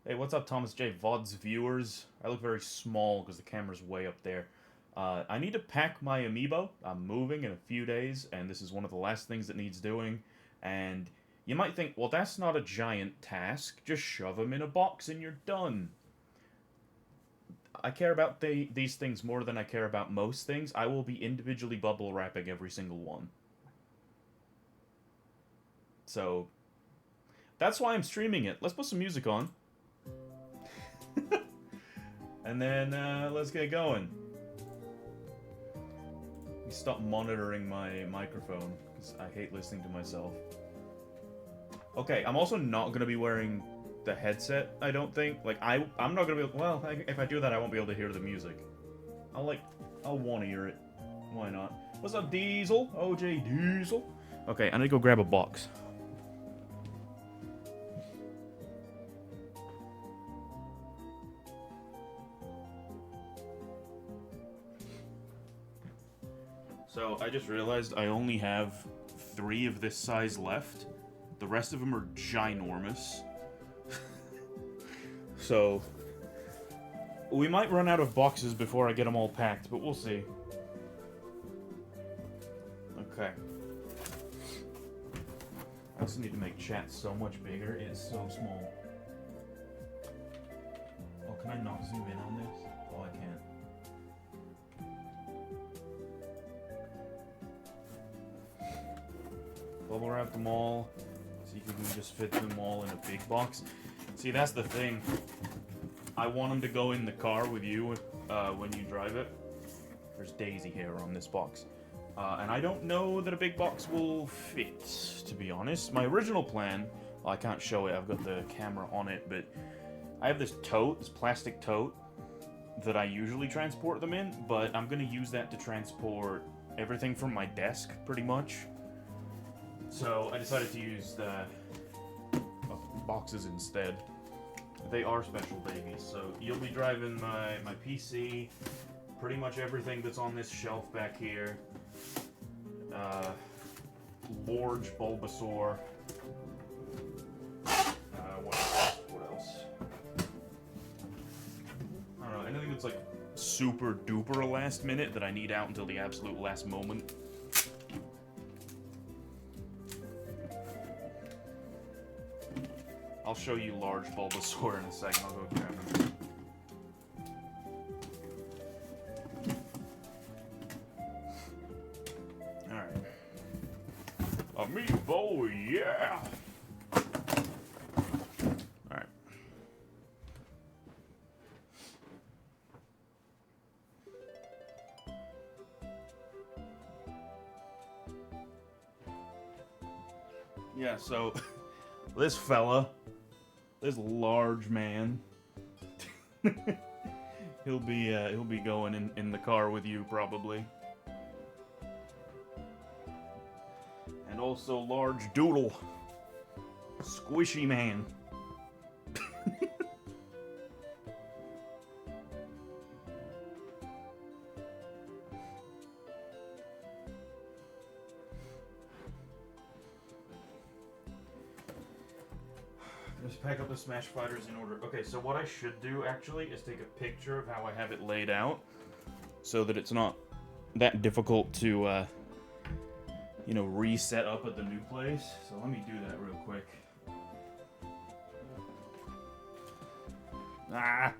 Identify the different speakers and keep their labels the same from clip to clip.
Speaker 1: Hey, what's up, Thomas J. VOD's viewers? I look very small because the camera's way up there. I need to pack my amiibo. I'm moving in a few days, and this is one of the last things that needs doing. And you might think, well, that's not a giant task. Just shove them in a box and you're done. I care about these things more than I care about most things. I will be individually bubble wrapping every single one. So, that's why I'm streaming it. Let's put some music on. And then, let's get going. Let me stop monitoring my microphone, because I hate listening to myself. Okay, I'm also not going to be wearing the headset, I don't think. Like, I'm not going to be able... Well, if I do that, I won't be able to hear the music. I'll want to hear it. Why not? What's up, Diesel? OJ Diesel? Okay, I need to go grab a box. So, I just realized I only have 3 of this size left. The rest of them are ginormous. So, we might run out of boxes before I get them all packed, but we'll see. Okay. I also need to make chat so much bigger. It's so small. Oh, can I not zoom in on this? Oh, I can't. Bubble wrap them all, so you can just fit them all in a big box. See, that's the thing. I want them to go in the car with you when you drive it. There's daisy hair on this box. And I don't know that a big box will fit, to be honest. My original plan, well, I can't show it, I've got the camera on it, but I have this tote, this plastic tote, that I usually transport them in, but I'm going to use that to transport everything from my desk, pretty much. So I decided to use the boxes instead. They are special babies, so you'll be driving my PC, pretty much everything that's on this shelf back here. Large Bulbasaur. What else? I don't know, anything that's like super duper last minute that I need out until the absolute last moment. I'll show you large Bulbasaur in a second. I'll go grab him. Alright. Amiibo, yeah! Alright. Yeah, so this fella, this large man, he'll be going in the car with you probably. And also large Doodle, squishy man. Just pack up the Smash Fighters in order. Okay, so what I should do, actually, is take a picture of how I have it laid out, so that it's not that difficult to, you know, reset up at the new place. So let me do that real quick. Ah!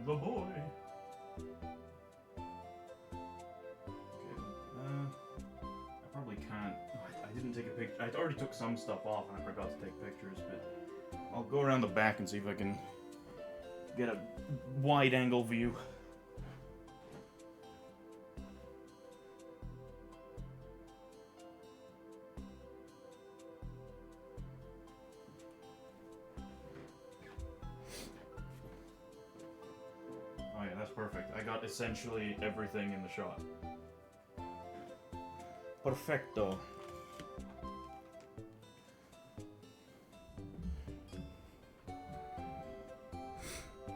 Speaker 1: The boy! Probably can't. I didn't take a picture. I already took some stuff off and I forgot to take pictures, but I'll go around the back and see if I can get a wide angle view. Oh yeah, that's perfect. I got essentially everything in the shot. Perfecto.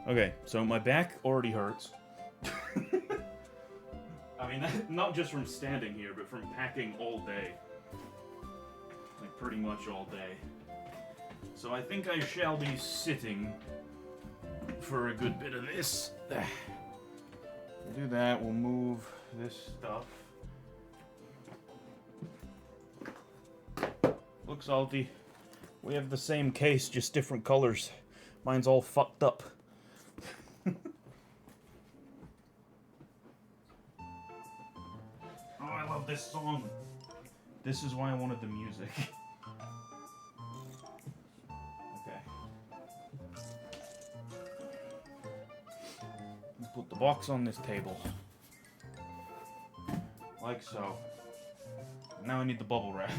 Speaker 1: Okay, so my back already hurts. I mean, not just from standing here, but from packing all day. Like, pretty much all day. So I think I shall be sitting for a good bit of this. We'll do that, we'll move this stuff. Look, Salty. We have the same case, just different colors. Mine's all fucked up. Oh, I love this song. This is why I wanted the music. Okay. Put the box on this table. Like so. Now I need the bubble wrap.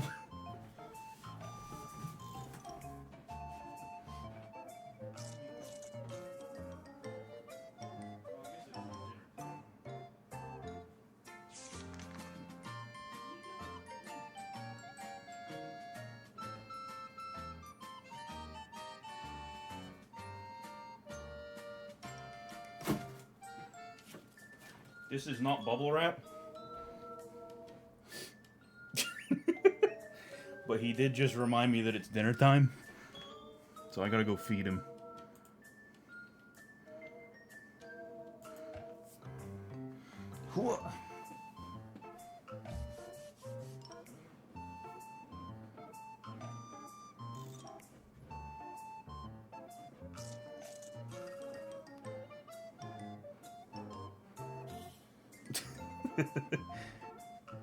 Speaker 1: This is not bubble wrap. But he did just remind me that it's dinner time. So I gotta go feed him.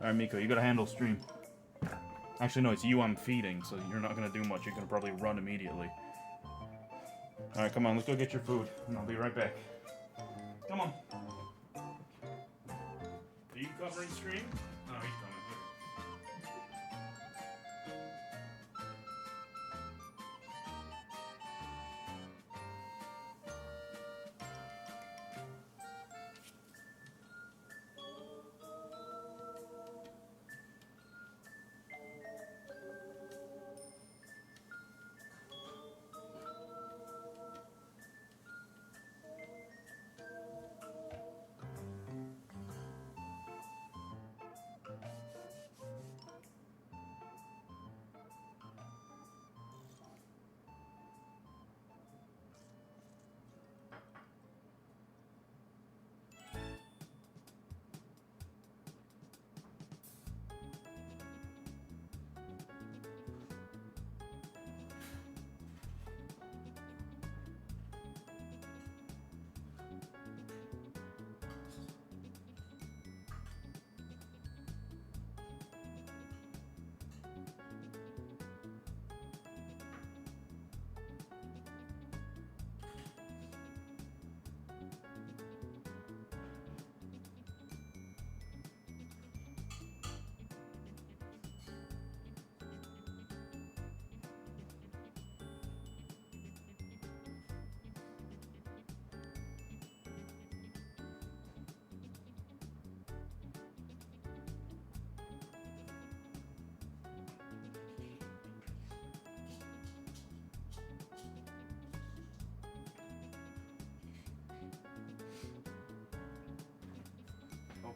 Speaker 1: Alright, Miko, you gotta handle stream. Actually, no, it's you I'm feeding, so you're not gonna do much. You're gonna probably run immediately. Alright, come on, let's go get your food, and I'll be right back. Come on. Are you covering stream? Oh, he's coming.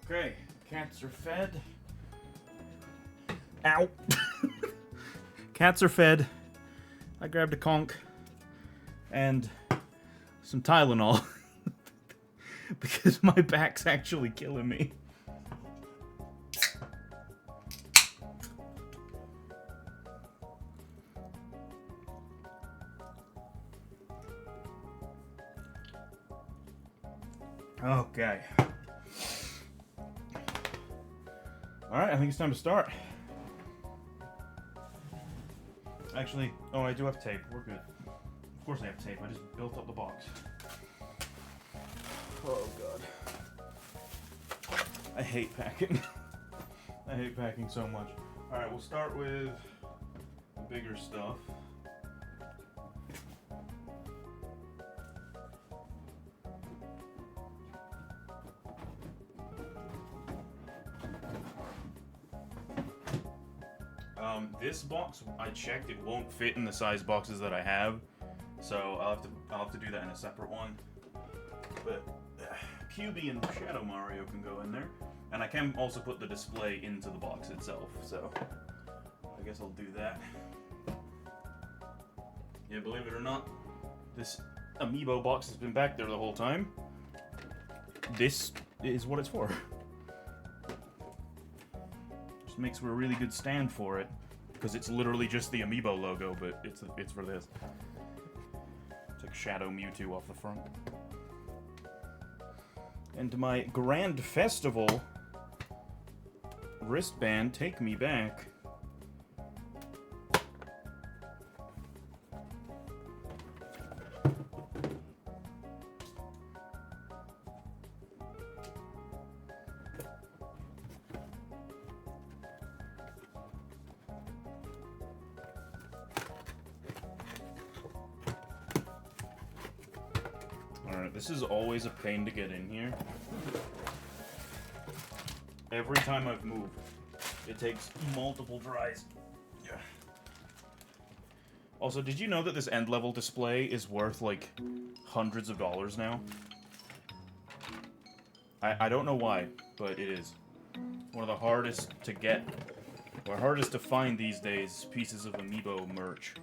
Speaker 1: Okay, cats are fed. Ow! Cats are fed. I grabbed a conch and some Tylenol because my back's actually killing me. Okay. Alright, I think it's time to start. Actually, oh, I do have tape. We're good. Of course I have tape. I just built up the box. Oh, God. I hate packing. I hate packing so much. Alright, we'll start with the bigger stuff. This box, I checked, it won't fit in the size boxes that I have, so I'll have to do that in a separate one. But QB and Shadow Mario can go in there. And I can also put the display into the box itself, so I guess I'll do that. Yeah, believe it or not, this amiibo box has been back there the whole time. This is what it's for. Just makes for a really good stand for it, because it's literally just the amiibo logo, but it's for this. It's like Shadow Mewtwo off the front. And my Grand Festival wristband, Take Me Back. Alright, this is always a pain to get in here. Every time I've moved, it takes multiple tries. Yeah. Also, did you know that this end-level display is worth, like, hundreds of dollars now? I don't know why, but it is. One of the hardest to get, or hardest to find these days, pieces of amiibo merch.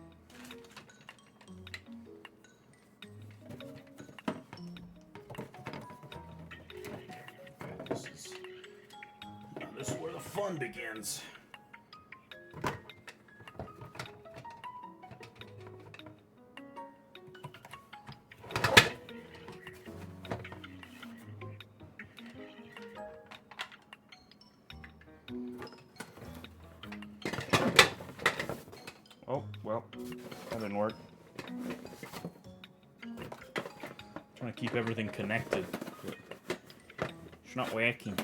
Speaker 1: This is where the fun begins. Oh, well, that didn't work. Trying to keep everything connected, but it's not working.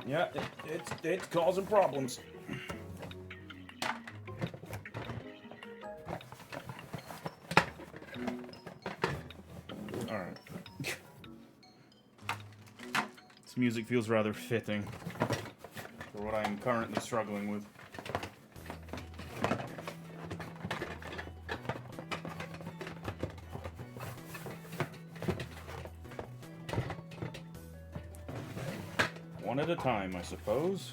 Speaker 1: Yeah, it's causing problems. Alright. This music feels rather fitting for what I am currently struggling with. One at a time, I suppose.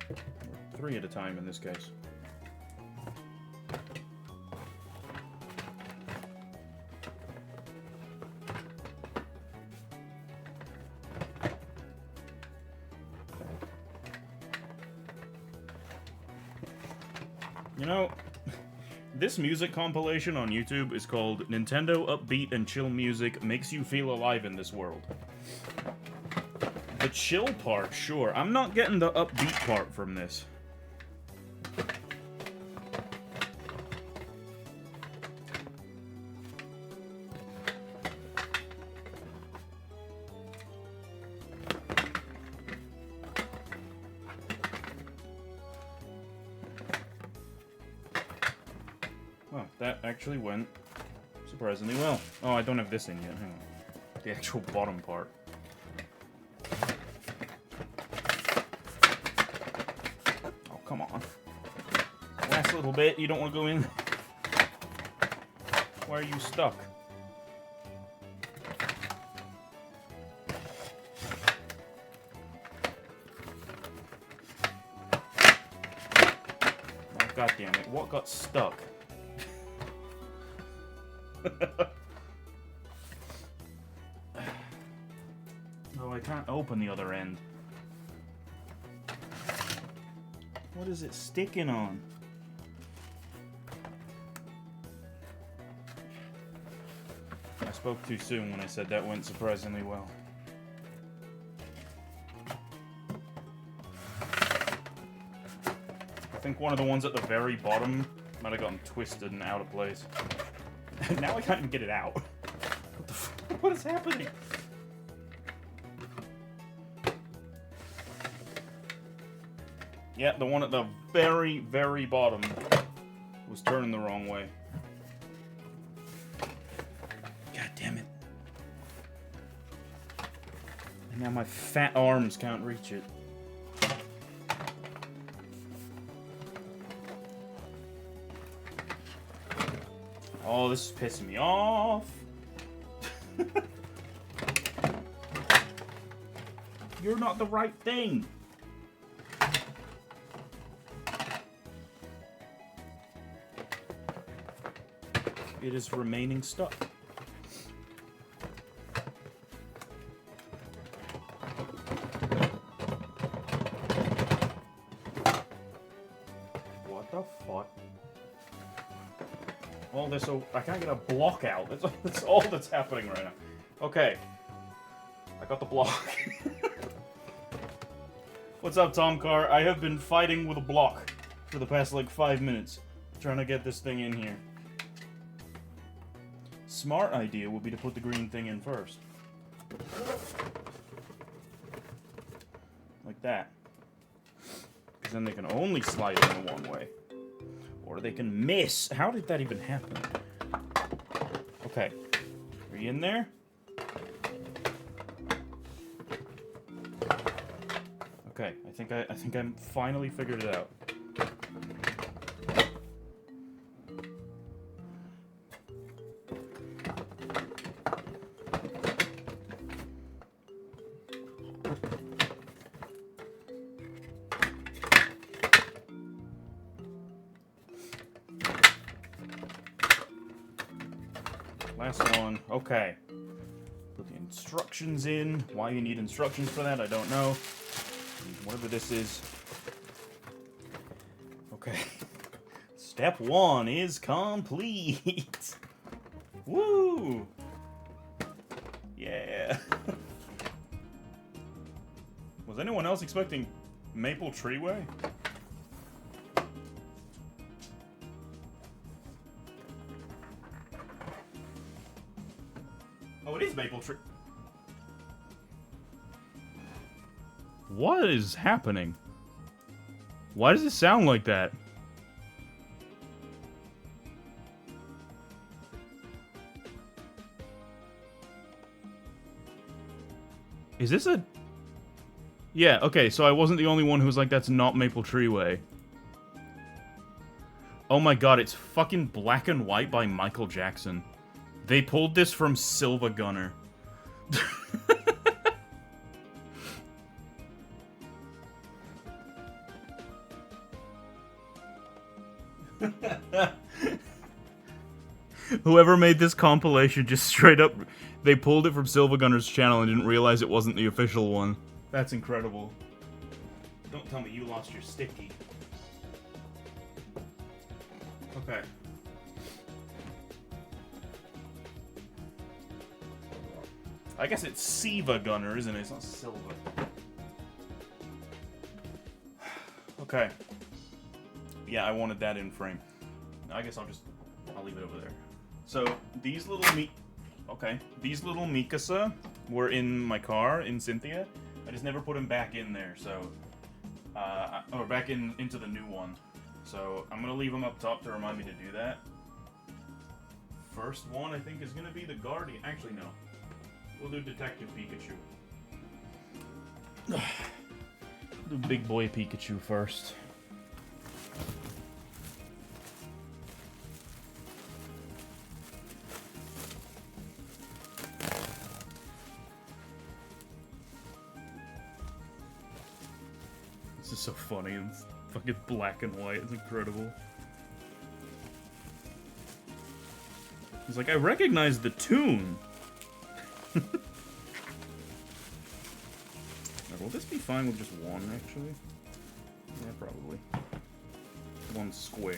Speaker 1: Or 3 at a time in this case. You know, this music compilation on YouTube is called Nintendo Upbeat and Chill Music Makes You Feel Alive in This World. The chill part, sure. I'm not getting the upbeat part from this. Well, that actually went surprisingly well. Oh, I don't have this in yet. Hang on. The actual bottom part. Come on. Last little bit, you don't want to go in. Why are you stuck? Oh, God damn it. What got stuck? Oh, I can't open the other end. What is it sticking on? I spoke too soon when I said that went surprisingly well. I think one of the ones at the very bottom might have gotten twisted and out of place. Now I can't even get it out. What the fuck? What is happening? Yeah, the one at the very, very bottom was turning the wrong way. God damn it. Now my fat arms can't reach it. Oh, this is pissing me off. You're not the right thing. It is remaining stuck. What the fuck? All this, so I can't get a block out. That's all that's happening right now. Okay. I got the block. What's up, Tom Carr? I have been fighting with a block for the past, like, 5 minutes. Trying to get this thing in here. Smart idea would be to put the green thing in first. Like that. Because then they can only slide it in one way. Or they can miss. How did that even happen? Okay. Are you in there? Okay, I think I'm finally figured it out. Last one. Okay. Put the instructions in. Why you need instructions for that, I don't know. Whatever this is. Okay. Step 1 is complete. Woo! Yeah. Was anyone else expecting Maple Treeway? Oh, it is Maple Tree. What is happening? Why does it sound like that? Is this a... Yeah, okay, so I wasn't the only one who was like, that's not Maple Treeway. Oh my god, it's fucking Black and White by Michael Jackson. They pulled this from Silva Gunner. Whoever made this compilation just straight up... They pulled it from Silva Gunner's channel and didn't realize it wasn't the official one. That's incredible. Don't tell me you lost your sticky. Okay. I guess it's Siva Gunner, isn't it? It's not Silva. Okay. Yeah, I wanted that in frame. I guess I'll leave it over there. So, these little these little Mikasa were in my car, in Cynthia. I just never put them back in there, so... or back into the new one. So, I'm gonna leave them up top to remind me to do that. First one, I think, is gonna be the Guardian. Actually, no. We'll do Detective Pikachu. Do Big Boy Pikachu first. This is so funny. It's fucking black and white. It's incredible. He's like, I recognize the tune. Will this be fine with just one, actually? Yeah, probably. One square.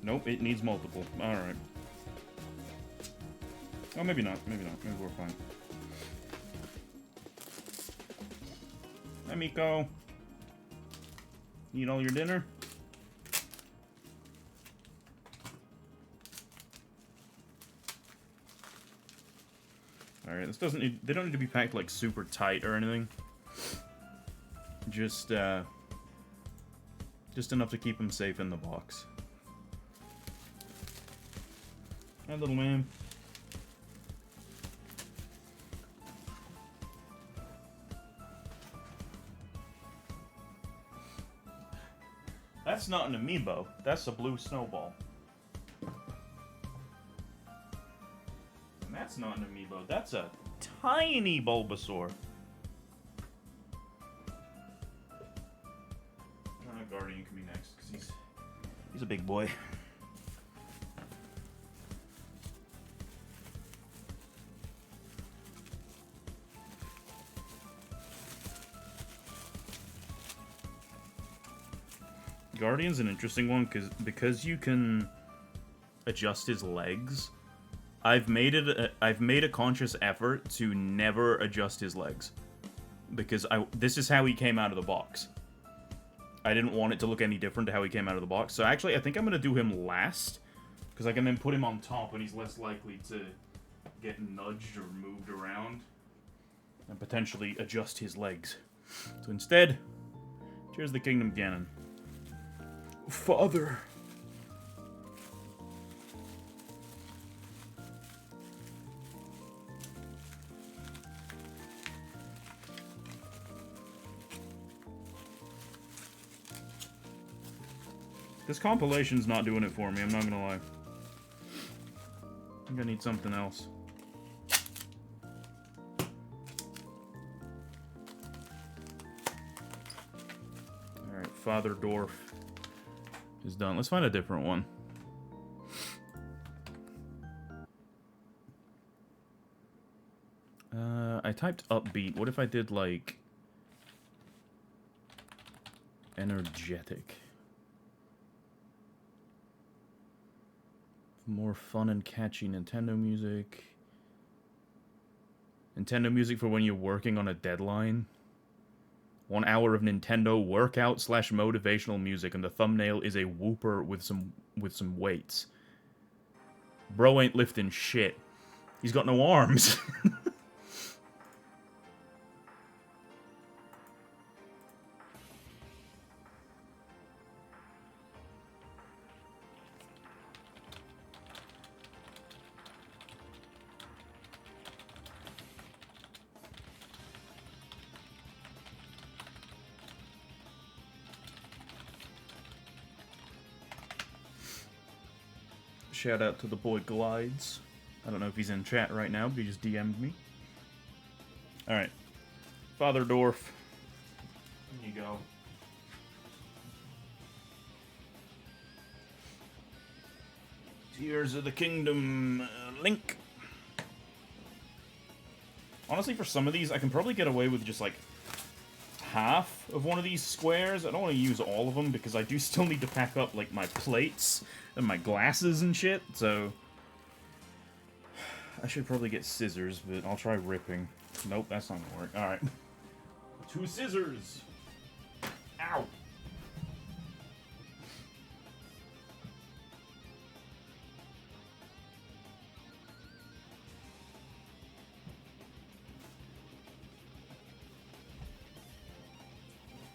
Speaker 1: Nope, it needs multiple. Alright. Oh, maybe not. Maybe not. Maybe we're fine. Hi, Miko. Eat all your dinner? Alright, this doesn't need... They don't need to be packed, like, super tight or anything. Just, Just enough to keep him safe in the box. Hi, little man. That's not an amiibo. That's a blue snowball. And that's not an amiibo. That's a tiny Bulbasaur. Guardian can be next, because he's a big boy. Guardian's an interesting one because you can adjust his legs. I've made a conscious effort to never adjust his legs because this is how he came out of the box. I didn't want it to look any different to how he came out of the box. So actually, I think I'm going to do him last. Because I can then put him on top and he's less likely to get nudged or moved around. And potentially adjust his legs. So instead, cheers the Kingdom Ganon. Father. This compilation's not doing it for me, I'm not gonna lie. I think I need something else. Alright, Father Dwarf is done. Let's find a different one. I typed upbeat. What if I did, like, energetic? More fun and catchy Nintendo music. Nintendo music for when you're working on a deadline. 1 hour of Nintendo workout / motivational music, and the thumbnail is a whooper with some weights. Bro ain't lifting shit. He's got no arms. Shout out to the boy Glides. I don't know if he's in chat right now, but he just DM'd me. Alright. Father Dwarf. There you go. Tears of the Kingdom Link. Honestly, for some of these, I can probably get away with just, like, half of one of these squares. I don't want to use all of them because I do still need to pack up, like, my plates and my glasses and shit, so I should probably get scissors, but I'll try ripping. Nope, that's not gonna work. Alright. 2 scissors! Ow!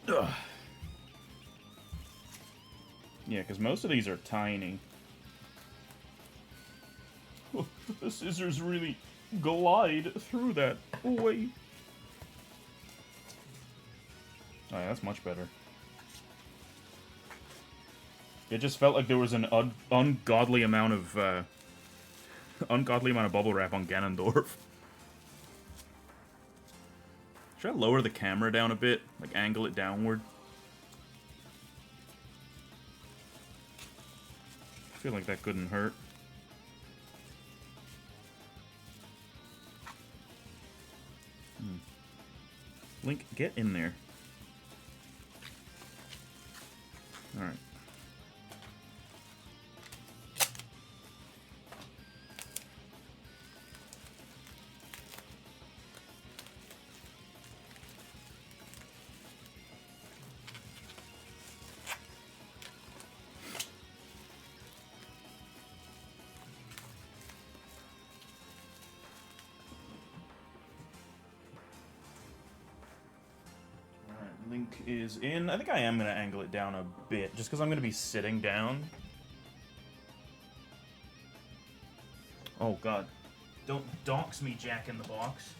Speaker 1: Ugh. Yeah, because most of these are tiny. The scissors really glide through that. Oh, wait. Oh, yeah, that's much better. It just felt like there was an ungodly amount of bubble wrap on Ganondorf. Should I lower the camera down a bit? Like, angle it downward? I feel like that couldn't hurt. Link, get in there. Alright. think is in. I think I am going to angle it down a bit, just because I'm going to be sitting down. Oh, God. Don't dox me, Jack in the Box.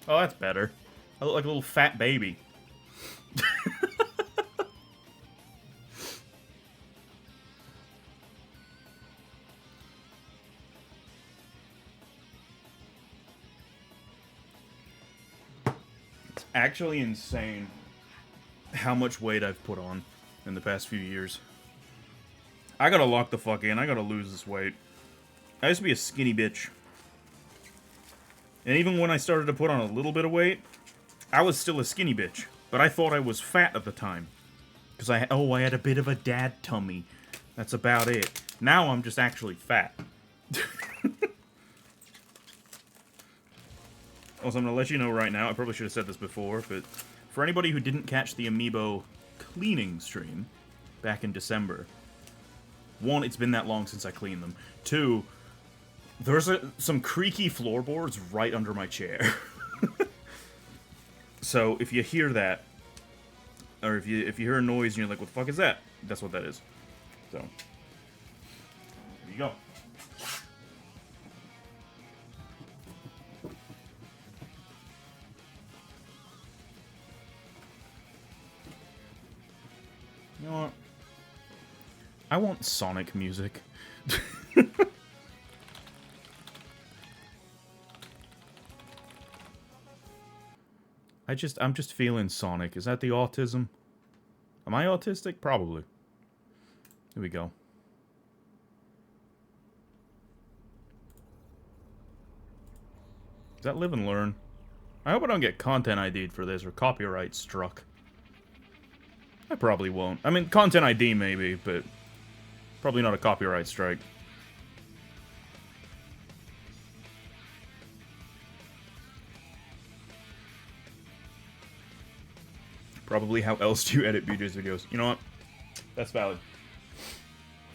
Speaker 1: Oh, that's better. I look like a little fat baby. It's actually insane how much weight I've put on in the past few years. I gotta lock the fuck in. I gotta lose this weight. I used to be a skinny bitch. And even when I started to put on a little bit of weight, I was still a skinny bitch. But I thought I was fat at the time. Because I had a bit of a dad tummy. That's about it. Now I'm just actually fat. Also, I'm going to let you know right now, I probably should have said this before, but for anybody who didn't catch the amiibo cleaning stream back in December, one, it's been that long since I cleaned them. Two, there's some creaky floorboards right under my chair. So if you hear that, or if you hear a noise and you're like, what the fuck is that? That's what that is. So, there you go. You know what? I want Sonic music. I'm just feeling Sonic. Is that the autism? Am I autistic? Probably. Here we go. Is that Live and Learn? I hope I don't get content ID'd for this or copyright struck. I probably won't. I mean, content ID maybe, but probably not a copyright strike. Probably how else do you edit BJ's videos? You know what? That's valid.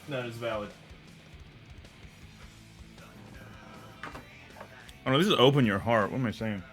Speaker 1: That is valid. Oh no, this is open your heart. What am I saying?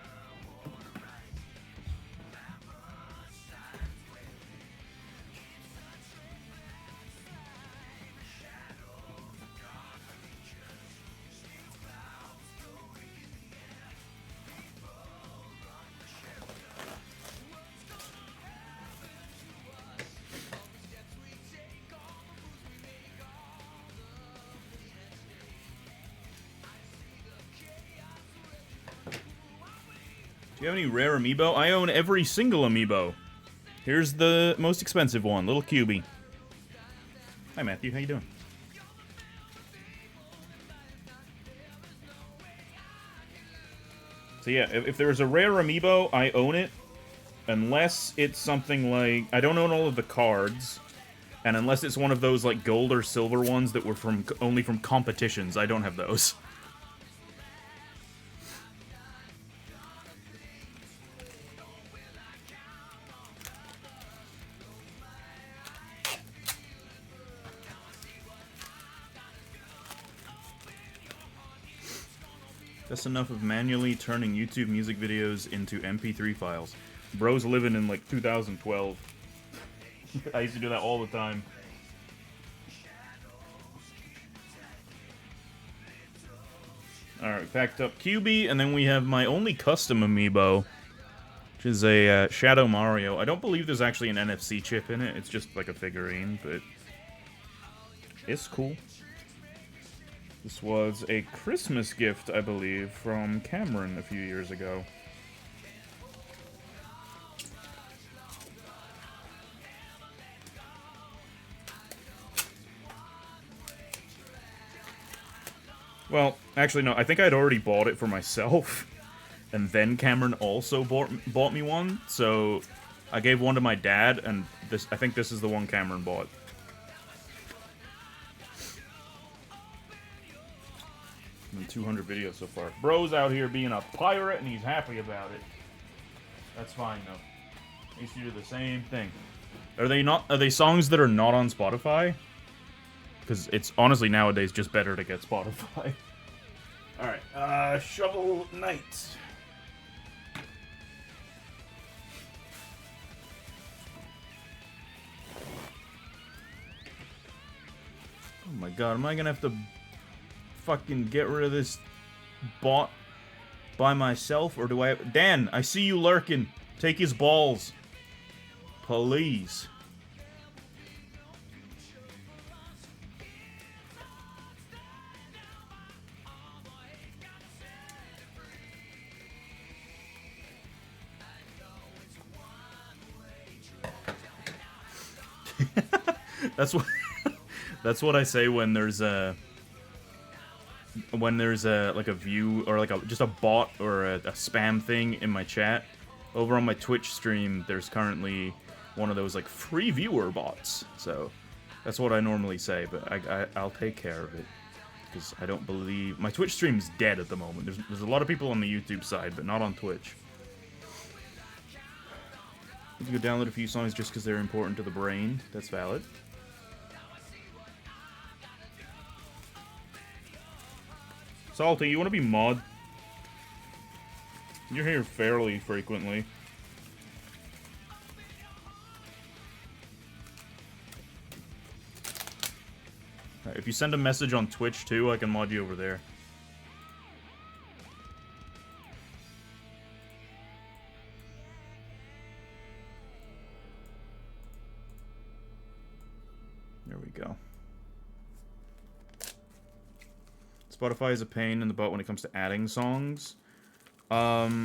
Speaker 1: Do you have any rare amiibo? I own every single amiibo. Here's the most expensive one, Little Cubie. Hi Matthew, how you doing? So yeah, if there's a rare amiibo, I own it. Unless it's something like... I don't own all of the cards. And unless it's one of those like gold or silver ones that were only from competitions, I don't have those. That's enough of manually turning YouTube music videos into MP3 files. Bro's living in like 2012. I used to do that all the time. Alright, packed up QB, and then we have my only custom amiibo, which is a Shadow Mario. I don't believe there's actually an NFC chip in it, it's just like a figurine, but it's cool. This was a Christmas gift, I believe, from Cameron a few years ago. Well, actually, no, I think I'd already bought it for myself, and then Cameron also bought me one, so I gave one to my dad, and I think this is the one Cameron bought. And 200 videos so far. Bro's out here being a pirate, and he's happy about it. That's fine, though. I used to do the same thing. Are they songs that are not on Spotify? Because it's honestly nowadays just better to get Spotify. Alright, Shovel Knight. Oh my god, am I gonna have to fucking get rid of this bot by myself, or do I... Dan, I see you lurking. Take his balls. Please. That's what... That's what I say when there's a... like a view, or like just a bot or a spam thing in my chat. Over on my Twitch stream, there's currently one of those like free viewer bots. So that's what I normally say, but I'll take care of it. Because I don't believe... My Twitch stream's dead at the moment. There's a lot of people on the YouTube side, but not on Twitch. You could download a few songs just because they're important to the brain. That's valid. Salty, you want to be mod? You're here fairly frequently. Right, if you send a message on Twitch too, I can mod you over there. There we go. Spotify is a pain in the butt when it comes to adding songs. Yeah,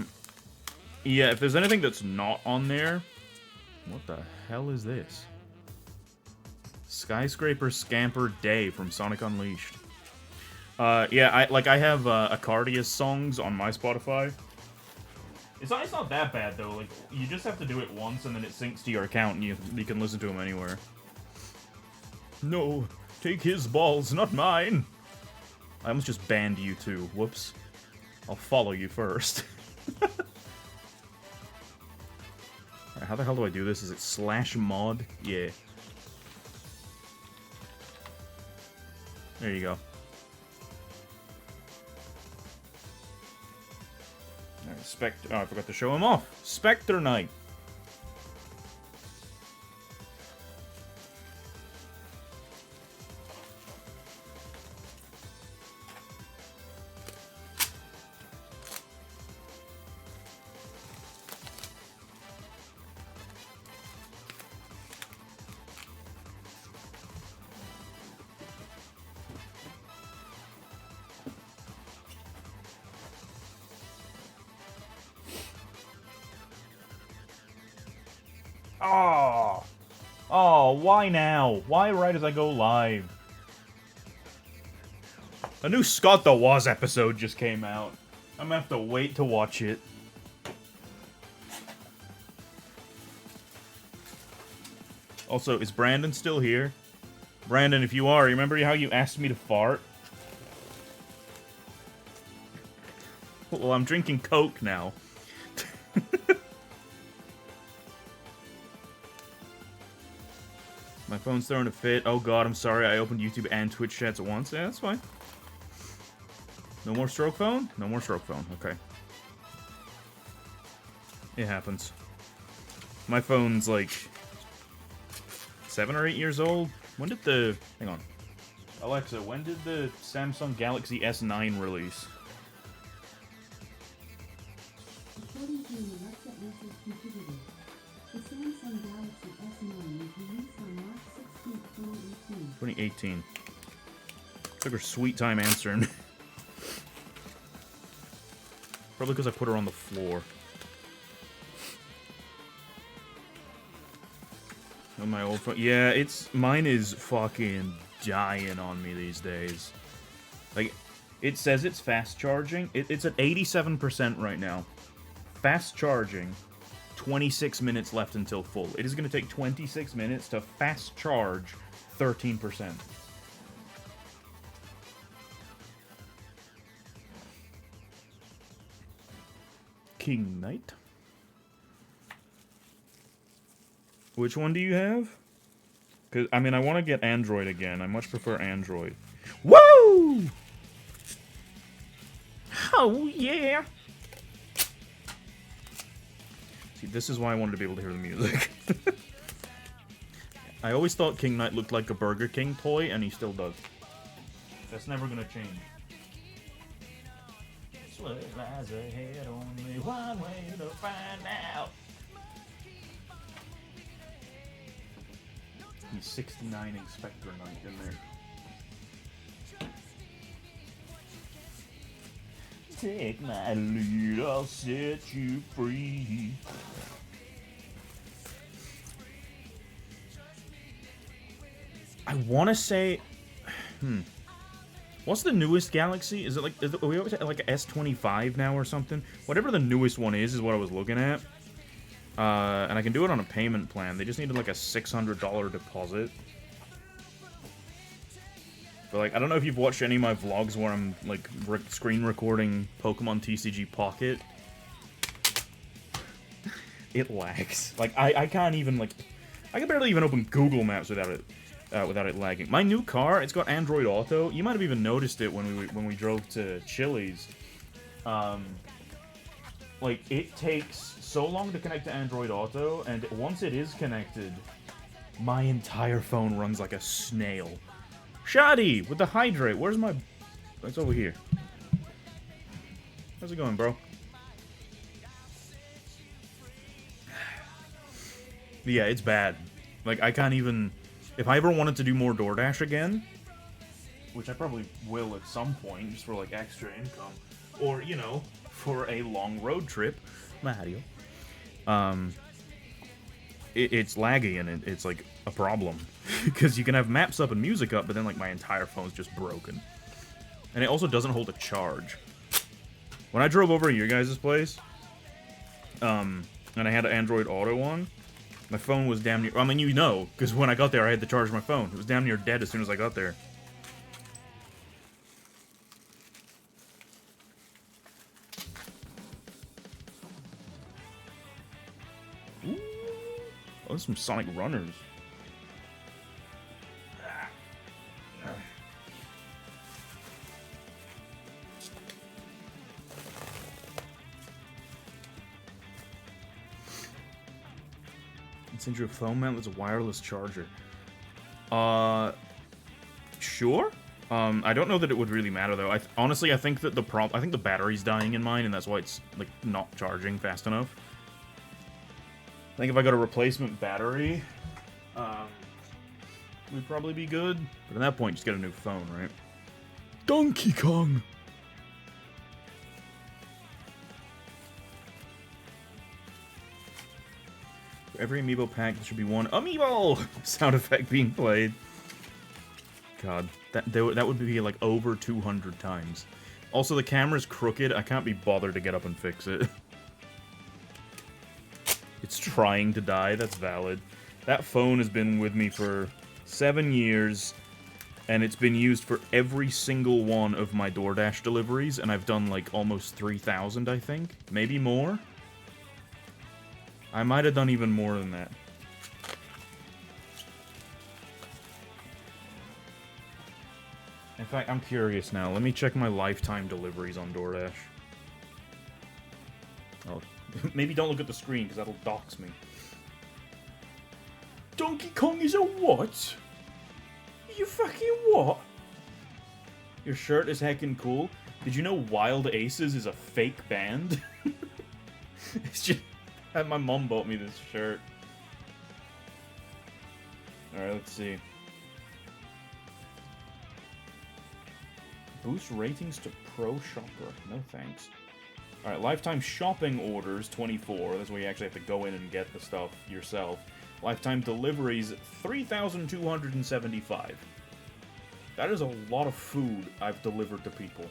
Speaker 1: if there's anything that's not on there... What the hell is this? Skyscraper Scamper Day from Sonic Unleashed. Yeah, I have Acardia's songs on my Spotify. It's not that bad, though. Like, you just have to do it once, and then it syncs to your account, and you can listen to them anywhere. No, take his balls, not mine! I almost just banned you too. Whoops. I'll follow you first. How the hell do I do this? Is it /mod? Yeah. There you go. Alright, oh, I forgot to show him off. Spectre Knight. Oh, why now? Why right as I go live? A new Scott the Woz episode just came out. I'm gonna have to wait to watch it. Also, is Brandon still here? Brandon, if you are, remember how you asked me to fart? Well, I'm drinking Coke now. My phone's throwing a fit. Oh god, I'm sorry. I opened YouTube and Twitch chats at once. Yeah, that's fine. No more stroke phone? No more stroke phone. Okay. It happens. My phone's like 7 or 8 years old. When did the... Hang on. Alexa, when did the Samsung Galaxy S9 release?
Speaker 2: According to an Alexa Answers contributor, the Samsung Galaxy S9 was released on March 16, 2018.
Speaker 1: 2018. Took her sweet time answering. Probably because I put her on the floor. On my old phone. Yeah, mine is fucking dying on me these days. Like, it says it's fast charging. It's at 87% right now. Fast charging. 26 minutes left until full. It is going to take 26 minutes to fast charge 13%. King Knight. Which one do you have? Because, I mean, I want to get Android again. I much prefer Android. Woo! Oh, yeah. See, this is why I wanted to be able to hear the music. I always thought King Knight looked like a Burger King toy, and he still does. That's never gonna change. This what lies ahead, only one way to find out. He's 69 Inspector Knight in there. Take my lead, I'll set you free. I want to say, what's the newest Galaxy? Is it like, are we always at like a S25 now or something? Whatever the newest one is what I was looking at. And I can do it on a payment plan. They just needed like a $600 deposit. But like, I don't know if you've watched any of my vlogs where I'm like screen recording Pokemon TCG Pocket. It lags. Like, I can't even like, I can barely even open Google Maps without it lagging. My new car, it's got Android Auto. You might have even noticed it when we drove to Chili's. Like, it takes so long to connect to Android Auto, and once it is connected, my entire phone runs like a snail. Shoddy, with the hydrate. Where's my... It's over here. How's it going, bro? Yeah, it's bad. Like, I can't even... If I ever wanted to do more DoorDash again, which I probably will at some point, just for, like, extra income, or, you know, for a long road trip, Mario, it's laggy and it's, like, a problem. Because you can have maps up and music up, but then, like, my entire phone's just broken. And it also doesn't hold a charge. When I drove over to your guys' place, and I had Android Auto on, my phone was damn near... I mean, you know, because when I got there, I had to charge my phone. It was damn near dead as soon as I got there. Ooh. Oh, there's some Sonic Runners. Send you a phone mount that's a wireless charger. Sure. I don't know that it would really matter though. Honestly, I think that I think the battery's dying in mine, and that's why it's like not charging fast enough. I think if I got a replacement battery, we'd probably be good. But at that point, just get a new phone, right? Donkey Kong. For every amiibo pack, there should be one amiibo sound effect being played. God, that would be like over 200 times. Also, the camera's crooked. I can't be bothered to get up and fix it. It's trying to die. That's valid. That phone has been with me for 7 years, and it's been used for every single one of my DoorDash deliveries, and I've done like almost 3,000, I think. Maybe more? I might have done even more than that. In fact, I'm curious now. Let me check my lifetime deliveries on DoorDash. Oh, maybe don't look at the screen, because that'll dox me. Donkey Kong is a what? You fucking what? Your shirt is heckin' cool. Did you know Wild Aces is a fake band? It's just... My mom bought me this shirt. Alright, let's see. Boost ratings to Pro Shopper. No thanks. Alright, lifetime shopping orders, 24. That's where you actually have to go in and get the stuff yourself. Lifetime deliveries, 3,275. That is a lot of food I've delivered to people.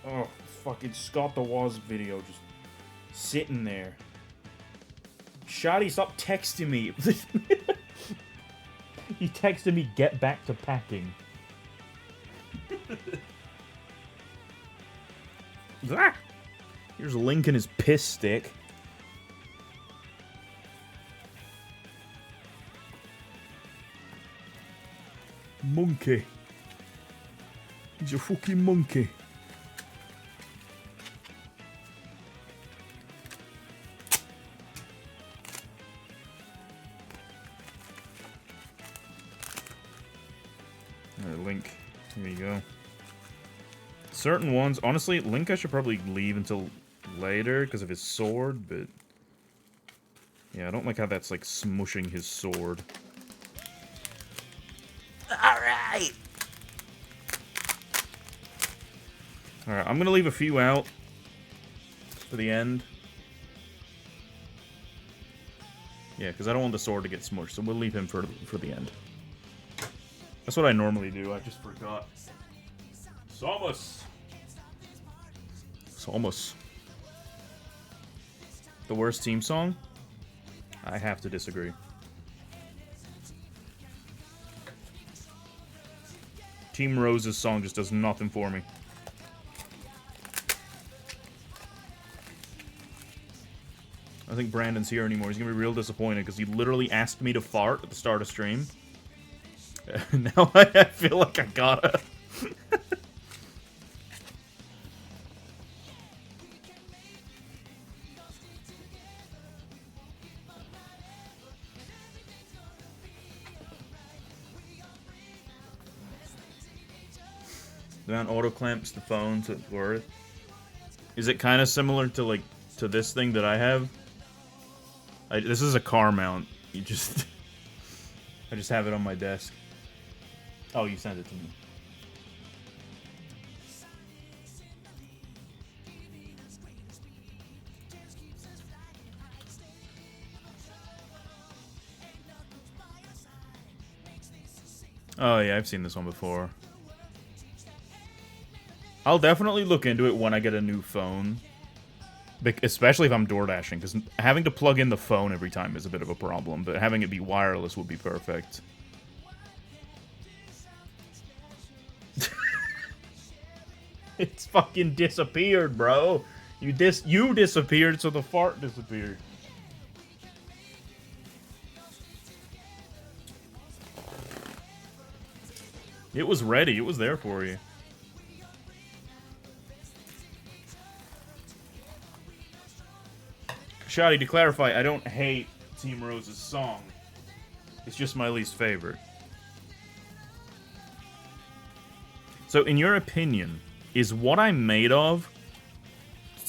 Speaker 1: Oh, fucking Scott the Woz video just sitting there. Shadi, stop texting me. He texted me, get back to packing. Ah! Here's Link and his piss stick. Monkey. He's a fucking monkey. Alright, Link. Here you go. Certain ones, honestly, Link I should probably leave until later because of his sword, but yeah, I don't like how that's like smushing his sword. Alright! Alright, I'm gonna leave a few out for the end. Yeah, because I don't want the sword to get smushed, so we'll leave him for the end. That's what I normally do, I just forgot. Samus! Samus. The worst team song? I have to disagree. Team Rose's song just does nothing for me. I don't think Brandon's here anymore. He's gonna be real disappointed because he literally asked me to fart at the start of stream. Now I feel like I gotta. The amount auto clamps the phone to its worth. Is it kind of similar to like to this thing that I have? This is a car mount. You just I just have it on my desk. Oh, you sent it to me. Oh yeah, I've seen this one before. I'll definitely look into it when I get a new phone. Especially if I'm door dashing, because having to plug in the phone every time is a bit of a problem, but having it be wireless would be perfect. It's fucking disappeared, bro. You disappeared, so the fart disappeared. It was ready. It was there for you. Shoddy, to clarify, I don't hate Team Rose's song. It's just my least favorite. So, in your opinion, is What I'm Made Of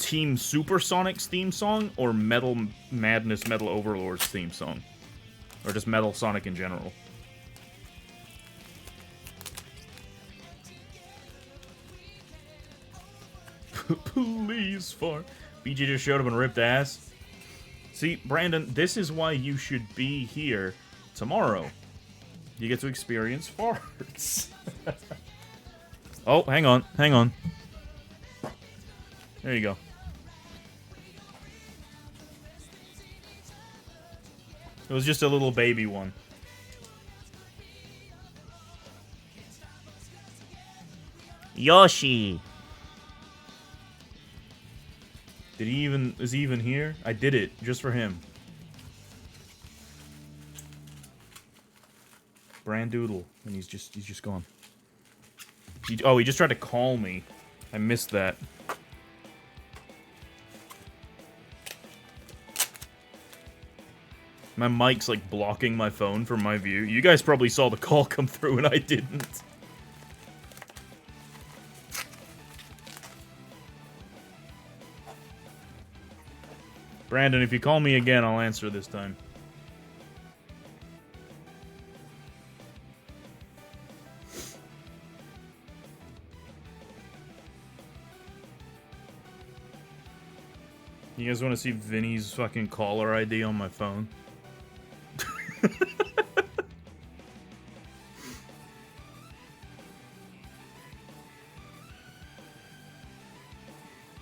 Speaker 1: Team Supersonic's theme song or Metal Madness Metal Overlord's theme song? Or just Metal Sonic in general? Please fart. BG just showed up and ripped ass. See, Brandon, this is why you should be here tomorrow. You get to experience farts. Oh, hang on, hang on. There you go. It was just a little baby one. Yoshi! Is he even here? I did it, just for him. Brandoodle, and he's just gone. He just tried to call me. I missed that. My mic's like blocking my phone from my view. You guys probably saw the call come through and I didn't. Brandon, if you call me again, I'll answer this time. You guys want to see Vinny's fucking caller ID on my phone?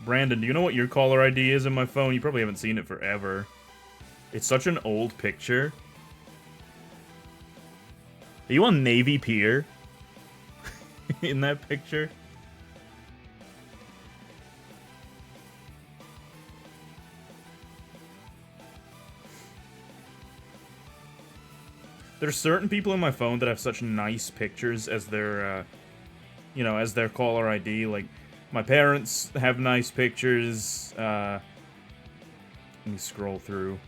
Speaker 1: Brandon, do you know what your caller ID is in my phone? You probably haven't seen it forever. It's such an old picture. Are you on Navy Pier? In that picture? There's certain people in my phone that have such nice pictures as their you know, as their caller ID. Like, my parents have nice pictures. Let me scroll through.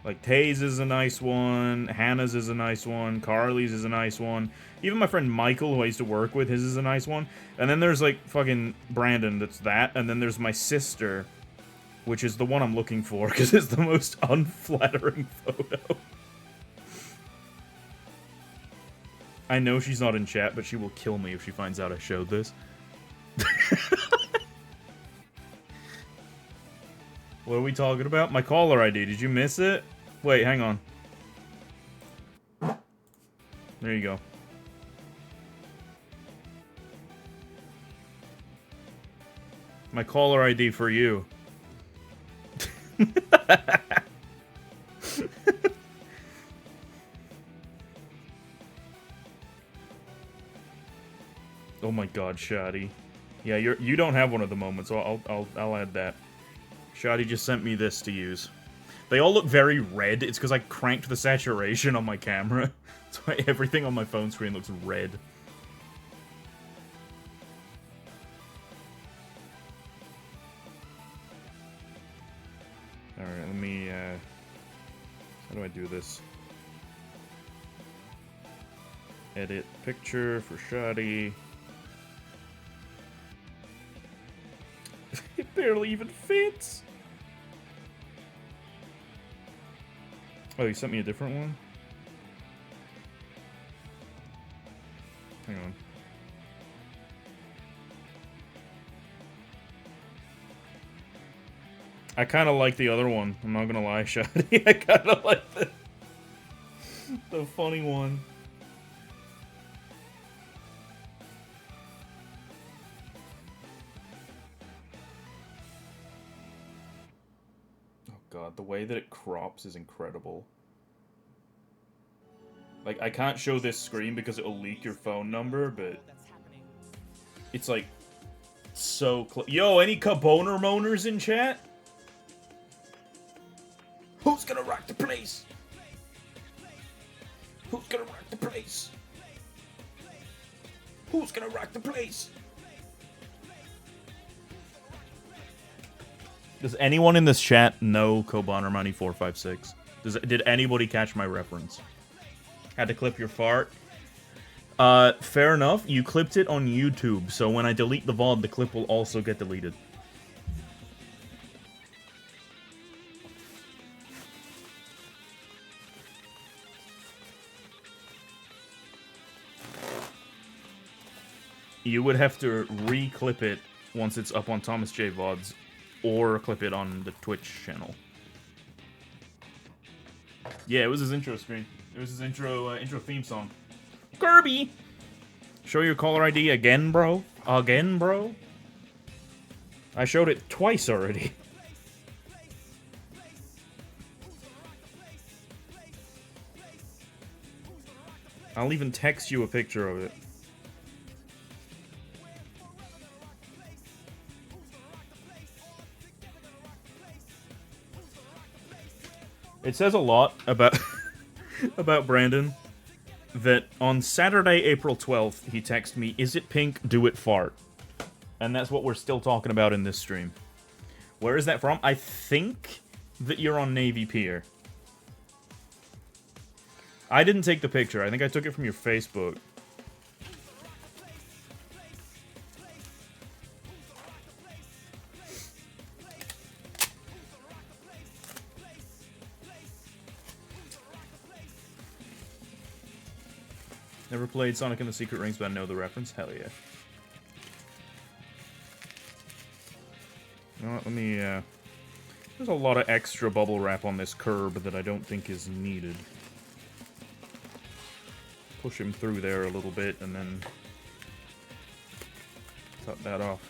Speaker 1: Like, Tay's is a nice one. Hannah's is a nice one. Carly's is a nice one. Even my friend Michael, who I used to work with, his is a nice one. And then there's, like, fucking Brandon, that's that. And then there's my sister, which is the one I'm looking for, because it's the most unflattering photo. I know she's not in chat, but she will kill me if she finds out I showed this. What are we talking about? My caller ID. Did you miss it? Wait, hang on. There you go. My caller ID for you. Oh my god, Shoddy. Yeah, you don't have one at the moment, so I'll add that. Shoddy just sent me this to use. They all look very red. It's because I cranked the saturation on my camera. That's why everything on my phone screen looks red. Alright, let me, how do I do this? Edit picture for Shoddy. It barely even fits! Oh, you sent me a different one? Hang on. I kind of like the other one. I'm not gonna lie, Shoddy. I kind of like the funny one. God, the way that it crops is incredible. Like, I can't show this screen because it'll leak your phone number, but it's like so close. Yo, any Caboner moaners in chat? Who's gonna rock the place? Who's gonna rock the place? Who's gonna rock the place? Does anyone in this chat know Kobaner Money 456? Did anybody catch my reference? Had to clip your fart? Fair enough. You clipped it on YouTube, so when I delete the VOD, the clip will also get deleted. You would have to re-clip it once it's up on Thomas J VODs, or clip it on the Twitch channel. Yeah, it was his intro screen. It was his intro theme song. Kirby! Show your caller ID again, bro? Again, bro? I showed it twice already. I'll even text you a picture of it. It says a lot about about Brandon that on Saturday, April 12th, he texted me, "Is it pink? Do it fart." And that's what we're still talking about in this stream. Where is that from? I think that you're on Navy Pier. I didn't take the picture. I think I took it from your Facebook. Never played Sonic and the Secret Rings, but I know the reference. Hell yeah. You know what, let me, there's a lot of extra bubble wrap on this curb that I don't think is needed. Push him through there a little bit, and then cut that off.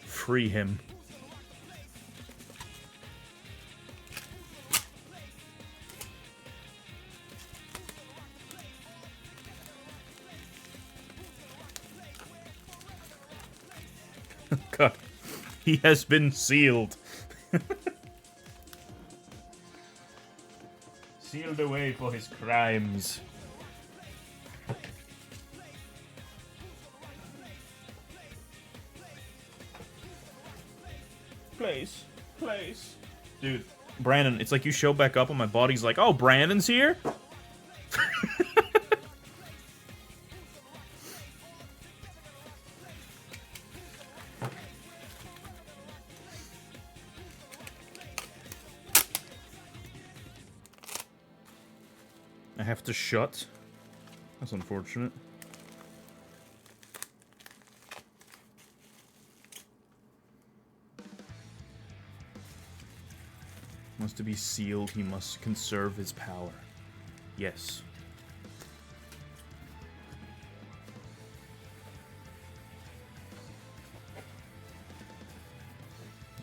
Speaker 1: Free him. God, he has been sealed. Sealed away for his crimes. Place. Dude, Brandon, it's like you show back up and my body's like, oh, Brandon's here? I have to shut. That's unfortunate. Wants to be sealed, he must conserve his power. Yes.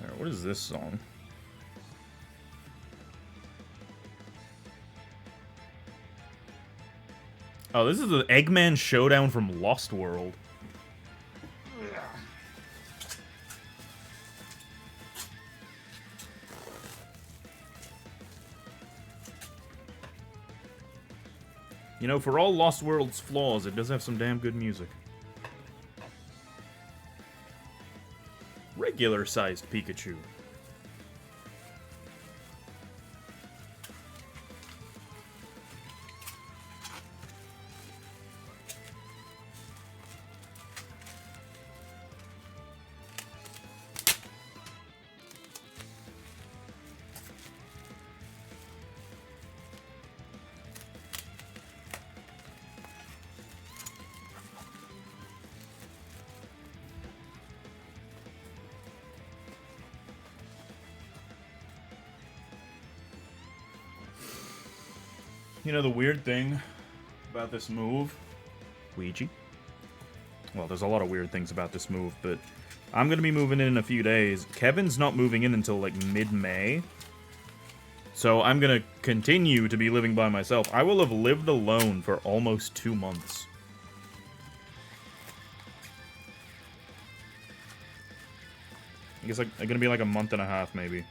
Speaker 1: Alright, what is this song? Oh, this is the Eggman Showdown from Lost World. You know, for all Lost World's flaws, it does have some damn good music. Regular-sized Pikachu. You know the weird thing about this move, Ouija? Well, there's a lot of weird things about this move, but I'm going to be moving in a few days. Kevin's not moving in until like mid-May. So I'm going to continue to be living by myself. I will have lived alone for almost 2 months. I guess like, I'm going to be like a month and a half, maybe.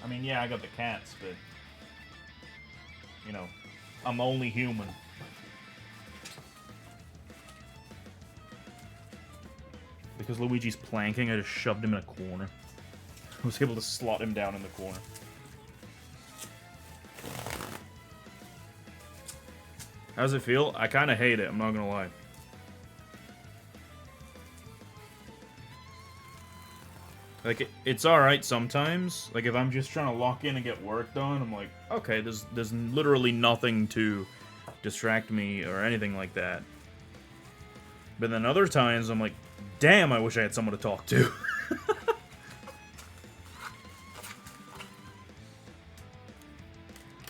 Speaker 1: I mean, yeah, I got the cats, but, you know, I'm only human. Because Luigi's planking, I just shoved him in a corner. I was able to slot him down in the corner. How does it feel? I kind of hate it, I'm not gonna lie. Like, it's alright sometimes. Like, if I'm just trying to lock in and get work done, I'm like, okay, there's literally nothing to distract me or anything like that. But then other times, I'm like, damn, I wish I had someone to talk to.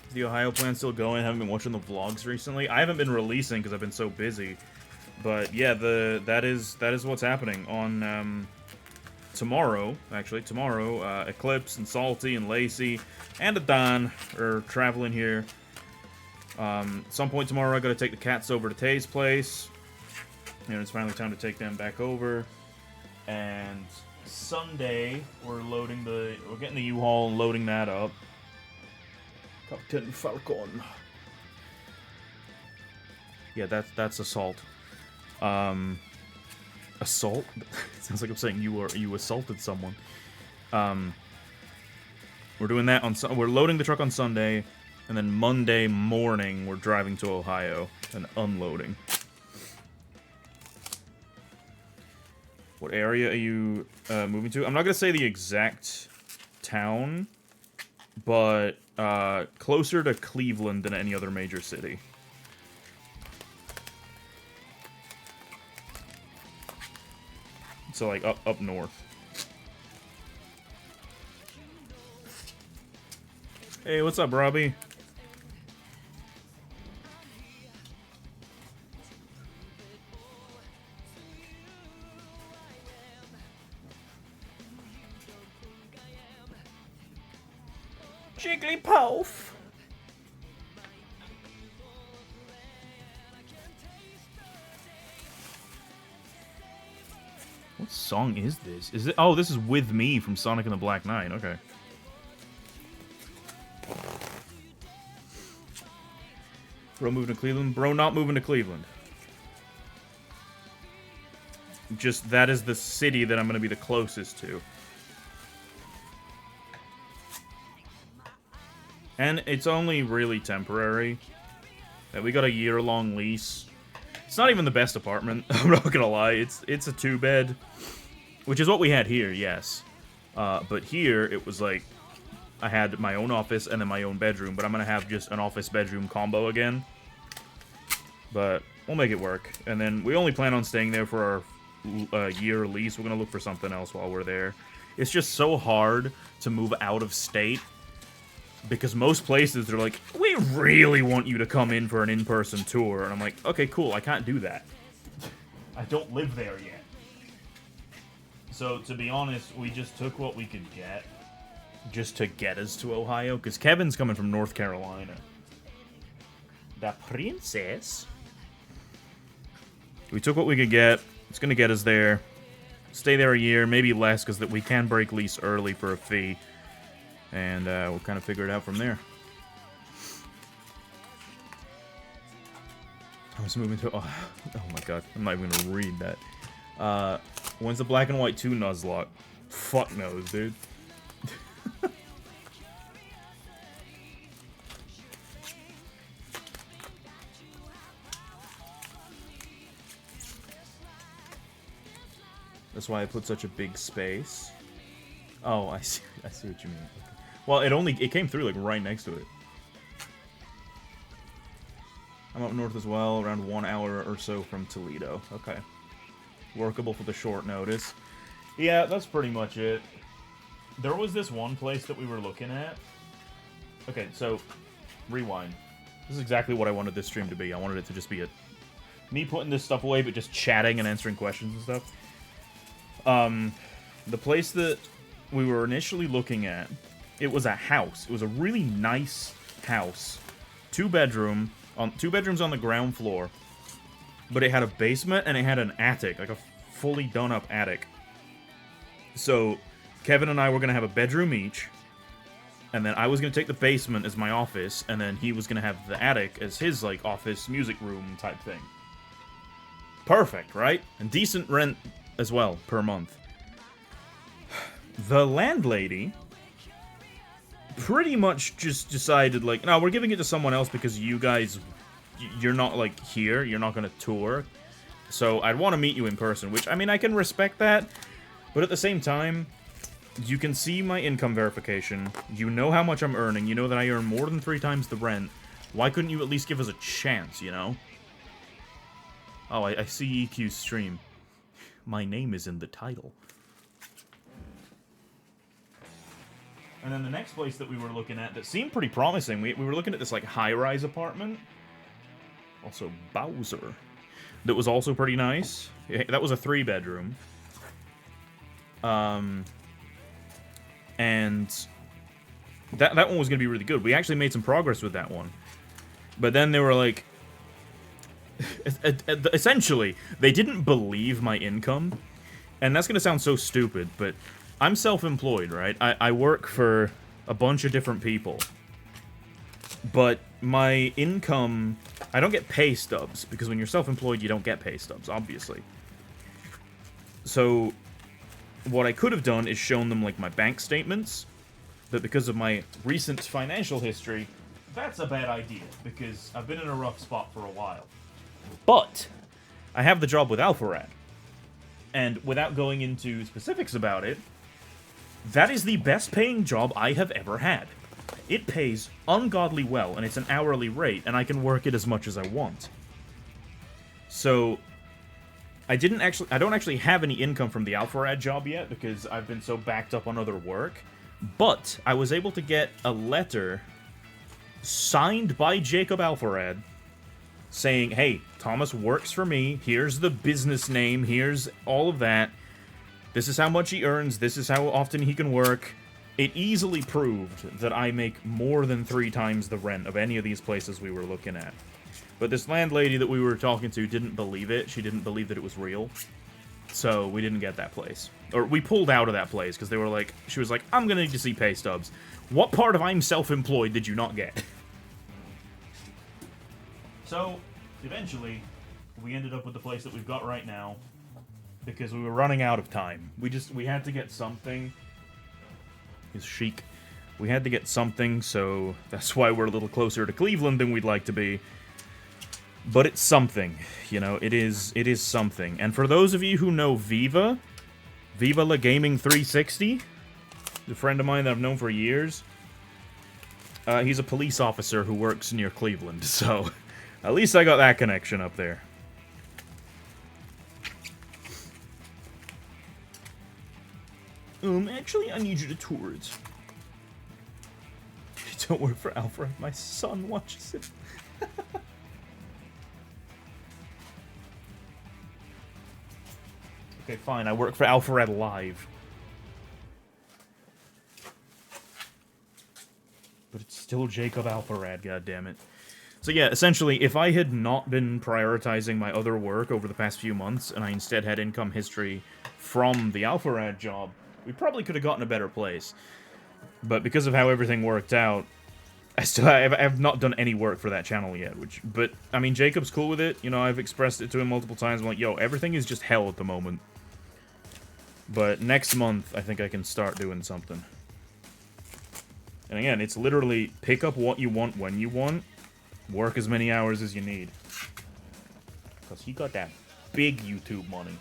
Speaker 1: Is the Ohio plan still going? I haven't been watching the vlogs recently. I haven't been releasing because I've been so busy. But yeah, that is what's happening on tomorrow. Actually, tomorrow, Eclipse and Salty and Lacey and Adon are traveling here. Some point tomorrow, I got to take the cats over to Tay's place. You know, it's finally time to take them back over. And Sunday, we're getting the U-Haul and loading that up. Captain Falcon. Yeah, that's assault. Assault? It sounds like I'm saying you assaulted someone. We're doing that we're loading the truck on Sunday, and then Monday morning we're driving to Ohio and unloading. What area are you moving to? I'm not gonna say the exact town, but closer to Cleveland than any other major city. So like up north. Hey, what's up, Robbie? Jigglypuff. What song is this? Is it? Oh, this is With Me from Sonic and the Black Knight. Okay. Bro moving to Cleveland? Bro not moving to Cleveland. Just, that is the city that I'm going to be the closest to. And it's only really temporary. That we got a year-long lease. It's not even the best apartment, I'm not gonna lie. It's a 2-bed, which is what we had here, yes. But here, it was like, I had my own office and then my own bedroom, but I'm gonna have just an office-bedroom combo again. But we'll make it work. And then we only plan on staying there for our year lease. We're gonna look for something else while we're there. It's just so hard to move out of state. Because most places, they're like, we really want you to come in for an in-person tour. And I'm like, okay, cool, I can't do that. I don't live there yet. So, to be honest, we just took what we could get. Just to get us to Ohio. Because Kevin's coming from North Carolina. The princess. We took what we could get. It's going to get us there. Stay there a year, maybe less, because we can break lease early for a fee. And we'll kind of figure it out from there. I was moving to... Oh my god. I'm not even going to read that. When's the Black and White 2 Nuzlocke? Fuck knows, dude. That's why I put such a big space. Oh, I see what you mean. Okay. Well, it came through like right next to it. I'm up north as well, around 1 hour or so from Toledo. Okay. Workable for the short notice. Yeah, that's pretty much it. There was this one place that we were looking at. Okay, so, rewind. This is exactly what I wanted this stream to be. I wanted it to just be me putting this stuff away, but just chatting and answering questions and stuff. The place that we were initially looking at, it was a house. It was a really nice house. 2 bedrooms on the ground floor. But it had a basement and it had an attic, like a fully done up attic. So, Kevin and I were going to have a bedroom each. And then I was going to take the basement as my office, and then he was going to have the attic as his, like, office music room type thing. Perfect, right? And decent rent as well, per month. The landlady pretty much just decided, like, no, we're giving it to someone else because you guys, you're not, like, here. You're not going to tour. So I'd want to meet you in person, which, I mean, I can respect that. But at the same time, you can see my income verification. You know how much I'm earning. You know that I earn more than 3 times the rent. Why couldn't you at least give us a chance, you know? Oh, I see EQ's stream. My name is in the title. And then the next place that we were looking at that seemed pretty promising, we were looking at this, like, high-rise apartment. Also, Bowser. That was also pretty nice. That was a 3-bedroom. And that one was going to be really good. We actually made some progress with that one. But then they were like... essentially, they didn't believe my income. And that's going to sound so stupid, but I'm self-employed, right? I work for a bunch of different people. But my income... I don't get pay stubs, because when you're self-employed, you don't get pay stubs, obviously. So... what I could have done is shown them, like, my bank statements, but because of my recent financial history, that's a bad idea, because I've been in a rough spot for a while. But, I have the job with Alpharad, and without going into specifics about it, that is the best paying job I have ever had. It pays ungodly well, and it's an hourly rate, and I can work it as much as I want. So... I don't actually have any income from the Alpharad job yet, because I've been so backed up on other work. But I was able to get a letter signed by Jacob Alpharad saying, hey, Thomas works for me, here's the business name, here's all of that, this is how much he earns, this is how often he can work. It easily proved that I make more than 3 times the rent of any of these places we were looking at. But this landlady that we were talking to didn't believe it. She didn't believe that it was real. So we didn't get that place. Or we pulled out of that place because they were like, she was like, I'm gonna need to see pay stubs. What part of I'm self-employed did you not get? So, eventually, we ended up with the place that we've got right now because we were running out of time. We had to get something. It's chic. We had to get something, so that's why we're a little closer to Cleveland than we'd like to be. But it's something, you know, it is something. And for those of you who know Viva La Gaming 360, a friend of mine that I've known for years, he's a police officer who works near Cleveland, so at least I got that connection up there. Actually, I need you to tour it. You don't work for Alfred. My son watches it. Okay, fine. I work for Alfred Live. But it's still Jacob Alfred, goddammit. So yeah, essentially, if I had not been prioritizing my other work over the past few months, and I instead had income history from the Alfred job, we probably could have gotten a better place. But because of how everything worked out, I have not done any work for that channel yet, but, I mean, Jacob's cool with it, you know, I've expressed it to him multiple times, I'm like, yo, everything is just hell at the moment. But next month, I think I can start doing something. And again, it's literally pick up what you want when you want, work as many hours as you need. Because he got that big YouTube money.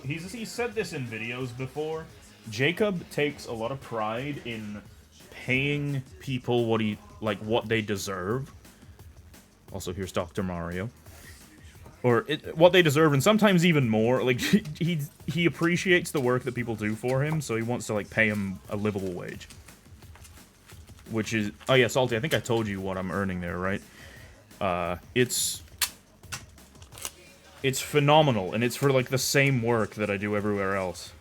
Speaker 1: He's said this in videos before. Jacob takes a lot of pride in paying people what they deserve. Also, here's Dr. Mario. Or what they deserve, and sometimes even more. Like, he appreciates the work that people do for him, so he wants to, like, pay him a livable wage. Which is... Oh, yeah, Salty, I think I told you what I'm earning there, right? It's phenomenal, and it's for, like, the same work that I do everywhere else.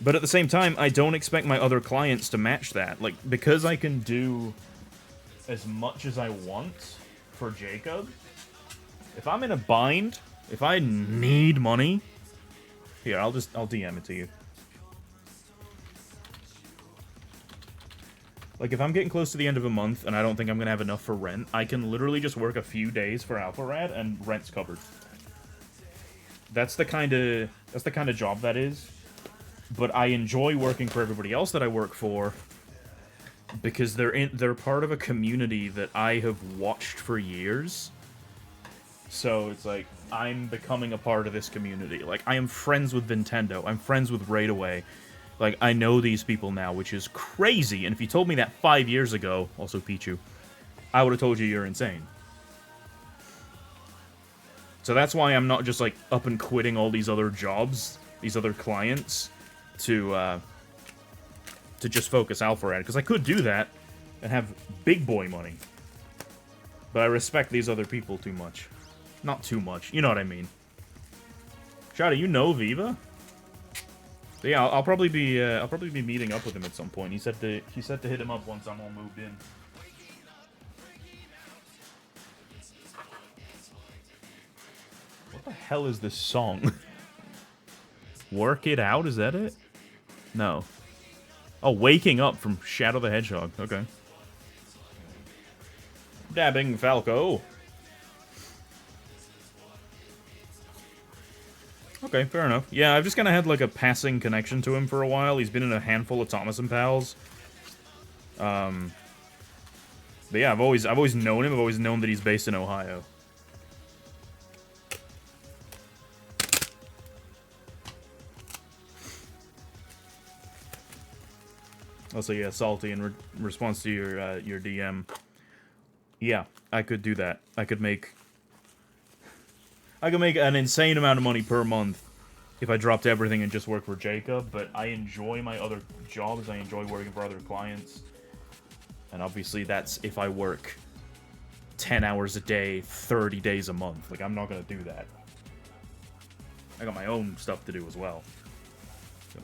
Speaker 1: But at the same time, I don't expect my other clients to match that. Like, because I can do as much as I want for Jacob, if I'm in a bind, if I need money, here, I'll DM it to you. Like, if I'm getting close to the end of a month and I don't think I'm gonna have enough for rent, I can literally just work a few days for Alpharad and rent's covered. That's the kind of job that is. But I enjoy working for everybody else that I work for because they're part of a community that I have watched for years. So it's like I'm becoming a part of this community. Like, I am friends with Nintendo. I'm friends with Raidaway. Like, I know these people now, which is crazy. And if you told me that 5 years ago, also Pichu, I would have told you you're insane. So that's why I'm not just, like, up and quitting all these other jobs, these other clients, to just focus Alpharad. Because I could do that and have big boy money. But I respect these other people too much. Not too much. You know what I mean. Shada, you know Viva? So yeah, I'll probably be meeting up with him at some point. He said to hit him up once I'm all moved in. What the hell is this song? Work It Out, is that it? No. Oh, Waking Up from Shadow the Hedgehog. Okay. Dabbing Falco. Okay, fair enough. Yeah, I've just kind of had, like, a passing connection to him for a while. He's been in a handful of Thomas and Pals. But yeah, I've always known him. I've always known that he's based in Ohio. Also, yeah, Salty, in response to your DM. Yeah, I could do that. I could make an insane amount of money per month if I dropped everything and just worked for Jacob, but I enjoy my other jobs. I enjoy working for other clients. And obviously that's if I work 10 hours a day, 30 days a month. Like, I'm not going to do that. I got my own stuff to do as well.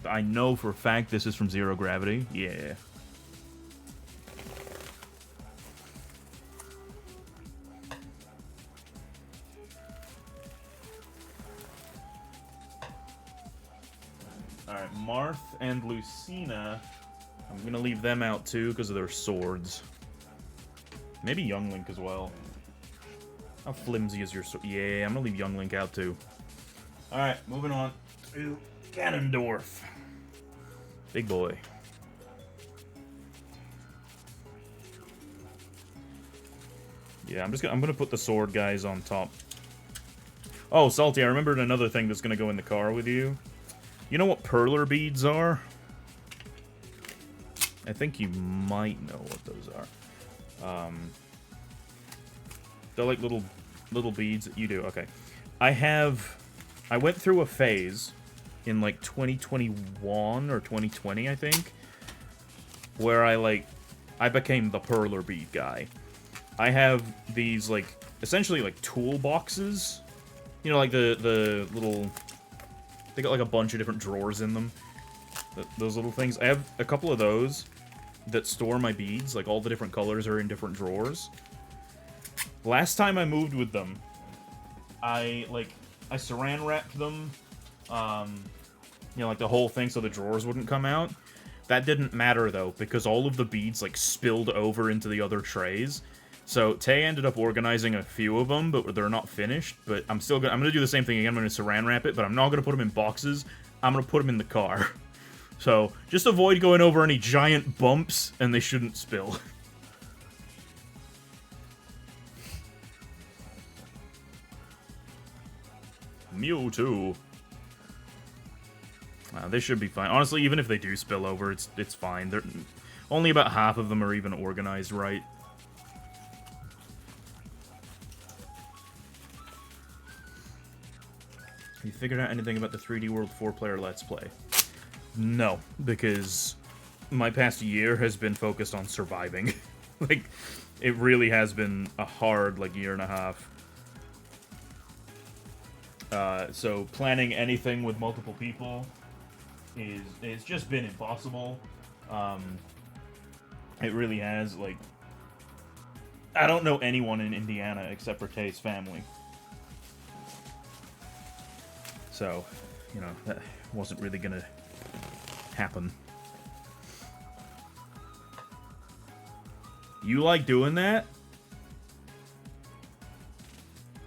Speaker 1: I know for a fact this is from Zero Gravity. Yeah. Marth and Lucina, I'm going to leave them out too because of their swords. Maybe Young Link as well. How flimsy is your sword? Yeah, I'm going to leave Young Link out too. Alright, moving on to Ganondorf. Big boy. Yeah, I'm gonna put the sword guys on top. Oh, Salty, I remembered another thing that's gonna go in the car with you. You know what perler beads are? I think you might know what those are. They're like little beads that you do. Okay. I went through a phase in like 2021 or 2020, I think, where I became the perler bead guy. I have these like essentially like toolboxes. You know, like the little, they got like a bunch of different drawers in them. Those little things. I have a couple of those that store my beads. Like all the different colors are in different drawers. Last time I moved with them, I saran wrapped them, you know, like the whole thing so the drawers wouldn't come out. That didn't matter though, because all of the beads like spilled over into the other trays. So Tay ended up organizing a few of them, but they're not finished. But I'm gonna do the same thing again. I'm gonna saran wrap it, but I'm not gonna put them in boxes. I'm gonna put them in the car. So just avoid going over any giant bumps, and they shouldn't spill. Mewtwo. They should be fine. Honestly, even if they do spill over, it's fine. They're only about half of them are even organized right. Have you figured out anything about the 3D World 4-player Let's Play? No, because my past year has been focused on surviving. Like, it really has been a hard, like, year and a half. So planning anything with multiple people it's just been impossible. It really has, like, I don't know anyone in Indiana except for Tay's family. So, you know, that wasn't really gonna happen. You like doing that?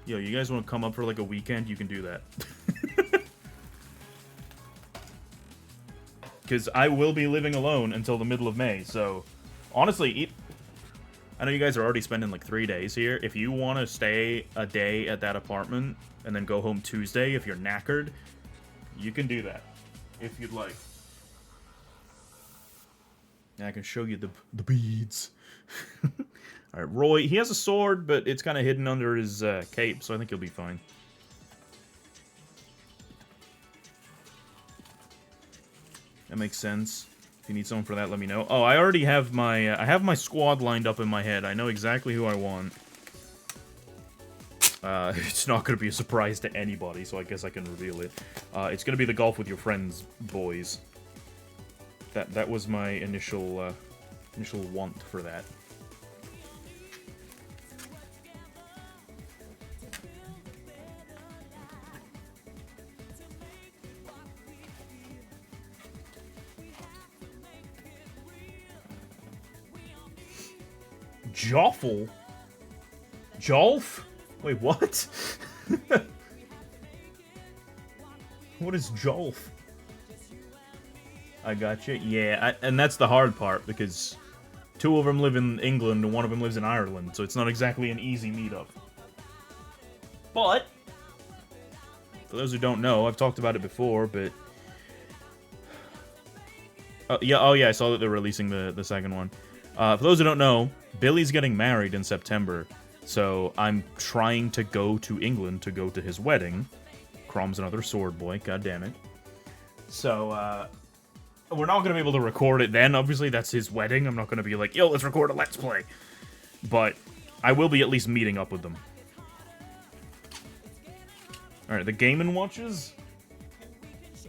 Speaker 1: Yo, you guys want to come up for like a weekend? You can do that. Because I will be living alone until the middle of May, so honestly, I know you guys are already spending like 3 days here. If you want to stay a day at that apartment and then go home Tuesday if you're knackered, you can do that if you'd like. I can show you the beads. Alright, Roy, he has a sword, but it's kind of hidden under his cape, so I think he'll be fine. That makes sense. If you need someone for that, let me know. Oh, I already have my, I have my squad lined up in my head. I know exactly who I want. It's not going to be a surprise to anybody, so I guess I can reveal it. It's going to be the Golf with Your Friends boys. That was my initial want for that. Joffle? Jolf? Wait, what? What is Jolf? I gotcha. Yeah, and that's the hard part, because 2 of them live in England and 1 of them lives in Ireland, so it's not exactly an easy meetup. But, for those who don't know, I've talked about it before, but... oh yeah, I saw that they're releasing the second one. For those who don't know, Billy's getting married in September, so I'm trying to go to England to go to his wedding. Crom's another sword boy, god damn it. So, we're not going to be able to record it then, obviously, that's his wedding. I'm not going to be like, yo, let's record a Let's Play. But, I will be at least meeting up with them. Alright, the Game & Watches.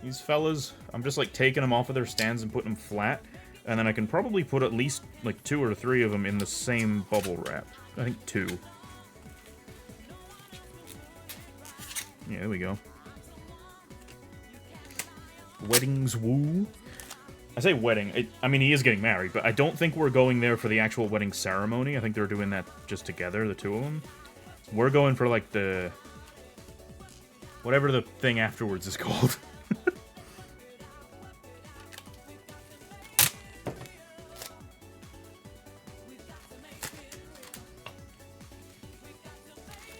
Speaker 1: These fellas, I'm just, like, taking them off of their stands and putting them flat. And then I can probably put at least, like, 2 or 3 of them in the same bubble wrap. I think 2. Yeah, there we go. Weddings woo. I say wedding. I mean, he is getting married, but I don't think we're going there for the actual wedding ceremony. I think they're doing that just together, the two of them. We're going for, like, the... whatever the thing afterwards is called.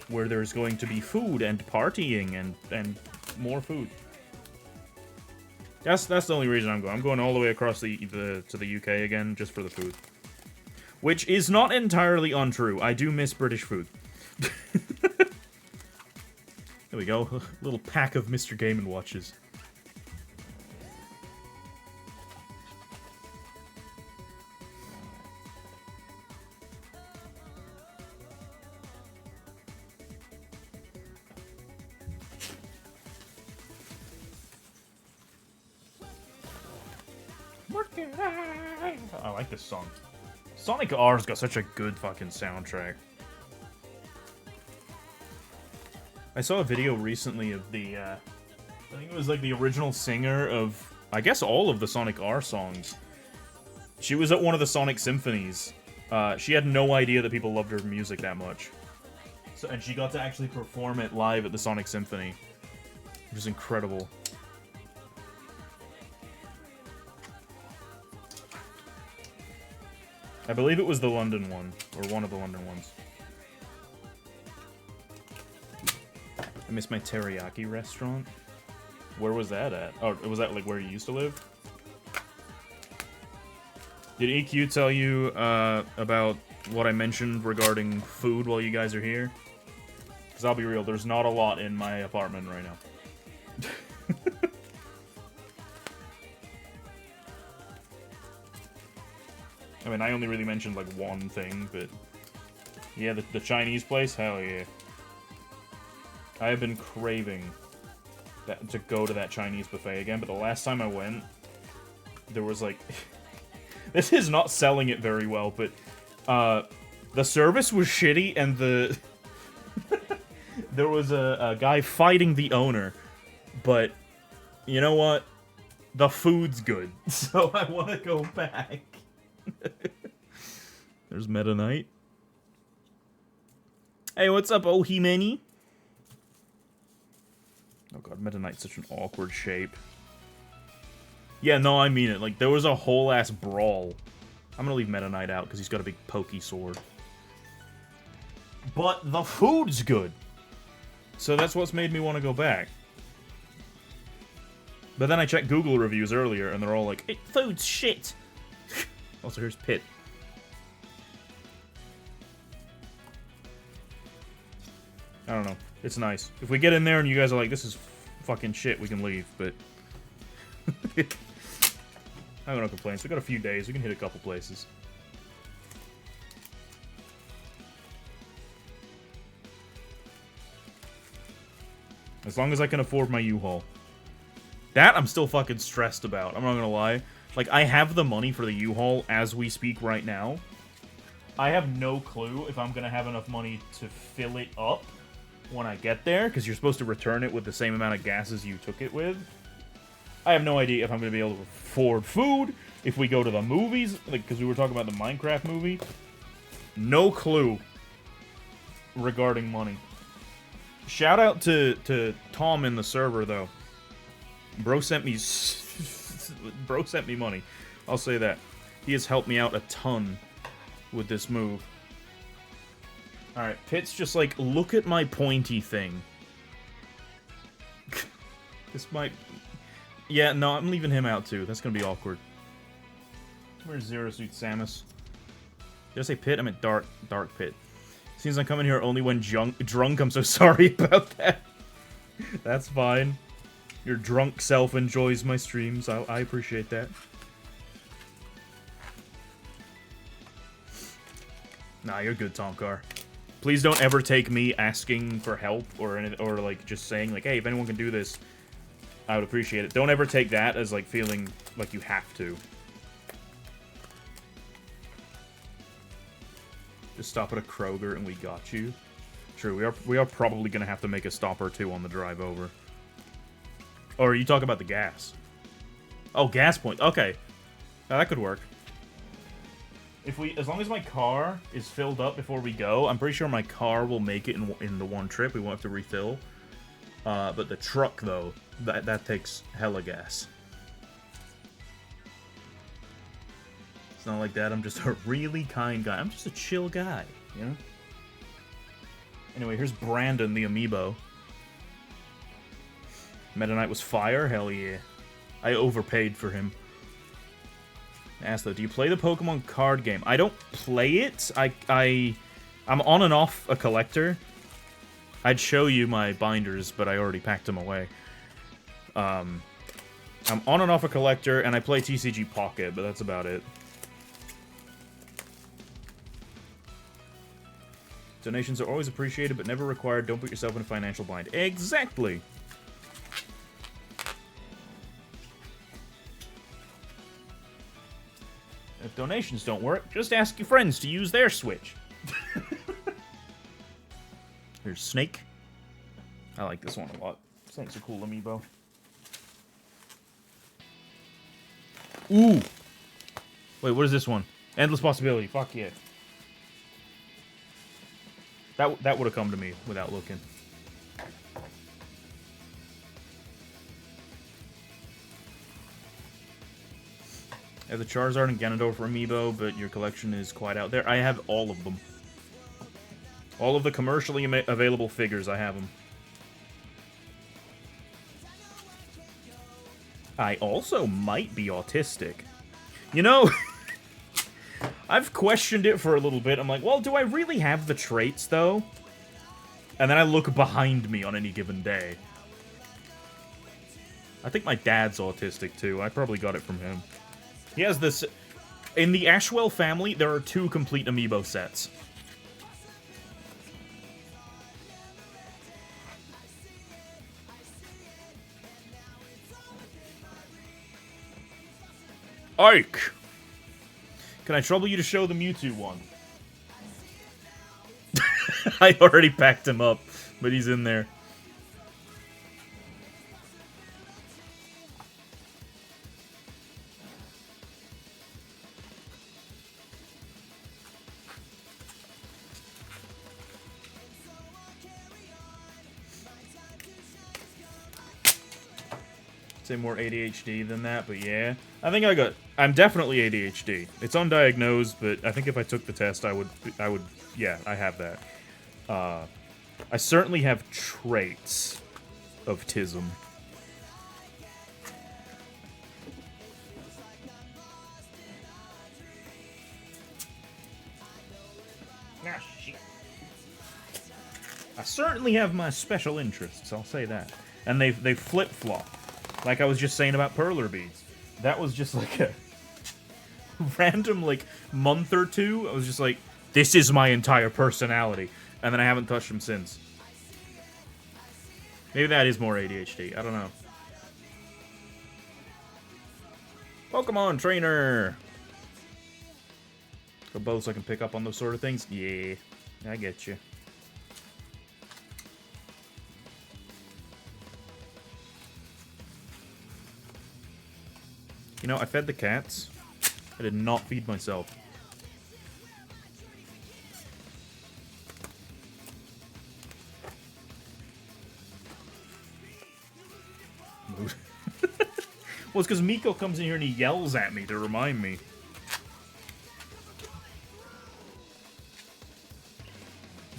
Speaker 1: Where there's going to be food and partying and more food. That's the only reason I'm going. I'm going all the way across to the UK again just for the food. Which is not entirely untrue. I do miss British food. There we go. A little pack of Mr. Game & Watches. I like this song. Sonic R's got such a good fucking soundtrack. I saw a video recently of the, I think it was like the original singer of, I guess, all of the Sonic R songs. She was at one of the Sonic Symphonies. She had no idea that people loved her music that much. And she got to actually perform it live at the Sonic Symphony. Which is incredible. I believe it was the London one, or one of the London ones. I miss my teriyaki restaurant. Where was that at? Oh, was that like where you used to live? Did EQ tell you about what I mentioned regarding food while you guys are here? Because I'll be real, there's not a lot in my apartment right now. I mean, I only really mentioned, like, one thing, but... yeah, the Chinese place? Hell yeah. I have been craving to go to that Chinese buffet again, but the last time I went, there was, like... this is not selling it very well, but... the service was shitty, and the... there was a guy fighting the owner, but... you know what? The food's good, so I want to go back. There's Meta Knight. Hey, what's up, Ohimeni? Oh god, Meta Knight's such an awkward shape. Yeah, no, I mean it. Like, there was a whole-ass brawl. I'm gonna leave Meta Knight out, because he's got a big pokey sword. But the food's good! So that's what's made me want to go back. But then I checked Google reviews earlier, and they're all like, food's shit! Also, here's Pit. I don't know. It's nice. If we get in there and you guys are like, this is fucking shit, we can leave, but... I got no complaints. We got a few days. We can hit a couple places. As long as I can afford my U-Haul. That I'm still fucking stressed about. I'm not gonna lie. Like, I have the money for the U-Haul as we speak right now. I have no clue if I'm gonna have enough money to fill it up when I get there, because you're supposed to return it with the same amount of gas as you took it with. I have no idea if I'm gonna be able to afford food, if we go to the movies, like, because we were talking about the Minecraft movie. No clue regarding money. Shout out to Tom in the server, though. Bro sent me money. I'll say that. He has helped me out a ton with this move. Alright, Pit's just like, look at my pointy thing. This might... yeah, no, I'm leaving him out too. That's gonna be awkward. Where's Zero Suit Samus? Did I say Pit? I meant Dark Pit. Seems I'm coming here only when drunk. I'm so sorry about that. That's fine. Your drunk self enjoys my streams. I appreciate that. Nah, you're good, Tomcar. Please don't ever take me asking for help or like just saying like, hey, if anyone can do this, I would appreciate it. Don't ever take that as like feeling like you have to. Just stop at a Kroger and we got you. True, we are probably gonna have to make a stop or two on the drive over. Or you talk about the gas. Oh, gas point. Okay. Now, that could work. As long as my car is filled up before we go, I'm pretty sure my car will make it in the one trip. We won't have to refill. But the truck, though, that takes hella gas. It's not like that. I'm just a really kind guy. I'm just a chill guy, you know? Anyway, here's Brandon, the amiibo. Meta Knight was fire? Hell yeah. I overpaid for him. Ask though, do you play the Pokemon card game? I don't play it. I'm on and off a collector. I'd show you my binders, but I already packed them away. I'm on and off a collector, and I play TCG Pocket, but that's about it. Donations are always appreciated, but never required. Don't put yourself in a financial bind. Exactly! If donations don't work, just ask your friends to use their Switch. Here's Snake. I like this one a lot. Snake's a cool amiibo. Ooh! Wait, what is this one? Endless Possibility. Fuck yeah. That would have come to me without looking. I have the Charizard and Ganondorf amiibo, but your collection is quite out there. I have all of them. All of the commercially available figures, I have them. I also might be autistic. You know, I've questioned it for a little bit. I'm like, well, do I really have the traits, though? And then I look behind me on any given day. I think my dad's autistic, too. I probably got it from him. He has this... In the Ashwell family, there are 2 complete amiibo sets. Ike! Can I trouble you to show the Mewtwo one? I already packed him up, but he's in there. Say more ADHD than that, but yeah. I think I'm definitely ADHD. It's undiagnosed, but I think if I took the test, I would, yeah, I have that. I certainly have traits of autism. Ah, shit. I certainly have my special interests, I'll say that. And they flip-flop. Like I was just saying about perler beads. That was just like a random, like, month or two. I was just like, this is my entire personality. And then I haven't touched them since. Maybe that is more ADHD. I don't know. Pokemon Trainer! For both so I can pick up on those sort of things? Yeah, I get you. You know, I fed the cats. I did not feed myself. Well, it's because Miko comes in here and he yells at me to remind me.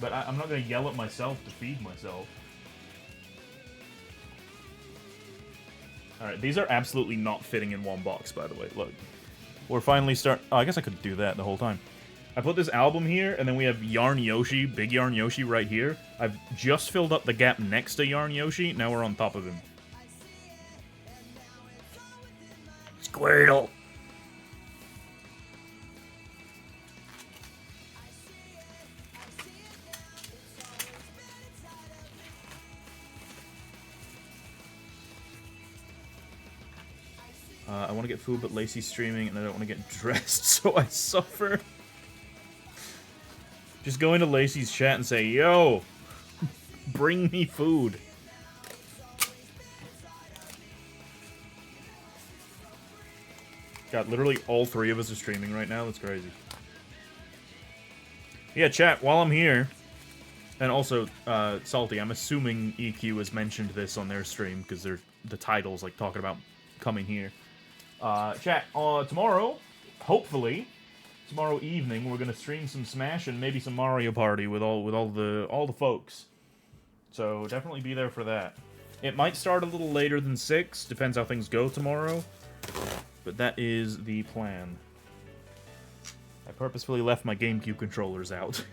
Speaker 1: But I'm not going to yell at myself to feed myself. Alright, these are absolutely not fitting in one box, by the way. Look. We're finally Oh, I guess I could do that the whole time. I put this album here, and then we have Yarn Yoshi, Big Yarn Yoshi right here. I've just filled up the gap next to Yarn Yoshi. Now we're on top of him. Squirtle! I want to get food, but Lacey's streaming, and I don't want to get dressed, so I suffer. Just go into Lacey's chat and say, yo, bring me food. God, literally all three of us are streaming right now. That's crazy. Yeah, chat, while I'm here, and also, Salty, I'm assuming EQ has mentioned this on their stream, because the title's, like, talking about coming here. Chat, tomorrow, hopefully, tomorrow evening, we're gonna stream some Smash and maybe some Mario Party with all the folks. So, definitely be there for that. It might start a little later than 6, depends how things go tomorrow. But that is the plan. I purposefully left my GameCube controllers out.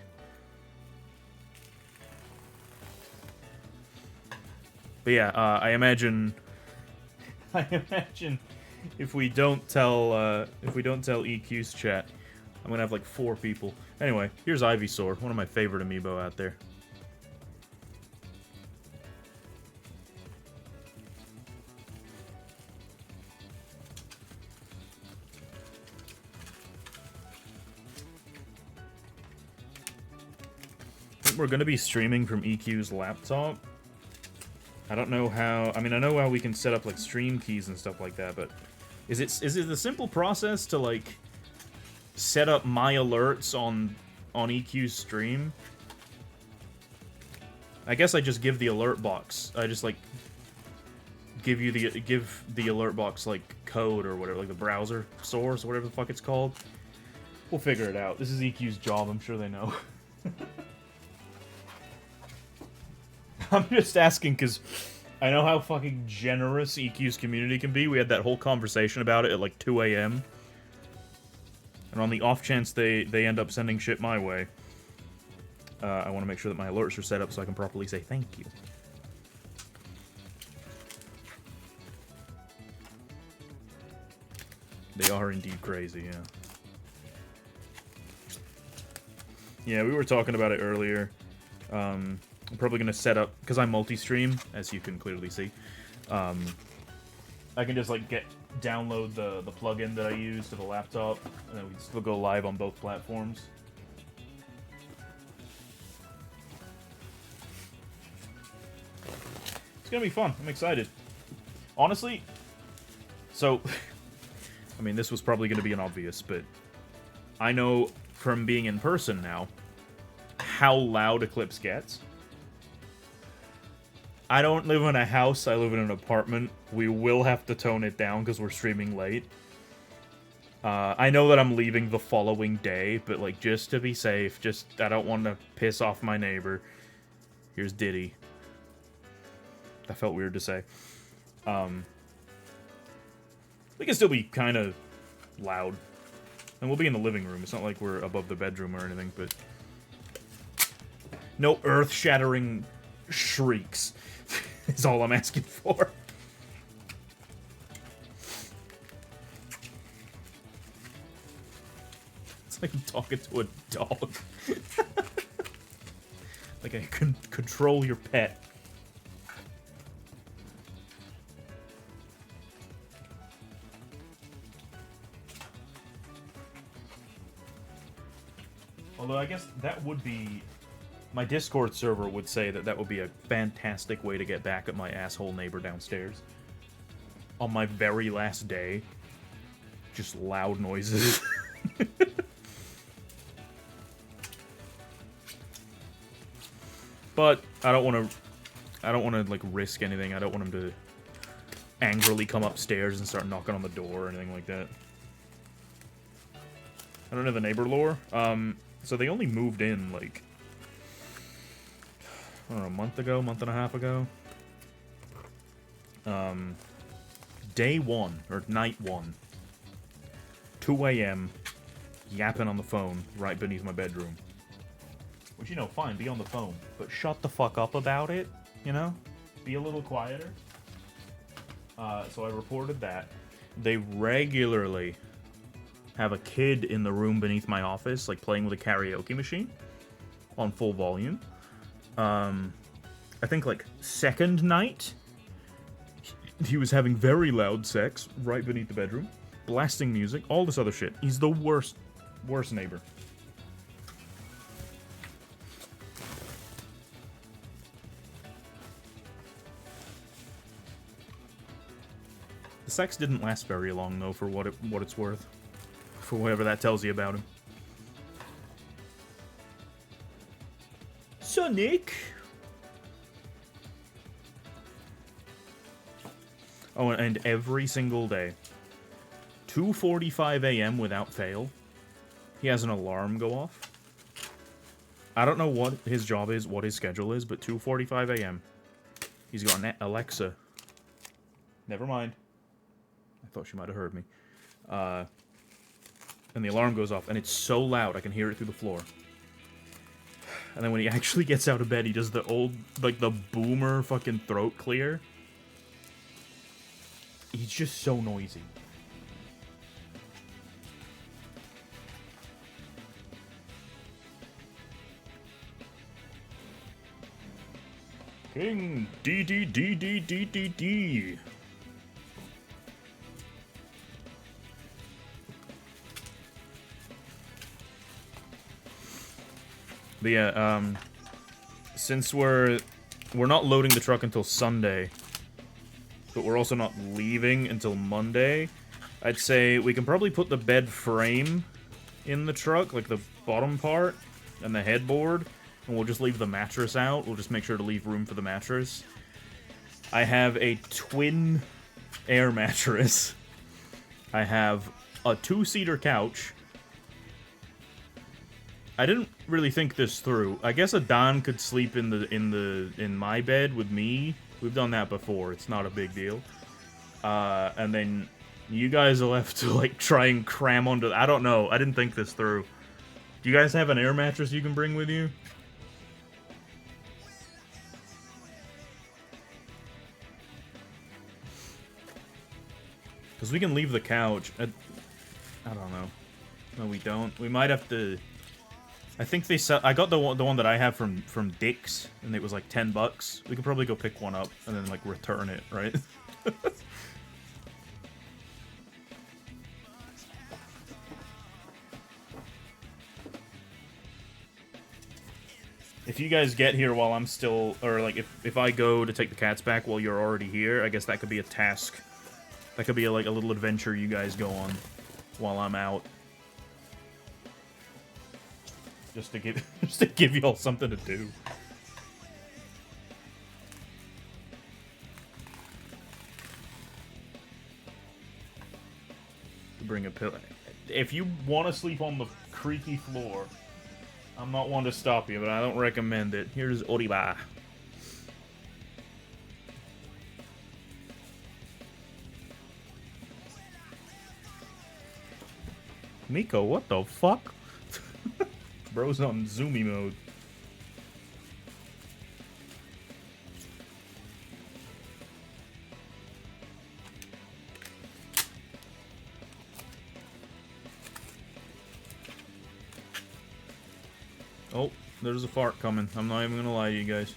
Speaker 1: But yeah, I imagine if we don't tell EQ's chat, I'm gonna have like 4 people. Anyway, here's Ivysaur, one of my favorite amiibo out there. I think we're gonna be streaming from EQ's laptop. I don't know how. I mean, I know how we can set up like stream keys and stuff like that, but is it a simple process to like set up my alerts on EQ's stream? I guess I just give the alert box. I just like give the alert box like code or whatever, like the browser source or whatever the fuck it's called. We'll figure it out. This is EQ's job. I'm sure they know. I'm just asking because I know how fucking generous EQ's community can be. We had that whole conversation about it at like 2 a.m. And on the off chance they end up sending shit my way, I want to make sure that my alerts are set up so I can properly say thank you. They are indeed crazy, yeah. Yeah, we were talking about it earlier. I'm probably going to set up, because I multi-stream, as you can clearly see. I can just like download the plugin that I use to the laptop, and then we can still go live on both platforms. It's going to be fun. I'm excited. Honestly, so, I mean, this was probably going to be an obvious, but I know from being in person now how loud Eclipse gets. I don't live in a house, I live in an apartment. We will have to tone it down because we're streaming late. I know that I'm leaving the following day, but like just to be safe, I don't want to piss off my neighbor. Here's Diddy. That felt weird to say. We can still be kind of loud. And we'll be in the living room. It's not like we're above the bedroom or anything, but no earth-shattering shrieks is all I'm asking for. It's like I'm talking to a dog. Like I can control your pet. Although I guess that would be... My Discord server would say that that would be a fantastic way to get back at my asshole neighbor downstairs. On my very last day. Just loud noises. But I don't want to like risk anything. I don't want him to angrily come upstairs and start knocking on the door or anything like that. I don't know the neighbor lore. So they only moved in like I don't know, a month and a half ago. Day 1 or night 1. 2 a.m. yapping on the phone right beneath my bedroom. Which, you know, fine, be on the phone. But shut the fuck up about it, you know? Be a little quieter. So I reported that. They regularly have a kid in the room beneath my office, like playing with a karaoke machine on full volume. I think, like, second night, he was having very loud sex right beneath the bedroom, blasting music, all this other shit. He's the worst neighbor. sex didn't last very long, though, for what it's worth. For whatever that tells you about him. Sonic! Oh, and every single day, 2:45 a.m. without fail, he has an alarm go off. I don't know what his job is, what his schedule is, but 2:45 a.m. He's got an Alexa. Never mind. I thought she might have heard me. And the alarm goes off, and it's so loud I can hear it through the floor. And then when he actually gets out of bed, he does the old, like, the boomer fucking throat clear. He's just so noisy. King D. But yeah, since we're not loading the truck until Sunday, but we're also not leaving until Monday, I'd say we can probably put the bed frame in the truck, like the bottom part and the headboard, and we'll just leave the mattress out. We'll just make sure to leave room for the mattress. I have a twin air mattress. I have a 2-seater couch. I didn't really think this through. I guess Adon could sleep in my bed with me. We've done that before. It's not a big deal. And then you guys will have to like try and cram onto. I don't know. I didn't think this through. Do you guys have an air mattress you can bring with you? Because we can leave the couch. I don't know. No, we don't. We might have to. I think they sell. I got the one that I have from Dick's, and it was like $10. We could probably go pick one up and then like return it, right? If you guys get here while I'm still, or like if I go to take the cats back while you're already here, I guess that could be a task. That could be like a little adventure you guys go on while I'm out. Just to give y'all something to do. Bring a pillow. If you want to sleep on the creaky floor, I'm not one to stop you, but I don't recommend it. Here's Oriba. Miko, what the fuck? Bro's on zoomy mode. Oh, there's a fart coming. I'm not even gonna lie to you guys.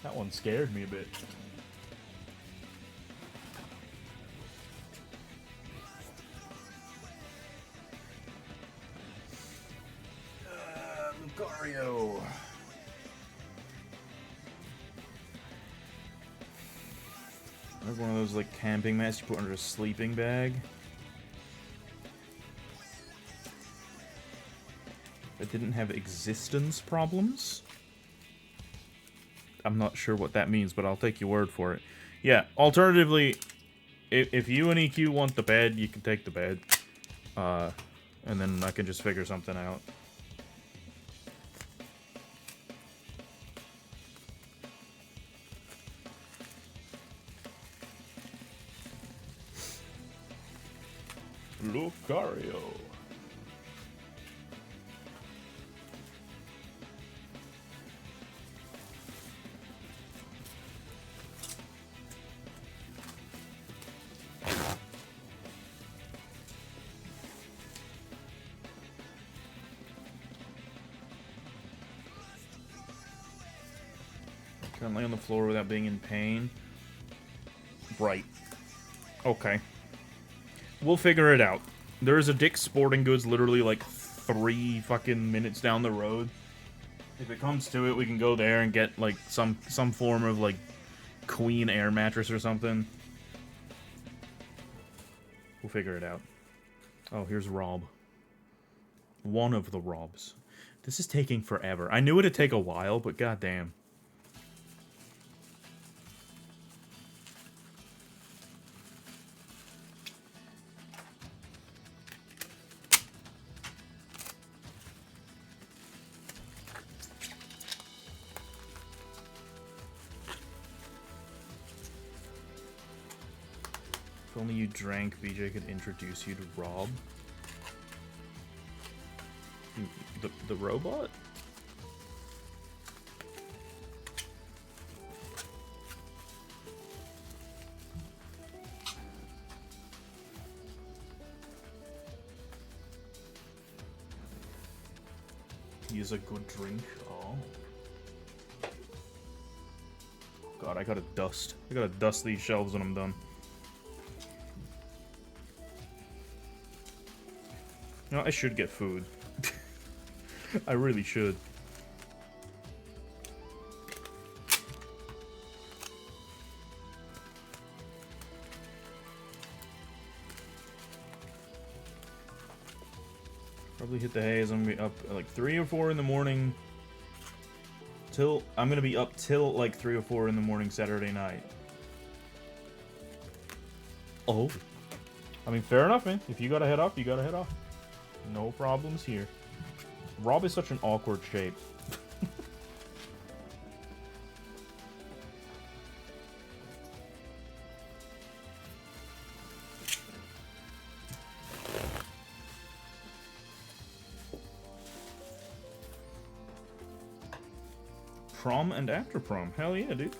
Speaker 1: That one scared me a bit. Lucario. I have one of those like camping mats you put under a sleeping bag. That didn't have existence problems. I'm not sure what that means, but I'll take your word for it. Yeah, alternatively, if you and EQ want the bed, you can take the bed. And then I can just figure something out. Lucario. Can lay on the floor without being in pain. Right. Okay. We'll figure it out. There is a Dick's Sporting Goods literally like 3 fucking minutes down the road. If it comes to it, we can go there and get, like, some form of, like, queen air mattress or something. We'll figure it out. Oh, here's Rob. One of the Robs. This is taking forever. I knew it'd take a while, but goddamn. If only you drank, BJ could introduce you to Rob. The robot? Use a good drink. Oh. God, I gotta dust these shelves when I'm done. You know, I should get food. I really should. Probably hit the haze. I'm gonna be up at like 3 or 4 in the morning. I'm gonna be up till like 3 or 4 in the morning Saturday night. Oh. I mean, fair enough, man. If you gotta head off, you gotta head off. No problems here. Rob is such an awkward shape. Prom and after prom. Hell yeah, dude.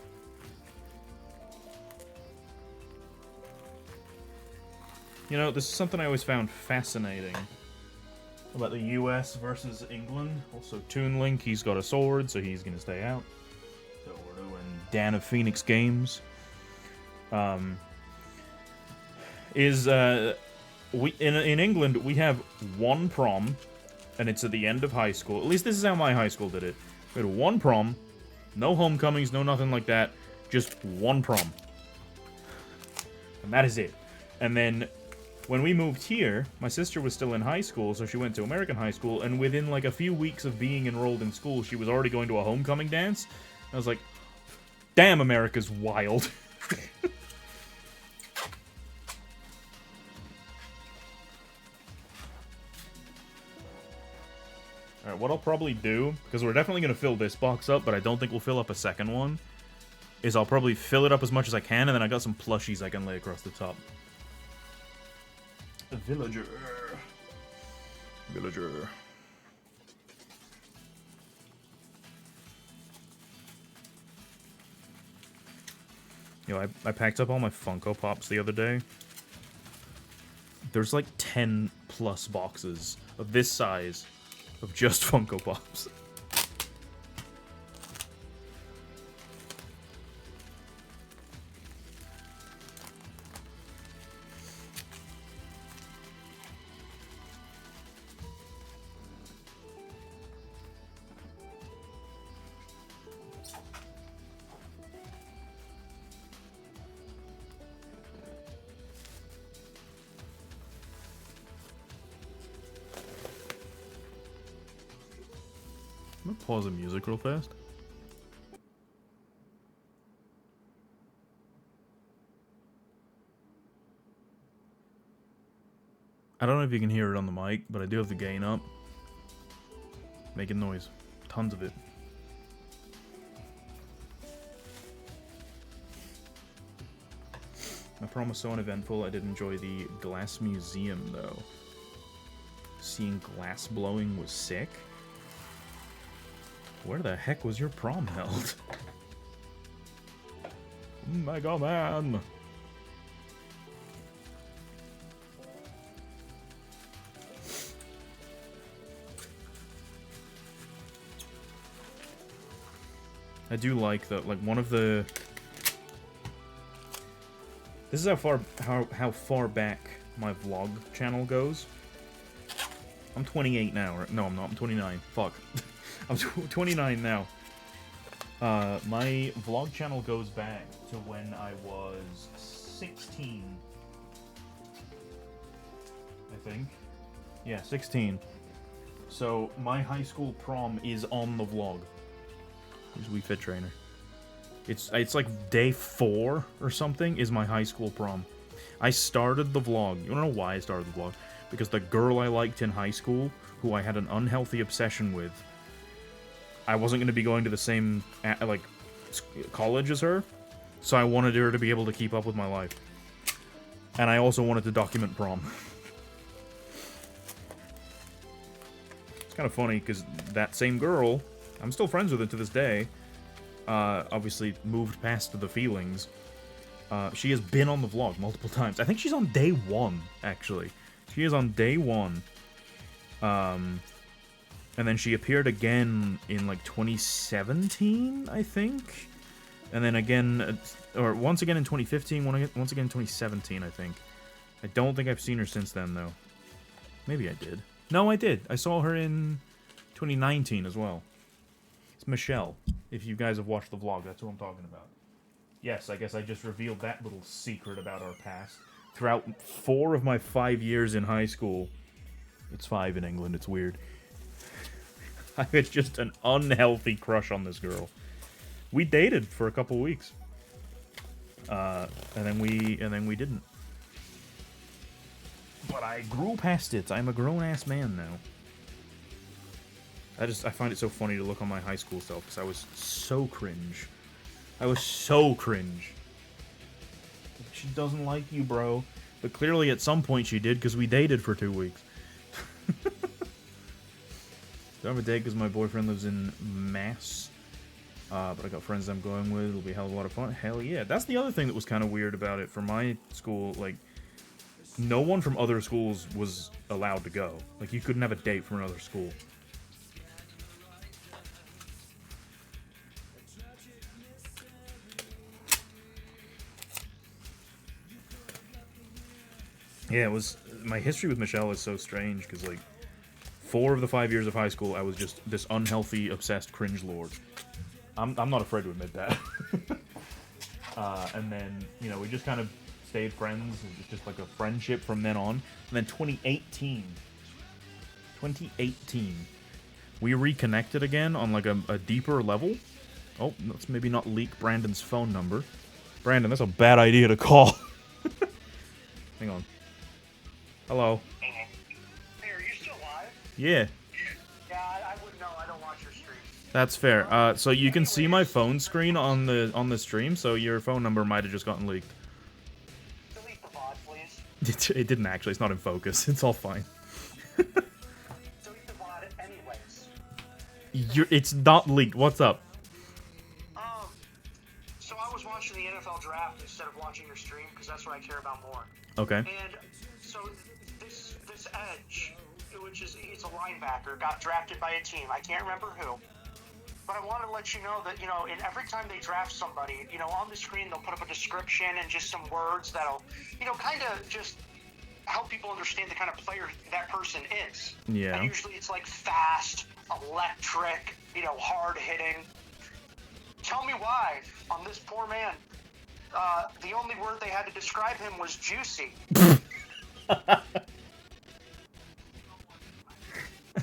Speaker 1: You know, this is something I always found fascinating about the US versus England. Also, Toon Link, he's got a sword, so he's gonna stay out. So we're doing Dan of Phoenix Games. In England, we have one prom, and it's at the end of high school. At least this is how my high school did it. We had one prom, no homecomings, no nothing like that, just one prom. And that is it. And then when we moved here, my sister was still in high school, so she went to American high school, and within like a few weeks of being enrolled in school, she was already going to a homecoming dance. I was like, damn, America's wild. Alright, what I'll probably do, because we're definitely going to fill this box up, but I don't think we'll fill up a second one, is I'll probably fill it up as much as I can, and then I got some plushies I can lay across the top. A villager. Villager. You know, I packed up all my Funko Pops the other day. There's like 10 plus boxes of this size of just Funko Pops. I'm gonna pause the music real fast. I don't know if you can hear it on the mic, but I do have the gain up. Making noise. Tons of it. My prom was so uneventful, I did enjoy the glass museum, though. Seeing glass blowing was sick. Where the heck was your prom held? Mega Man! I do like that, like, one of the... This is how far back my vlog channel goes. I'm 28 now. No, I'm not. I'm 29. Fuck. I'm 29 now. My vlog channel goes back to when I was 16. I think. Yeah, 16. So, my high school prom is on the vlog. Here's Wii Fit Trainer. It's like day 4 or something is my high school prom. I started the vlog. You wanna know why I started the vlog? Because the girl I liked in high school, who I had an unhealthy obsession with, I wasn't gonna be going to the same, like, college as her, so I wanted her to be able to keep up with my life. And I also wanted to document prom. It's kind of funny, because that same girl, I'm still friends with her to this day, obviously moved past the feelings. She has been on the vlog multiple times. I think she's on day 1, actually. She is on day 1. And then she appeared again in, like, 2017, I think? And then again, or once again in 2015, once again in 2017, I think. I don't think I've seen her since then, though. Maybe I did. No, I did. I saw her in 2019 as well. It's Michelle. If you guys have watched the vlog, that's who I'm talking about. Yes, I guess I just revealed that little secret about our past. Throughout 4 of my 5 years in high school, it's 5 in England, it's weird, I had just an unhealthy crush on this girl. We dated for a couple weeks. And then we didn't. But I grew past it. I'm a grown-ass man now. I find it so funny to look on my high school self, because I was so cringe. I was so cringe. She doesn't like you, bro. But clearly at some point she did, because we dated for 2 weeks. Don't have a date because my boyfriend lives in Mass. But I got friends I'm going with. It'll be a hell of a lot of fun. Hell yeah. That's the other thing that was kind of weird about it. For my school, like, no one from other schools was allowed to go. Like, you couldn't have a date from another school. Yeah, it was... My history with Michelle is so strange, because, like, 4 of the 5 years of high school, I was just this unhealthy, obsessed cringe lord. I'm not afraid to admit that. And then, you know, we just kind of stayed friends. It was just like a friendship from then on. And then 2018, we reconnected again on, like, a deeper level. Oh, let's maybe not leak Brandon's phone number. Brandon, that's a bad idea to call. Hang on. Hello.
Speaker 3: Hey, are you still live?
Speaker 1: Yeah.
Speaker 3: Yeah, I wouldn't know. I don't watch your streams.
Speaker 1: That's fair. So you can see my phone screen on the stream, so your phone number might have just gotten leaked.
Speaker 3: Delete the VOD, please.
Speaker 1: It didn't actually. It's not in focus. It's all fine.
Speaker 3: Delete the VOD anyways.
Speaker 1: It's not leaked. What's up?
Speaker 3: So I was watching the NFL draft instead of watching your stream, because that's what I care about more.
Speaker 1: Okay.
Speaker 3: And so this edge, he's a linebacker, got drafted by a team. I can't remember who. But I wanted to let you know that, you know, every time they draft somebody, you know, on the screen they'll put up a description and just some words that'll, you know, kind of just help people understand the kind of player that person is.
Speaker 1: Yeah.
Speaker 3: And usually it's like fast, electric, you know, hard hitting. Tell me why, on this poor man, the only word they had to describe him was juicy.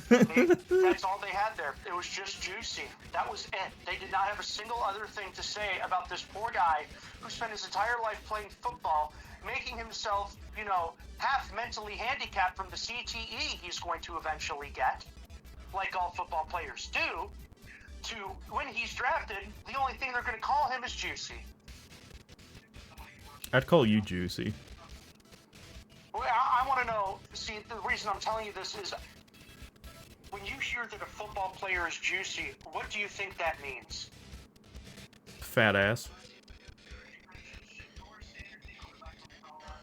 Speaker 3: That's all they had there. It was just juicy. That was it. They did not have a single other thing to say about this poor guy who spent his entire life playing football, making himself, you know, half mentally handicapped from the CTE he's going to eventually get, like all football players do, to when he's drafted, the only thing they're going to call him is juicy.
Speaker 1: I'd call you juicy.
Speaker 3: Well, I want to know, see, the reason I'm telling you this is, when you hear that a football player is juicy, what do you think that means?
Speaker 1: Fat ass.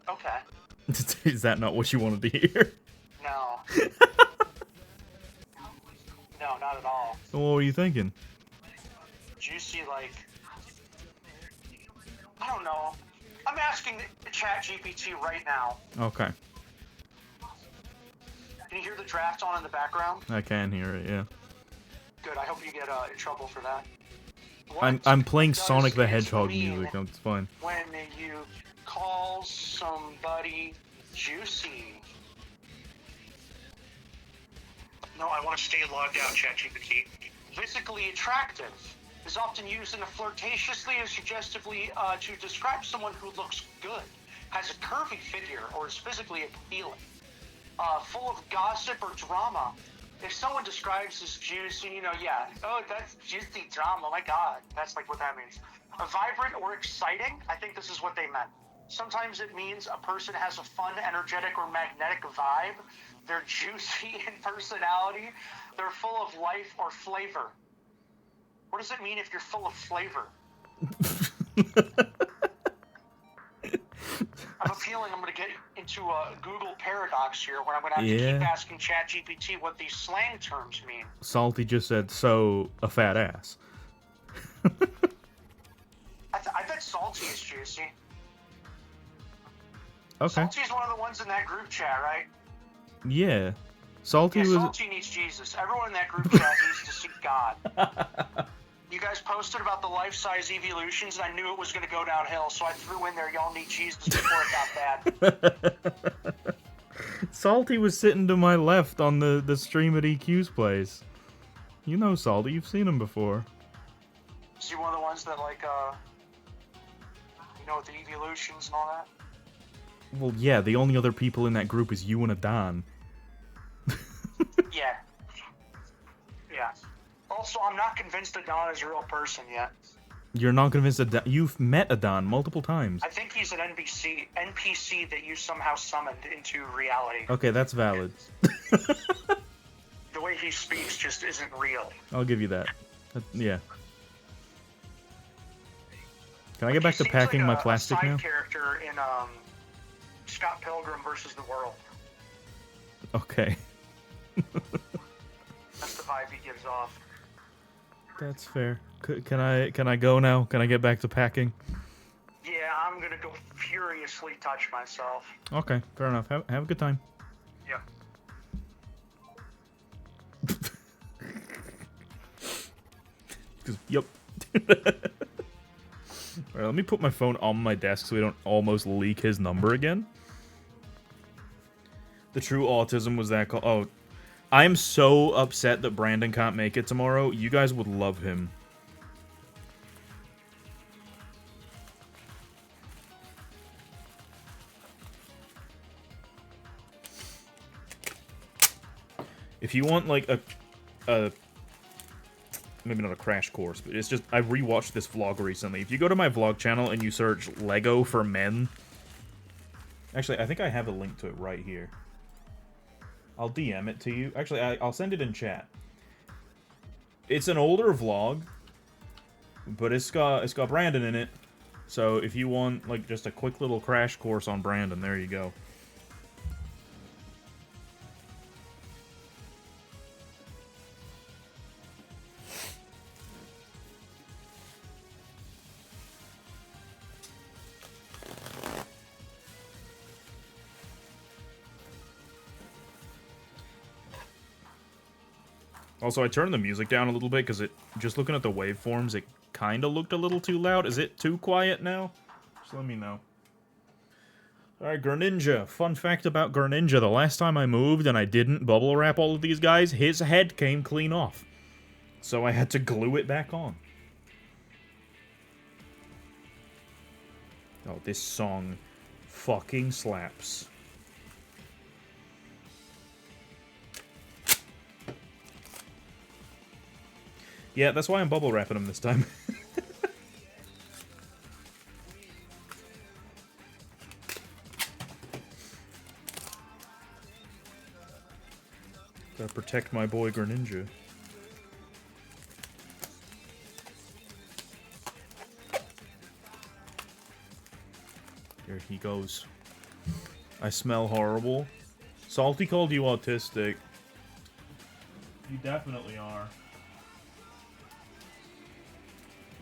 Speaker 3: Okay.
Speaker 1: Is that not what you wanted to hear?
Speaker 3: No. No, not at all.
Speaker 1: So what were you thinking?
Speaker 3: Juicy, like, I don't know. I'm asking ChatGPT right now.
Speaker 1: Okay.
Speaker 3: Can you hear the draft on in the background?
Speaker 1: I can hear it, yeah.
Speaker 3: Good. I hope you get in trouble for that.
Speaker 4: I'm playing
Speaker 3: What
Speaker 4: Sonic the
Speaker 3: does it
Speaker 4: Hedgehog
Speaker 3: mean
Speaker 4: music. It's fine.
Speaker 3: when you call somebody juicy? No, I want to stay logged out, ChatGPT. Physically attractive is often used in a flirtatiously or suggestively to describe someone who looks good, has a curvy figure, or is physically appealing. Full of gossip or drama. If someone describes as juicy, you know, yeah, oh, that's juicy drama, my god. That's like what that means. A vibrant or exciting, I think this is what they meant. Sometimes it means a person has a fun, energetic, or magnetic vibe. They're juicy in personality. They're full of life or flavor. What does it mean if you're full of flavor? I have a feeling I'm going to get into a Google paradox here where I'm going to have to keep asking ChatGPT what these slang terms mean.
Speaker 4: Salty just said, so, a fat ass.
Speaker 3: I bet Salty is juicy.
Speaker 4: Okay.
Speaker 3: Salty's one of the ones in that group chat, right?
Speaker 4: Yeah. Salty was...
Speaker 3: Salty needs Jesus. Everyone in that group chat needs to seek God. You guys posted about the life-size evolutions, and I knew it was going to go downhill, so I threw in there, y'all need Jesus before it got bad.
Speaker 4: Salty was sitting to my left on the stream at EQ's place. You know Salty, you've seen him before.
Speaker 3: Is he one of the ones that, like, you know, with the evolutions and all that?
Speaker 4: Well, yeah, the only other people in that group is you and Adon.
Speaker 3: Yeah. Yeah. Also, I'm not convinced Adon is a real person yet.
Speaker 4: You're not convinced Adon... You've met Adon multiple times.
Speaker 3: I think he's an NPC that you somehow summoned into reality.
Speaker 4: Okay, that's valid.
Speaker 3: The way he speaks just isn't real.
Speaker 4: I'll give you that. Yeah. Can I get back to packing my plastic now?
Speaker 3: He's like a side character in Scott Pilgrim versus the World.
Speaker 4: Okay.
Speaker 3: That's the vibe he gives off.
Speaker 4: That's fair. Can I go now? Can I get back to packing?
Speaker 3: Yeah, I'm gonna go furiously touch myself.
Speaker 4: Okay, fair enough. Have a good time.
Speaker 3: Yeah.
Speaker 4: Yep. Alright, let me put my phone on my desk so we don't almost leak his number again. The true autism was that call. Oh, I am so upset that Brandon can't make it tomorrow. You guys would love him. If you want, like, a maybe not a crash course, but it's just, I rewatched this vlog recently. If you go to my vlog channel and you search Lego for Men... Actually, I think I have a link to it right here. I'll DM it to you. Actually, I'll send it in chat. It's an older vlog, but it's got Brandon in it. So if you want, like, just a quick little crash course on Brandon, there you go. Also, I turned the music down a little bit because just looking at the waveforms, it kind of looked a little too loud. Is it too quiet now? Just let me know. Alright, Greninja. Fun fact about Greninja. The last time I moved and I didn't bubble wrap all of these guys, his head came clean off. So I had to glue it back on. Oh, this song fucking slaps. Yeah, that's why I'm bubble wrapping him this time. Gotta protect my boy Greninja. There he goes. I smell horrible. Salty called you autistic. You definitely are.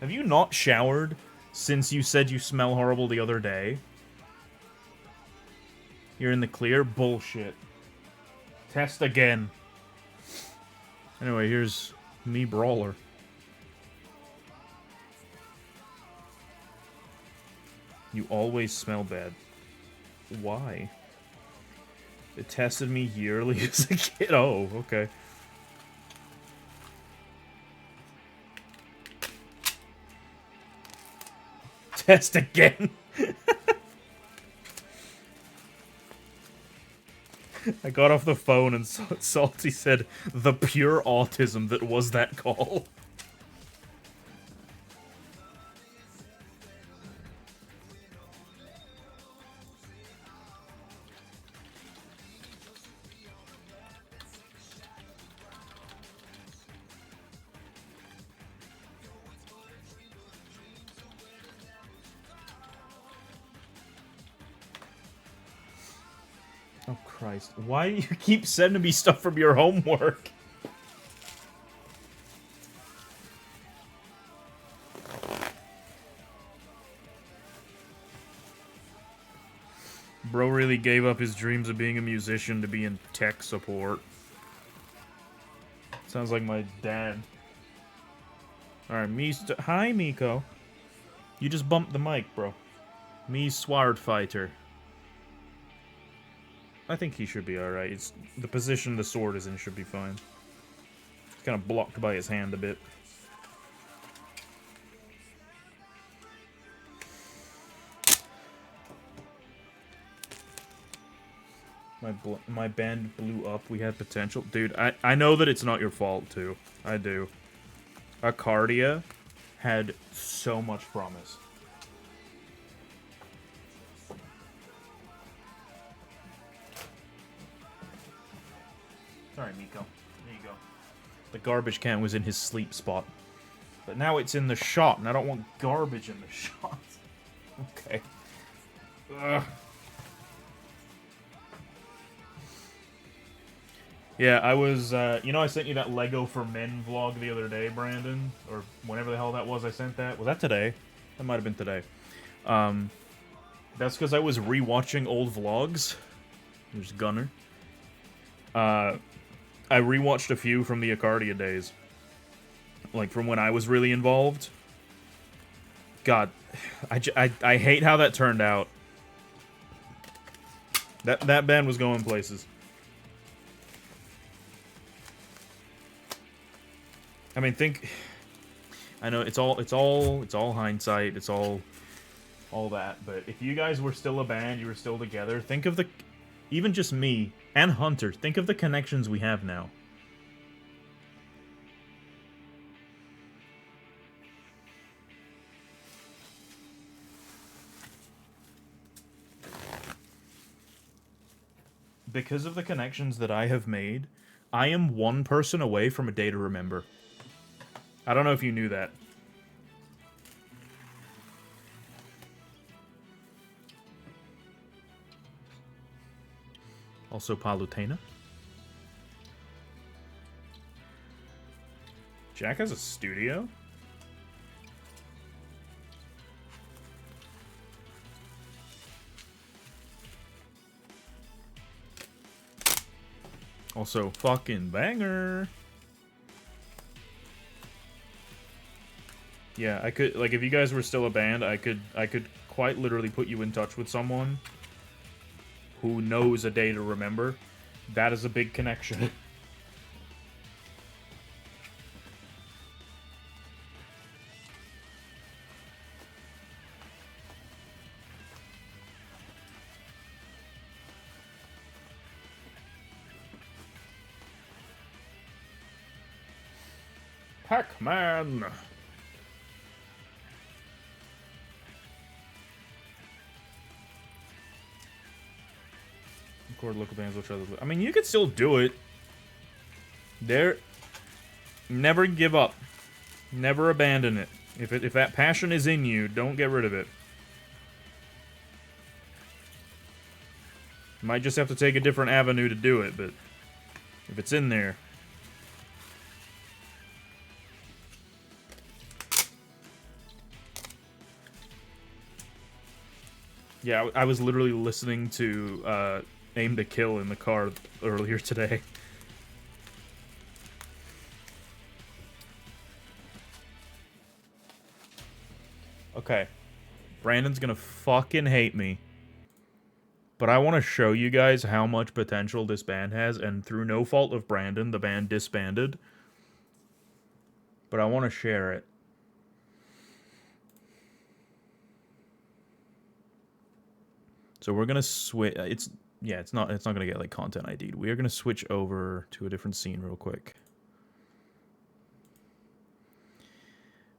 Speaker 4: Have you not showered since you said you smell horrible the other day? You're in the clear? Bullshit. Test again. Anyway, here's Me brawler. You always smell bad. Why? It tested me yearly as a kid. Oh, okay. Test again. I got off the phone and Salty said the pure autism that was that call. Oh, Christ. Why do you keep sending me stuff from your homework? Bro really gave up his dreams of being a musician to be in tech support. Sounds like my dad. Alright, hi, Miko. You just bumped the mic, bro. Me, Sword Fighter. I think he should be alright. It's the position the sword is in should be fine. It's kind of blocked by his hand a bit. My band blew up. We had potential. Dude, I know that it's not your fault, too. I do. Arcadia had so much promise. Sorry, Miko. There you go. The garbage can was in his sleep spot. But now it's in the shot, and I don't want garbage in the shot. Okay. Ugh. Yeah, I was, you know I sent you that Lego for Men vlog the other day, Brandon? Or whenever the hell that was I sent that? Was that today? That might have been today. That's because I was rewatching old vlogs. There's Gunner. I rewatched a few from the Arcadia days. Like, from when I was really involved. God, I hate how that turned out. That band was going places. I mean, I know it's all hindsight. It's all that. But if you guys were still a band, you were still together. Think of even just me and Hunter. Think of the connections we have now. Because of the connections that I have made, I am one person away from a day to remember. I don't know if you knew that. Also Palutena. Jack has a studio? Also fucking banger. Yeah, I could, like, if you guys were still a band, I could quite literally put you in touch with someone who knows a day to remember. That is a big connection. Pac-Man! Record local bands, which others... I mean, you could still do it. Never give up. Never abandon it. If that passion is in you, don't get rid of it. You might just have to take a different avenue to do it, but if it's in there... Yeah, I was literally listening to Aim to Kill in the car earlier today. Okay. Brandon's gonna fucking hate me. But I want to show you guys how much potential this band has, and through no fault of Brandon, the band disbanded. But I want to share it. So we're gonna switch. It's not gonna get like content ID'd. We are gonna switch over to a different scene real quick.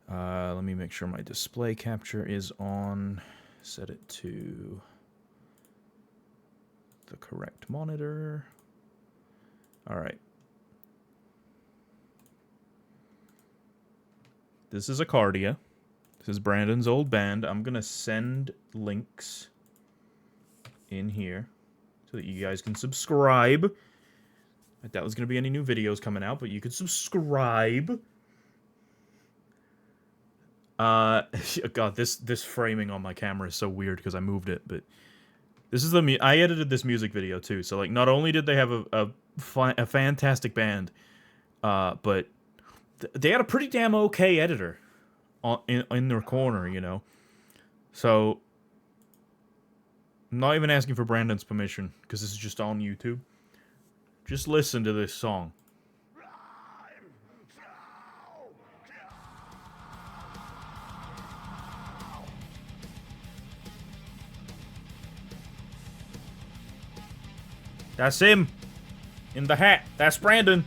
Speaker 4: Let me make sure my display capture is on. Set it to the correct monitor. All right. This is Acardia. This is Brandon's old band. I'm gonna send links in here so that you guys can subscribe. I doubt there's gonna be any new videos coming out, but you can subscribe. God, this framing on my camera is so weird because I moved it, but this is I edited this music video too, so like not only did they have a fantastic band, but they had a pretty damn okay editor in their corner, you know. So I'm not even asking for Brandon's permission because this is just on YouTube. Just listen to this song. That's him. In the hat. That's Brandon.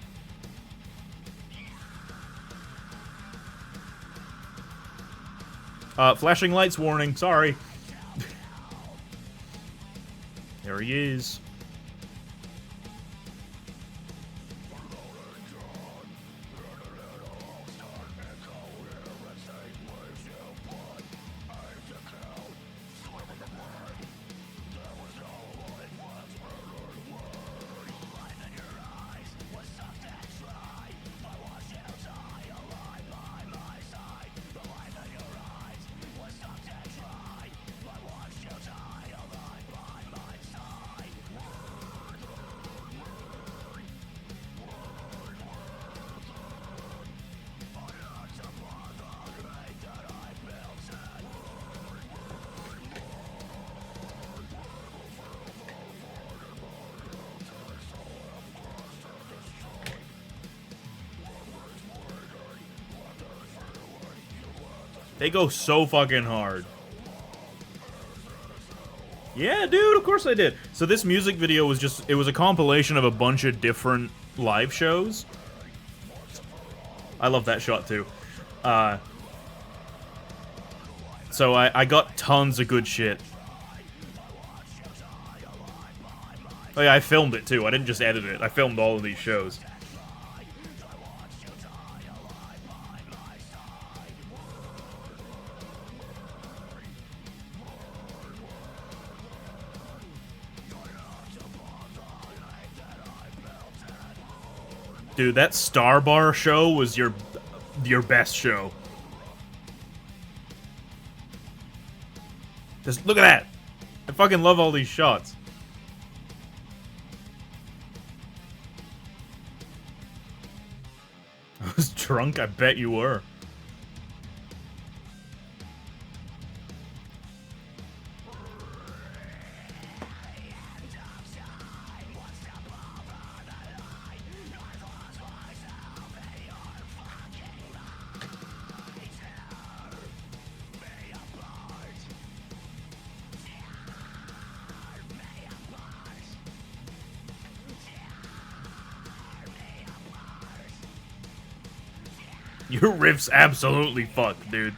Speaker 4: Flashing lights warning. Sorry. There he is. They go so fucking hard. Yeah, dude, of course I did. So this music video was it was a compilation of a bunch of different live shows. I love that shot, too. So I got tons of good shit. Oh yeah, I filmed it, too. I didn't just edit it. I filmed all of these shows. Dude, that Star Bar show was your best show. Just look at that. I fucking love all these shots. I was drunk, I bet you were. Your riff's absolutely fucked, dude.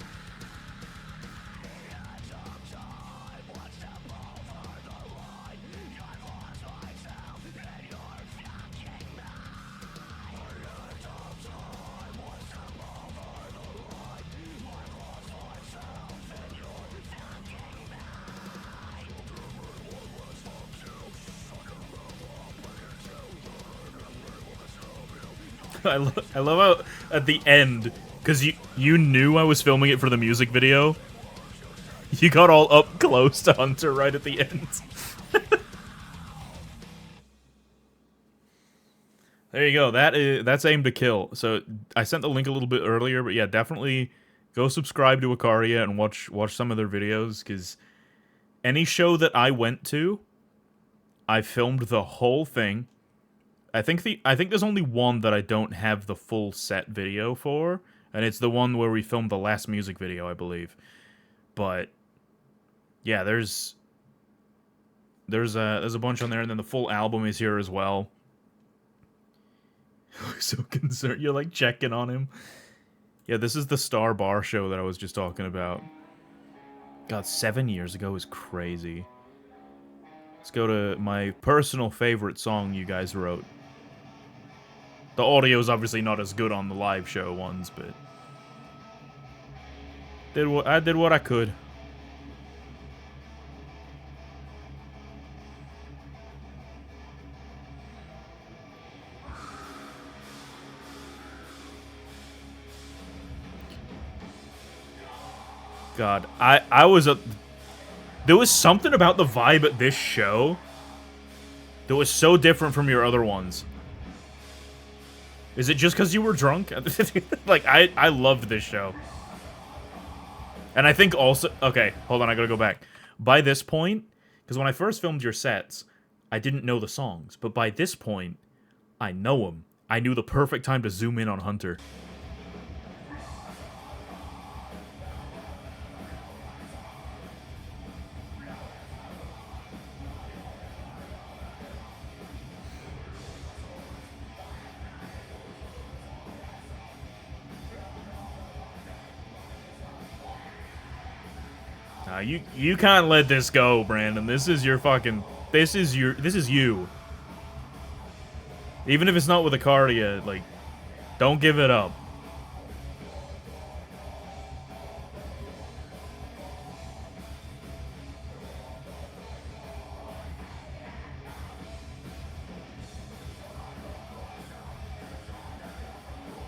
Speaker 4: I love how at the end, because you knew I was filming it for the music video, you got all up close to Hunter right at the end. There you go. That's Aim to Kill. So I sent the link a little bit earlier, but yeah, definitely Go subscribe to Icaria and watch some of their videos, because any show that I went to, I filmed the whole thing. I think there's only one that I don't have the full set video for, and it's the one where we filmed the last music video, I believe. But yeah, there's a bunch on there, and then the full album is here as well. So concerned, you're like checking on him. Yeah, this is the Star Bar show that I was just talking about. God, 7 years ago is crazy. Let's go to my personal favorite song you guys wrote. The audio is obviously not as good on the live show ones, but I did what I could. God, I was a... There was something about the vibe at this show that was so different from your other ones. Is it just because you were drunk? Like, I loved this show. And I think also... Okay, hold on, I gotta go back. By this point, because when I first filmed your sets, I didn't know the songs. But by this point, I know them. I knew the perfect time to zoom in on Hunter. You can't let this go, Brandon. This is your fucking... This is you. Even if it's not with Icaria, like, don't give it up.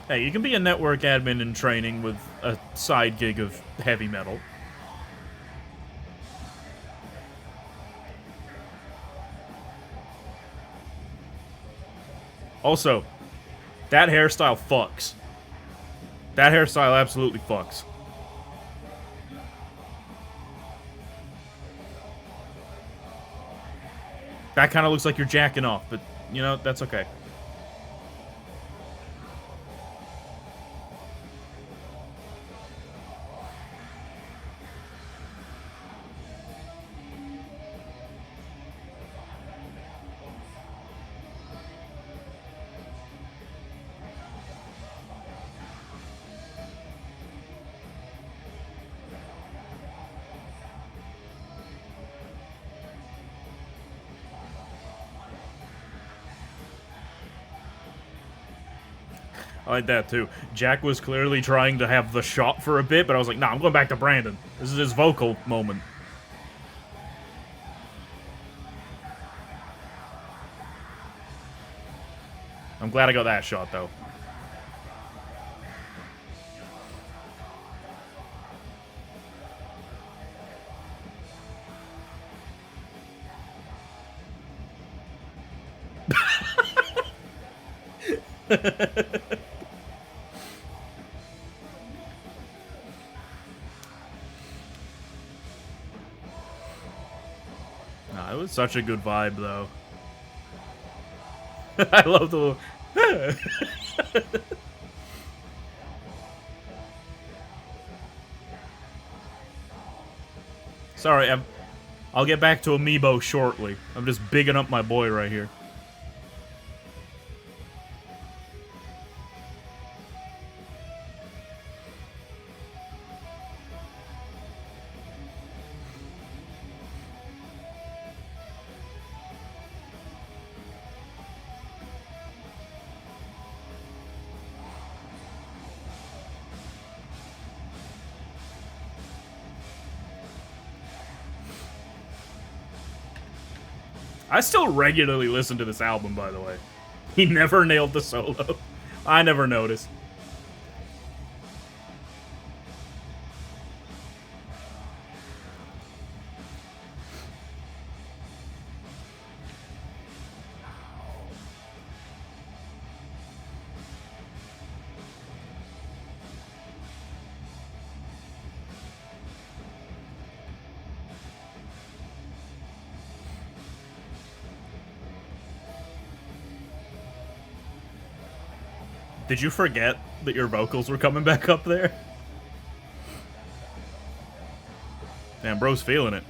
Speaker 4: Hey, you can be a network admin in training with a side gig of heavy metal. Also, that hairstyle fucks. That hairstyle absolutely fucks. That kind of looks like you're jacking off, but, you know, that's okay. I like that too. Jack was clearly trying to have the shot for a bit, but I was like, nah, I'm going back to Brandon. This is his vocal moment. I'm glad I got that shot, though. Nah, it was such a good vibe, though. I love the little... Sorry, I'll get back to amiibo shortly. I'm just bigging up my boy right here. I still regularly listen to this album, by the way. He never nailed the solo. I never noticed. Did you forget that your vocals were coming back up there? Damn, bro's feeling it.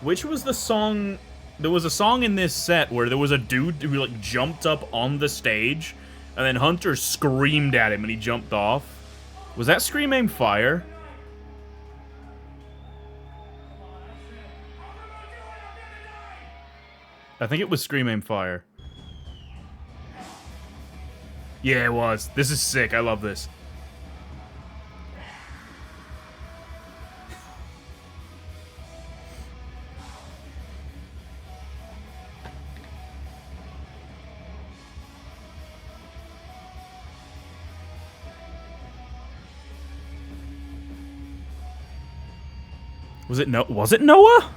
Speaker 4: Which was the song? There was a song in this set where there was a dude who like jumped up on the stage, and then Hunter screamed at him and he jumped off. Was that Scream Aim Fire? I think it was Scream Aim Fire. Yeah, it was. This is sick. I love this. Was it Noah?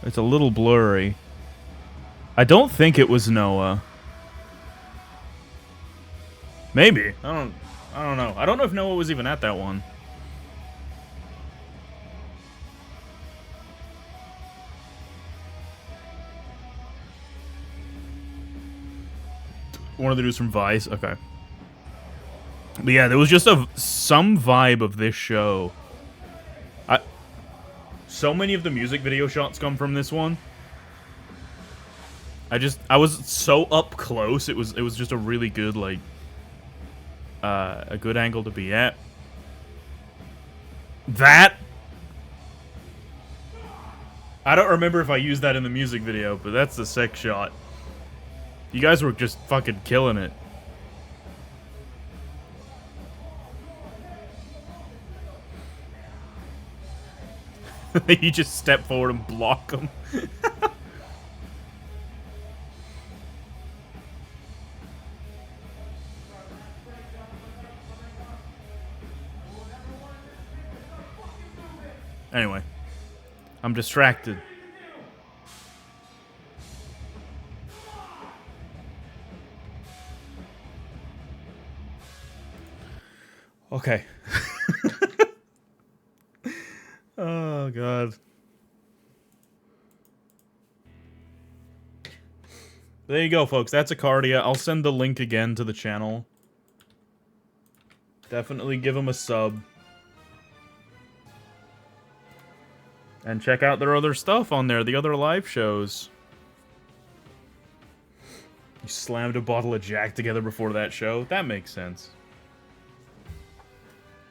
Speaker 4: It's a little blurry. I don't think it was Noah. Maybe. I don't know. I don't know if Noah was even at that one. One of the dudes from Vice. Okay. But yeah, there was just some vibe of this show. So many of the music video shots come from this one. I was so up close. It was just a really good, like, a good angle to be at. That, I don't remember if I used that in the music video, but that's the sick shot. You guys were just fucking killing it. You just step forward and block them. Anyway, I'm distracted. Okay. Oh, God. There you go, folks. That's Acardia. I'll send the link again to the channel. Definitely give them a sub. And check out their other stuff on there, the other live shows. You slammed a bottle of Jack together before that show? That makes sense.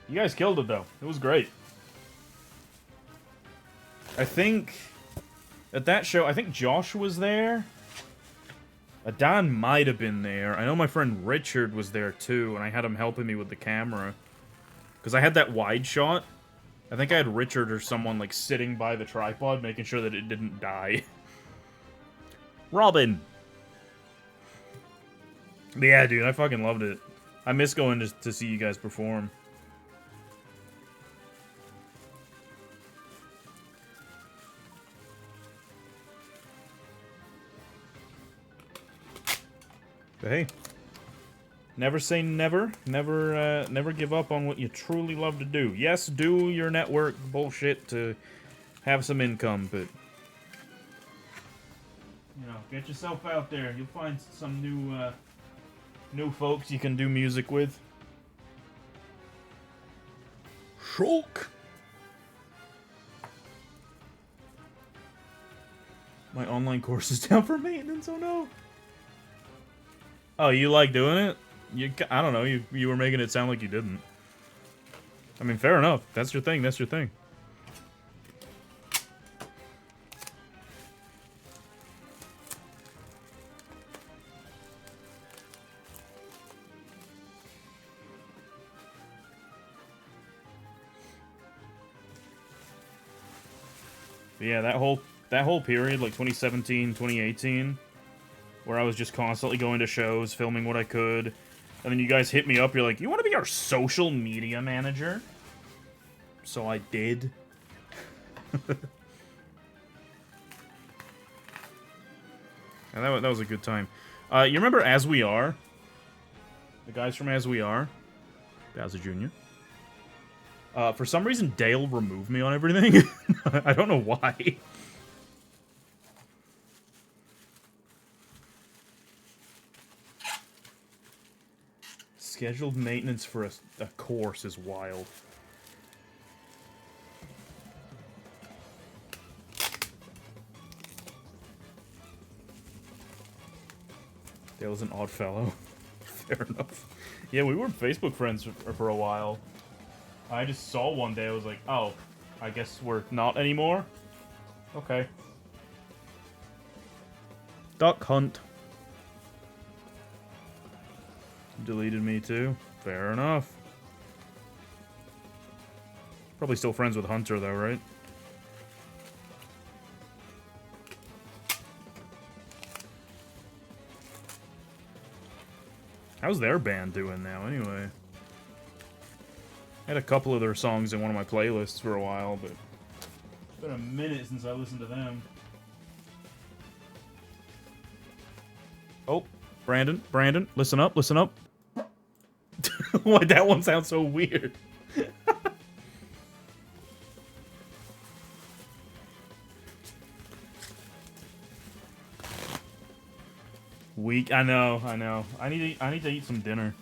Speaker 4: You guys killed it, though. It was great. I think at that show, I think Josh was there. Dan might have been there. I know my friend Richard was there too, and I had him helping me with the camera. Because I had that wide shot. I think I had Richard or someone like sitting by the tripod, making sure that it didn't die. Robin! But yeah, dude, I fucking loved it. I miss going to see you guys perform. But hey, never say never. Never give up on what you truly love to do. Yes, do your network bullshit to have some income, but you know, get yourself out there. You'll find some new folks you can do music with. Shulk. My online course is down for maintenance. Oh no. Oh, you like doing it? I don't know. You were making it sound like you didn't. I mean, fair enough. That's your thing. That's your thing. But yeah, that whole period, like 2017, 2018. Where I was just constantly going to shows, filming what I could. And then you guys hit me up, you're like, you want to be our social media manager? So I did. And that was a good time. You remember As We Are? The guys from As We Are? Bowser Jr. For some reason, Dale removed me on everything. I don't know why. Scheduled maintenance for a course is wild. Dale's an odd fellow. Fair enough. Yeah, we were Facebook friends for a while. I just saw one day, I was like, oh, I guess we're not anymore? Okay. Duck Hunt. Deleted me too. Fair enough. Probably still friends with Hunter though, right? How's their band doing now, anyway? I had a couple of their songs in one of my playlists for a while, but it's been a minute since I listened to them. Oh, Brandon, listen up, listen up. Why that one sounds so weird? Weak. I know. I need to eat some dinner.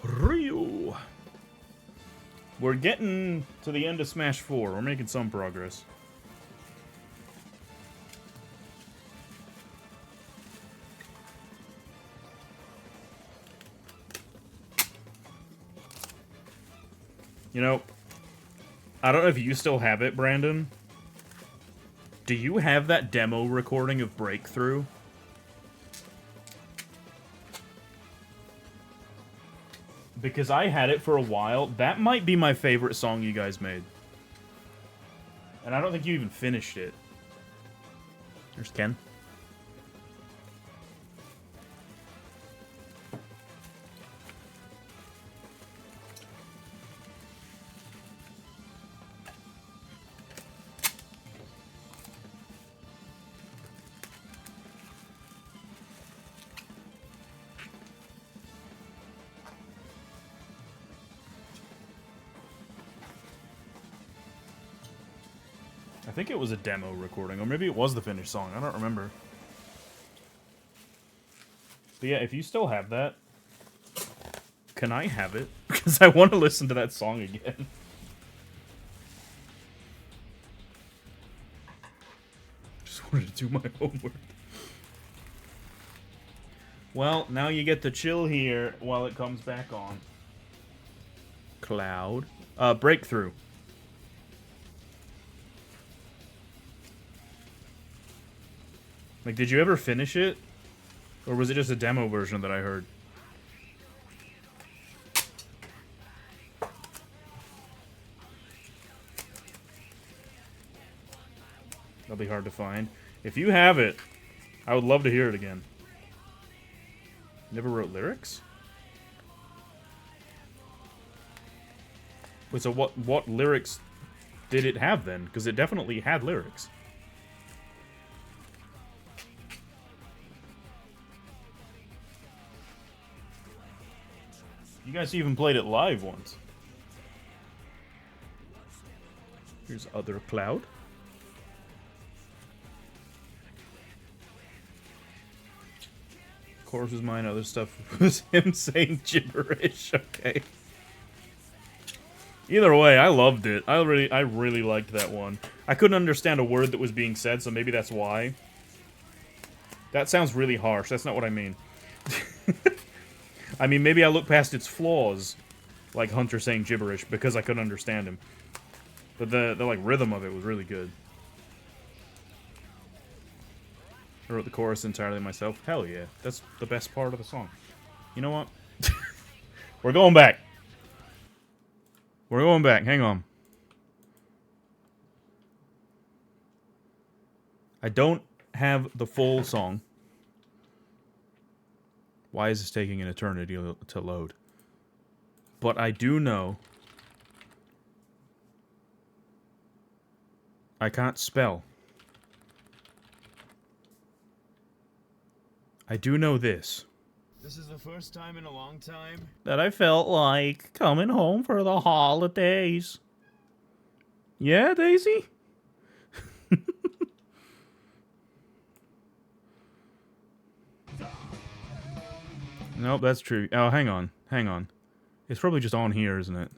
Speaker 4: Ryu. We're getting to the end of Smash 4. We're making some progress. You know, I don't know if you still have it, Brandon. Do you have that demo recording of Breakthrough? Because I had it for a while. That might be my favorite song you guys made. And I don't think you even finished it. There's Ken. I think it was a demo recording, or maybe it was the finished song. I don't remember. But yeah, if you still have that, can I have it? Because I want to listen to that song again. Just wanted to do my homework. Well, now you get to chill here while it comes back on. Cloud. Breakthrough. Like, did you ever finish it? Or was it just a demo version that I heard? That'll be hard to find. If you have it, I would love to hear it again. Never wrote lyrics? Wait, so what lyrics did it have then? Because it definitely had lyrics. You guys even played it live once. Here's Other Cloud. Chorus was mine, other stuff was him saying gibberish. Okay. Either way, I loved it. I really liked that one. I couldn't understand a word that was being said, so maybe that's why. That sounds really harsh. That's not what I mean. I mean, maybe I look past its flaws, like Hunter saying gibberish, because I couldn't understand him. But the like rhythm of it was really good. I wrote the chorus entirely myself. Hell yeah, that's the best part of the song. You know what? We're going back. We're going back. Hang on. I don't have the full song. Why is this taking an eternity to load? But I do know... I can't spell. I do know this.
Speaker 1: This is the first time in a long time
Speaker 4: That I felt like coming home for the holidays. Yeah, Daisy? Nope, that's true. Oh, hang on. Hang on. It's probably just on here, isn't it?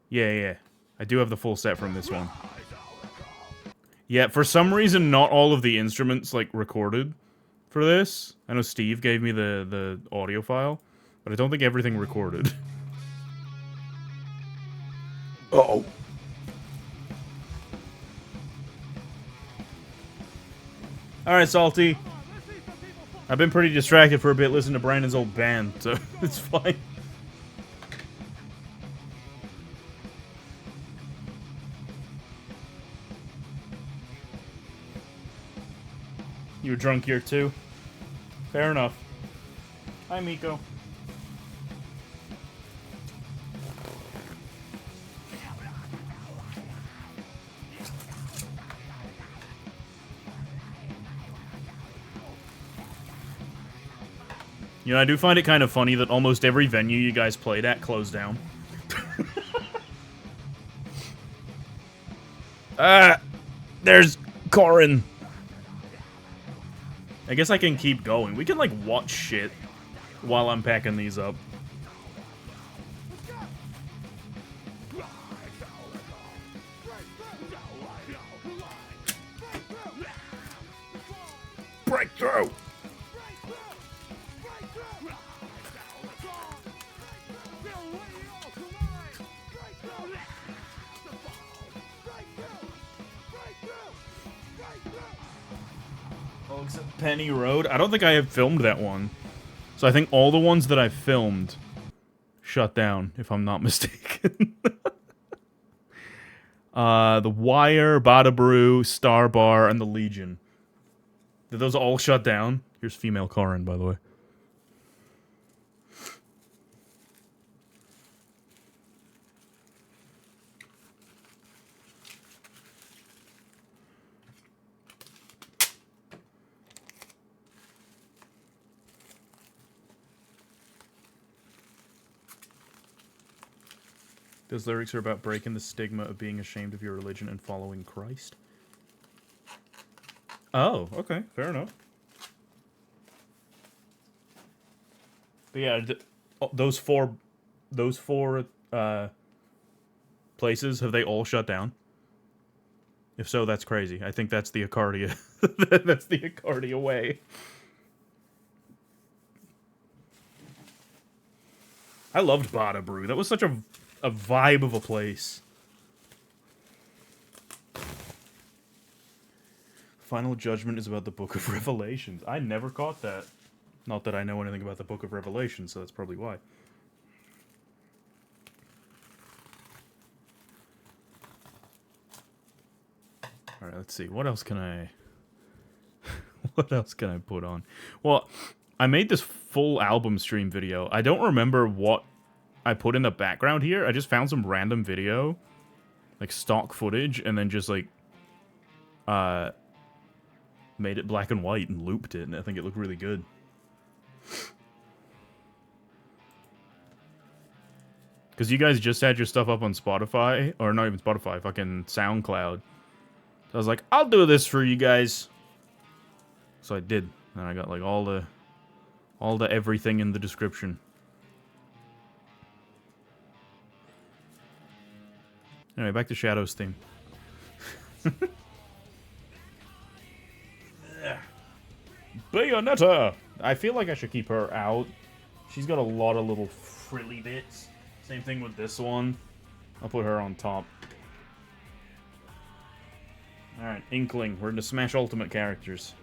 Speaker 4: Yeah. I do have the full set from this one. Yeah, for some reason, not all of the instruments, like, recorded for this. I know Steve gave me the audio file, but I don't think everything recorded. Uh-oh. Alright, Salty. I've been pretty distracted for a bit listening to Brandon's old band, so it's fine. You were drunk here too? Fair enough. Hi, Miko. You know, I do find it kind of funny that almost every venue you guys played at closed down. There's Corin. I guess I can keep going. We can, like, watch shit while I'm packing these up. Breakthrough! Oh, except Penny Road? I don't think I have filmed that one. So I think all the ones that I've filmed shut down, if I'm not mistaken. The Wire, Bada Brew, Star Bar, and the Legion. Did those all shut down? Here's female Karin, by the way. Those lyrics are about breaking the stigma of being ashamed of your religion and following Christ. Oh, okay, fair enough. But yeah, those four places, have they all shut down? If so, that's crazy. I think that's the Acardia. That's the Acardia way. I loved Bada Brew. That was such a vibe of a place. Final Judgment is about the Book of Revelations. I never caught that. Not that I know anything about the Book of Revelations, so that's probably why. Alright, let's see. What else can I... what else can I put on? Well, I made this full album stream video. I don't remember what I put in the background here. I just found some random video. Like, stock footage, and then just, like... made it black and white and looped it, and I think it looked really good. Because you guys just had your stuff up on Spotify, or not even Spotify, fucking SoundCloud. So I was like, I'll do this for you guys. So I did, and I got like all the everything in the description. Anyway, back to Shadow's theme. Bayonetta! I feel like I should keep her out. She's got a lot of little frilly bits. Same thing with this one. I'll put her on top. Alright, Inkling. We're into Smash Ultimate characters.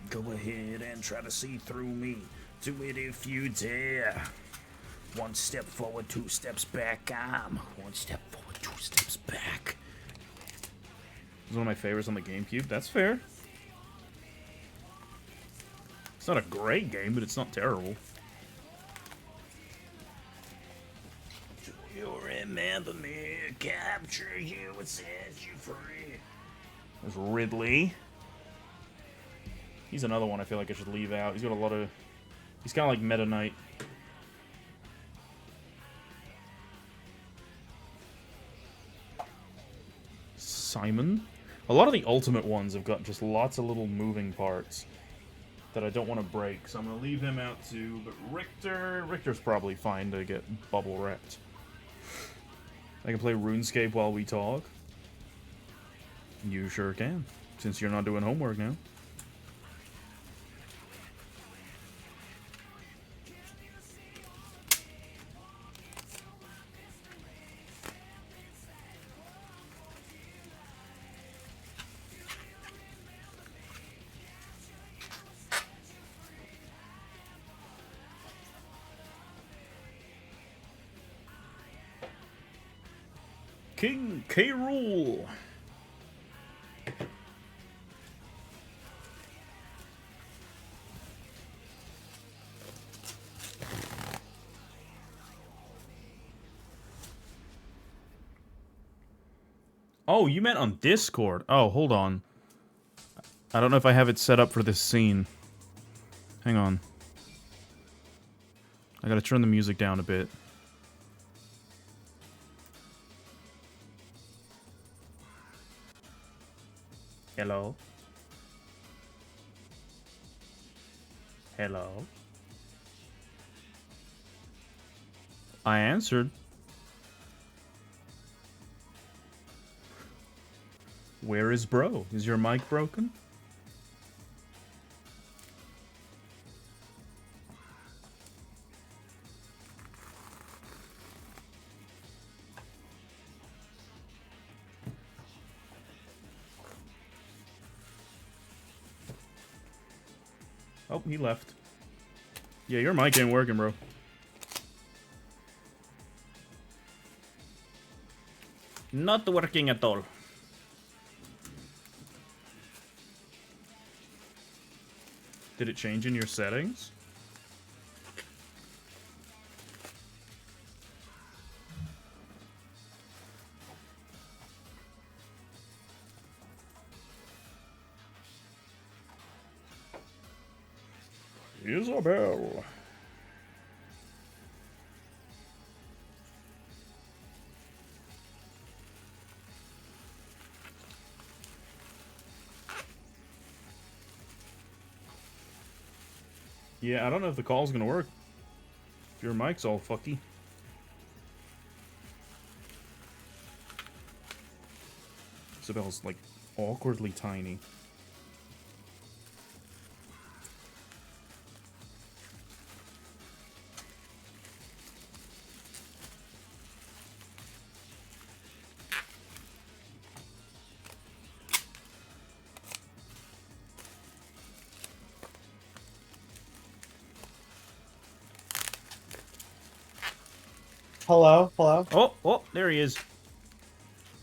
Speaker 4: Go ahead and try to see through me. Do it if you dare. One step forward, two steps back. I'm one step forward, two steps back. This is one of my favorites on the GameCube. That's fair. It's not a great game, but it's not terrible. Do you remember me? Capture you and set you free. There's Ridley. He's another one I feel like I should leave out. He's got a lot of... He's kind of like Meta Knight. Simon. A lot of the ultimate ones have got just lots of little moving parts that I don't want to break, so I'm going to leave him out too. But Richter's probably fine to get bubble wrapped. I can play RuneScape while we talk. You sure can, since you're not doing homework now. King K. Rool. Oh, you meant on Discord. Oh, hold on. I don't know if I have it set up for this scene. Hang on. I gotta turn the music down a bit. Hello? Hello? I answered. Where is bro? Is your mic broken? Oh, he left. Yeah, your mic ain't working, bro. Not working at all. Did it change in your settings? Isabel. Yeah, I don't know if the call's gonna work. If your mic's all fucky. Isabel's like awkwardly tiny.
Speaker 5: Hello, hello.
Speaker 4: Oh, there he is.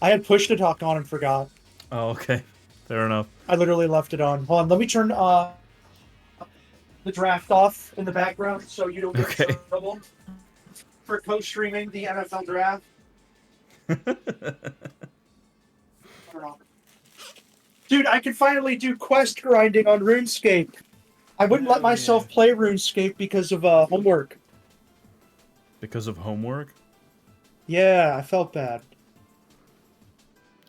Speaker 5: I had push to talk on and forgot.
Speaker 4: Oh, okay. Fair enough.
Speaker 5: I literally left it on. Hold on, let me turn the draft off in the background so you don't get in trouble for co-streaming the NFL draft. Dude, I can finally do quest grinding on RuneScape. I wouldn't let myself play RuneScape because of homework.
Speaker 4: Because of homework?
Speaker 5: Yeah, I felt bad.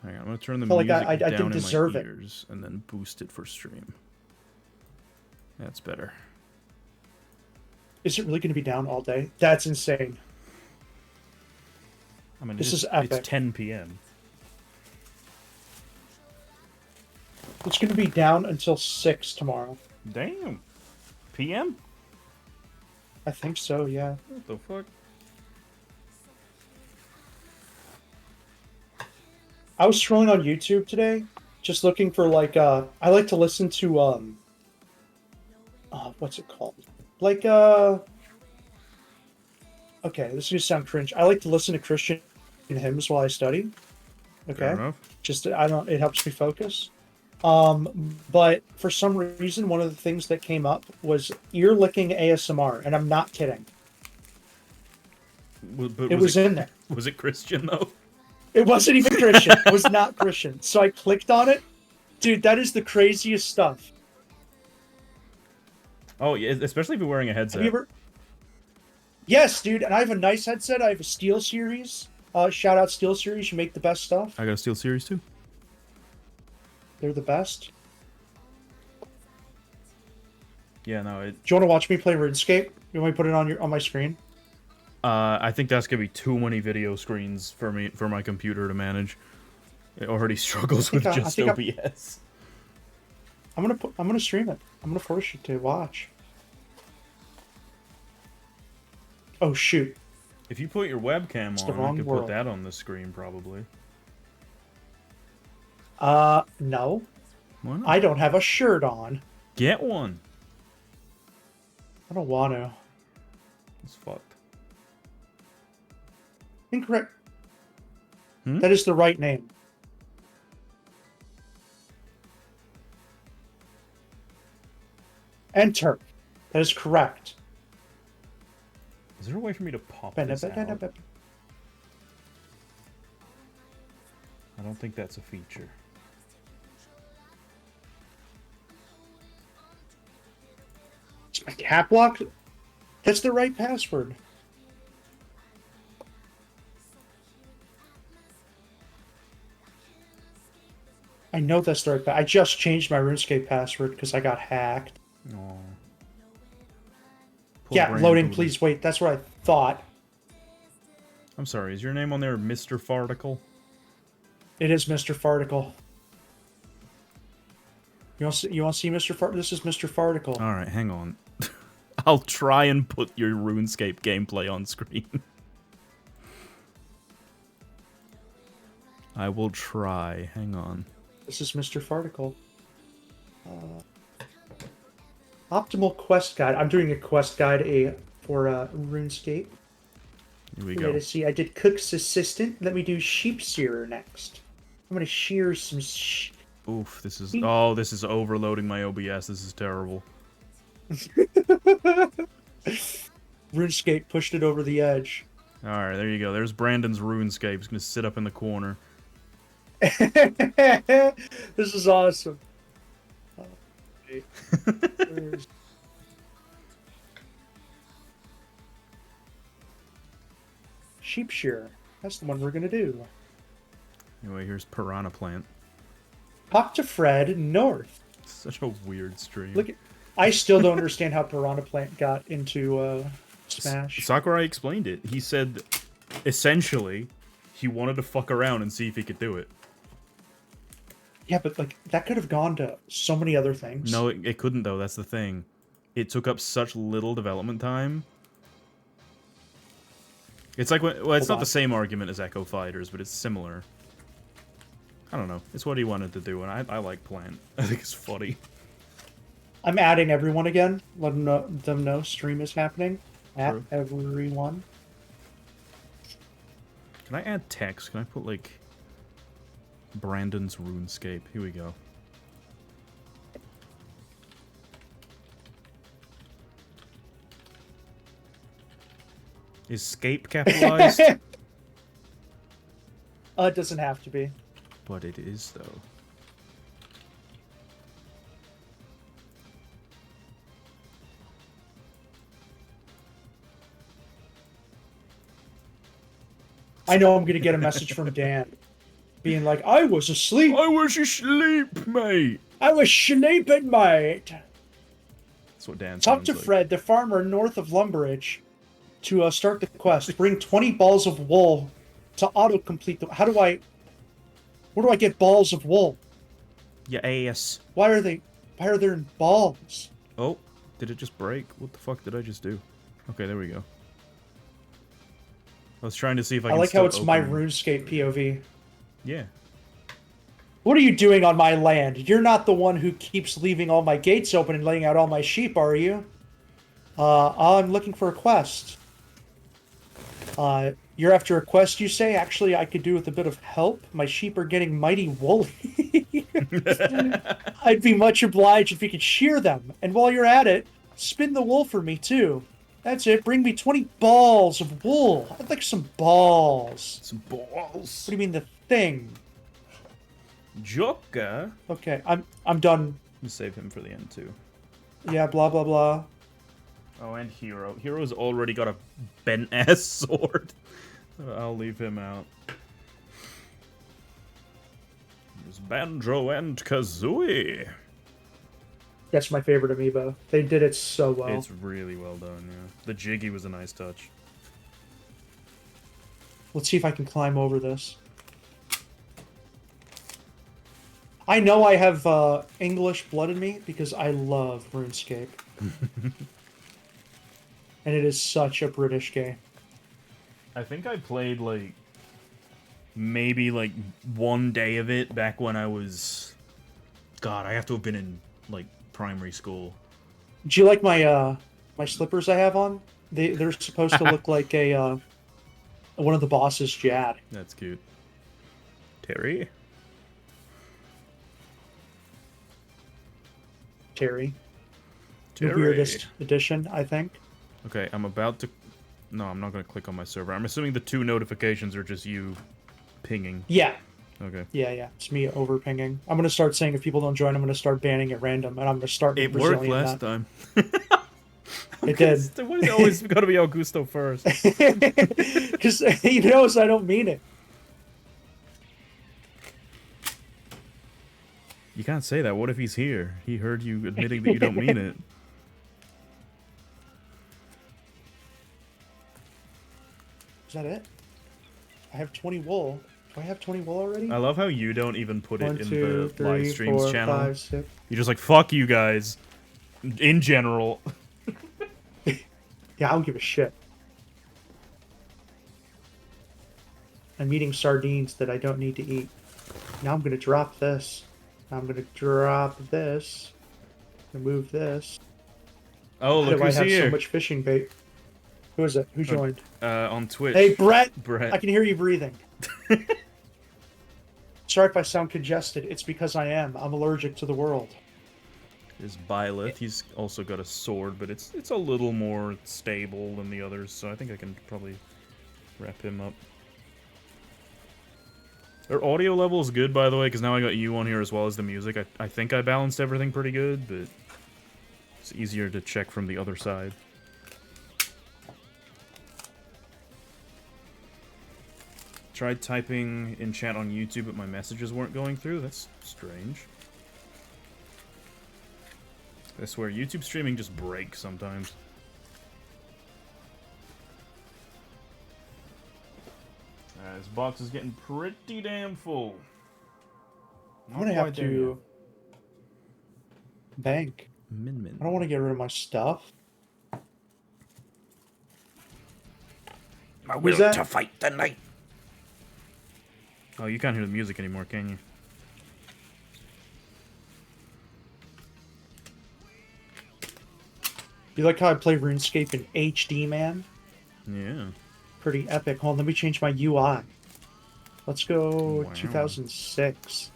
Speaker 4: Hang on, I'm gonna turn the
Speaker 5: Felt
Speaker 4: music
Speaker 5: like I
Speaker 4: down
Speaker 5: didn't
Speaker 4: in
Speaker 5: deserve
Speaker 4: my
Speaker 5: it.
Speaker 4: ears and then boost it for stream. That's better.
Speaker 5: Is it really going to be down all day? That's insane.
Speaker 4: I mean,
Speaker 5: This is epic.
Speaker 4: It's 10 p.m.
Speaker 5: It's going to be down until 6 tomorrow.
Speaker 4: Damn. PM?
Speaker 5: I think so, yeah.
Speaker 4: What the fuck?
Speaker 5: I was scrolling on YouTube today, just looking for like I like to listen to what's it called? Like okay, this is gonna sound cringe. I like to listen to Christian hymns while I study.
Speaker 4: Fair
Speaker 5: Okay.
Speaker 4: enough.
Speaker 5: Just it helps me focus. But for some reason, one of the things that came up was ear licking ASMR, and I'm not kidding.
Speaker 4: But
Speaker 5: It was in there.
Speaker 4: Was it Christian though?
Speaker 5: It wasn't even Christian. It was not Christian. So I clicked on it. Dude, that is the craziest stuff.
Speaker 4: Oh yeah, especially if you're wearing a headset.
Speaker 5: Have you ever? Yes, dude. And I have a nice headset. I have a Steel Series. Shout out Steel Series. You make the best stuff.
Speaker 4: I got a Steel Series too.
Speaker 5: They're the best.
Speaker 4: Yeah, no.
Speaker 5: Do you want to watch me play RuneScape? You want me to put it on my screen?
Speaker 4: I think that's gonna be too many video screens for my computer to manage. It already struggles with just OBS.
Speaker 5: I'm gonna stream it. I'm gonna force you to watch. Oh shoot!
Speaker 4: If you put your webcam on, I could put that on the screen probably.
Speaker 5: No.
Speaker 4: Why not?
Speaker 5: I don't have a shirt on.
Speaker 4: Get one.
Speaker 5: I don't want to.
Speaker 4: It's fucked.
Speaker 5: Incorrect.
Speaker 4: Hmm?
Speaker 5: That is the right name. Enter. That is correct.
Speaker 4: Is there a way for me to pop this out? I don't think that's a feature.
Speaker 5: A cap lock? That's the right password. I know that's the right. I just changed my RuneScape password because I got hacked.
Speaker 4: Oh.
Speaker 5: Yeah, loading, please wait. That's what I thought.
Speaker 4: I'm sorry, is your name on there Mr. Farticle?
Speaker 5: It is Mr. Farticle. You want to see Mr. Fart? This is Mr. Farticle.
Speaker 4: Alright, hang on. I'll try and put your RuneScape gameplay on screen. I will try. Hang on.
Speaker 5: This is Mr. Farticle. Optimal quest guide. I'm doing a quest guide for RuneScape.
Speaker 4: Here we go.
Speaker 5: Let's see. I did cook's assistant. Let me do sheep shearer next. I'm gonna shear some.
Speaker 4: Oof! This is this is overloading my OBS. This is terrible.
Speaker 5: RuneScape pushed it over the edge.
Speaker 4: All right, there you go. There's Brandon's RuneScape. He's gonna sit up in the corner.
Speaker 5: This is awesome. Sheep shearer. That's the one we're gonna do.
Speaker 4: Anyway, here's Piranha Plant.
Speaker 5: Talk to Fred North.
Speaker 4: Such a weird stream.
Speaker 5: Look at. I still don't understand how Piranha Plant got into Smash.
Speaker 4: Sakurai explained it. He said, essentially, he wanted to fuck around and see if he could do it.
Speaker 5: Yeah, but like that could have gone to so many other things.
Speaker 4: No, it couldn't though. That's the thing. It took up such little development time. It's like well, it's not the same argument as Echo Fighters, but it's similar. I don't know. It's what he wanted to do, and I like Plant. I think it's funny.
Speaker 5: I'm adding everyone again. Let them know stream is happening. At
Speaker 4: True.
Speaker 5: everyone.
Speaker 4: Can I add text? Can I put like Brandon's RuneScape? Here we go. Is scape capitalized?
Speaker 5: It doesn't have to be.
Speaker 4: But it is though.
Speaker 5: I know I'm gonna get a message from Dan, being like, "I was asleep.
Speaker 4: I was asleep, mate."
Speaker 5: I was sleeping, mate."
Speaker 4: That's what Dan
Speaker 5: Talk
Speaker 4: sounds
Speaker 5: to
Speaker 4: like.
Speaker 5: Fred, the farmer north of Lumbridge, to start the quest. Bring 20 balls of wool to auto-complete the... Where do I get balls of wool?
Speaker 4: Your ass.
Speaker 5: Why are there in balls?
Speaker 4: Oh, did it just break? What the fuck did I just do? Okay, there we go. I was trying to see if I can
Speaker 5: like how it's
Speaker 4: still
Speaker 5: my
Speaker 4: open-
Speaker 5: RuneScape POV.
Speaker 4: Yeah.
Speaker 5: What are you doing on my land? You're not the one who keeps leaving all my gates open and letting out all my sheep, are you? I'm looking for a quest. You're after a quest, you say? Actually, I could do with a bit of help. My sheep are getting mighty woolly. I'd be much obliged if you could shear them. And while you're at it, spin the wool for me, too. That's it. Bring me 20 balls of wool. I'd like some balls.
Speaker 4: Some balls.
Speaker 5: What do you mean, the thing?
Speaker 4: Joker.
Speaker 5: Okay, I'm done.
Speaker 4: Let's save him for the end, too.
Speaker 5: Yeah, blah, blah, blah.
Speaker 4: Oh, and Hero. Hero's already got a bent-ass sword. I'll leave him out. There's Banjo and Kazooie.
Speaker 5: That's my favorite amiibo. They did it so well.
Speaker 4: It's really well done, yeah. The Jiggy was a nice touch.
Speaker 5: Let's see if I can climb over this. I know I have English blood in me because I love RuneScape. And it is such a British game.
Speaker 4: I think I played, like, maybe, like, one day of it back when I was... God, I have to have been in, like, primary school.
Speaker 5: Do you like my my slippers I have on? They're supposed to look like a one of the bosses' Jad.
Speaker 4: That's cute. Terry?
Speaker 5: Terry. The
Speaker 4: Terry.
Speaker 5: weirdest edition, I think.
Speaker 4: Okay, I'm about to... No, I'm not going to click on my server. I'm assuming the 2 notifications are just you pinging.
Speaker 5: Yeah.
Speaker 4: Okay.
Speaker 5: Yeah. It's me over pinging. I'm going to start saying if people don't join, I'm going to start banning at random, and I'm going to start
Speaker 4: It
Speaker 5: Brazilian
Speaker 4: worked last
Speaker 5: that.
Speaker 4: time.
Speaker 5: It did.
Speaker 4: Why is it always got to be Augusto first?
Speaker 5: Because he knows I don't mean it.
Speaker 4: You can't say that. What if he's here? He heard you admitting that you don't mean it.
Speaker 5: Is that it? I have 20 wool. Do I have 20 wool already?
Speaker 4: I love how you don't even put it
Speaker 5: 1,
Speaker 4: in
Speaker 5: 2,
Speaker 4: the
Speaker 5: 3,
Speaker 4: live streams
Speaker 5: 4,
Speaker 4: channel.
Speaker 5: 5, 6.
Speaker 4: You're just like, fuck you guys. In general.
Speaker 5: Yeah, I don't give a shit. I'm eating sardines that I don't need to eat. Now I'm going to drop this. I'm going to drop this. I'm going to move this.
Speaker 4: Oh,
Speaker 5: Why
Speaker 4: look
Speaker 5: do I
Speaker 4: who's
Speaker 5: have
Speaker 4: here.
Speaker 5: so much fishing bait? Who is it? Who joined?
Speaker 4: On Twitch.
Speaker 5: Hey, Brett!
Speaker 4: Brett.
Speaker 5: I can hear you breathing. Sorry if I sound congested. It's because I am. I'm allergic to the world.
Speaker 4: There's Byleth. He's also got a sword, but it's a little more stable than the others, so I think I can probably wrap him up. Their audio level is good, by the way, because now I got you on here as well as the music. I think I balanced everything pretty good, but it's easier to check from the other side. Tried typing in chat on YouTube, but my messages weren't going through. That's strange. I swear, YouTube streaming just breaks sometimes. This box is getting pretty damn full.
Speaker 5: I'm going to have to bank.
Speaker 4: Min.
Speaker 5: I don't want to get rid of my stuff.
Speaker 4: My
Speaker 5: will to
Speaker 4: fight tonight. Oh, you can't hear the music anymore, can you?
Speaker 5: You like how I play RuneScape in HD, man?
Speaker 4: Yeah.
Speaker 5: Pretty epic. Hold on, let me change my UI. Let's go
Speaker 4: Wow.
Speaker 5: 2006.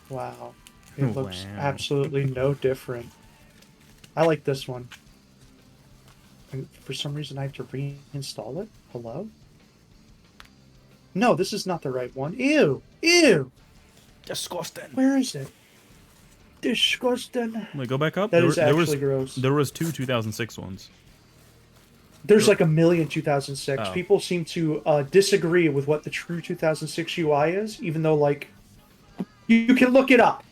Speaker 5: Wow. It looks
Speaker 4: Wow.
Speaker 5: absolutely no different. I like this one. And for some reason, I have to reinstall it. Hello? No, this is not the right one. Ew! Ew!
Speaker 4: Disgusting.
Speaker 5: Where is it? Disgusting.
Speaker 4: Wait, go back up.
Speaker 5: That
Speaker 4: There
Speaker 5: is
Speaker 4: there
Speaker 5: actually gross.
Speaker 4: There was 2 2006 ones.
Speaker 5: There's like a million 2006.
Speaker 4: Oh.
Speaker 5: People seem to disagree with what the true 2006 UI is, even though, like, you can look it up.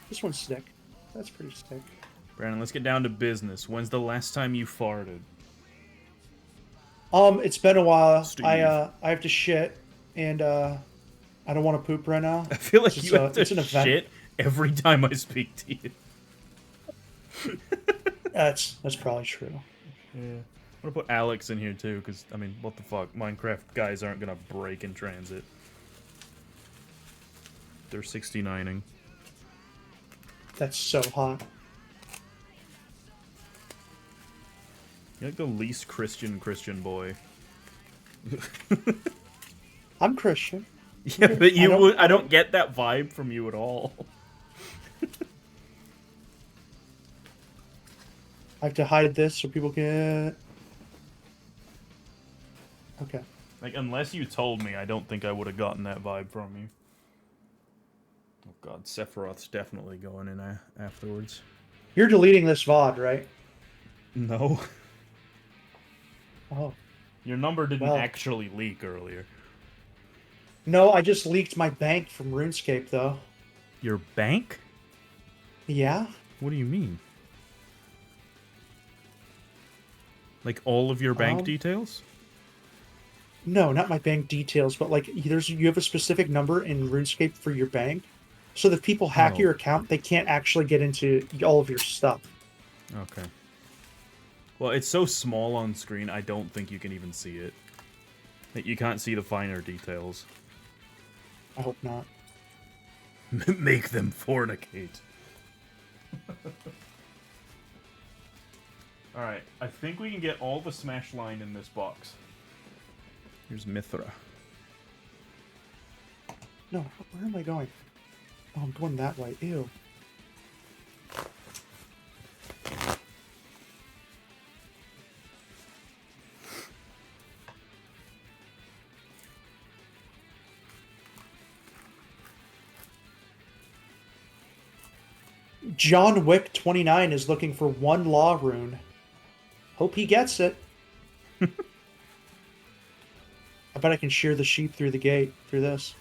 Speaker 5: This one's sick. That's pretty sick.
Speaker 4: Brandon, let's get down to business. When's the last time you farted?
Speaker 5: It's been a while.
Speaker 4: Steve.
Speaker 5: I have to shit, and I don't want to poop right now.
Speaker 4: I feel like
Speaker 5: It's
Speaker 4: you have
Speaker 5: it's
Speaker 4: to
Speaker 5: an event.
Speaker 4: shit every time I speak to you.
Speaker 5: That's probably true.
Speaker 4: Yeah. I'm gonna put Alex in here too, because, I mean, what the fuck? Minecraft guys aren't gonna break in transit. They're 69ing.
Speaker 5: That's so hot.
Speaker 4: You're like the least Christian boy.
Speaker 5: I'm Christian.
Speaker 4: Yeah, but I don't get that vibe from you at all.
Speaker 5: I have to hide this so people can. Okay.
Speaker 4: Like, unless you told me, I don't think I would have gotten that vibe from you. Oh god, Sephiroth's definitely going in afterwards.
Speaker 5: You're deleting this VOD, right?
Speaker 4: No.
Speaker 5: Oh.
Speaker 4: Your number didn't
Speaker 5: Well.
Speaker 4: actually leak earlier.
Speaker 5: No, I just leaked my bank from RuneScape, though.
Speaker 4: Your bank?
Speaker 5: Yeah?
Speaker 4: What do you mean? Like all of your bank details?
Speaker 5: No, not my bank details, but like you have a specific number in RuneScape for your bank. So that if people hack
Speaker 4: Oh.
Speaker 5: your account, they can't actually get into all of your stuff.
Speaker 4: Okay. Well, it's so small on screen, I don't think you can even see it. Like, you can't see the finer details.
Speaker 5: I hope not.
Speaker 4: Make them fornicate. Alright, I think we can get all the Smash line in this box. Here's Mithra.
Speaker 5: No, where am I going? Oh, I'm going that way. Ew. John Wick 29 is looking for one law rune. Hope he gets it. I bet I can shear the sheep through the gate, through this.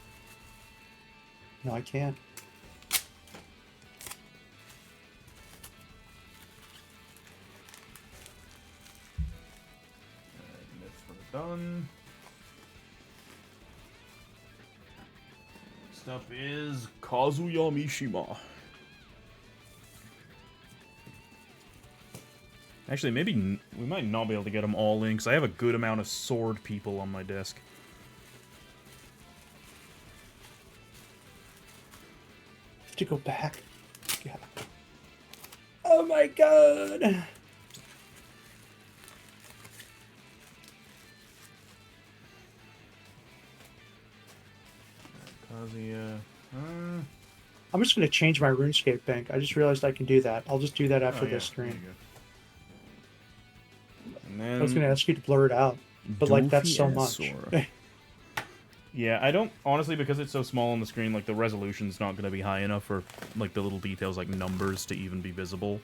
Speaker 5: No, I can't.
Speaker 4: Done. Next up is Kazuya Mishima. Actually, maybe we might not be able to get them all in, because I have a good amount of sword people on my desk.
Speaker 5: I have to go back. Yeah. Oh my god!
Speaker 4: Kazuya.
Speaker 5: I'm just going to change my RuneScape bank. I just realized I can do that. I'll just do that after this stream.
Speaker 4: And then
Speaker 5: I was going to ask you to blur it out, but like that's so much.
Speaker 4: Yeah, I don't honestly, because it's so small on the screen. Like the resolution's not going to be high enough for like the little details like numbers to even be visible.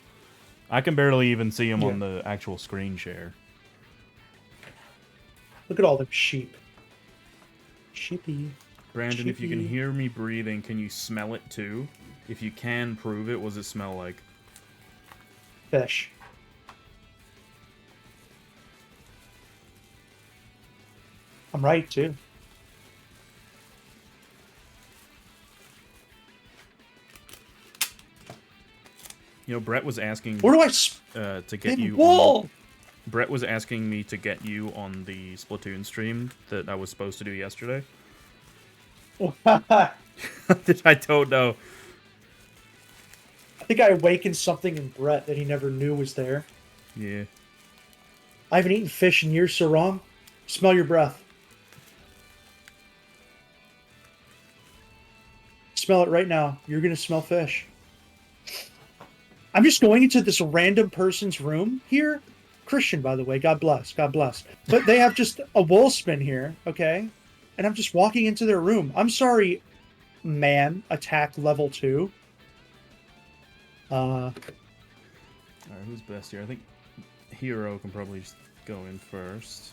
Speaker 4: I can barely even see them on the actual screen share.
Speaker 5: Look at all them sheep. Sheepy.
Speaker 4: Brandon,
Speaker 5: Sheepy.
Speaker 4: if you can hear me breathing, can you smell it too? If you can prove it, what does it smell like?
Speaker 5: Fish. I'm right, too.
Speaker 4: You know, Brett was asking
Speaker 5: Where do I
Speaker 4: to get you
Speaker 5: wall?
Speaker 4: on... Brett was asking me to get you on the Splatoon stream that I was supposed to do yesterday. I don't know.
Speaker 5: I think I awakened something in Brett that he never knew was there.
Speaker 4: Yeah.
Speaker 5: I haven't eaten fish in years, so wrong. Smell your breath. Smell it right now. You're going to smell fish. I'm just going into this random person's room here. Christian, by the way. God bless. God bless. But they have just a wool spin here, okay? And I'm just walking into their room. I'm sorry, man. Attack level 2.
Speaker 4: Alright, who's best here? I think Hero can probably just go in first.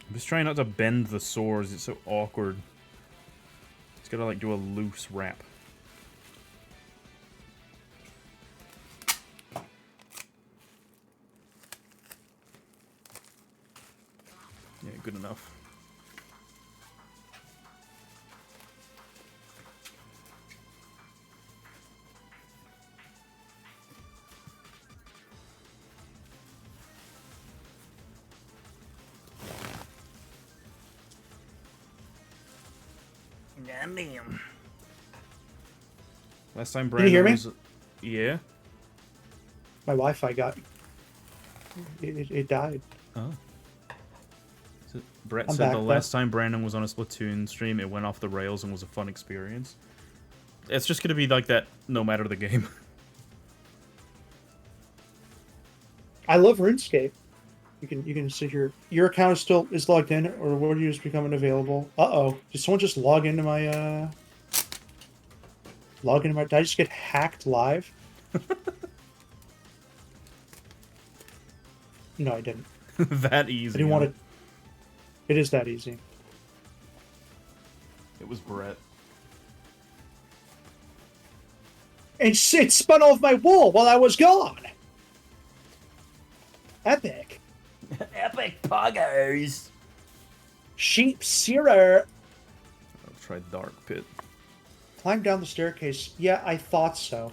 Speaker 4: I'm just trying not to bend the swords. It's so awkward. It's gotta, like, do a loose wrap. Yeah, good enough. Goddamn. Last time Brandon
Speaker 5: hear me?
Speaker 4: was... Yeah?
Speaker 5: My Wi-Fi got It died.
Speaker 4: Oh. So Brett
Speaker 5: I'm
Speaker 4: said
Speaker 5: back,
Speaker 4: the
Speaker 5: though.
Speaker 4: last time Brandon was on a Splatoon stream, it went off the rails and was a fun experience. It's just gonna be like that no matter the game.
Speaker 5: I love RuneScape. You can sit here. Your account is logged in, or what are you just becoming available? Uh-oh. Did someone just log into my did I just get hacked live? No, I didn't.
Speaker 4: That
Speaker 5: I
Speaker 4: easy.
Speaker 5: didn't
Speaker 4: huh?
Speaker 5: want to. It is that easy.
Speaker 1: It was Brett.
Speaker 5: And it spun off my wool while I was gone. Epic.
Speaker 1: Epic poggers.
Speaker 5: Sheep searer.
Speaker 4: I'll try Dark Pit.
Speaker 5: Climb down the staircase. Yeah, I thought so.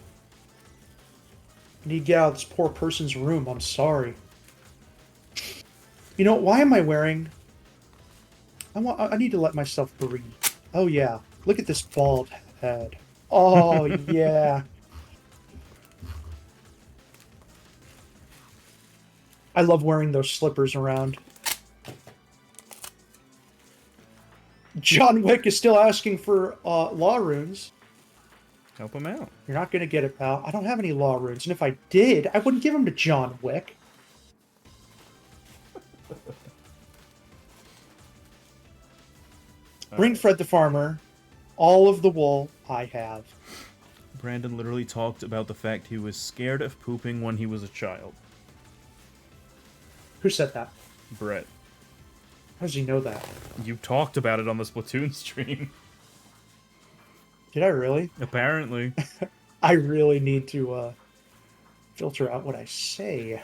Speaker 5: I need to get out of this poor person's room. I'm sorry. You know, why am I wearing... I need to let myself breathe. Oh, yeah. Look at this bald head. Oh, yeah. I love wearing those slippers around. John Wick is still asking for law runes.
Speaker 4: Help him out.
Speaker 5: You're not going to get it, pal. I don't have any law runes, and if I did, I wouldn't give them to John Wick. Bring Fred the Farmer. All of the wool I have.
Speaker 4: Brandon literally talked about the fact he was scared of pooping when he was a child.
Speaker 5: Who said that?
Speaker 4: Brett,
Speaker 5: How does he know that?
Speaker 4: you talked about it on the Splatoon stream.
Speaker 5: Did I really?
Speaker 4: Apparently.
Speaker 5: I really need to filter out what I say.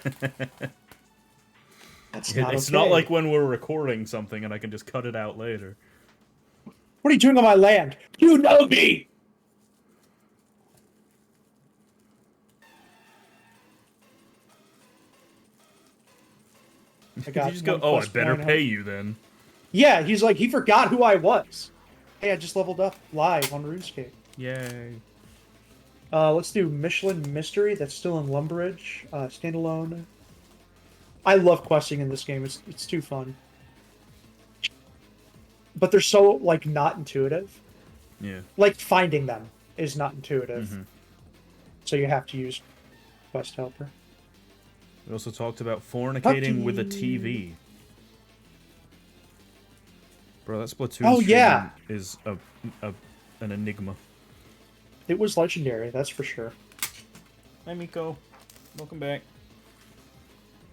Speaker 5: That's not
Speaker 4: It's
Speaker 5: okay.
Speaker 4: not like when we're recording something and I can just cut it out later.
Speaker 5: What are you doing on my land? You know me! I
Speaker 4: Did
Speaker 5: got
Speaker 4: you just go,
Speaker 5: one
Speaker 4: oh, I
Speaker 5: plus
Speaker 4: better
Speaker 5: point
Speaker 4: pay
Speaker 5: out.
Speaker 4: you then.
Speaker 5: Yeah, he's like, he forgot who I was. Hey, I just leveled up live on RuneScape.
Speaker 4: Yay.
Speaker 5: Let's do Michelin Mystery. That's still in Lumbridge. Standalone. I love questing in this game. It's too fun. But they're so, like, not intuitive.
Speaker 4: Yeah.
Speaker 5: Like, finding them is not intuitive.
Speaker 4: Mhm.
Speaker 5: So you have to use Quest Helper.
Speaker 4: We also talked about fornicating with a
Speaker 5: Puppy.
Speaker 4: TV. Bro, that Splatoon
Speaker 5: Oh,
Speaker 4: stream
Speaker 5: yeah.
Speaker 4: is an enigma.
Speaker 5: It was legendary, that's for sure.
Speaker 4: Hi, Miko. Welcome back.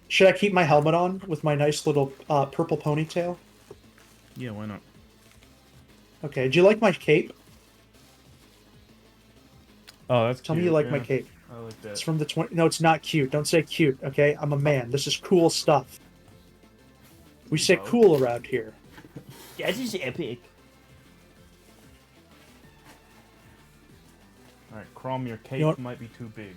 Speaker 5: Should I keep my helmet on with my nice little purple ponytail?
Speaker 4: Yeah, why not?
Speaker 5: Okay, do you like my cape?
Speaker 4: Oh, that's
Speaker 5: Tell
Speaker 4: cute.
Speaker 5: me you like
Speaker 4: yeah.
Speaker 5: my cape.
Speaker 4: I like that.
Speaker 5: It's from the 20... No, it's not cute. Don't say cute, okay? I'm a man. This is cool stuff. We say
Speaker 4: No.
Speaker 5: cool around here.
Speaker 1: That is epic.
Speaker 4: Alright, Crom, your cape
Speaker 5: You know what?
Speaker 4: might be too big.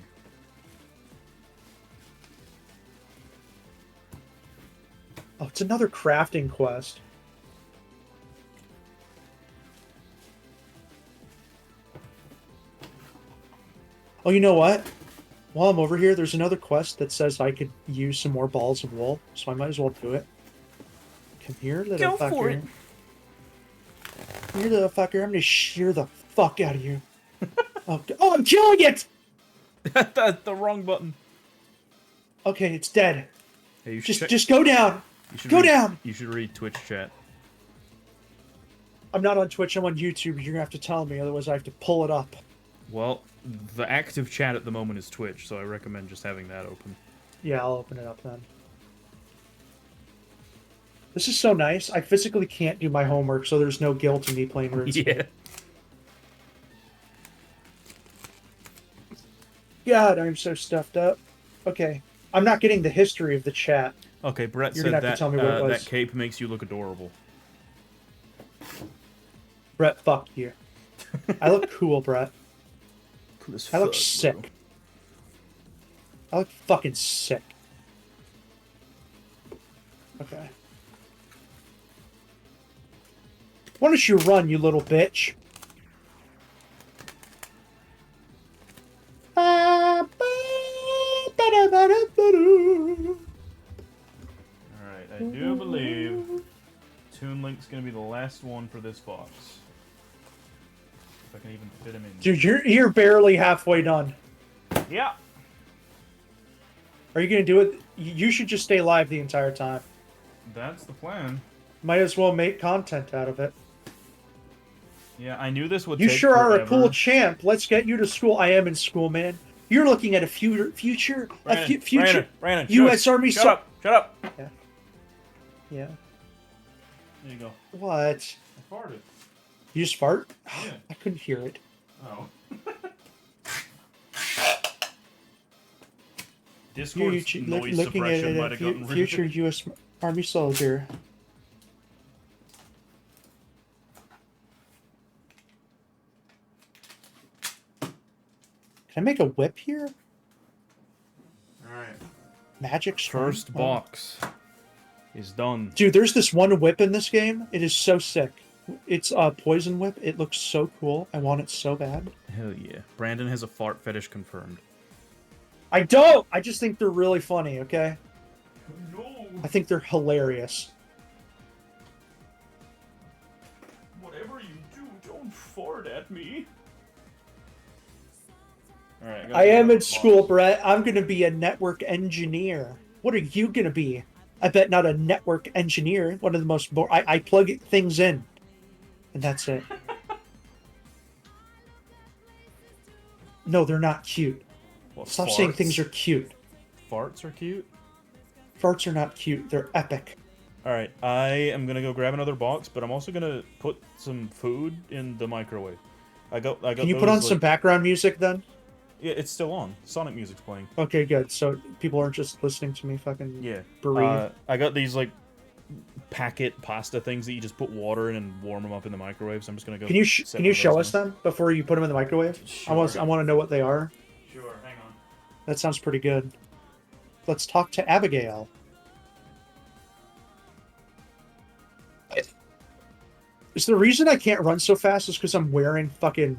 Speaker 5: Oh, it's another crafting quest. Oh, you know what? While I'm over here, there's another quest that says I could use some more balls of wool, so I might as well do it. Come here, little
Speaker 1: Go
Speaker 5: fucker.
Speaker 1: for it.
Speaker 5: Come here, little fucker. I'm gonna shear the fuck out of you. Oh, I'm killing it!
Speaker 4: That's the wrong button.
Speaker 5: Okay, it's dead.
Speaker 4: Hey, you should check-
Speaker 5: Just go down.
Speaker 4: you should
Speaker 5: go
Speaker 4: read-
Speaker 5: down.
Speaker 4: You should read Twitch chat.
Speaker 5: I'm not on Twitch. I'm on YouTube. You're gonna have to tell me, otherwise I have to pull it up.
Speaker 4: Well, the active chat at the moment is Twitch, so I recommend just having that open.
Speaker 5: Yeah, I'll open it up then. This is so nice. I physically can't do my homework, so there's no guilt in me playing RuneScape.
Speaker 4: Yeah.
Speaker 5: God, I'm so stuffed up. Okay, I'm not getting the history of the chat.
Speaker 4: Okay, Brett
Speaker 5: You're
Speaker 4: said
Speaker 5: gonna have to
Speaker 4: that
Speaker 5: tell me what it was.
Speaker 4: that cape makes you look adorable.
Speaker 5: Brett, fuck you. I look cool, Brett.
Speaker 4: Cool as
Speaker 5: I look
Speaker 4: fuck,
Speaker 5: sick.
Speaker 4: bro.
Speaker 5: I look fucking sick. Okay. Why don't you run, you little bitch?
Speaker 1: last one for this box. If I can even fit him in.
Speaker 5: Dude, you're barely halfway done.
Speaker 1: Yeah.
Speaker 5: Are you gonna do it? You should just stay live the entire time.
Speaker 1: That's the plan.
Speaker 5: Might as well make content out of it.
Speaker 1: Yeah, I knew this would
Speaker 5: You
Speaker 1: take
Speaker 5: sure are a
Speaker 1: forever.
Speaker 5: cool champ. Let's get you to school. I am in school, man. You're looking at a future
Speaker 1: Brandon,
Speaker 5: U.S. Army.
Speaker 1: Shut up! Shut up!
Speaker 5: Yeah.
Speaker 1: There you go.
Speaker 5: What?
Speaker 1: I farted.
Speaker 5: You just fart?
Speaker 1: Yeah.
Speaker 5: I couldn't hear it.
Speaker 1: Oh. Discord's noise
Speaker 5: Looking
Speaker 1: suppression
Speaker 5: at
Speaker 1: might
Speaker 5: a
Speaker 1: have gotten rid
Speaker 5: future
Speaker 1: of it.
Speaker 5: U.S. Army soldier. Can I make a whip here?
Speaker 1: Alright.
Speaker 5: Magic string?
Speaker 1: First
Speaker 5: Oh.
Speaker 1: box is done.
Speaker 5: Dude, there's this one whip in this game. It is so sick. It's a poison whip. It looks so cool. I want it so bad.
Speaker 1: Hell yeah. Brandon has a fart fetish confirmed.
Speaker 5: I don't! I just think they're really funny, okay?
Speaker 1: No!
Speaker 5: I think they're hilarious.
Speaker 1: Whatever you do, don't fart at me. Alright,
Speaker 5: I am in school, Brett. I'm going to be a network engineer. What are you going to be? I bet not a network engineer. One of the most... I plug things in. And that's it. No, they're not cute.
Speaker 1: What,
Speaker 5: Stop saying
Speaker 1: farts?
Speaker 5: things are cute.
Speaker 1: Farts are cute?
Speaker 5: Farts are not cute. They're epic.
Speaker 1: Alright, I am gonna go grab another box, but I'm also gonna put some food in the microwave. I got
Speaker 5: Can you put on some background music then?
Speaker 1: Yeah, it's still on. Sonic music's playing.
Speaker 5: Okay, good. So people aren't just listening to me fucking
Speaker 1: Yeah.
Speaker 5: bereave.
Speaker 1: I got these, like, packet pasta things that you just put water in and warm them up in the microwave, so I'm just gonna go...
Speaker 5: Can you
Speaker 1: set
Speaker 5: can you
Speaker 1: one of
Speaker 5: show
Speaker 1: those
Speaker 5: us
Speaker 1: down.
Speaker 5: them before you put them in the microwave?
Speaker 1: Sure.
Speaker 5: I want to know what they are.
Speaker 1: Sure, hang on.
Speaker 5: That sounds pretty good. Let's talk to Abigail. Is the reason I can't run so fast is because I'm wearing fucking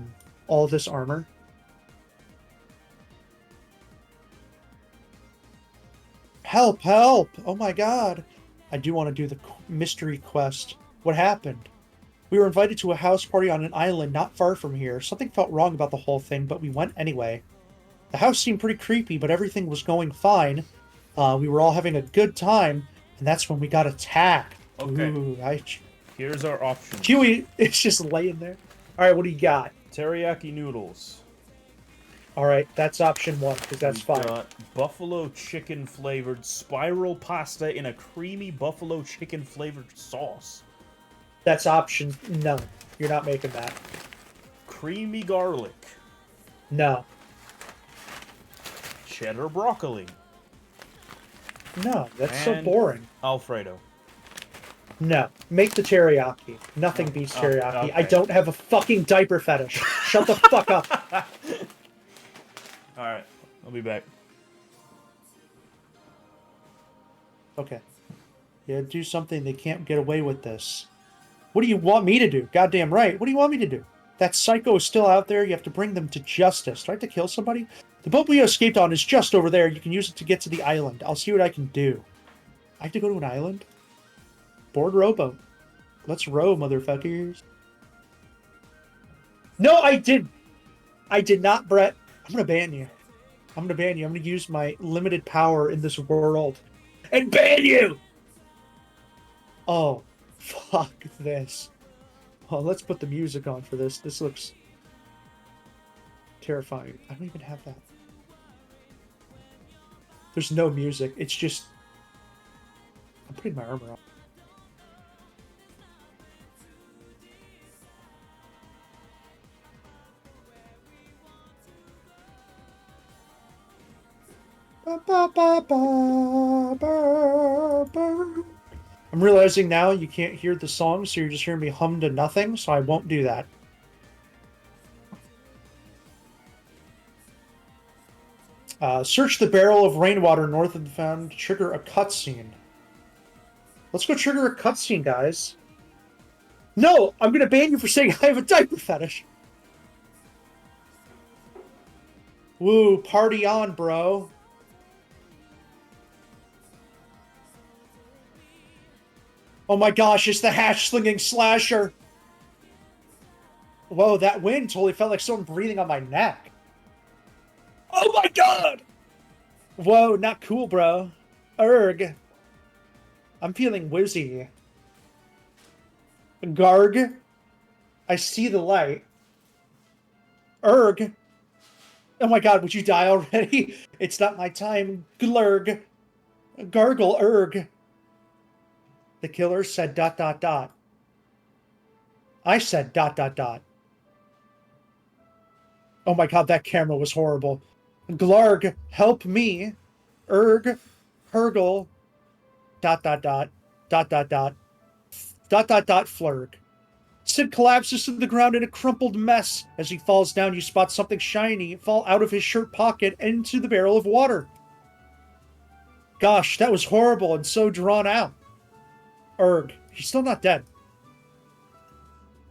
Speaker 5: all this armor? Help, help! Oh my god. I do want to do the mystery quest. What happened? We were invited to a house party on an island not far from here. Something felt wrong about the whole thing, but we went anyway. The house seemed pretty creepy, but everything was going fine. We were all having a good time, and that's when we got attacked.
Speaker 1: Okay.
Speaker 5: Ooh,
Speaker 1: Here's our options.
Speaker 5: Huey is just laying there. Alright, what do you got?
Speaker 1: Teriyaki noodles.
Speaker 5: Alright, that's option one, because that's
Speaker 1: We've
Speaker 5: fine.
Speaker 1: got buffalo chicken flavored spiral pasta in a creamy buffalo chicken flavored sauce.
Speaker 5: That's option... No, you're not making that.
Speaker 1: Creamy garlic.
Speaker 5: No.
Speaker 1: Cheddar broccoli.
Speaker 5: No, that's so
Speaker 1: And
Speaker 5: boring.
Speaker 1: Alfredo.
Speaker 5: No. Make the teriyaki. Nothing beats teriyaki.
Speaker 1: okay.
Speaker 5: I don't have a fucking diaper fetish. Shut the fuck up.
Speaker 1: Alright, I'll be back.
Speaker 5: Okay. Yeah, do something. They can't get away with this. What do you want me to do? Goddamn right. What do you want me to do? That psycho is still out there. You have to bring them to justice. Do I have to kill somebody? The boat we escaped on is just over there. You can use it to get to the island. I'll see what I can do. I have to go to an island? Board rowboat. Let's row, motherfuckers. No, I did. I did not, Brett. I'm gonna ban you. I'm gonna ban you. I'm gonna use my limited power in this world and ban you. Oh, fuck this. Oh, let's put the music on for this. This looks terrifying. I don't even have that. There's no music. It's just... I'm putting my armor on. I'm realizing now you can't hear the song, so you're just hearing me hum to nothing, so I won't do that. Search the barrel of rainwater north of the fountain to trigger a cutscene. Let's go trigger a cutscene, guys. No! I'm gonna ban you for saying I have a diaper fetish! Woo, party on, bro. Oh my gosh, it's the hash-slinging slasher. Whoa, that wind totally felt like someone breathing on my neck. Oh my god! Whoa, not cool, bro. Erg. I'm feeling woozy. Garg. I see the light. Erg. Oh my god, would you die already? It's not my time. Glurg. Gargle, erg. The killer said ... I said ... Oh my god, that camera was horrible. Glarg, help me. Erg, Hergle, ... Flurg. Sid collapses to the ground in a crumpled mess. As he falls down, you spot something shiny fall out of his shirt pocket into the barrel of water. Gosh, that was horrible and so drawn out. Erg, he's still not dead.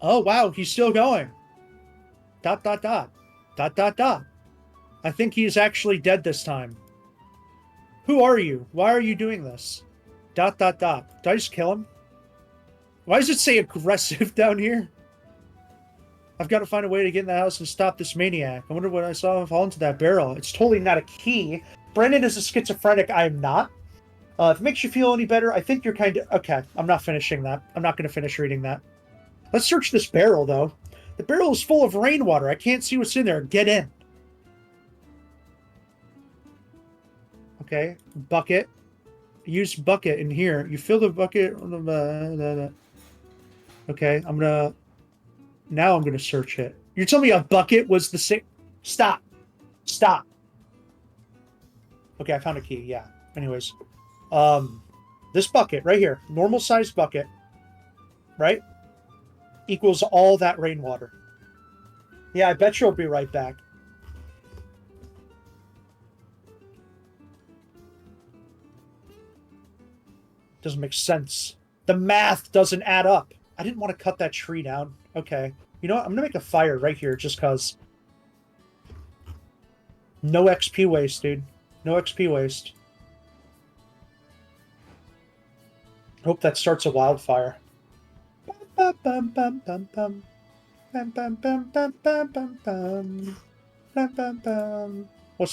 Speaker 5: Oh wow, he's still going. ... I think he's actually dead this time. Who are you? Why are you doing this? ... Did I just kill him? Why does it say aggressive down here? I've got to find a way to get in the house and stop this maniac. I wonder what I saw him fall into that barrel. It's totally not a key. Brandon is a schizophrenic. I am not. If it makes you feel any better, I think you're kind of... Okay, I'm not finishing that. I'm not going to finish reading that. Let's search this barrel, though. The barrel is full of rainwater. I can't see what's in there. Get in. Okay, bucket. Use bucket in here. You fill the bucket... Okay, now I'm gonna search it. You're telling me a bucket was the same... Stop. Stop. Okay, I found a key, yeah. Anyways. This bucket right here, normal sized bucket, right? Equals all that rainwater. Yeah, I bet you'll be right back. Doesn't make sense. The math doesn't add up. I didn't want to cut that tree down. Okay. You know what? I'm going to make a fire right here just because. No XP waste, dude. No XP waste. Hope that starts a wildfire. What's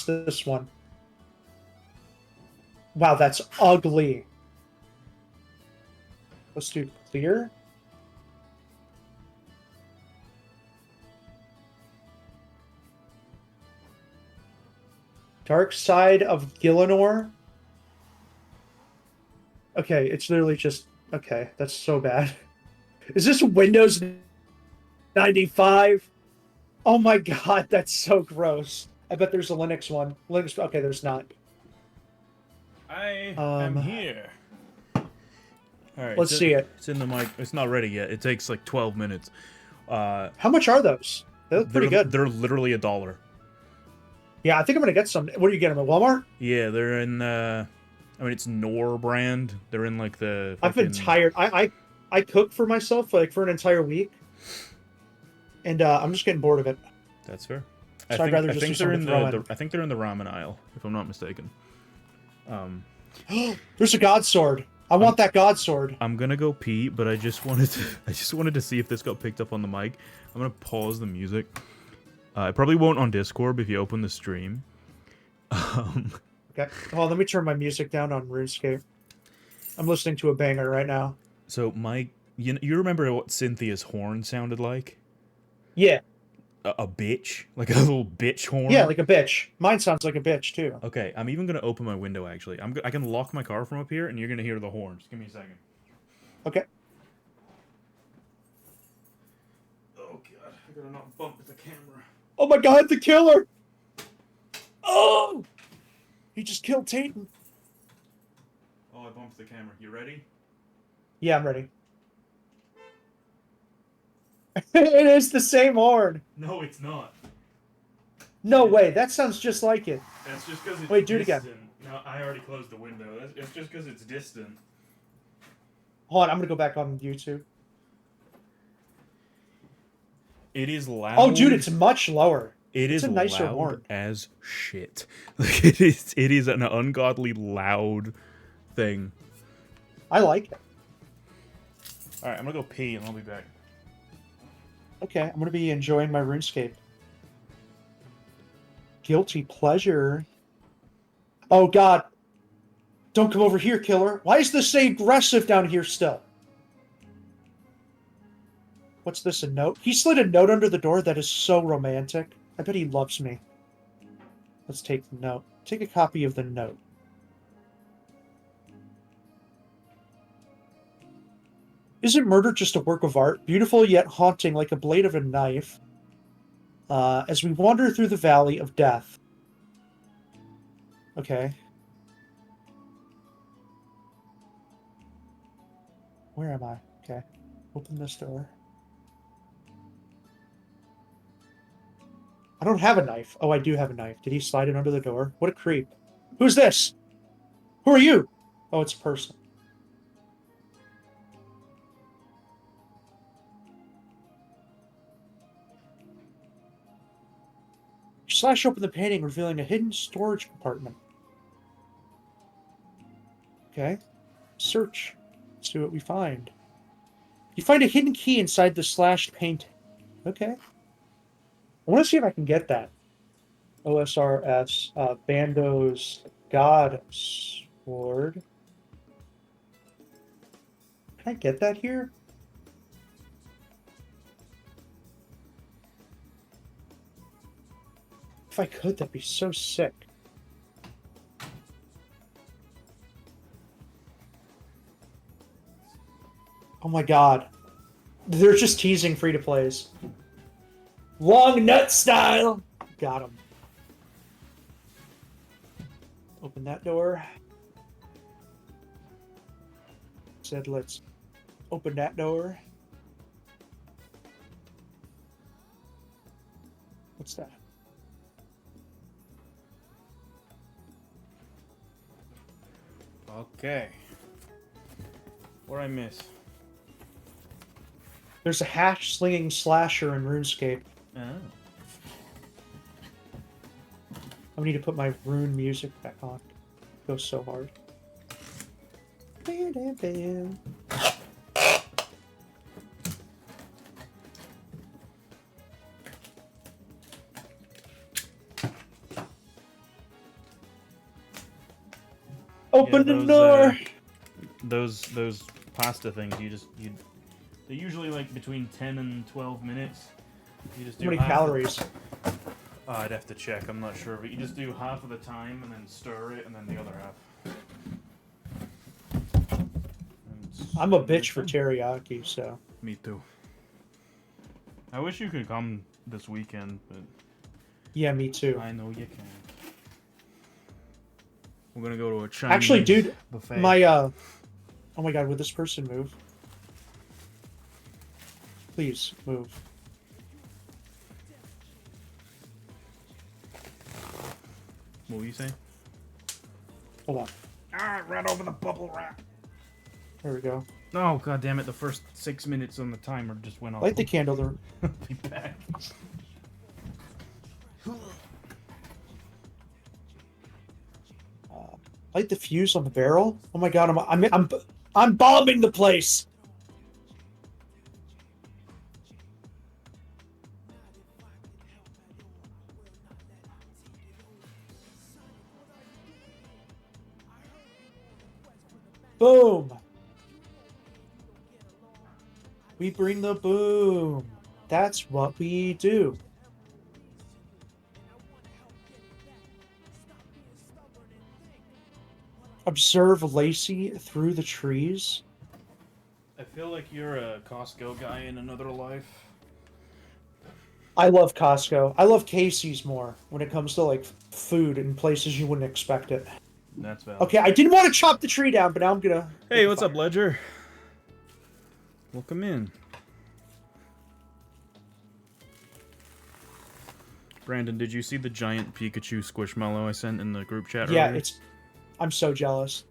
Speaker 5: this one? Wow, that's ugly. Let's do clear. Dark Side of Gillinor. Okay, it's literally just... Okay, that's so bad. Is this Windows 95? Oh my god, that's so gross. I bet there's a Linux one. Linux... Okay, there's not.
Speaker 4: I am here. Alright,
Speaker 5: let's see it.
Speaker 4: It's in the mic. It's not ready yet. It takes like 12 minutes.
Speaker 5: How much are those? They look pretty good.
Speaker 4: They're literally $1.
Speaker 5: Yeah, I think I'm gonna get some. Where do you get them, at Walmart?
Speaker 4: Yeah, they're in I mean, it's Knorr brand. They're in like the
Speaker 5: I've been tired. I cook for myself like for an entire week. And I'm just getting bored of it.
Speaker 4: That's fair.
Speaker 5: So I'd rather just do something to throw in.
Speaker 4: I think they're in the ramen aisle, if I'm not mistaken.
Speaker 5: There's a god sword. I want that god sword.
Speaker 4: I'm gonna go pee, but I just wanted to see if this got picked up on the mic. I'm gonna pause the music. It probably won't on Discord if you open the stream.
Speaker 5: Okay. Hold on, let me turn my music down on RuneScape. I'm listening to a banger right now.
Speaker 4: So, Mike, you remember what Cynthia's horn sounded like?
Speaker 5: Yeah.
Speaker 4: A bitch? Like a little bitch horn?
Speaker 5: Yeah, like a bitch. Mine sounds like a bitch, too.
Speaker 4: Okay, I'm even going to open my window, actually. I can lock my car from up here, and you're going to hear the horns. Give me a second.
Speaker 5: Okay.
Speaker 4: Oh, God. I gotta not bump the camera.
Speaker 5: Oh, my God, the killer! Oh! He just killed Tayton.
Speaker 4: Oh, I bumped the camera. You ready?
Speaker 5: Yeah, I'm ready. It is the same horn.
Speaker 4: No, it's not.
Speaker 5: No way. That sounds just like it.
Speaker 4: That's just because it's
Speaker 5: Wait, do it
Speaker 4: distant.
Speaker 5: again.
Speaker 4: No, I already closed the window. It's just because it's distant.
Speaker 5: Hold on, I'm going to go back on YouTube.
Speaker 4: It is loud.
Speaker 5: Oh, dude, it's much lower.
Speaker 4: It's
Speaker 5: a nicer
Speaker 4: loud
Speaker 5: horn.
Speaker 4: as shit. Like it is an ungodly loud thing.
Speaker 5: I like it.
Speaker 1: Alright, I'm gonna go pee and I'll be back.
Speaker 5: Okay, I'm gonna be enjoying my RuneScape. Guilty pleasure. Oh god. Don't come over here, killer. Why is this so aggressive down here still? What's this, a note? He slid a note under the door that is so romantic. I bet he loves me. Let's take the note. Take a copy of the note. Isn't murder just a work of art? Beautiful yet haunting like a blade of a knife. As we wander through the valley of death. Okay. Where am I? Okay. Open this door. I don't have a knife. Oh, I do have a knife. Did he slide it under the door? What a creep. Who's this? Who are you? Oh, it's a person. Slash open the painting, revealing a hidden storage compartment. Okay. Search. Let's see what we find. You find a hidden key inside the slashed painting. Okay. I want to see if I can get that. OSRS, Bando's God Sword. Can I get that here? If I could, that'd be so sick. Oh my god. They're just teasing free-to-plays. Long nut style! Got him. Open that door. Said let's open that door. What's that?
Speaker 1: Okay. What'd I miss?
Speaker 5: There's a hash-slinging slasher in RuneScape.
Speaker 1: Oh.
Speaker 5: I need to put my rune music back on. It goes so hard. Bam, bam, bam. Open the door!
Speaker 1: Those pasta things, they're usually like between 10 and 12 minutes. You just do
Speaker 5: How many
Speaker 1: half-
Speaker 5: calories?
Speaker 1: I'd have to check, I'm not sure, but you just do half of the time and then stir it and then the other half.
Speaker 5: I'm a bitch for teriyaki, so.
Speaker 1: Me too. I wish you could come this weekend, but
Speaker 5: Yeah, me too.
Speaker 1: I know you can. We're gonna go to a Chinese
Speaker 5: Actually, dude,
Speaker 1: buffet.
Speaker 5: oh my god, would this person move? Please, move.
Speaker 1: What were you saying?
Speaker 5: Hold on.
Speaker 1: Ah, right over the bubble wrap.
Speaker 5: There we go.
Speaker 1: Oh, god damn it, the first 6 minutes on the timer just went off.
Speaker 5: Light the candle there.
Speaker 1: Be back.
Speaker 5: Light the fuse on the barrel. Oh my god, I'm bombing the place. Boom. We bring the boom. That's what we do. Observe Lacey through the trees.
Speaker 1: I feel like you're a Costco guy in another life.
Speaker 5: I love Costco. I love Casey's more when it comes to like food in places you wouldn't expect it.
Speaker 1: That's valid.
Speaker 5: Okay, I didn't want to chop the tree down, but now I'm gonna.
Speaker 1: Hey, what's up, Ledger? Welcome in. Brandon, did you see the giant Pikachu Squishmallow I sent in the group chat
Speaker 5: Yeah,
Speaker 1: earlier?
Speaker 5: I'm so jealous.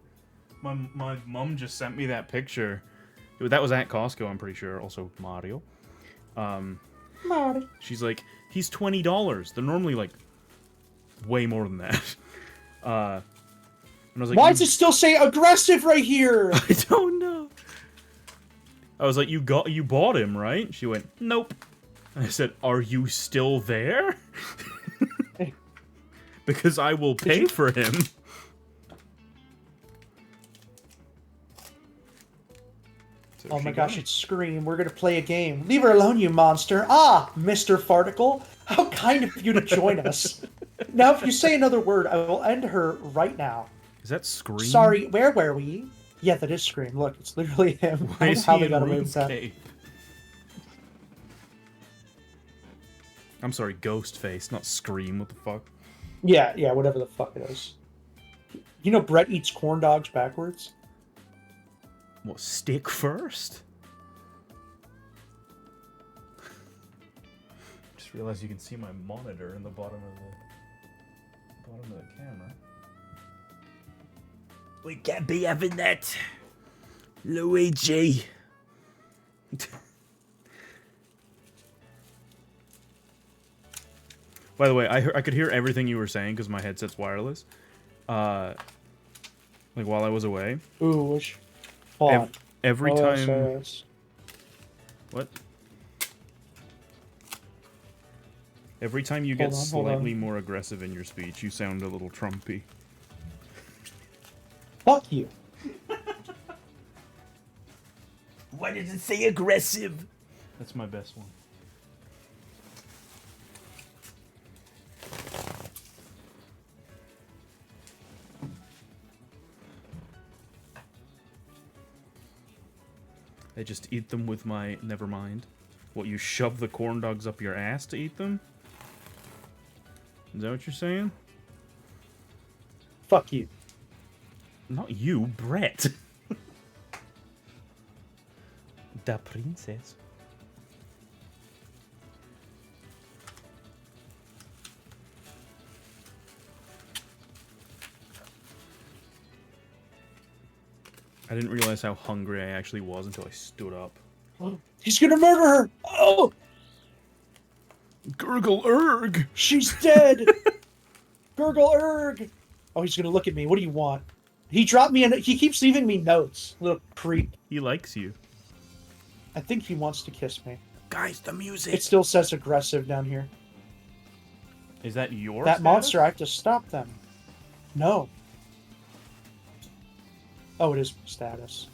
Speaker 1: My mom just sent me that picture. That was at Costco, I'm pretty sure. Also, Mario.
Speaker 5: Mario.
Speaker 1: She's like, he's $20. They're normally, like, way more than that. And I was like,
Speaker 5: Why does it still say aggressive right here?
Speaker 1: I don't know.
Speaker 4: I was like, you bought him, right? She went, nope. I said, are you still there? Because I will pay for him. So
Speaker 5: Oh my
Speaker 4: she
Speaker 5: gosh,
Speaker 4: got him.
Speaker 5: it's Scream. We're gonna play a game. Leave her alone, you monster. Ah, Mr. Farticle. How kind of you to join us. Now, if you say another word, I will end her right now.
Speaker 4: Is that Scream?
Speaker 5: Sorry, where were we? Yeah, that is Scream. Look, it's literally him. I
Speaker 4: Why
Speaker 5: don't know
Speaker 4: is
Speaker 5: how
Speaker 4: he
Speaker 5: they
Speaker 4: in
Speaker 5: got away with that.
Speaker 4: RuneScape? I'm sorry, Ghostface, not Scream. What the fuck?
Speaker 5: Yeah, whatever the fuck it is. You know Brett eats corn dogs backwards?
Speaker 4: What, stick first? Just realized you can see my monitor in the bottom of the camera. We can't be having that, Luigi. By the way, I could hear everything you were saying because my headset's wireless. Like while I was away.
Speaker 5: Ooh, which... Hold on.
Speaker 4: Every
Speaker 5: Oh,
Speaker 4: time.
Speaker 5: sorry, that's-
Speaker 4: What? Every time you get
Speaker 5: Hold on.
Speaker 4: slightly more aggressive in your speech, you sound a little Trumpy.
Speaker 5: Fuck you.
Speaker 4: Why does it say aggressive? That's my best one. I just eat them with my... Never mind. What, you shove the corn dogs up your ass to eat them? Is that what you're saying?
Speaker 5: Fuck you.
Speaker 4: Not you, Brett. Da princess. I didn't realize how hungry I actually was until I stood up.
Speaker 5: He's gonna murder her! Oh!
Speaker 4: Gurgle erg!
Speaker 5: She's dead! Gurgle erg! Oh, he's gonna look at me. What do you want? He dropped me he keeps leaving me notes. Little creep.
Speaker 4: He likes you.
Speaker 5: I think he wants to kiss me.
Speaker 4: Guys, the music!
Speaker 5: It still says aggressive down here.
Speaker 4: Is that your
Speaker 5: That
Speaker 4: status?
Speaker 5: monster, I have to stop them. No. Oh, it is status.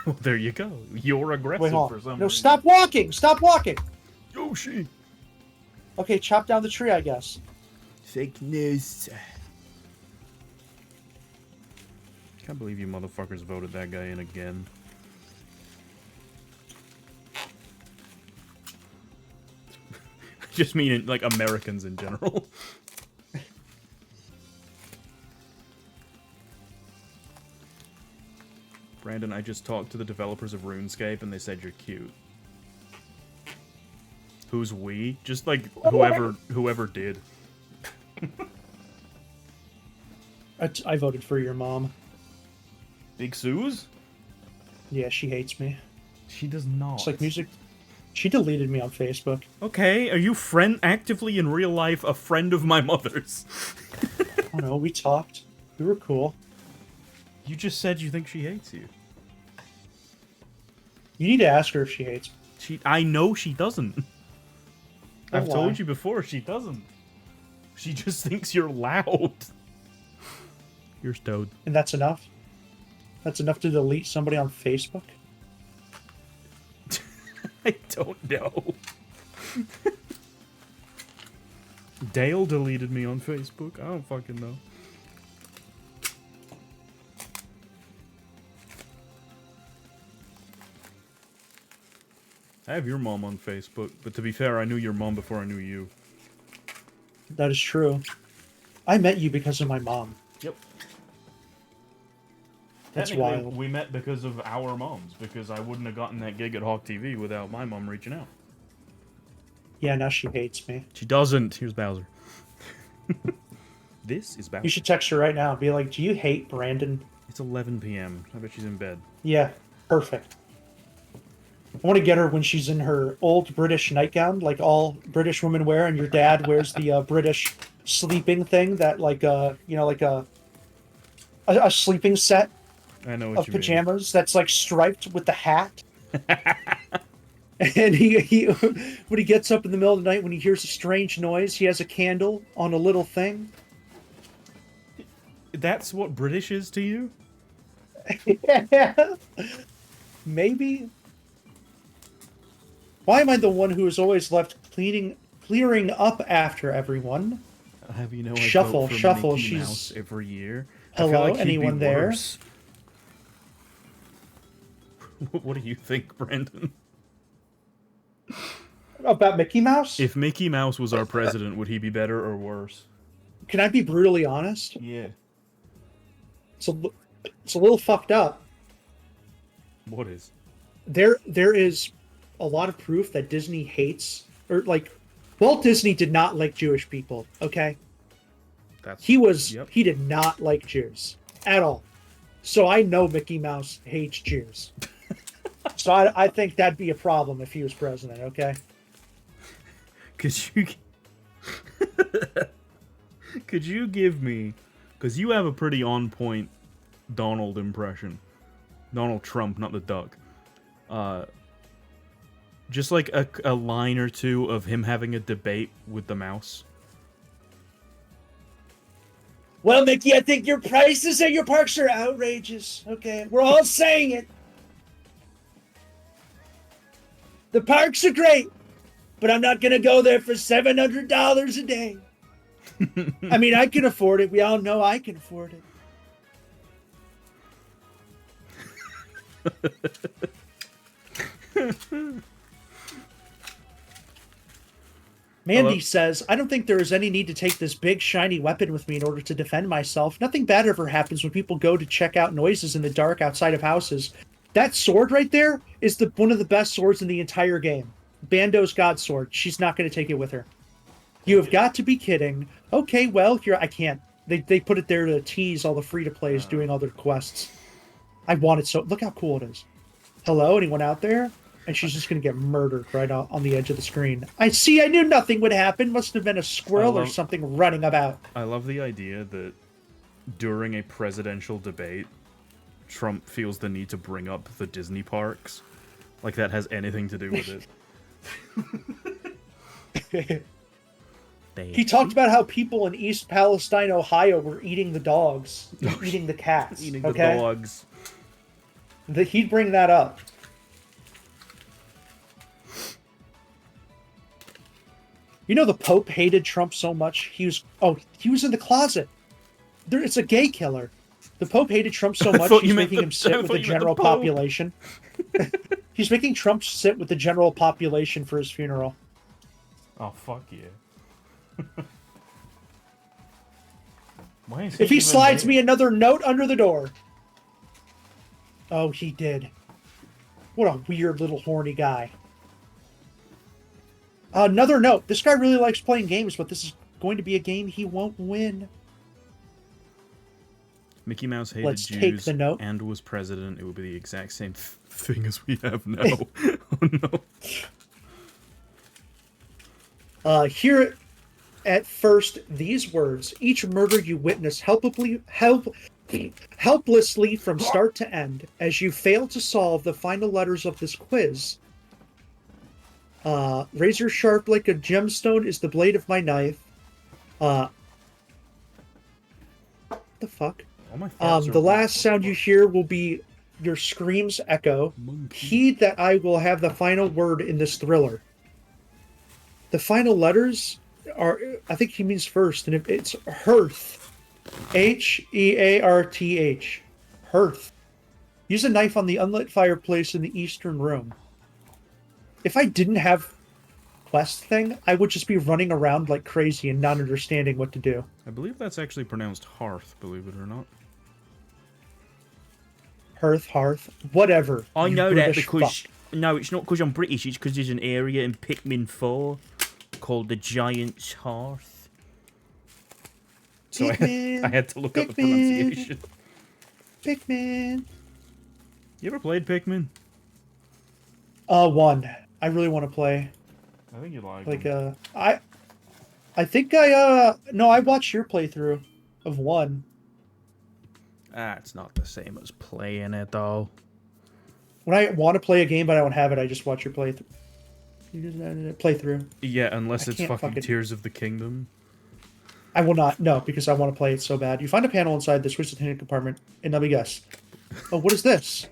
Speaker 4: Well, there you go. You're aggressive
Speaker 5: Wait, hold
Speaker 4: for
Speaker 5: on.
Speaker 4: some
Speaker 5: No,
Speaker 4: reason.
Speaker 5: stop walking! Stop walking!
Speaker 4: Yoshi!
Speaker 5: Okay, chop down the tree, I guess.
Speaker 4: Fake news. Can't believe you motherfuckers voted that guy in again. Just mean like Americans in general. Brandon, I just talked to the developers of RuneScape and they said you're cute. Who's we? Just like whoever did.
Speaker 5: I voted for your mom.
Speaker 4: Big Suze?
Speaker 5: Yeah, she hates me.
Speaker 4: She does not.
Speaker 5: It's like music. She deleted me on Facebook.
Speaker 4: Okay, are you actively in real life a friend of my mother's?
Speaker 5: I don't know, we talked. We were cool.
Speaker 4: You just said you think she hates you.
Speaker 5: You need to ask her if she hates me.
Speaker 4: I know she doesn't.
Speaker 5: Oh,
Speaker 4: I've
Speaker 5: why?
Speaker 4: told you before, she doesn't. She just thinks you're loud. You're stowed.
Speaker 5: And that's enough? That's enough to delete somebody on Facebook?
Speaker 4: I don't know. Dale deleted me on Facebook. I don't fucking know. I have your mom on Facebook, but to be fair, I knew your mom before I knew you.
Speaker 5: That is true. I met you because of my mom.
Speaker 4: Yep.
Speaker 5: That's
Speaker 4: Technically,
Speaker 5: wild.
Speaker 4: we met because of our moms, because I wouldn't have gotten that gig at Hawk TV without my mom reaching out.
Speaker 5: Yeah, now she hates me.
Speaker 4: She doesn't. Here's Bowser. This is Bowser.
Speaker 5: You should text her right now and be like, do you hate Brandon?
Speaker 4: It's 11 p.m. I bet she's in bed.
Speaker 5: Yeah, perfect. I want to get her when she's in her old British nightgown, like all British women wear, and your dad wears the British sleeping thing that, like, like a sleeping set
Speaker 4: I know what
Speaker 5: of
Speaker 4: you
Speaker 5: pajamas that's like striped with the hat. And he when he gets up in the middle of the night, when he hears a strange noise, he has a candle on a little thing.
Speaker 4: That's what British is to you?
Speaker 5: Yeah. Maybe. Why am I the one who is always left clearing up after everyone?
Speaker 4: I'll have you know I
Speaker 5: Shuffle,
Speaker 4: vote for
Speaker 5: shuffle,
Speaker 4: Mickey
Speaker 5: she's-
Speaker 4: Mouse every year. I
Speaker 5: Hello,
Speaker 4: feel like he'd
Speaker 5: anyone
Speaker 4: be
Speaker 5: there?
Speaker 4: worse. What do you think, Brandon?
Speaker 5: About Mickey Mouse?
Speaker 4: If Mickey Mouse was our president, would he be better or worse?
Speaker 5: Can I be brutally honest?
Speaker 4: Yeah.
Speaker 5: It's a little fucked up.
Speaker 4: What is?
Speaker 5: There is a lot of proof that Disney hates, or like, Walt Disney did not like Jewish people. Okay,
Speaker 4: That's
Speaker 5: he did not like Jews at all. So I know Mickey Mouse hates Jews. So I think that'd be a problem if he was president. Okay.
Speaker 4: Could you give me, because you have a pretty on point Donald impression, Donald Trump, not the duck. Just like a line or two of him having a debate with the mouse.
Speaker 5: Well, Mickey, I think your prices at your parks are outrageous. Okay, we're all saying it. The parks are great, but I'm not gonna go there for $700 a day. I mean, I can afford it. We all know I can afford it. Mandy
Speaker 4: Hello?
Speaker 5: says, I don't think there is any need to take this big, shiny weapon with me in order to defend myself. Nothing bad ever happens when people go to check out noises in the dark outside of houses. That sword right there is one of the best swords in the entire game. Bando's God Sword. She's not going to take it with her. You have got to be kidding. Okay, well, here, I can't. They put it there to tease all the free-to-plays doing all their quests. I want it so... Look how cool it is. Hello, anyone out there? And she's just going to get murdered right on the edge of the screen. I knew nothing would happen. Must have been a squirrel or something running about.
Speaker 4: I love the idea that during a presidential debate, Trump feels the need to bring up the Disney parks. Like that has anything to do with it.
Speaker 5: He talked about how people in East Palestine, Ohio were eating the dogs, eating the cats.
Speaker 4: Eating the dogs.
Speaker 5: He'd bring that up. You know the Pope hated Trump so much, he was in the closet. It's a gay killer. The Pope hated Trump so much, he's making him sit with the general population. He's making Trump sit with the general population for his funeral.
Speaker 4: Oh, fuck yeah. Why is
Speaker 5: If he slides me another note under the door. Oh, he did. What a weird little horny guy. Another note. This guy really likes playing games, but this is going to be a game he won't win.
Speaker 4: Mickey Mouse hated
Speaker 5: Let's
Speaker 4: Jews
Speaker 5: take the note.
Speaker 4: and was president. It would be the exact same thing as we have now. Oh no.
Speaker 5: Here at first these words: each murder you witness helplessly from start to end, as you fail to solve the final letters of this quiz. Razor sharp like a gemstone is the blade of my knife. What the fuck?
Speaker 4: All my thoughts
Speaker 5: The
Speaker 4: are
Speaker 5: last sound you hear will be your screams echo. Heed that I will have the final word in this thriller. The final letters are, I think he means first, and if it's Hearth. Hearth. Hearth. Use a knife on the unlit fireplace in the eastern room. If I didn't have quest thing, I would just be running around like crazy and not understanding what to do.
Speaker 4: I believe that's actually pronounced hearth, believe it or not.
Speaker 5: Hearth, whatever.
Speaker 6: I
Speaker 5: you
Speaker 6: know that
Speaker 5: British
Speaker 6: because...
Speaker 5: fuck.
Speaker 6: No, it's not because I'm British, it's because there's an area in Pikmin 4 called the Giant's Hearth.
Speaker 4: So
Speaker 5: Pikmin,
Speaker 4: I had to look up the
Speaker 5: Pikmin.
Speaker 4: pronunciation.
Speaker 5: Pikmin.
Speaker 4: You ever played Pikmin?
Speaker 5: One. I really want to play.
Speaker 4: I think you like
Speaker 5: I think no, I watched your playthrough of one.
Speaker 4: Ah, it's not the same as playing it, though.
Speaker 5: When I want to play a game but I don't have it, I just watch your playthrough.
Speaker 4: Yeah, unless
Speaker 5: I
Speaker 4: it's
Speaker 5: can't
Speaker 4: fucking
Speaker 5: fucking-
Speaker 4: Tears of the Kingdom.
Speaker 5: I will not. No, because I want to play it so bad. You find a panel inside the twisted hidden compartment, and let me guess. Oh, what is this?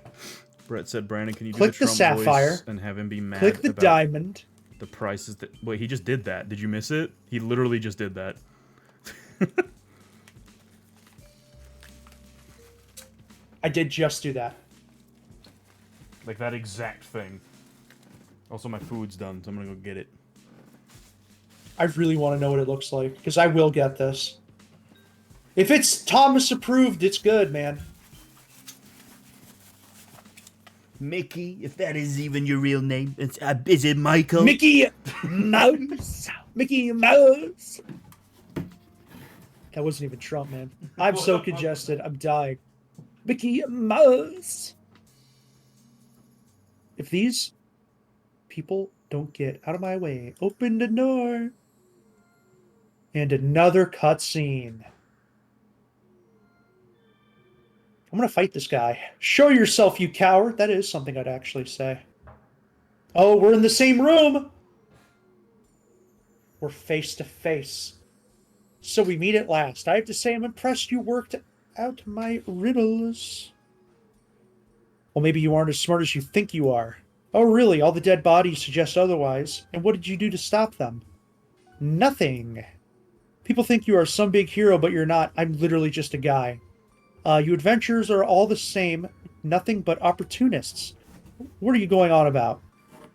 Speaker 4: Brett said, Brandon, can you do
Speaker 5: Click
Speaker 4: the
Speaker 5: the
Speaker 4: Trump
Speaker 5: sapphire.
Speaker 4: voice and have him be mad
Speaker 5: Click the
Speaker 4: about
Speaker 5: diamond.
Speaker 4: the prices that... Wait, he just did that. Did you miss it? He literally just did that.
Speaker 5: I did just do that.
Speaker 4: Like that exact thing. Also, my food's done, so I'm gonna go get it.
Speaker 5: I really want to know what it looks like, because I will get this. If it's Thomas approved, it's good, man.
Speaker 6: Mickey, if that is even your real name, is it Michael?
Speaker 5: Mickey Mouse. Mickey Mouse. That wasn't even Trump, man. I'm so congested. I'm dying. Mickey Mouse. If these people don't get out of my way, open the door. And another cutscene. I'm gonna fight this guy. Show yourself, you coward. That is something I'd actually say. Oh, we're in the same room. We're face to face. So we meet at last. I have to say I'm impressed you worked out my riddles. Well, maybe you aren't as smart as you think you are. Oh, really? All the dead bodies suggest otherwise. And what did you do to stop them? Nothing. People think you are some big hero, but you're not. I'm literally just a guy. You adventurers are all the same. Nothing but opportunists. What are you going on about?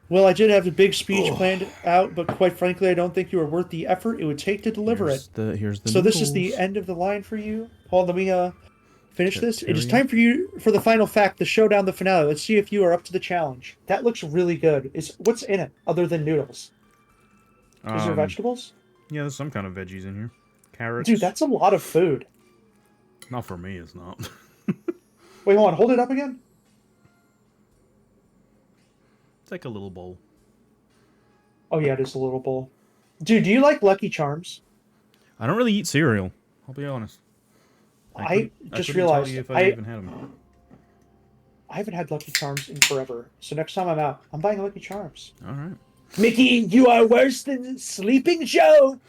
Speaker 5: Well, I did have a big speech planned out, but quite frankly, I don't think you are worth the effort it would take to deliver it.
Speaker 4: Here's the
Speaker 5: So this is the
Speaker 4: noodles.
Speaker 5: end of the line for you. Paul, let me finish this. It is
Speaker 4: Teriyaki.
Speaker 5: time for you for the final fact, the showdown, the finale. Let's see if you are up to the challenge. That looks really good. What's in it other than noodles? Is there vegetables?
Speaker 4: Yeah, there's some kind of veggies in here. Carrots.
Speaker 5: Dude, that's a lot of food.
Speaker 4: Not for me, it's not.
Speaker 5: Wait, hold on. Hold it up again.
Speaker 4: It's like a little bowl.
Speaker 5: Oh yeah, it is a little bowl. Dude, do you like Lucky Charms?
Speaker 4: I don't really eat cereal. I'll be honest.
Speaker 5: I
Speaker 4: couldn't-
Speaker 5: just
Speaker 4: couldn't
Speaker 5: realized
Speaker 4: tell you if I even had them.
Speaker 5: I haven't had Lucky Charms in forever. So next time I'm out, I'm buying Lucky Charms.
Speaker 4: All right.
Speaker 5: Mickey, you are worse than Sleeping Joe.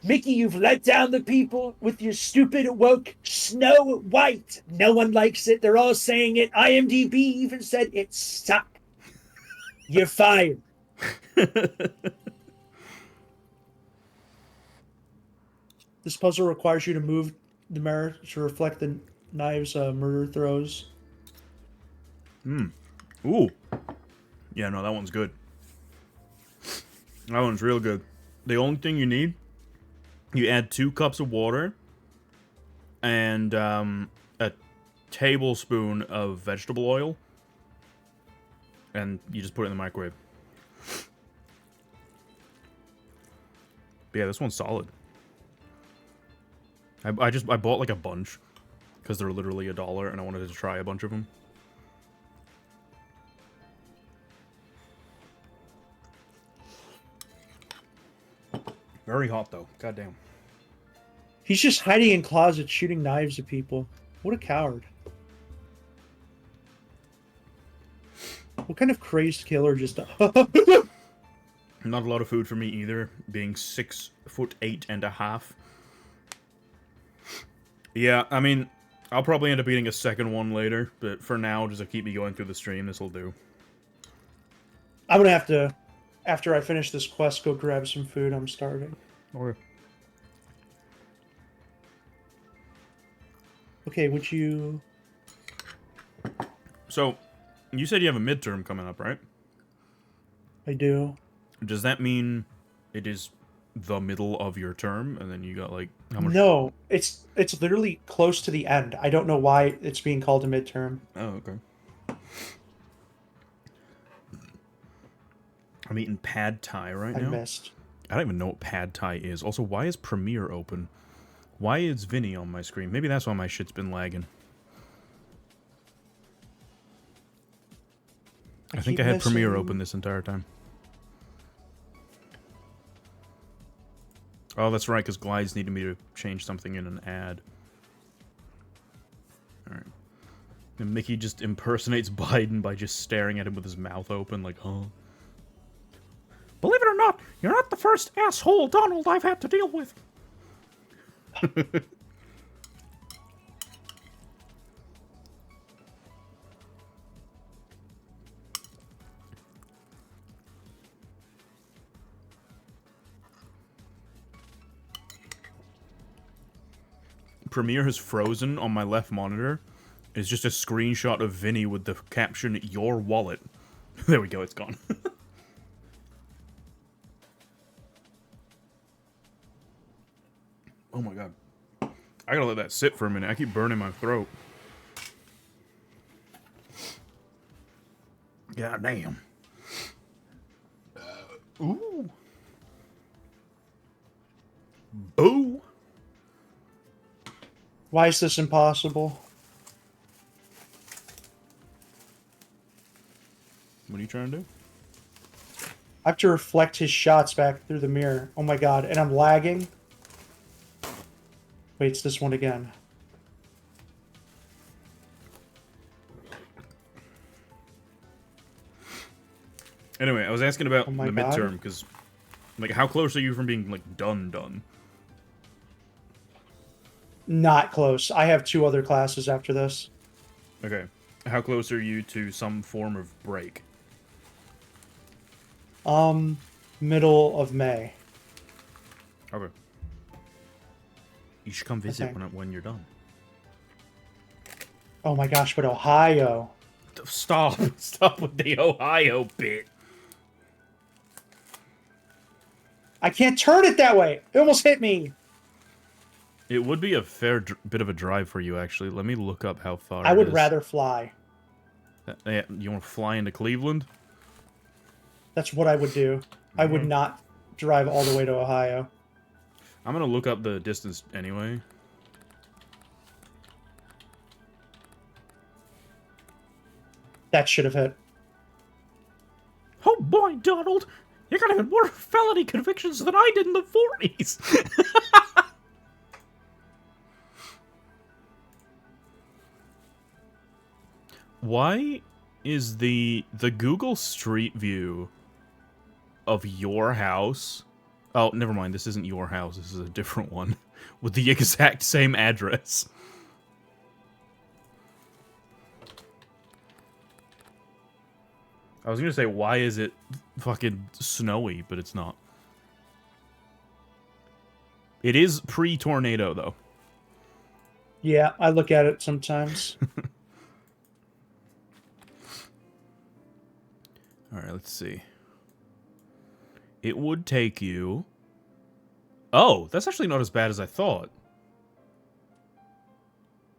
Speaker 5: Mickey, you've let down the people with your stupid woke Snow White. No one likes it. They're all saying it. IMDb even said it sucked. You're fired. This puzzle requires you to move the mirror to reflect the knives murder throws.
Speaker 4: Ooh. Yeah, no, that one's good. That one's real good. The only thing you need, you add 2 cups of water and a tablespoon of vegetable oil, and you just put it in the microwave. But yeah, this one's solid. I bought like a bunch because they're literally $1, and I wanted to try a bunch of them. Very hot though. Goddamn.
Speaker 5: He's just hiding in closets shooting knives at people. What a coward. What kind of crazed killer just...
Speaker 4: Not a lot of food for me either, being 6'8.5". Yeah, I mean, I'll probably end up eating a second one later, but for now, just to keep me going through the stream, this will do.
Speaker 5: I'm gonna have to, after I finish this quest, go grab some food. I'm starving.
Speaker 4: Okay.
Speaker 5: Okay, would you...
Speaker 4: So, you said you have a midterm coming up, right?
Speaker 5: I do.
Speaker 4: Does that mean it is the middle of your term, and then you got, like, how much...
Speaker 5: No, it's literally close to the end. I don't know why it's being called a midterm.
Speaker 4: Oh, okay. I'm eating pad thai right
Speaker 5: I
Speaker 4: now.
Speaker 5: missed.
Speaker 4: I don't even know what pad thai is. Also, why is Premiere open? Why is Vinny on my screen? Maybe that's why my shit's been lagging. I think
Speaker 5: keep
Speaker 4: I had Premiere
Speaker 5: missing-
Speaker 4: open this entire time. Oh, that's right, because Glides needed me to change something in an ad. Alright. And Mickey just impersonates Biden by just staring at him with his mouth open, like, huh? Believe it or not, you're not the first asshole Donald I've had to deal with. Premiere has frozen on my left monitor. It's just a screenshot of Vinny with the caption, "Your wallet." There we go, it's gone. Oh my god. I gotta let that sit for a minute. I keep burning my throat. God damn. Ooh. Boo.
Speaker 5: Why is this impossible?
Speaker 4: What are you trying to do?
Speaker 5: I have to reflect his shots back through the mirror. Oh my god, and I'm lagging. Wait, it's this one again.
Speaker 4: Anyway, I was asking about
Speaker 5: Oh
Speaker 4: the
Speaker 5: my God.
Speaker 4: midterm, because, like, how close are you from being, like, done?
Speaker 5: Not close. I have 2 other classes after this.
Speaker 4: Okay. How close are you to some form of break?
Speaker 5: Middle of May.
Speaker 4: Okay. You should come visit
Speaker 5: Okay.
Speaker 4: when you're done.
Speaker 5: Oh my gosh, but Ohio.
Speaker 4: Stop. Stop with the Ohio bit.
Speaker 5: I can't turn it that way. It almost hit me.
Speaker 4: It would be a fair bit of a drive for you, actually. Let me look up how far
Speaker 5: I
Speaker 4: it
Speaker 5: would
Speaker 4: is.
Speaker 5: rather fly.
Speaker 4: You want to fly into Cleveland?
Speaker 5: That's what I would do. I would not drive all the way to Ohio.
Speaker 4: I'm going to look up the distance anyway.
Speaker 5: That should have hit.
Speaker 4: Oh boy, Donald! You got even more felony convictions than I did in the 40s! Why is the Google Street View of your house... Oh, never mind, this isn't your house, this is a different one. With the exact same address. I was gonna say, why is it fucking snowy, but it's not. It is pre-tornado, though.
Speaker 5: Yeah, I look at it sometimes.
Speaker 4: Alright, let's see. It would take you... Oh, that's actually not as bad as I thought.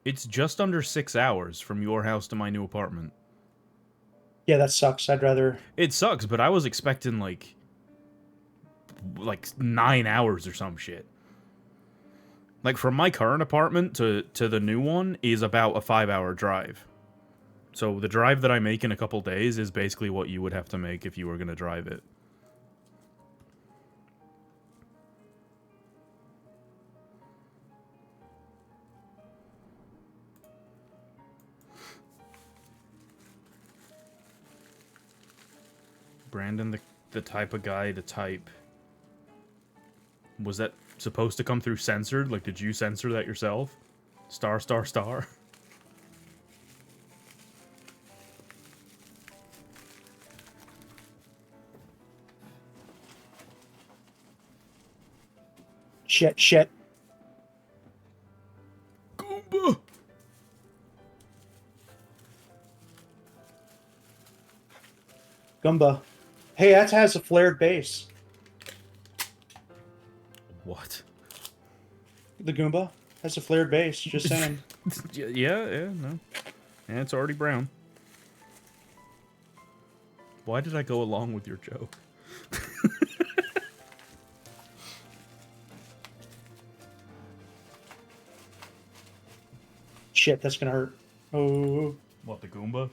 Speaker 4: It's just under 6 hours from your house to my new apartment.
Speaker 5: Yeah, that sucks. I'd rather...
Speaker 4: It sucks, but I was expecting, like 9 hours or some shit. Like, from my current apartment to the new one is about a 5-hour drive. So the drive that I make in a couple days is basically what you would have to make if you were going to drive it. Brandon, the type of guy to type. Was that supposed to come through censored? Like, did you censor that yourself? Star, star, star.
Speaker 5: Shit.
Speaker 4: Goomba!
Speaker 5: Gumba. Hey, that has a flared base.
Speaker 4: What?
Speaker 5: The Goomba has a flared base, just saying.
Speaker 4: Yeah, no. And it's already brown. Why did I go along with your joke?
Speaker 5: Shit, that's gonna hurt. Oh,
Speaker 4: What, the Goomba?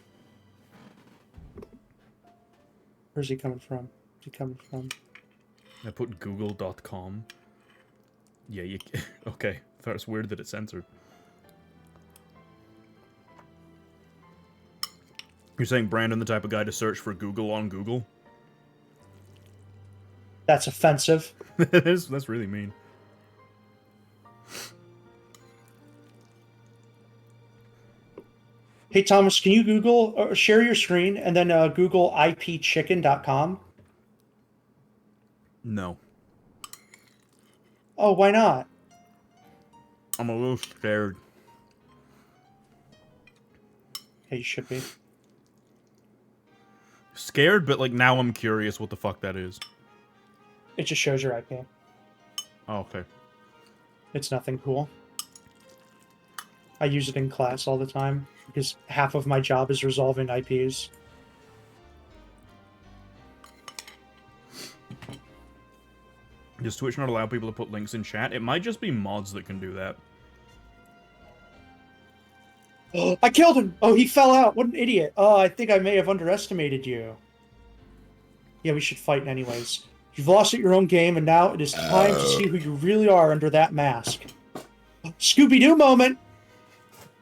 Speaker 5: where's he coming from? Where's he coming from?
Speaker 4: I put google.com. Yeah, you... Okay. I thought it's weird that it's censored. You're saying Brandon the type of guy to search for Google on Google?
Speaker 5: That's offensive.
Speaker 4: That's really mean.
Speaker 5: Hey, Thomas, can you Google or share your screen and then Google ipchicken.com?
Speaker 4: No.
Speaker 5: Oh, why not?
Speaker 4: I'm a little scared.
Speaker 5: Hey, you should be.
Speaker 4: Scared, but like now I'm curious what the fuck that is.
Speaker 5: It just shows your IP.
Speaker 4: Oh, okay.
Speaker 5: It's nothing cool. I use it in class all the time because half of my job is resolving IPs.
Speaker 4: Does Twitch not allow people to put links in chat? It might just be mods that can do that.
Speaker 5: Oh, I killed him! Oh, he fell out. What an idiot. Oh, I think I may have underestimated you. Yeah, we should fight anyways. You've lost at your own game, and now it is time to see who you really are under that mask. Scooby-Doo moment!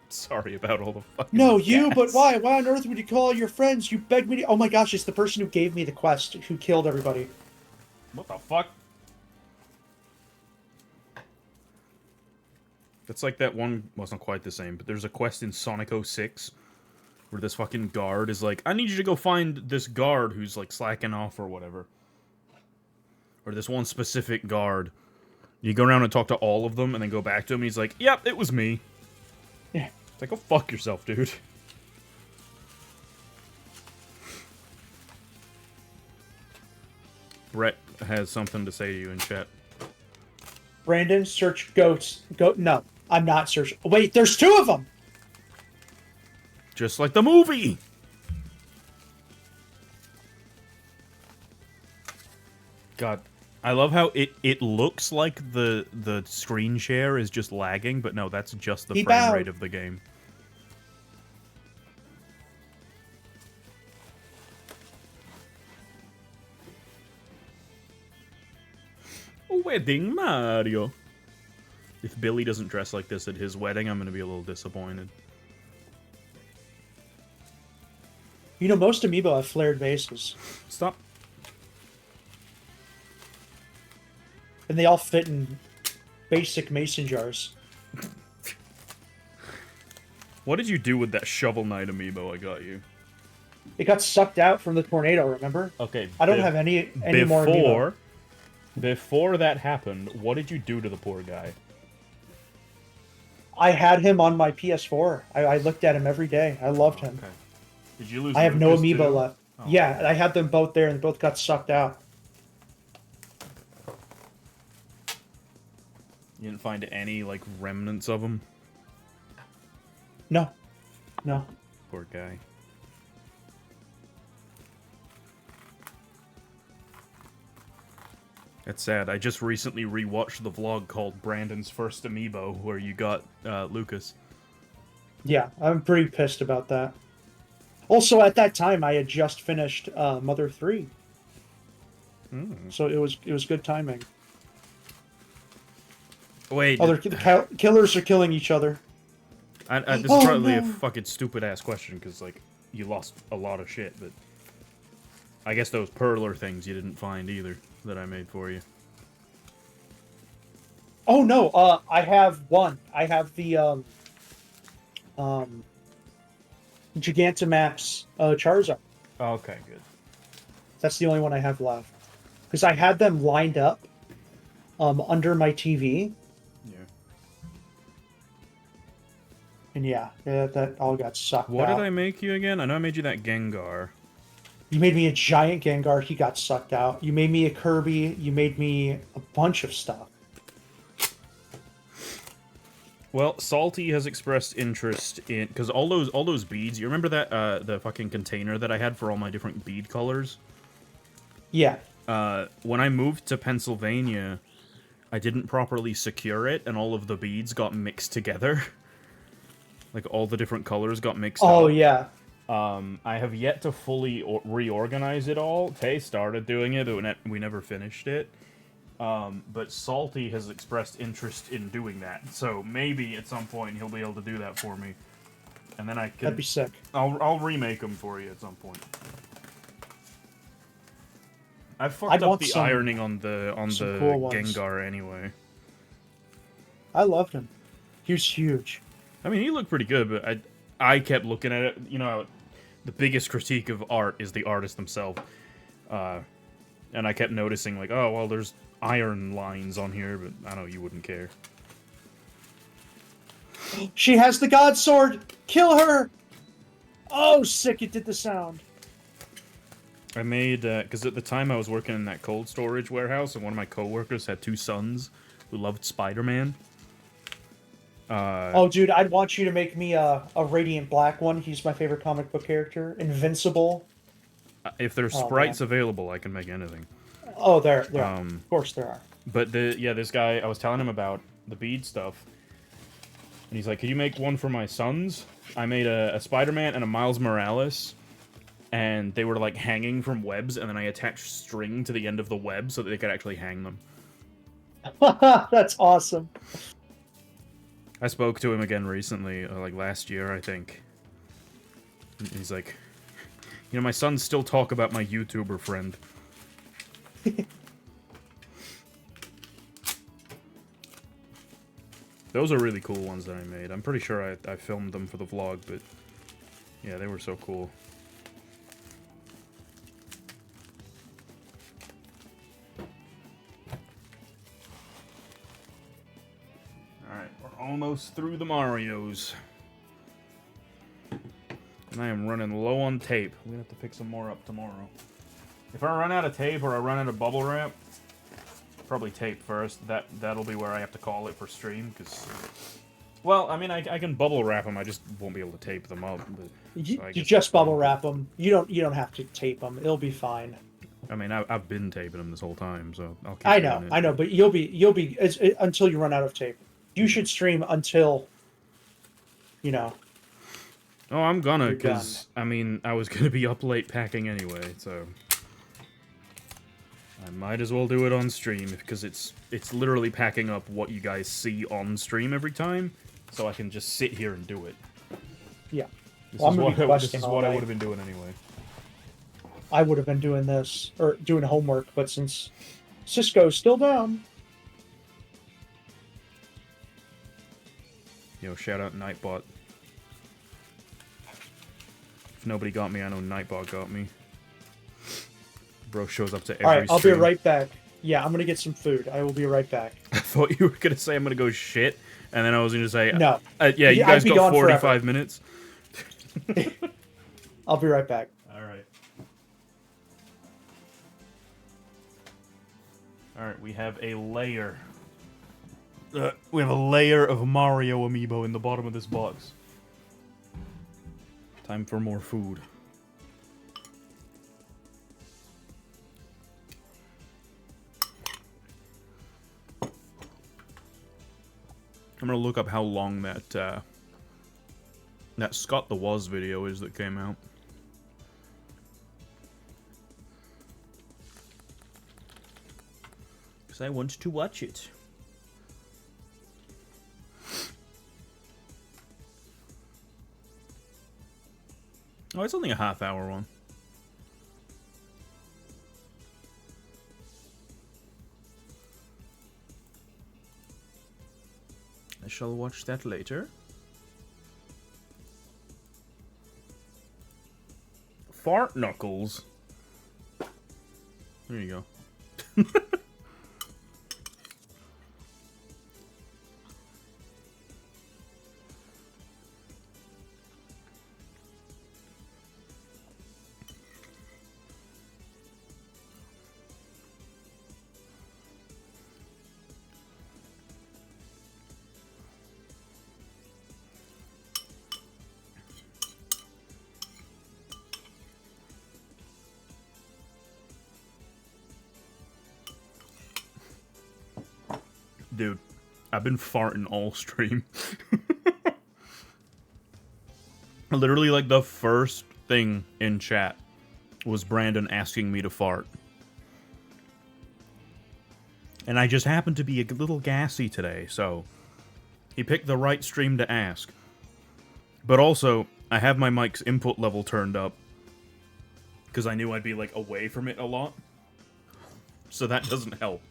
Speaker 4: Sorry about all the fucking
Speaker 5: No, you,
Speaker 4: cats.
Speaker 5: but why? Why on earth would you call your friends? You begged me to... Oh my gosh, it's the person who gave me the quest, who killed everybody.
Speaker 4: What the fuck? That's like that one... Well, it's not quite the same, but there's a quest in Sonic 06 where this fucking guard is like, I need you to go find this guard who's like slacking off or whatever. Or this one specific guard. You go around and talk to all of them and then go back to him and he's like, yep, it was me.
Speaker 5: Yeah.
Speaker 4: It's like, go fuck yourself, dude. Brett has something to say to you in chat.
Speaker 5: Brandon, search goats. No, I'm not searching. Wait, there's two of them!
Speaker 4: Just like the movie! God, I love how it looks like the screen share is just lagging, but no, that's just the
Speaker 5: He
Speaker 4: frame
Speaker 5: bowed.
Speaker 4: rate of the game. Wedding Mario. If Billy doesn't dress like this at his wedding, I'm going to be a little disappointed.
Speaker 5: You know, most amiibo have flared bases.
Speaker 4: Stop.
Speaker 5: And they all fit in basic mason jars.
Speaker 4: What did you do with that Shovel Knight amiibo I got you?
Speaker 5: It got sucked out from the tornado, remember?
Speaker 4: Okay.
Speaker 5: I don't have any more amiibo.
Speaker 4: Before that happened, what did you do to the poor guy?
Speaker 5: I had him on my PS4. I looked at him every day. I loved him.
Speaker 4: Okay. Did you lose?
Speaker 5: I have no
Speaker 4: Lucas,
Speaker 5: amiibo
Speaker 4: too?
Speaker 5: left.
Speaker 4: Oh.
Speaker 5: Yeah, I had them both there and both got sucked out.
Speaker 4: You didn't find any like remnants of him.
Speaker 5: No. No.
Speaker 4: Poor guy. That's sad. I just recently rewatched the vlog called Brandon's First Amiibo, where you got Lucas.
Speaker 5: Yeah, I'm pretty pissed about that. Also, at that time, I had just finished Mother 3. So it was good timing.
Speaker 4: Wait,
Speaker 5: Other killers are killing each other.
Speaker 4: this
Speaker 5: Oh,
Speaker 4: is probably a
Speaker 5: no.
Speaker 4: fucking stupid ass question because like you lost a lot of shit, but I guess those perler things you didn't find either that I made for you.
Speaker 5: Oh no, I have one. I have the Gigantamax Charizard.
Speaker 4: Oh, okay, good.
Speaker 5: That's the only one I have left. Because I had them lined up under my TV.
Speaker 4: Yeah.
Speaker 5: And yeah, that all got sucked
Speaker 4: What
Speaker 5: out.
Speaker 4: did I make you again? I know I made you that Gengar.
Speaker 5: You made me a giant Gengar. He got sucked out. You made me a Kirby. You made me a bunch of stuff.
Speaker 4: Well, Salty has expressed interest in because all those beads. You remember that the fucking container that I had for all my different bead colors?
Speaker 5: Yeah.
Speaker 4: When I moved to Pennsylvania, I didn't properly secure it, and all of the beads got mixed together. Like all the different colors got mixed up.
Speaker 5: Oh yeah.
Speaker 4: I have yet to fully reorganize it all. Tay started doing it, but we never finished it. But Salty has expressed interest in doing that, so maybe at some point he'll be able to do that for me.
Speaker 1: and then I
Speaker 5: That'd
Speaker 1: can.
Speaker 5: be sick.
Speaker 1: I'll remake them for you at some point. I fucked
Speaker 5: I'd
Speaker 1: up
Speaker 5: want
Speaker 1: the
Speaker 5: some-
Speaker 1: ironing on the
Speaker 5: some cool ones.
Speaker 1: Gengar anyway.
Speaker 5: I loved him. He was huge.
Speaker 1: I mean, he looked pretty good, but I kept looking at it. You know, the biggest critique of art is the artist themselves. And I kept noticing, like, oh, well, there's iron lines on here, but I know you wouldn't care.
Speaker 5: She has the God Sword! Kill her! Oh, sick, it did the sound.
Speaker 1: I made, because at the time I was working in that cold storage warehouse, and one of my coworkers had 2 sons who loved Spider-Man.
Speaker 5: Oh, dude, I'd want you to make me a Radiant Black one. He's my favorite comic book character. Invincible.
Speaker 1: If there's
Speaker 5: Oh,
Speaker 1: sprites
Speaker 5: man.
Speaker 1: available, I can make anything.
Speaker 5: Oh, there are. Of course there are.
Speaker 1: But this guy, I was telling him about the bead stuff, and he's like, "Could you make one for my sons?" I made a Spider-Man and a Miles Morales, and they were like hanging from webs, and then I attached string to the end of the web so that they could actually hang them.
Speaker 5: That's awesome.
Speaker 1: I spoke to him again recently, like last year, I think. And he's like, "You know, my sons still talk about my YouTuber friend." Those are really cool ones that I made. I'm pretty sure I filmed them for the vlog, but yeah, they were so cool. Alright, we're almost through the Marios. And I am running low on tape. We're gonna have to pick some more up tomorrow. If I run out of tape or I run out of bubble wrap, probably tape first. That'll be where I have to call it for stream, because... Well, I mean, I can bubble wrap them, I just won't be able to tape them up. But,
Speaker 5: You,
Speaker 1: so I
Speaker 5: you
Speaker 1: guess
Speaker 5: just
Speaker 1: that's fine.
Speaker 5: bubble wrap them. You don't have to tape them. It'll be fine.
Speaker 1: I mean, I've been taping them this whole time, so I'll keep
Speaker 5: I
Speaker 1: doing
Speaker 5: know,
Speaker 1: it.
Speaker 5: I know, but you'll be until you run out of tape. You should stream until, you know.
Speaker 1: Oh, I'm gonna,
Speaker 5: You're done.
Speaker 1: because, I mean, I was gonna be up late packing anyway, so... I might as well do it on stream, because it's literally packing up what you guys see on stream every time, so I can just sit here and do it.
Speaker 5: Yeah.
Speaker 1: This
Speaker 5: Well, I'm
Speaker 1: is
Speaker 5: gonna
Speaker 1: what,
Speaker 5: be
Speaker 1: this
Speaker 5: questing
Speaker 1: is
Speaker 5: all
Speaker 1: what I
Speaker 5: night.
Speaker 1: would have been doing anyway.
Speaker 5: I would have been doing this or doing homework, but since Cisco's still down,
Speaker 1: Yo, shout out Nightbot. If nobody got me, I know Nightbot got me. Bro shows up to every
Speaker 5: all right, I'll be
Speaker 1: stream.
Speaker 5: right back. Yeah, I'm gonna get some food. I will be right back.
Speaker 1: I thought you were gonna say I'm gonna go shit, and then I was gonna say,
Speaker 5: No.
Speaker 1: yeah, you
Speaker 5: Yeah,
Speaker 1: guys
Speaker 5: I'd be
Speaker 1: got
Speaker 5: gone
Speaker 1: 45
Speaker 5: forever.
Speaker 1: minutes.
Speaker 5: I'll be right back.
Speaker 1: Alright. Alright, we have a layer. We have a layer of Mario amiibo in the bottom of this box. Time for more food. I'm gonna look up how long that Scott the Woz video is that came out. Because I want to watch it. Oh, it's only a half-hour one. I shall watch that later. Fart Knuckles. There you go. Dude, I've been farting all stream. Literally, like, the first thing in chat was Brandon asking me to fart. And I just happened to be a little gassy today, so he picked the right stream to ask.
Speaker 4: But also, I have my mic's input level turned up because I knew I'd be like away from it a lot. So that doesn't help.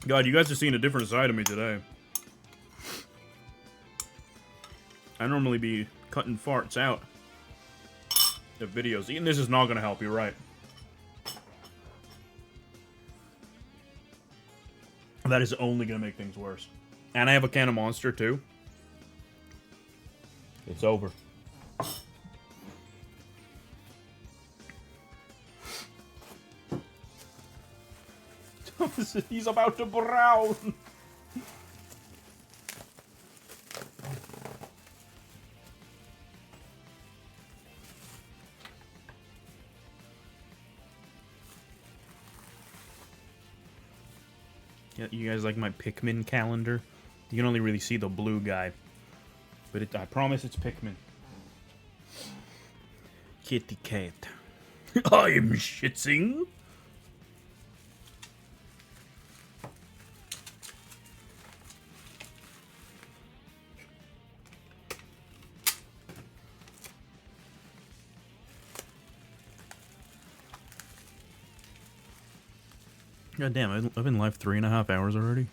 Speaker 4: God, you guys are seeing a different side of me today. I normally be cutting farts out of videos. Eating this is not gonna help, you're right. That is only gonna make things worse. And I have a can of Monster, too. It's over. He's about to brown. Yeah, you guys like my Pikmin calendar? You can only really see the blue guy. But I promise it's Pikmin. Kitty cat. I am shitting. God damn, I've been live 3.5 hours already.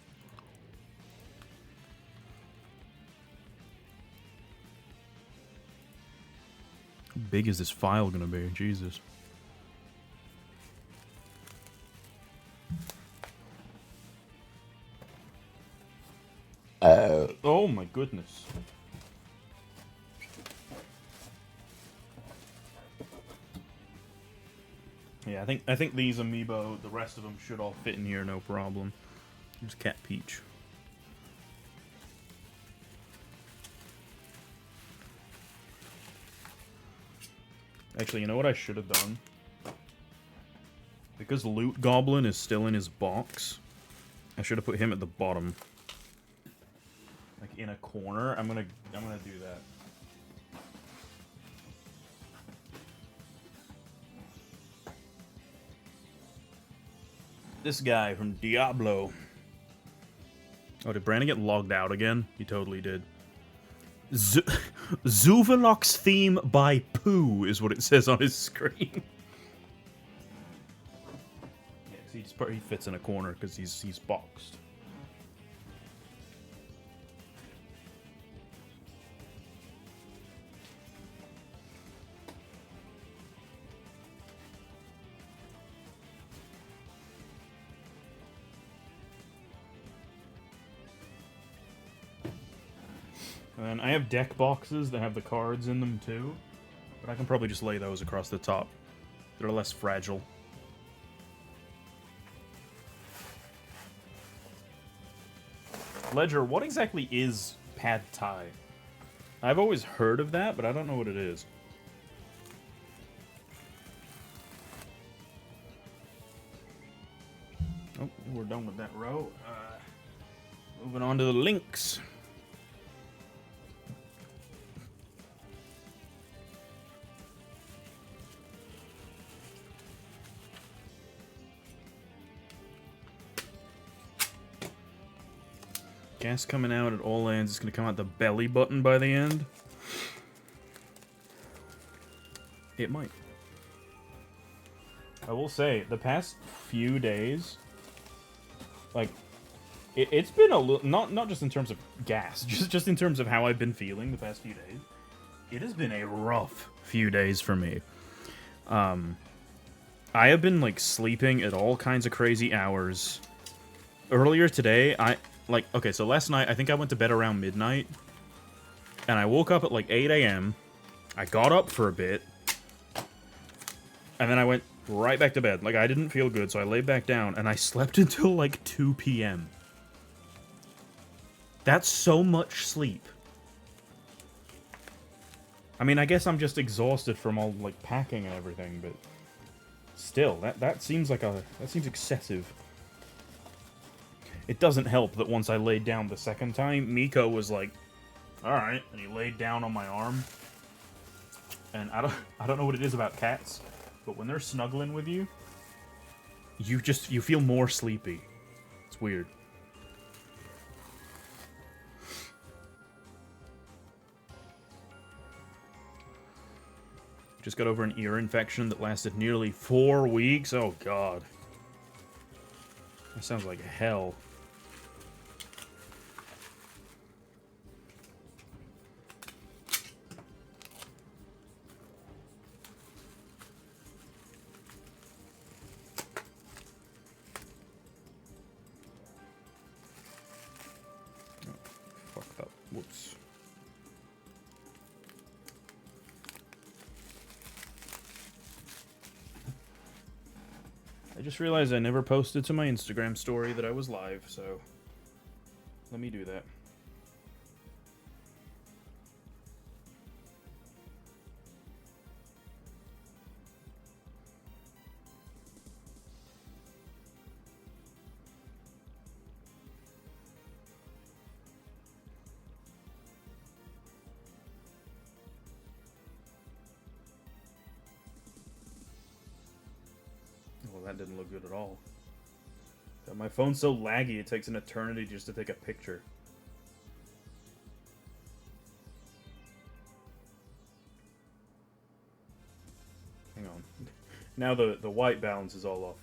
Speaker 4: How big is this file gonna be? Jesus. Oh my goodness. Yeah, I think these amiibo, the rest of them should all fit in here, no problem. Here's Cat Peach. Actually, you know what I should have done? Because Loot Goblin is still in his box, I should have put him at the bottom. Like in a corner. I'm gonna do that. This guy from Diablo. Oh, did Brandon get logged out again? He totally did. Zuvalok's theme by Pooh is what it says on his screen. Yeah, he fits in a corner because he's boxed. And I have deck boxes that have the cards in them too, but I can probably just lay those across the top. They're less fragile. Ledger, what exactly is pad thai? I've always heard of that, but I don't know what it is. Oh, we're done with that row. Moving on to the links. Gas coming out at all ends. It's going to come out the belly button by the end. It might. I will say, the past few days, like, it's been a little, not just in terms of gas, just in terms of how I've been feeling the past few days. It has been a rough few days for me. I have been, like, sleeping at all kinds of crazy hours. Earlier today, okay, so last night, I think I went to bed around midnight, and I woke up at, like, 8 a.m., I got up for a bit, and then I went right back to bed. Like, I didn't feel good, so I laid back down, and I slept until, like, 2 p.m. That's so much sleep. I mean, I guess I'm just exhausted from all, like, packing and everything, but... Still, that seems like that seems excessive. It doesn't help that once I laid down the second time, Miko was like, alright, and he laid down on my arm. And I don't know what it is about cats, but when they're snuggling with you, you feel more sleepy. It's weird. Just got over an ear infection that lasted nearly 4 weeks. Oh, God. That sounds like hell. Oh, fucked up. Whoops. I just realized I never posted to my Instagram story that I was live, so let me do that. Well, that didn't look good at all. My phone's so laggy, it takes an eternity just to take a picture. Hang on. Now the white balance is all off.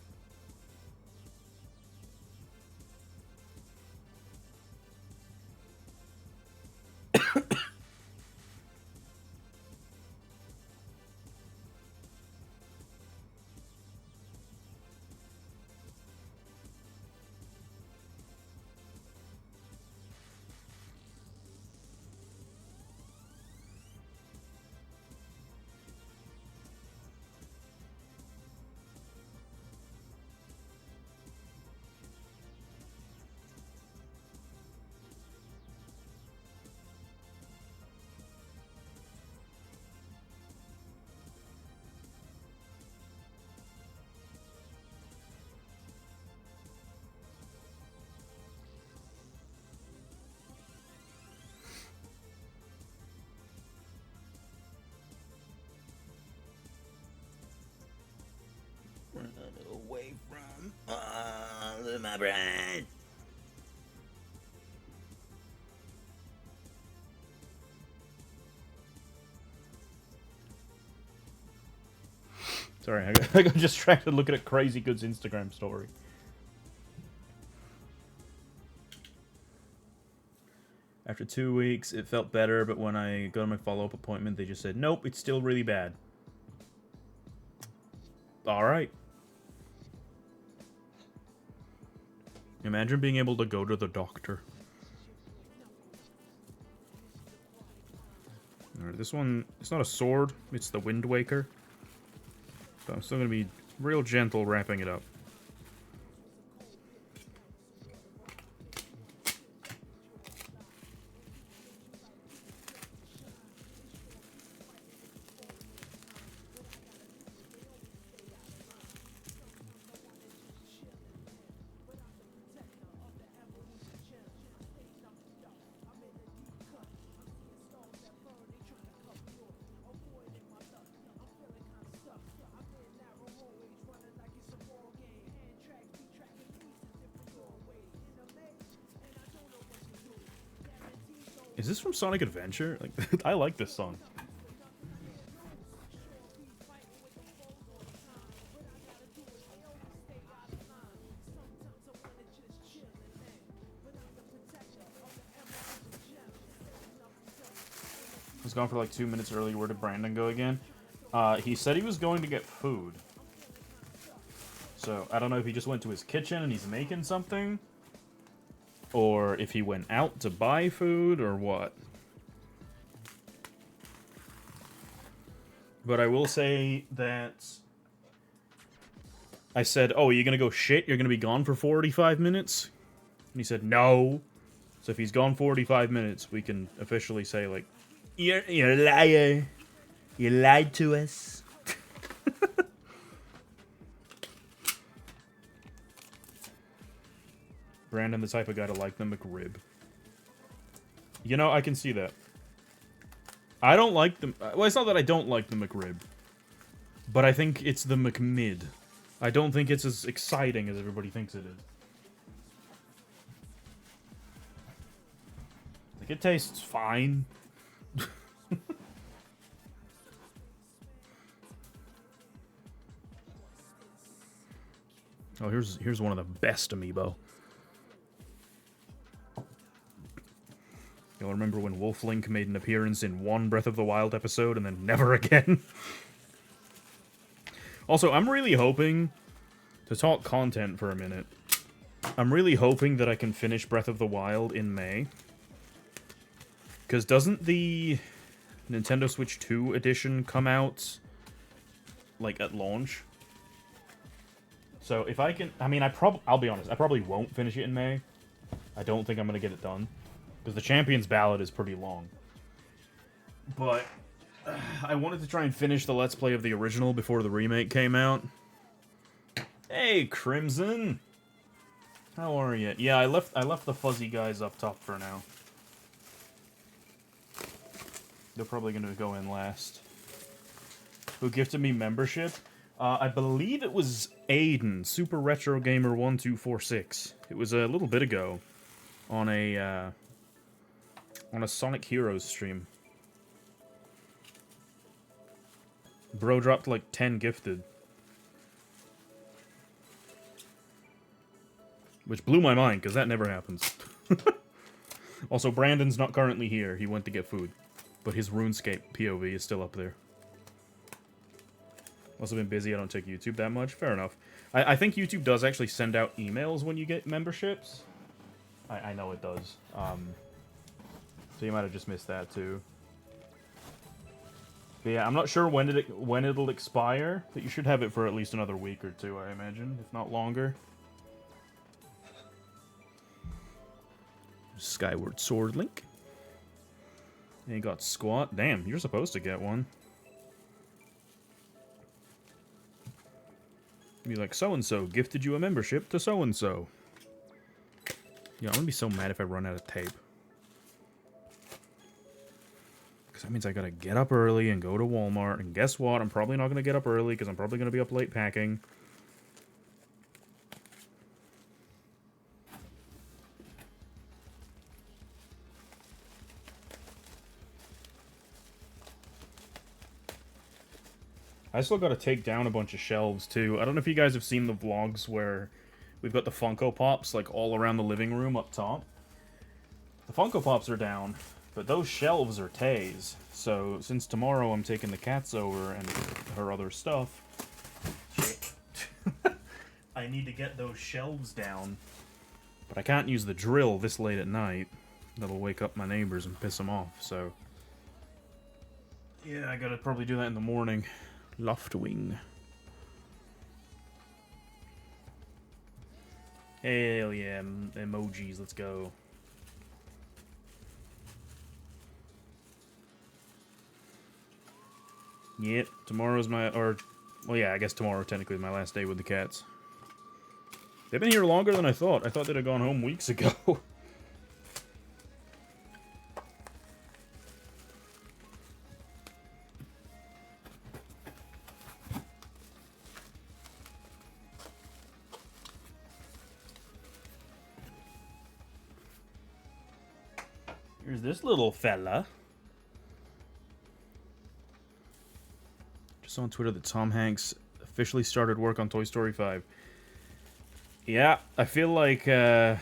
Speaker 4: Away from all of my brain. Sorry, I got distracted looking at Crazy Good's Instagram story. After 2 weeks, it felt better, but when I got my follow-up appointment, they just said, nope, it's still really bad. Alright. Imagine being able to go to the doctor. Alright, this one, it's not a sword, it's the Wind Waker. So I'm still going to be real gentle wrapping it up. Is this from Sonic Adventure? Like, I like this song. I was gone for like 2 minutes early. Where did Brandon go again? He said he was going to get food. So, I don't know if he just went to his kitchen and he's making something. Or if he went out to buy food, or what. But I will say that... I said, oh, are you gonna go shit? You're gonna be gone for 45 minutes? And he said, no. So if he's gone 45 minutes, we can officially say, like, you're a liar. You lied to us. Brandon, the type of guy to like the McRib. You know, I can see that. I don't like them. Well, it's not that I don't like the McRib. But I think it's the McMid. I don't think it's as exciting as everybody thinks it is. Like, it tastes fine. Oh, here's one of the best amiibo. You'll remember when Wolflink made an appearance in one Breath of the Wild episode and then never again. Also, I'm really hoping, to talk content for a minute, I'm really hoping that I can finish Breath of the Wild in May. Because doesn't the Nintendo Switch 2 edition come out, like, at launch? So if I can, I mean, I'll be honest, I probably won't finish it in May. I don't think I'm going to get it done. Because the Champion's Ballad is pretty long. But I wanted to try and finish the Let's Play of the original before the remake came out. Hey, Crimson! How are you? Yeah, I left the fuzzy guys up top for now. They're probably going to go in last. Who gifted me membership? I believe it was Aiden, Super Retro Gamer 1246. It was a little bit ago on a Sonic Heroes stream. Bro dropped like 10 gifted. Which blew my mind, because that never happens. Also, Brandon's not currently here. He went to get food. But his RuneScape POV is still up there. Also been busy, I don't take YouTube that much. Fair enough. I think YouTube does actually send out emails when you get memberships. I know it does. So you might have just missed that too. But yeah, I'm not sure when it'll expire, but you should have it for at least another week or two, I imagine, if not longer. Skyward Sword Link. And you got Squat. Damn, you're supposed to get one. Be like, so-and-so gifted you a membership to so-and-so. Yeah, I'm gonna be so mad if I run out of tape. Because that means I gotta get up early and go to Walmart. And guess what? I'm probably not gonna get up early because I'm probably gonna be up late packing. I still gotta take down a bunch of shelves, too. I don't know if you guys have seen the vlogs where we've got the Funko Pops, like, all around the living room up top. The Funko Pops are down, but those shelves are Tay's. So, since tomorrow I'm taking the cats over and her other stuff, I need to get those shelves down. But I can't use the drill this late at night. That'll wake up my neighbors and piss them off, so... yeah, I gotta probably do that in the morning. Loftwing. Hell yeah, emojis, let's go. Yep, tomorrow's my, well yeah, I guess tomorrow technically is my last day with the cats. They've been here longer than I thought. I thought they'd have gone home weeks ago. Here's this little fella. Just on Twitter that Tom Hanks officially started work on Toy Story 5. Yeah, I feel like with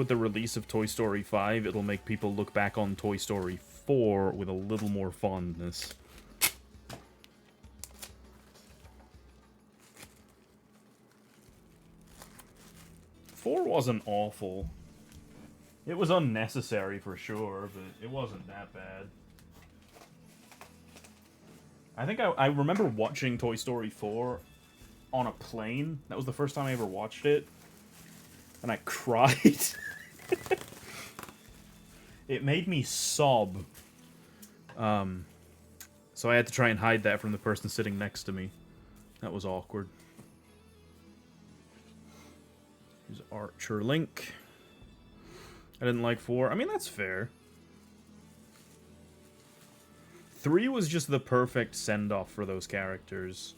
Speaker 4: the release of Toy Story 5, it'll make people look back on Toy Story 4 with a little more fondness. Four wasn't awful. It was unnecessary for sure, but it wasn't that bad. I think I remember watching Toy Story 4 on a plane. That was the first time I ever watched it. And I cried. It made me sob. So I had to try and hide that from the person sitting next to me. That was awkward. Here's Archer Link. I didn't like 4. I mean, that's fair. 3 was just the perfect send-off for those characters.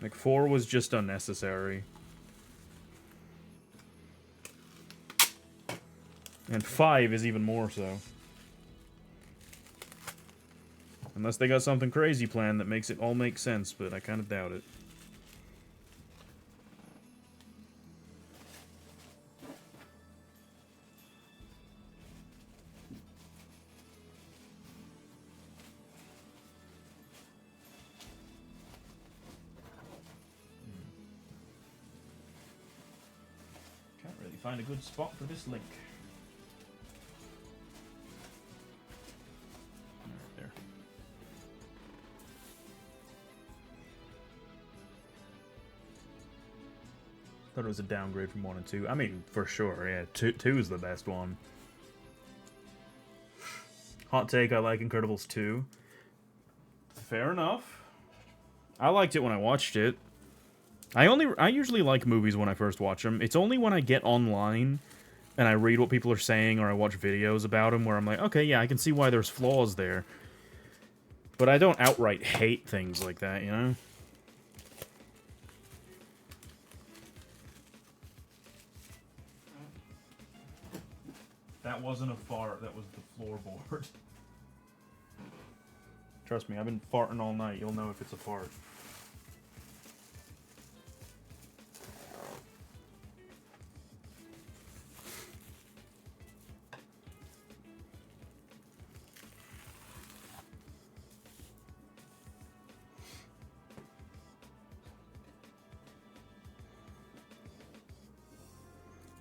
Speaker 4: Like, 4 was just unnecessary. And 5 is even more so. Unless they got something crazy planned that makes it all make sense, but I kind of doubt it. Can't really find a good spot for this link. Right there. Thought it was a downgrade from 1 and 2. I mean, for sure, yeah. 2 is the best one. Hot take, I like Incredibles 2. Fair enough. I liked it when I watched it. I usually like movies when I first watch them. It's only when I get online and I read what people are saying or I watch videos about them where I'm like, okay, yeah, I can see why there's flaws there. But I don't outright hate things like that, you know? That wasn't a fart, that was the floorboard. Trust me, I've been farting all night. You'll know if it's a fart.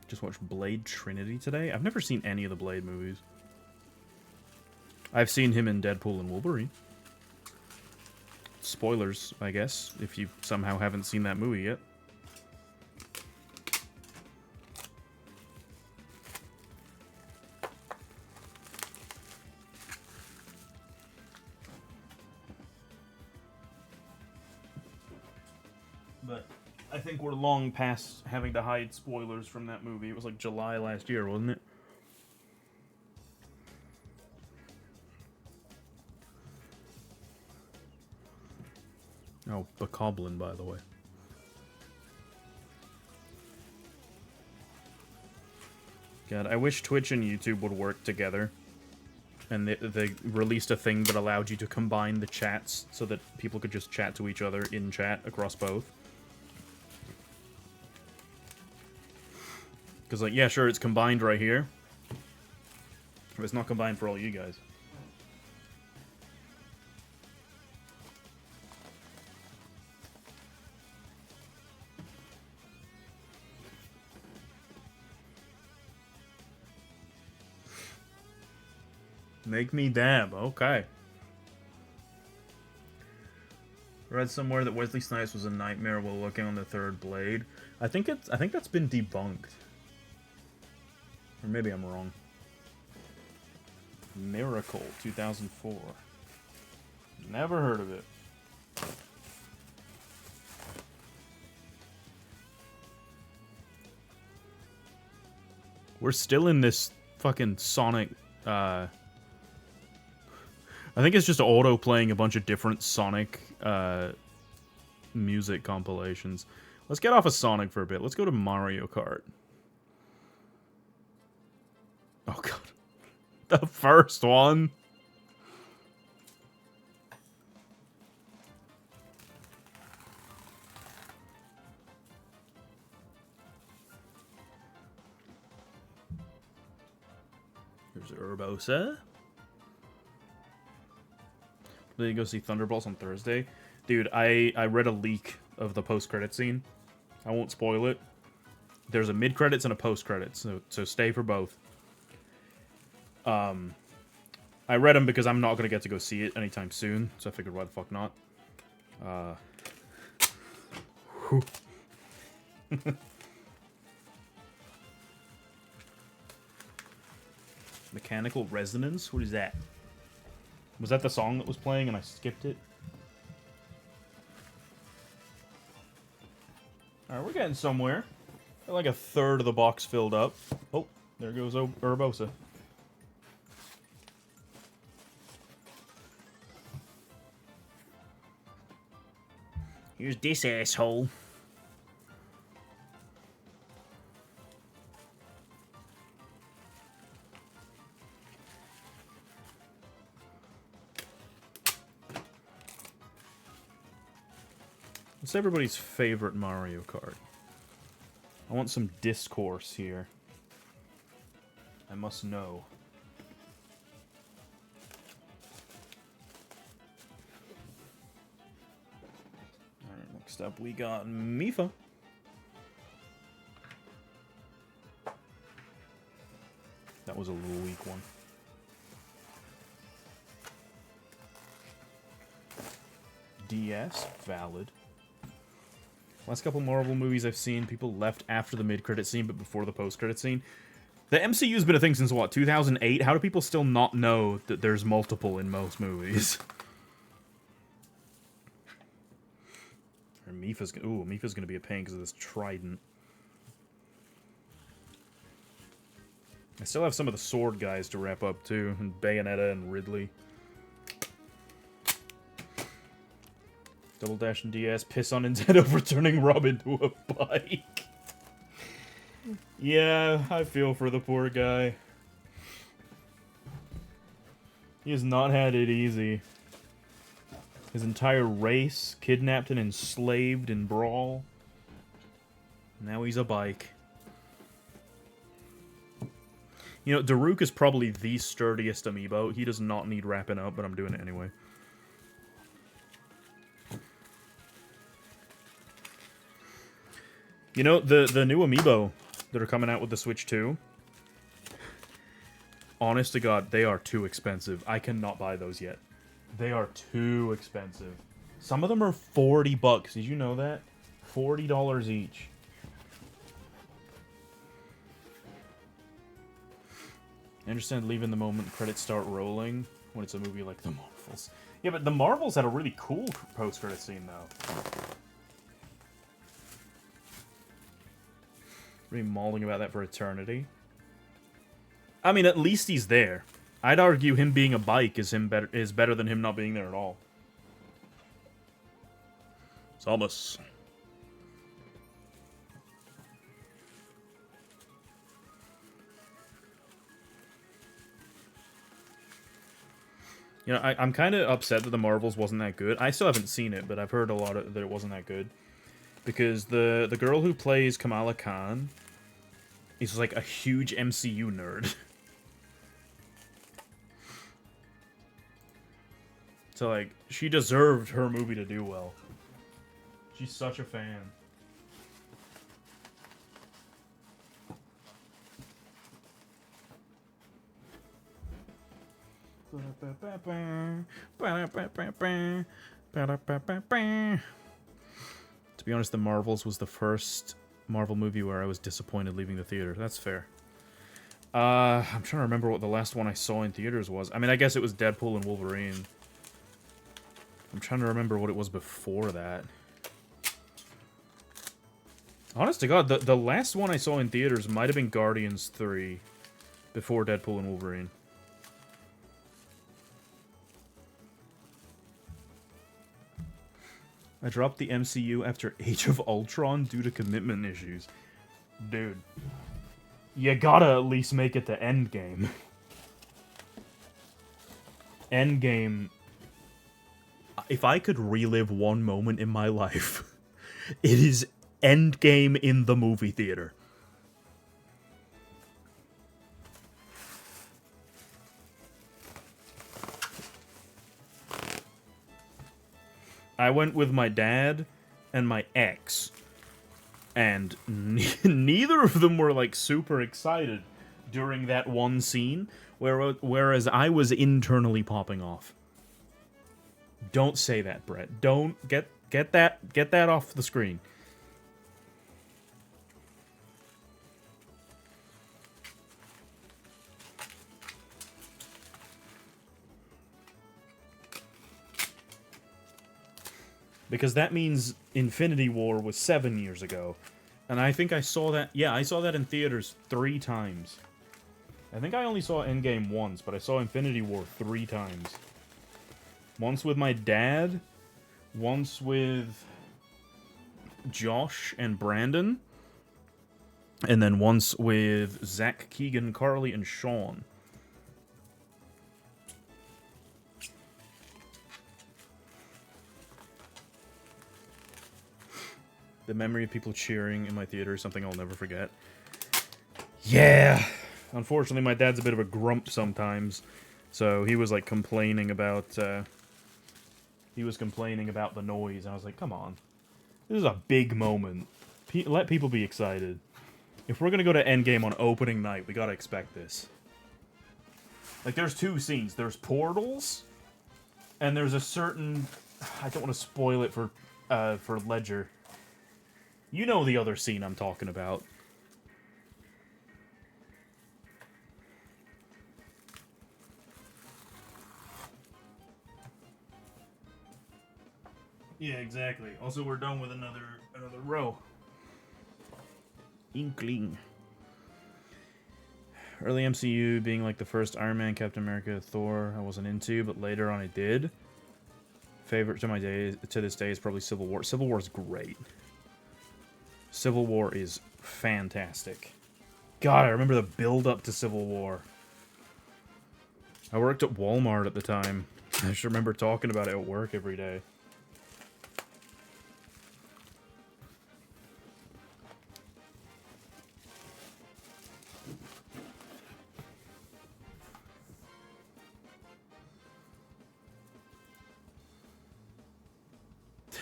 Speaker 4: Just watched Blade Trinity today. I've never seen any of the Blade movies. I've seen him in Deadpool and Wolverine. Spoilers, I guess, if you somehow haven't seen that movie yet. But I think we're long past having to hide spoilers from that movie. It was like July last year, wasn't it? Oh, Bokoblin, by the way. God, I wish Twitch and YouTube would work together. And they released a thing that allowed you to combine the chats so that people could just chat to each other in chat across both. Because, like, yeah, sure, it's combined right here. But it's not combined for all you guys. Make me dab, okay. Read somewhere that Wesley Snipes was a nightmare while working on the third Blade. I think that's been debunked. Or maybe I'm wrong. Miracle 2004. Never heard of it. We're still in this fucking Sonic I think it's just auto playing a bunch of different Sonic music compilations. Let's get off of Sonic for a bit. Let's go to Mario Kart. Oh god. The first one. Here's Urbosa. Did you go see Thunderbolts on Thursday? Dude, I read a leak of the post-credit scene. I won't spoil it. There's a mid-credits and a post-credits, so stay for both. I read them because I'm not going to get to go see it anytime soon, so I figured why the fuck not. Mechanical Resonance? What is that? Was that the song that was playing and I skipped it? Alright, we're getting somewhere. Got like a third of the box filled up. Oh, there goes Urbosa.
Speaker 6: Here's this asshole.
Speaker 4: What's everybody's favorite Mario Kart? I want some discourse here. I must know. Alright, next up we got Mifa. That was a little weak one. DS, valid. Last couple Marvel movies I've seen, people left after the mid-credit scene, but before the post-credit scene. The MCU's been a thing since, what, 2008? How do people still not know that there's multiple in most movies? Or Mifa's gonna be a pain because of this trident. I still have some of the sword guys to wrap up, too. And Bayonetta and Ridley. Double Dash and DS, piss on Nintendo for turning Rob into a bike. Yeah, I feel for the poor guy. He has not had it easy. His entire race kidnapped and enslaved in Brawl. Now he's a bike. You know, Daruk is probably the sturdiest amiibo. He does not need wrapping up, but I'm doing it anyway. You know, the new amiibo that are coming out with the Switch 2, honest to God, they are too expensive. I cannot buy those yet. They are too expensive. Some of them are 40 bucks. Did you know that? $40 each. I understand leaving the moment credits start rolling when it's a movie like The Marvels. Yeah, but The Marvels had a really cool post-credit scene, though. Be mauling about that for eternity. I mean, at least he's there. I'd argue him being a bike is better than him not being there at all. Samus. You know, I'm kind of upset that The Marvels wasn't that good. I still haven't seen it, but I've heard a lot that it wasn't that good. Because the girl who plays Kamala Khan is like a huge MCU nerd. So like, she deserved her movie to do well. She's such a fan. To be honest, The Marvels was the first Marvel movie where I was disappointed leaving the theater. That's fair. I'm trying to remember what the last one I saw in theaters was. I mean, I guess it was Deadpool and Wolverine. I'm trying to remember what it was before that. Honest to God, the last one I saw in theaters might have been Guardians 3 before Deadpool and Wolverine. I dropped the MCU after Age of Ultron due to commitment issues. Dude. You gotta at least make it to Endgame. Endgame. If I could relive one moment in my life, it is Endgame in the movie theater. I went with my dad and my ex, and neither of them were like super excited during that one scene, whereas I was internally popping off. Don't say that, Brett. Don't get that off the screen. because that means Infinity War was 7 years ago. And I think I saw that... Yeah, I saw that in theaters 3 times. I think I only saw Endgame once, but I saw Infinity War 3 times. Once with my dad, once with Josh and Brandon, and then once with Zach, Keegan, Carly, and Sean. The memory of people cheering in my theater is something I'll never forget. Yeah! Unfortunately, my dad's a bit of a grump sometimes, so he was, like, complaining about, he was complaining about the noise, and I was like, come on. This is a big moment. Let people be excited. If we're gonna go to Endgame on opening night, we gotta expect this. Like, there's 2 scenes. There's portals, and there's a certain... I don't want to spoil it for Ledger. You know the other scene I'm talking about. Yeah, exactly. Also, we're done with another row. Inkling. Early MCU being like the first Iron Man, Captain America, Thor, I wasn't into, but later on I did. Favorite to this day is probably Civil War. Civil War is great. Civil War is fantastic. God, I remember the build-up to Civil War. I worked at Walmart at the time. I just remember talking about it at work every day.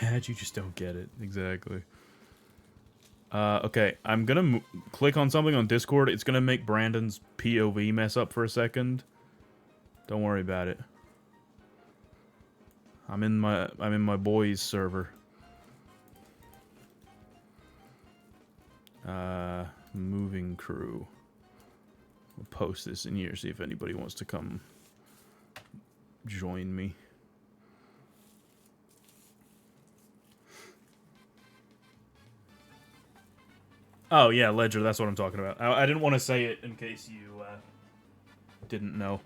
Speaker 4: Dad, you just don't get it. Exactly. Okay, I'm gonna click on something on Discord. It's gonna make Brandon's POV mess up for a second. Don't worry about it. I'm in my boys server. Moving crew. We'll post this in here, see if anybody wants to come join me. Oh, yeah, Ledger, that's what I'm talking about. I didn't want to say it in case you didn't know.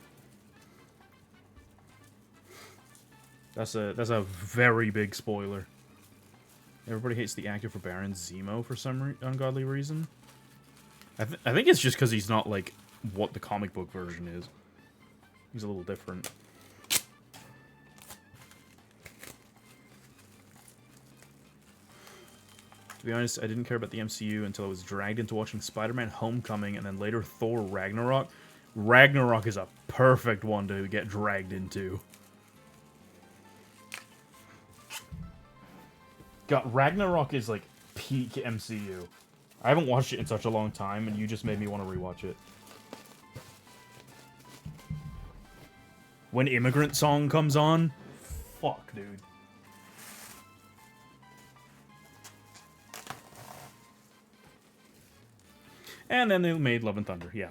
Speaker 4: That's a very big spoiler. Everybody hates the actor for Baron Zemo for some ungodly reason. I think it's just because he's not, like, what the comic book version is. He's a little different. To be honest, I didn't care about the MCU until I was dragged into watching Spider-Man Homecoming and then later Thor Ragnarok. Ragnarok is a perfect one to get dragged into. God, Ragnarok is like peak MCU. I haven't watched it in such a long time, and you just made me want to rewatch it. When Immigrant Song comes on, fuck, dude. And then they made Love and Thunder, yeah.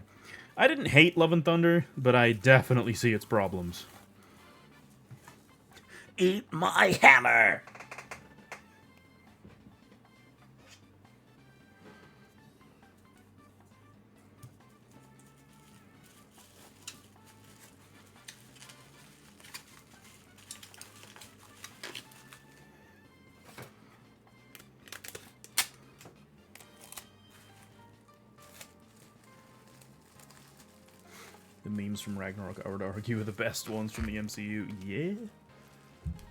Speaker 4: I didn't hate Love and Thunder, but I definitely see its problems. Eat my hammer! The memes from Ragnarok, I would argue, are the best ones from the MCU. Yeah,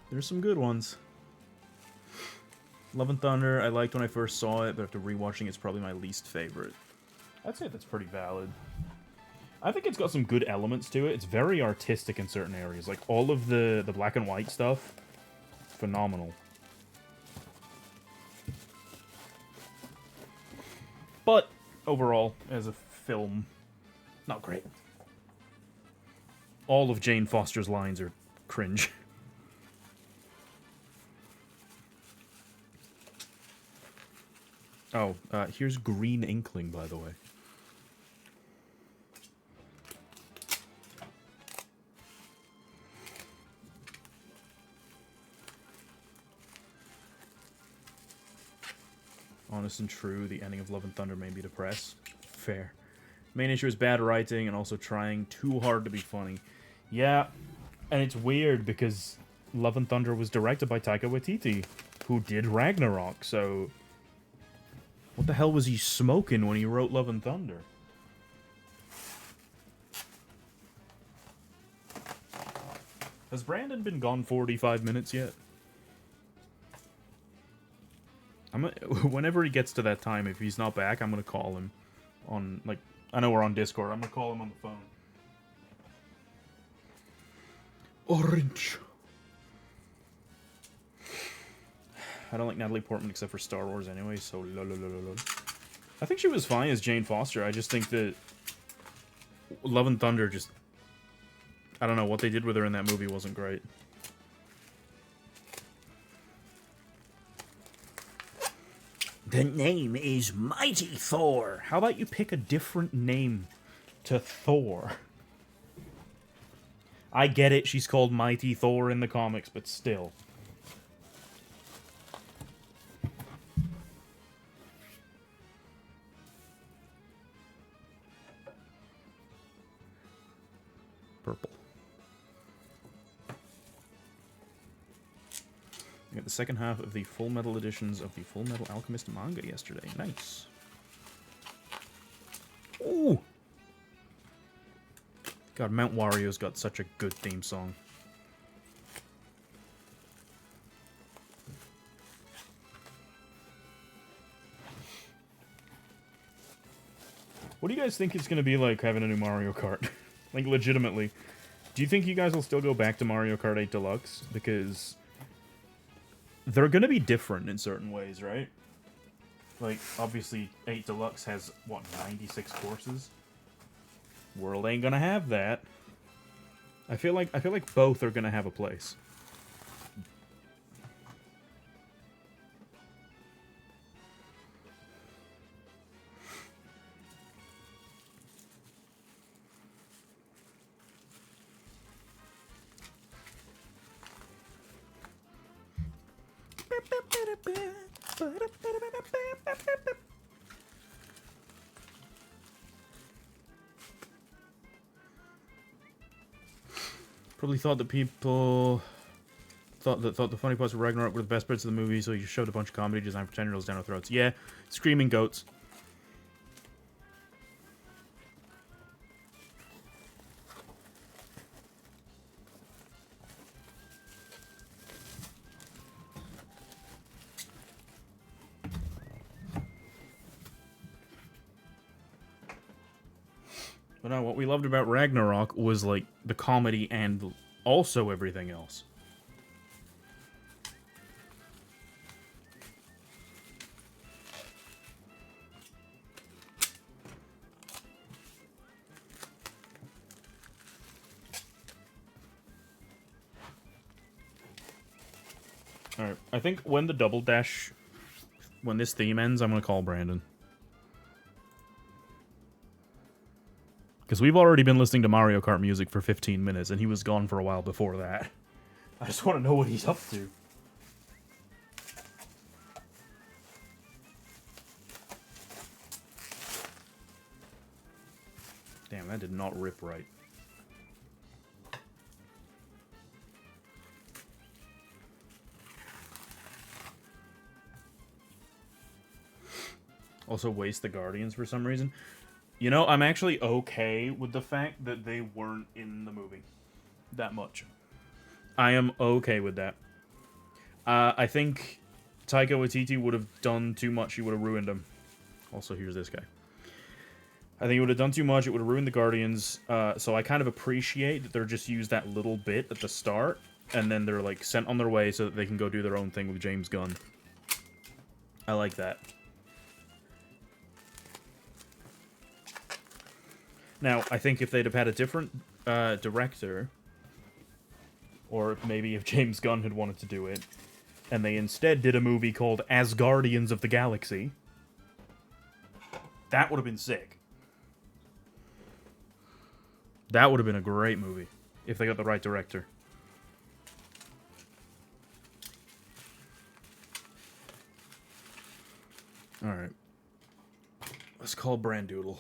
Speaker 4: there's some good ones. Love and Thunder, I liked when I first saw it, but after rewatching, it's probably my least favorite. I'd say that's pretty valid. I think it's got some good elements to it. It's very artistic in certain areas. Like, all of the black and white stuff, phenomenal. But, overall, as a film, not great. All of Jane Foster's lines are cringe. Oh, here's Green Inkling, by the way. Honest and true, the ending of Love and Thunder made me depressed. Fair. Main issue is bad writing and also trying too hard to be funny. Yeah, and it's weird because Love and Thunder was directed by Taika Waititi, who did Ragnarok, so... What the hell was he smoking when he wrote Love and Thunder? Has Brandon been gone 45 minutes yet? Whenever he gets to that time, if he's not back, I'm gonna call him on, like, I know we're on Discord, I'm gonna call him on the phone. Orange. I don't like Natalie Portman except for Star Wars anyway, so lol. I think she was fine as Jane Foster. I just think that Love and Thunder just... I don't know, what they did with her in that movie wasn't great.
Speaker 6: The name is Mighty Thor.
Speaker 4: How about you pick a different name to Thor? I get it, she's called Mighty Thor in the comics, but still. Purple. We got the second half of the Full Metal editions of the Full Metal Alchemist manga yesterday. Nice. Ooh! God, Mount Wario's got such a good theme song. What do you guys think it's going to be like having a new Mario Kart? Like, legitimately. Do you think you guys will still go back to Mario Kart 8 Deluxe? Because they're going to be different in certain ways, right? Like, obviously, 8 Deluxe has, what, 96 courses? World ain't gonna have that. I feel like both are gonna have a place. Probably thought that people thought the funny parts of Ragnarok were the best bits of the movie, so you shoved a bunch of comedy designed for 10-year-olds down our throats. Yeah, screaming goats. But no, what we loved about Ragnarok was, like, the comedy and also everything else. Alright, I think when the double dash, when this theme ends, I'm gonna call Brandon. Because we've already been listening to Mario Kart music for 15 minutes, and he was gone for a while before that. I just want to know what he's up to. Damn, that did not rip right. Also waste the Guardians for some reason. You know, I'm actually okay with the fact that they weren't in the movie that much. I am okay with that. I think Taika Waititi would have done too much. He would have ruined them. Also, here's this guy. I think he would have done too much. It would have ruined the Guardians. So I kind of appreciate that they're just used that little bit at the start, and then they're like sent on their way so that they can go do their own thing with James Gunn. I like that. Now, I think if they'd have had a different director, or maybe if James Gunn had wanted to do it, and they instead did a movie called As Guardians of the Galaxy, that would have been sick. That would have been a great movie, if they got the right director. All right. Let's call Brandoodle.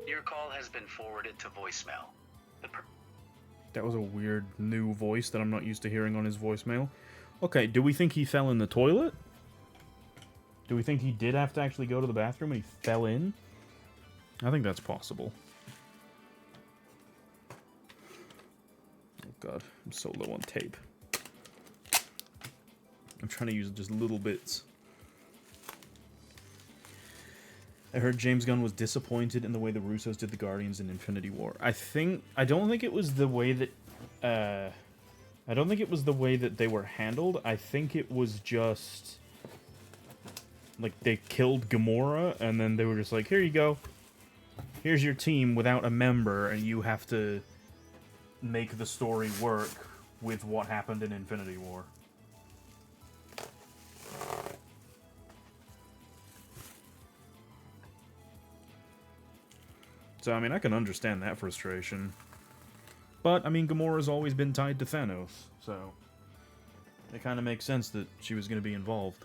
Speaker 7: Your call has been forwarded to voicemail.
Speaker 4: That was a weird new voice that I'm not used to hearing on his voicemail. Okay, do we think he fell in the toilet? Do we think he did have to actually go to the bathroom and he fell in? I think that's possible. Oh god, I'm so low on tape. I'm trying to use just little bits. I heard James Gunn was disappointed in the way the Russos did the Guardians in Infinity War. I don't think it was the way that I don't think it was the way that they were handled. I think it was just like they killed Gamora and then they were just like, "Here you go. Here's your team without a member and you have to make the story work with what happened in Infinity War." So, I mean, I can understand that frustration. But, I mean, Gamora's always been tied to Thanos, so it kind of makes sense that she was going to be involved.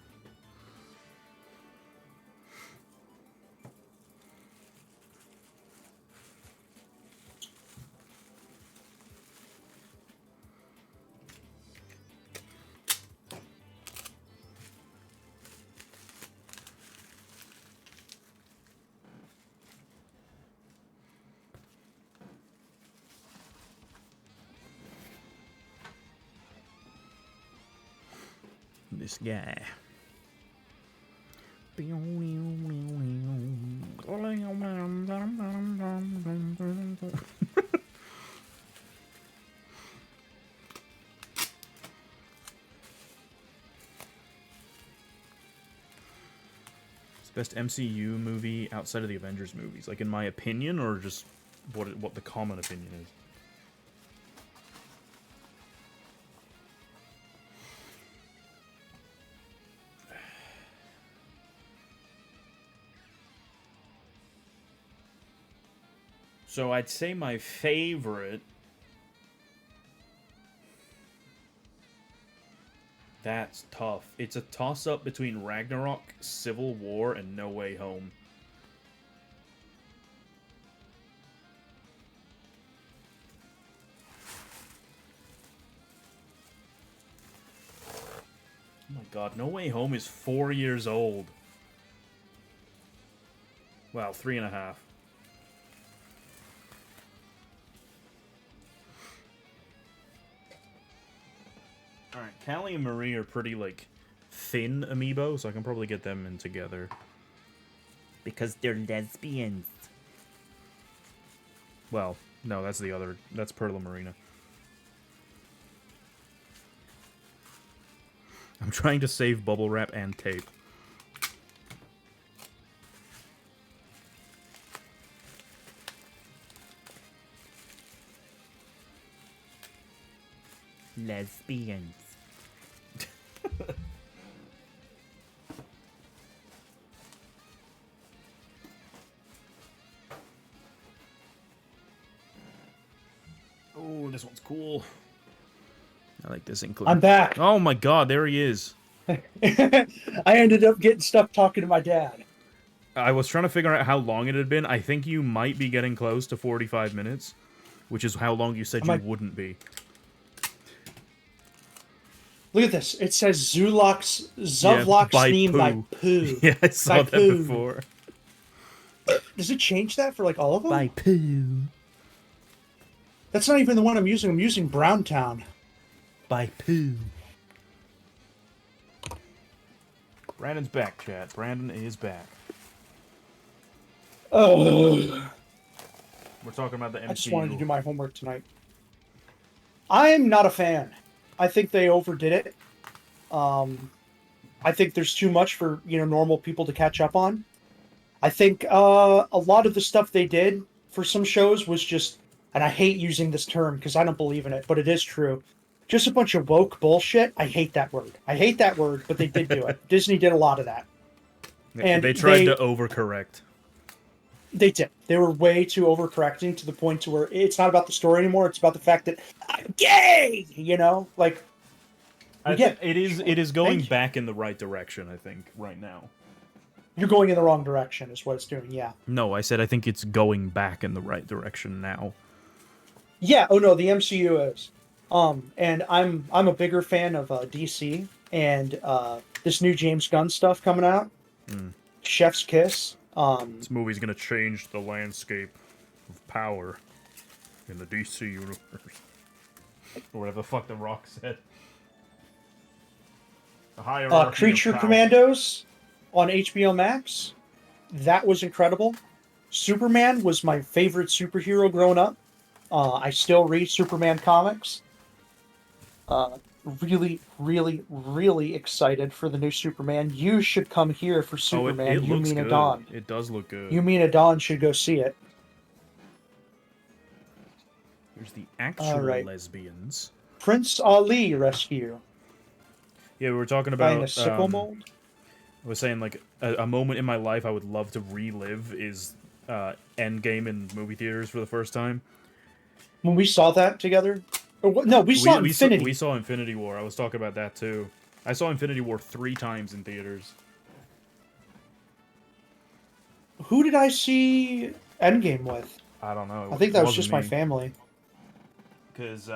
Speaker 4: This guy. It's the best MCU movie outside of the Avengers movies, like in my opinion, or just what the common opinion is. So I'd say my favorite... That's tough. It's a toss-up between Ragnarok, Civil War, and No Way Home. Oh my god, No Way Home is 4 years old. Wow, 3.5. Alright, Callie and Marie are pretty, like, thin amiibo, so I can probably get them in together.
Speaker 6: Because they're lesbians.
Speaker 4: Well, no, that's the other. That's Perla Marina. I'm trying to save bubble wrap and tape.
Speaker 6: Lesbians.
Speaker 4: Oh, this one's cool. I like this include.
Speaker 5: I'm back.
Speaker 4: Oh my god, there he is.
Speaker 5: I ended up getting stuck talking to my dad.
Speaker 4: I was trying to figure out how long it had been. I think you might be getting close to 45 minutes, which is how long you said you wouldn't be.
Speaker 5: Look at this. It says Zulok's Zuvlok's
Speaker 4: by
Speaker 5: name by
Speaker 4: poo.
Speaker 5: poo.
Speaker 4: Yeah, I saw
Speaker 5: By
Speaker 4: that
Speaker 5: poo.
Speaker 4: before.
Speaker 5: Does it change that for like all of them?
Speaker 6: By poo.
Speaker 5: That's not even the one I'm using. I'm using Browntown.
Speaker 6: By poo.
Speaker 4: Brandon's back, chat. Brandon is back.
Speaker 5: Oh.
Speaker 1: We're talking about the MCU.
Speaker 5: I just wanted to do my homework tonight. I'm not a fan. I think they overdid it. I think there's too much for normal people to catch up on. I think a lot of the stuff they did for some shows was just, and I hate using this term because I don't believe in it, but it is true. Just a bunch of woke bullshit. I hate that word. But they did do it. Disney did a lot of that. And
Speaker 4: they tried to overcorrect.
Speaker 5: They did. They were way too overcorrecting to the point to where it's not about the story anymore. It's about the fact that I'm gay. Like.
Speaker 1: I think it is going back in the right direction. I think right now.
Speaker 5: You're going in the wrong direction, is what it's doing. Yeah.
Speaker 4: No, I said I think it's going back in the right direction now.
Speaker 5: Yeah. Oh no, the MCU is. And I'm a bigger fan of DC and this new James Gunn stuff coming out. Chef's Kiss.
Speaker 4: This movie's gonna change the landscape of power in the DC universe,
Speaker 1: or whatever the fuck the Rock said. The hierarchy
Speaker 5: Creature
Speaker 1: of power.
Speaker 5: Commandos on HBO Max. That was incredible. Superman was my favorite superhero growing up. I still read Superman comics. Really, really, really excited for the new Superman. You should come here for Superman.
Speaker 4: It
Speaker 5: You
Speaker 4: looks
Speaker 5: mean
Speaker 4: good.
Speaker 5: Dawn.
Speaker 4: It does look good.
Speaker 5: You mean Dawn should go see it.
Speaker 4: Here's the actual
Speaker 5: right.
Speaker 4: lesbians.
Speaker 5: Prince Ali rescue.
Speaker 4: Yeah, we were talking
Speaker 5: By in
Speaker 4: about.
Speaker 5: a sickle mold.
Speaker 4: I was saying like a moment in my life I would love to relive is Endgame in movie theaters for the first time.
Speaker 5: When we saw that together. No, we saw Infinity.
Speaker 4: We saw Infinity War. I was talking about that too. I saw Infinity War 3 times in theaters.
Speaker 5: Who did I see Endgame with?
Speaker 4: I don't know.
Speaker 5: I think that was just my family.
Speaker 1: Because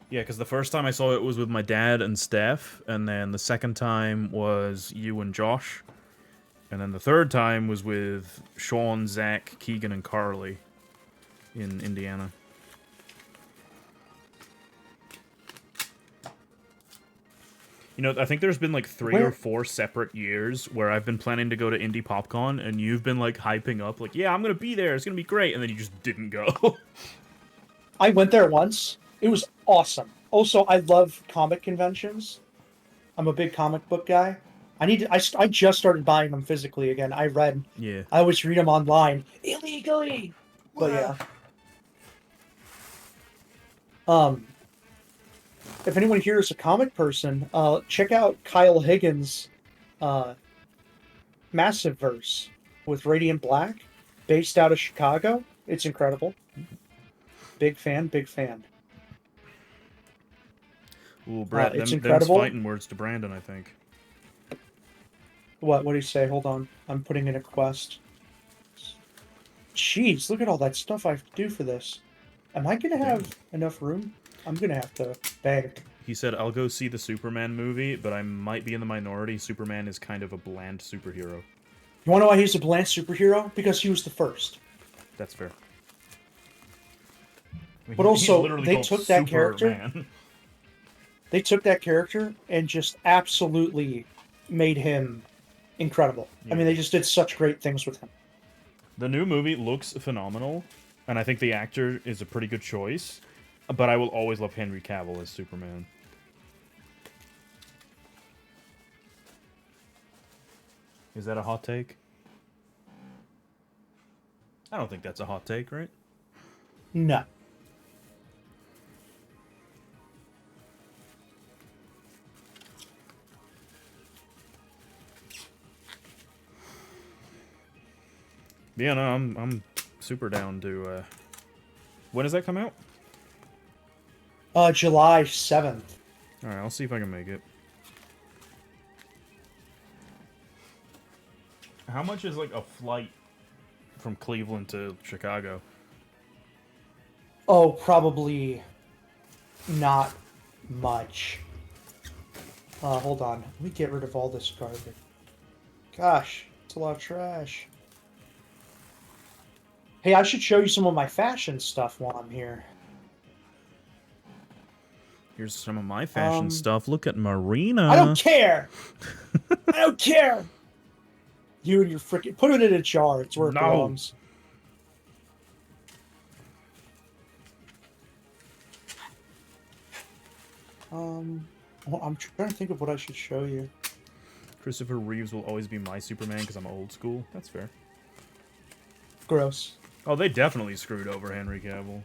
Speaker 4: because the first time I saw it was with my dad and Steph, and then the second time was you and Josh, and then the third time was with Sean, Zach, Keegan, and Carly in Indiana. I think there's been like 3 or 4 separate years where I've been planning to go to Indie PopCon, and you've been like hyping up, like, yeah, I'm gonna be there, it's gonna be great, and then you just didn't go.
Speaker 5: I went there once. It was awesome. Also, I love comic conventions. I'm a big comic book guy. I just started buying them physically again. I always read them online illegally. But yeah. If anyone here is a comic person, check out Kyle Higgins' Massive Verse with Radiant Black, based out of Chicago. It's incredible. Big fan, big fan.
Speaker 4: Ooh, Brett,
Speaker 5: it's
Speaker 4: them's
Speaker 5: incredible.
Speaker 4: fighting words to Brandon, I think.
Speaker 5: What do you say? Hold on. I'm putting in a quest. Jeez, look at all that stuff I have to do for this. Am I going to have enough room? I'm going to have to beg.
Speaker 4: He said, I'll go see the Superman movie, but I might be in the minority. Superman is kind of a bland superhero.
Speaker 5: You want to know why he's a bland superhero? Because he was the first.
Speaker 4: That's fair.
Speaker 5: But also, they took that character. They took that character and just absolutely made him incredible. Yeah. I mean, they just did such great things with him.
Speaker 4: The new movie looks phenomenal, and I think the actor is a pretty good choice. But I will always love Henry Cavill as Superman. Is that a hot take? I don't think that's a hot take, right?
Speaker 5: No.
Speaker 4: Yeah, no, I'm super down to. When does that come out?
Speaker 5: July 7th.
Speaker 4: All right, I'll see if I can make it. How much is like a flight from Cleveland to Chicago?
Speaker 5: Oh, probably not much. Hold on. Let me get rid of all this garbage. Gosh, it's a lot of trash. Hey, I should show you some of my fashion stuff while I'm here.
Speaker 4: Here's some of my fashion stuff. Look at Marina.
Speaker 5: I don't care! I don't care! You and your freaking... Put it in a jar. It's where it belongs. Well, I'm trying to think of what I should show you.
Speaker 4: Christopher Reeves will always be my Superman because I'm old school. That's fair.
Speaker 5: Gross.
Speaker 4: Oh, they definitely screwed over Henry Cavill.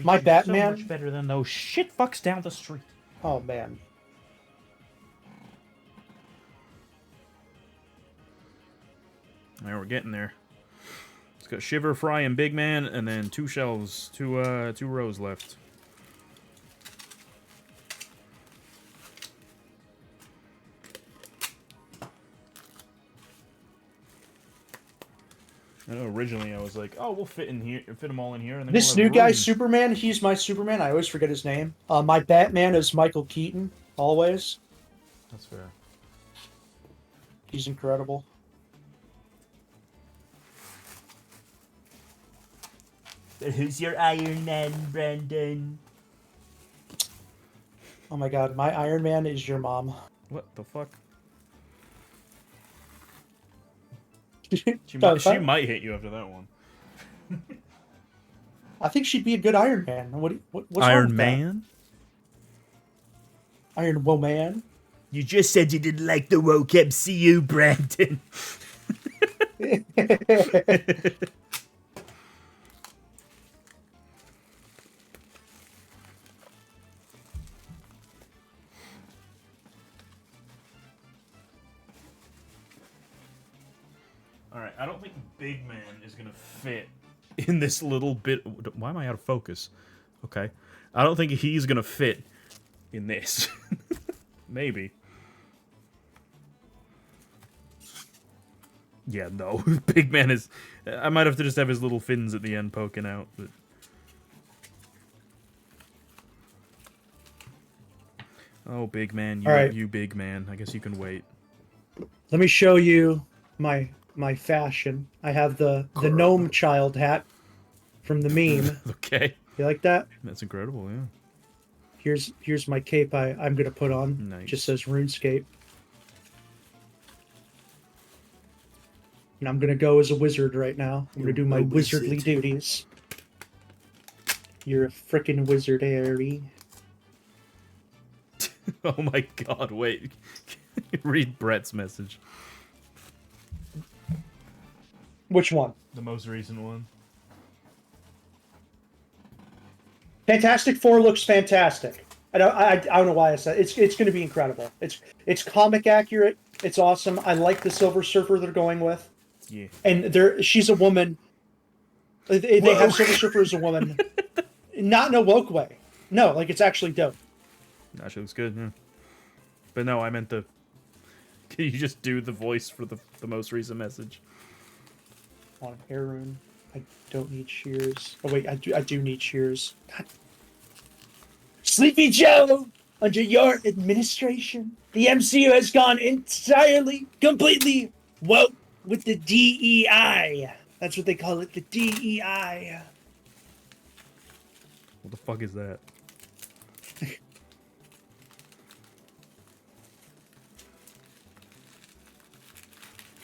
Speaker 5: My Batman.
Speaker 6: So much better than those shit fucks down the street.
Speaker 5: Oh man.
Speaker 4: Now we're getting there. It's got Shiver, Fry, and Big Man, and then two shelves, two rows left. I know originally I was like, oh, we'll fit in here, fit them all in here, and then
Speaker 5: This
Speaker 4: we'll
Speaker 5: new
Speaker 4: have
Speaker 5: guy,
Speaker 4: room.
Speaker 5: Superman, he's my Superman. I always forget his name. My Batman is Michael Keaton, always.
Speaker 4: That's fair.
Speaker 5: He's incredible.
Speaker 6: Who's your Iron Man, Brandon?
Speaker 5: Oh my god, my Iron Man is your mom.
Speaker 4: What the fuck?
Speaker 5: She
Speaker 4: She might hit you after that one.
Speaker 5: I think she'd be a good Iron Man. What's wrong
Speaker 4: Iron
Speaker 5: with that?
Speaker 4: Man?
Speaker 5: Iron Woman.
Speaker 6: You just said you didn't like the woke MCU, Brandon.
Speaker 4: Alright, I don't think Big Man is gonna fit in this little bit. Why am I out of focus? Okay. I don't think he's gonna fit in this. Maybe. Yeah, no. Big Man is... I might have to just have his little fins at the end poking out, but... Oh, Big Man, you,
Speaker 5: Alright.
Speaker 4: you Big Man. I guess you can wait.
Speaker 5: Let me show you my fashion. I have the gnome child hat from the meme.
Speaker 4: Okay.
Speaker 5: You like that?
Speaker 4: That's incredible, yeah.
Speaker 5: Here's my cape I'm gonna put on.
Speaker 4: Nice.
Speaker 5: Just says RuneScape. And I'm gonna go as a wizard right now. I'm gonna do my wizardly duties. You're a frickin' wizard, Harry.
Speaker 4: Oh my god, wait. Read Brett's message.
Speaker 5: Which one?
Speaker 4: The most recent one.
Speaker 5: Fantastic Four looks fantastic. I don't know why I said it's going to be incredible. It's comic accurate. It's awesome. I like the Silver Surfer they're going with.
Speaker 4: Yeah.
Speaker 5: And she's a woman. They have Silver Surfer as a woman, not in a woke way. No, like it's actually dope.
Speaker 4: Nah, she looks good, yeah. But no, I meant the... Can you just do the voice for the most recent message?
Speaker 5: On hair rune. I don't need shears. Oh wait, I do need shears. God. Sleepy Joe, under your administration, the MCU has gone entirely, completely woke with the DEI. That's what they call it, the DEI.
Speaker 4: What the fuck is that?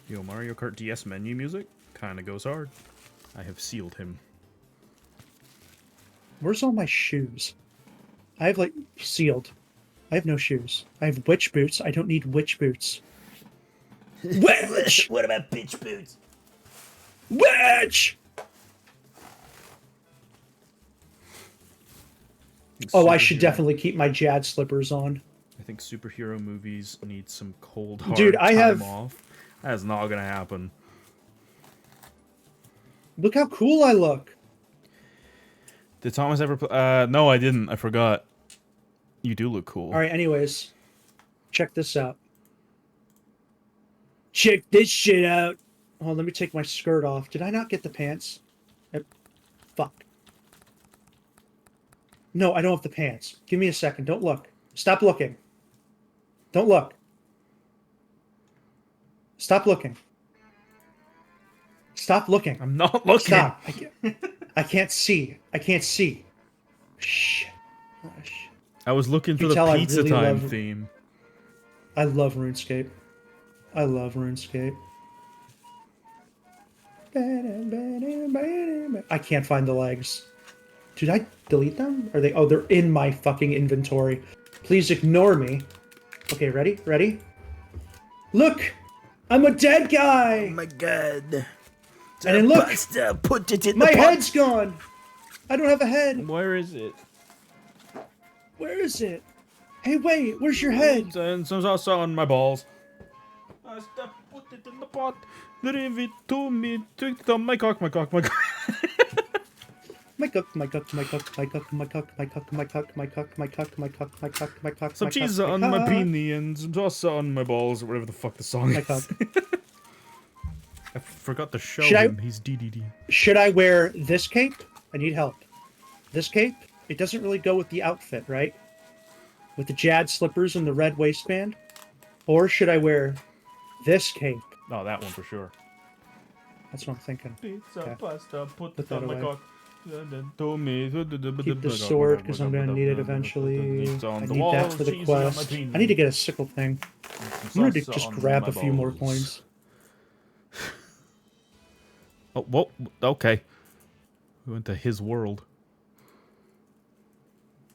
Speaker 4: Yo, Mario Kart DS menu music kinda goes hard. I have sealed him.
Speaker 5: Where's all my shoes? I have like sealed. I have no shoes. I have witch boots. I don't need witch boots. Witch!
Speaker 6: What about bitch boots?
Speaker 5: Witch! Oh, I should definitely keep my Jad slippers on.
Speaker 4: I think superhero movies need some cold hard
Speaker 5: Dude, I
Speaker 4: time
Speaker 5: have-
Speaker 4: off. That's not gonna happen.
Speaker 5: Look how cool I look.
Speaker 4: Did Thomas ever no, I didn't. I forgot. You do look cool.
Speaker 5: All right, anyways, check this out. Check this shit out. Oh, let me take my skirt off. Did I not get the pants? Fuck. No, I don't have the pants. Give me a second. Don't look. Stop looking. Don't look. Stop looking. Stop looking.
Speaker 4: I'm not looking.
Speaker 5: Stop. I can't see. I can't see. Shh. Oh, shit.
Speaker 4: I was looking for
Speaker 5: You
Speaker 4: the
Speaker 5: tell I
Speaker 4: pizza
Speaker 5: really
Speaker 4: time
Speaker 5: love-
Speaker 4: theme.
Speaker 5: I love RuneScape. I love RuneScape. I can't find the legs. Did I delete them? Are they? Oh, they're in my fucking inventory. Please ignore me. Okay, ready? Ready? Look! I'm a dead guy!
Speaker 6: Oh my god.
Speaker 5: And then look!
Speaker 6: Pasta, put it in
Speaker 5: My
Speaker 6: the pot.
Speaker 5: head's gone! I don't have a head!
Speaker 4: Where is it?
Speaker 5: Where is it? Hey, wait! Where's your head?
Speaker 4: And some salsa on my balls. Pasta, put it in the pot. Leave it to me. Take it on my cock, my cock, my cock.
Speaker 5: My cock, my cock, my cock, my cock, my cock, my cock, my cock, my cock, my cock, my cock, my cock, my cock.
Speaker 4: Some cheese on my peenie and some salsa on my balls, or whatever the fuck the song
Speaker 5: My
Speaker 4: is.
Speaker 5: cock.
Speaker 4: I forgot to show
Speaker 5: Should I-
Speaker 4: him. He's DDD.
Speaker 5: Should I wear this cape? I need help. This cape? It doesn't really go with the outfit, right? With the Jad slippers and the red waistband? Or should I wear this cape?
Speaker 4: Oh, that one for sure.
Speaker 5: That's what I'm thinking.
Speaker 4: Pizza,
Speaker 5: Okay.
Speaker 4: pasta, put
Speaker 5: Put
Speaker 4: it
Speaker 5: that
Speaker 4: on my
Speaker 5: away.
Speaker 4: cock.
Speaker 5: Keep the sword because I'm gonna need it eventually. I need that for the quest. I need to get a sickle thing. I'm gonna just grab a few more coins.
Speaker 4: Oh, whoa, okay. We went to his world.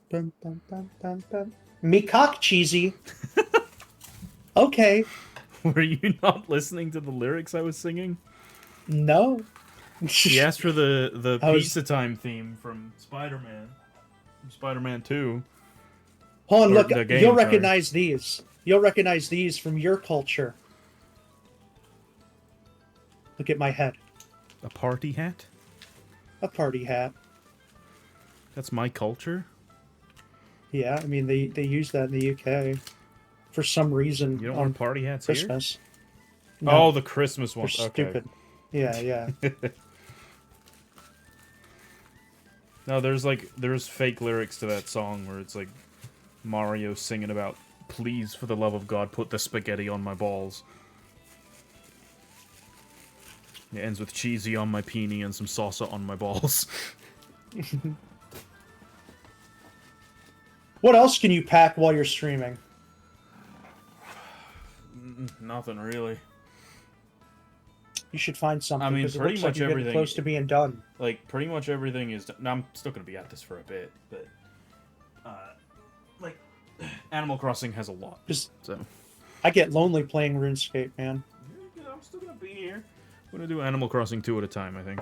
Speaker 5: Dun, dun, dun, dun, dun. Me cock cheesy. Okay.
Speaker 4: Were you not listening to the lyrics I was singing?
Speaker 5: No.
Speaker 4: He asked for the
Speaker 5: I was-
Speaker 4: Pizza Time theme from Spider-Man. From Spider-Man 2.
Speaker 5: Hold on,
Speaker 4: Or
Speaker 5: look.
Speaker 4: the game,
Speaker 5: You'll
Speaker 4: sorry.
Speaker 5: recognize these. You'll recognize these from your culture. Look at my head.
Speaker 4: A party hat?
Speaker 5: A party hat.
Speaker 4: That's my culture?
Speaker 5: Yeah, I mean they use that in the UK for some reason
Speaker 4: You don't
Speaker 5: on
Speaker 4: wear party hats here?
Speaker 5: Christmas.
Speaker 4: Oh, the Christmas
Speaker 5: they're
Speaker 4: ones. Okay.
Speaker 5: stupid. Yeah, yeah.
Speaker 4: No, there's fake lyrics to that song where it's like Mario singing about, please, for the love of God, put the spaghetti on my balls. It ends with cheesy on my peenie and some salsa on my balls.
Speaker 5: What else can you pack while you're streaming?
Speaker 4: Nothing really.
Speaker 5: You should find something.
Speaker 4: I mean,
Speaker 5: 'cause it
Speaker 4: pretty
Speaker 5: looks like
Speaker 4: much
Speaker 5: you're getting
Speaker 4: everything-
Speaker 5: close to being done.
Speaker 4: Like, pretty much everything is done. Now, I'm still gonna be at this for a bit, but like, Animal Crossing has a lot.
Speaker 5: 'Cause
Speaker 4: So
Speaker 5: I get lonely playing RuneScape, man.
Speaker 4: I'm still gonna be here. I'm gonna do Animal Crossing 2 at a time, I think,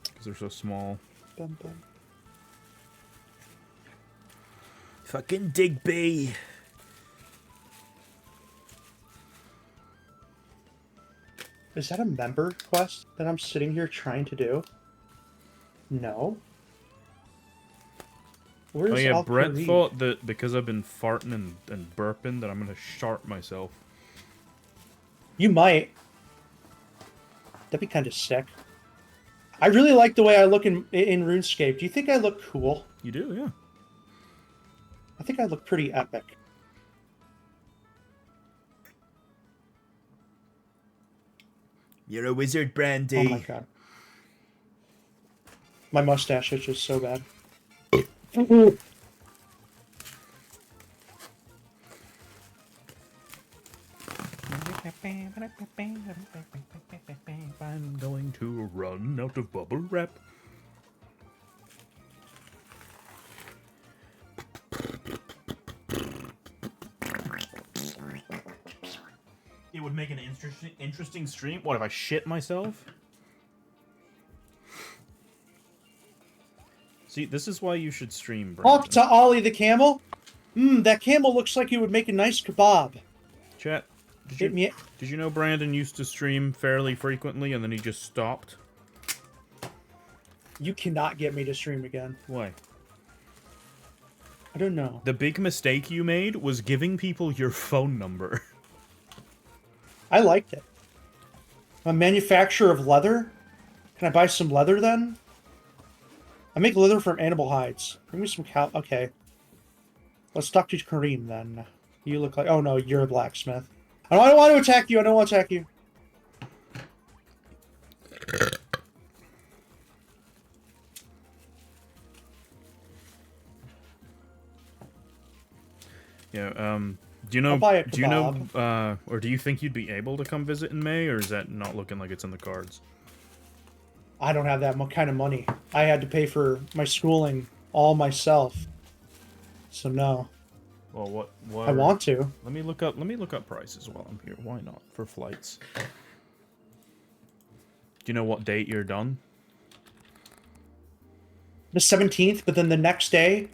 Speaker 4: because they're so small.
Speaker 5: Bum, bum.
Speaker 6: Fucking Digby.
Speaker 5: Is that a member quest that I'm sitting here trying to do? No. Where's
Speaker 4: Oh yeah, Brett
Speaker 5: Al-Khalid?
Speaker 4: thought that because I've been farting and burping that I'm gonna shart myself.
Speaker 5: You might. That'd be kind of sick. I really like the way I look in RuneScape. Do you think I look cool?
Speaker 4: You do, yeah.
Speaker 5: I think I look pretty epic.
Speaker 6: You're a wizard, Brandy.
Speaker 5: Oh my god. My mustache itches so bad.
Speaker 4: I'm going to run out of bubble wrap. It would make an interesting stream. What if I shit myself? See, this is why you should stream,
Speaker 5: Talk
Speaker 4: Brandon.
Speaker 5: to Ollie the camel. That camel looks like he would make a nice kebab.
Speaker 4: Chat.
Speaker 5: Get me.
Speaker 4: Did you know Brandon used to stream fairly frequently and then he just stopped?
Speaker 5: You cannot get me to stream again.
Speaker 4: Why?
Speaker 5: I don't know.
Speaker 4: The big mistake you made was giving people your phone number.
Speaker 5: I liked it. I'm a manufacturer of leather. Can I buy some leather then? I make leather from animal hides. Bring me some cow. Okay. Let's talk to Kareem then. You look like. Oh no, you're a blacksmith. I don't want to attack you. I don't want to attack you.
Speaker 4: Yeah, do you know,
Speaker 5: I'll buy a
Speaker 4: do you know, or do you think you'd be able to come visit in May, or is that not looking like it's in the cards?
Speaker 5: I don't have that kind of money. I had to pay for my schooling all myself. So no.
Speaker 4: Well, what?
Speaker 5: I want to.
Speaker 4: Let me look up prices while I'm here. Why not? For flights. Do you know what date you're done?
Speaker 5: The 17th, but then the next day,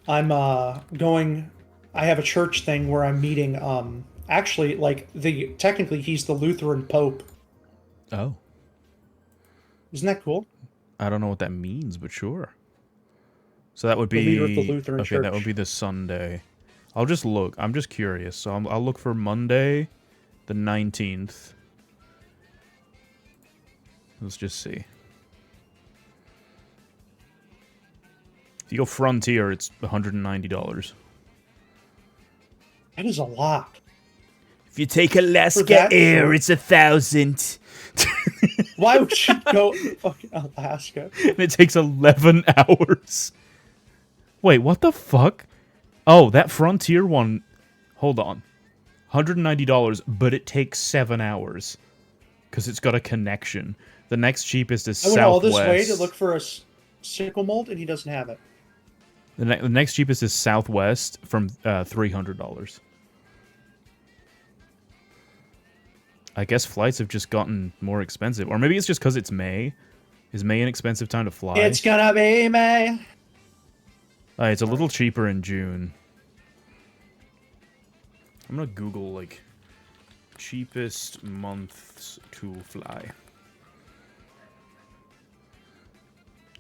Speaker 5: I'm going. I have a church thing where I'm meeting. Actually, like technically, he's the Lutheran Pope.
Speaker 4: Oh.
Speaker 5: Isn't that cool?
Speaker 4: I don't know what that means, but sure. So that would be
Speaker 5: The leader of the Lutheran
Speaker 4: okay.
Speaker 5: Church.
Speaker 4: That would be the Sunday. I'll just look. I'm just curious. So I'll look for Monday, the 19th. Let's just see. If you go Frontier, it's $190.
Speaker 5: That is a lot.
Speaker 6: If you take Alaska
Speaker 5: that
Speaker 6: Air,
Speaker 5: short-
Speaker 6: it's 1,000.
Speaker 5: Why would you go to fucking Alaska?
Speaker 4: And it takes 11 hours. Wait, what the fuck? Oh, that Frontier one. Hold on. $190, but it takes 7 hours. Because it's got a connection. The next cheapest is
Speaker 5: I went
Speaker 4: Southwest.
Speaker 5: all this way to look for a sickle mold, and he doesn't have it.
Speaker 4: The next cheapest is Southwest from $300. I guess flights have just gotten more expensive. Or maybe it's just because it's May. Is May an expensive time to fly?
Speaker 5: It's gonna be May.
Speaker 4: It's a little cheaper in June. I'm gonna Google, like, cheapest months to fly.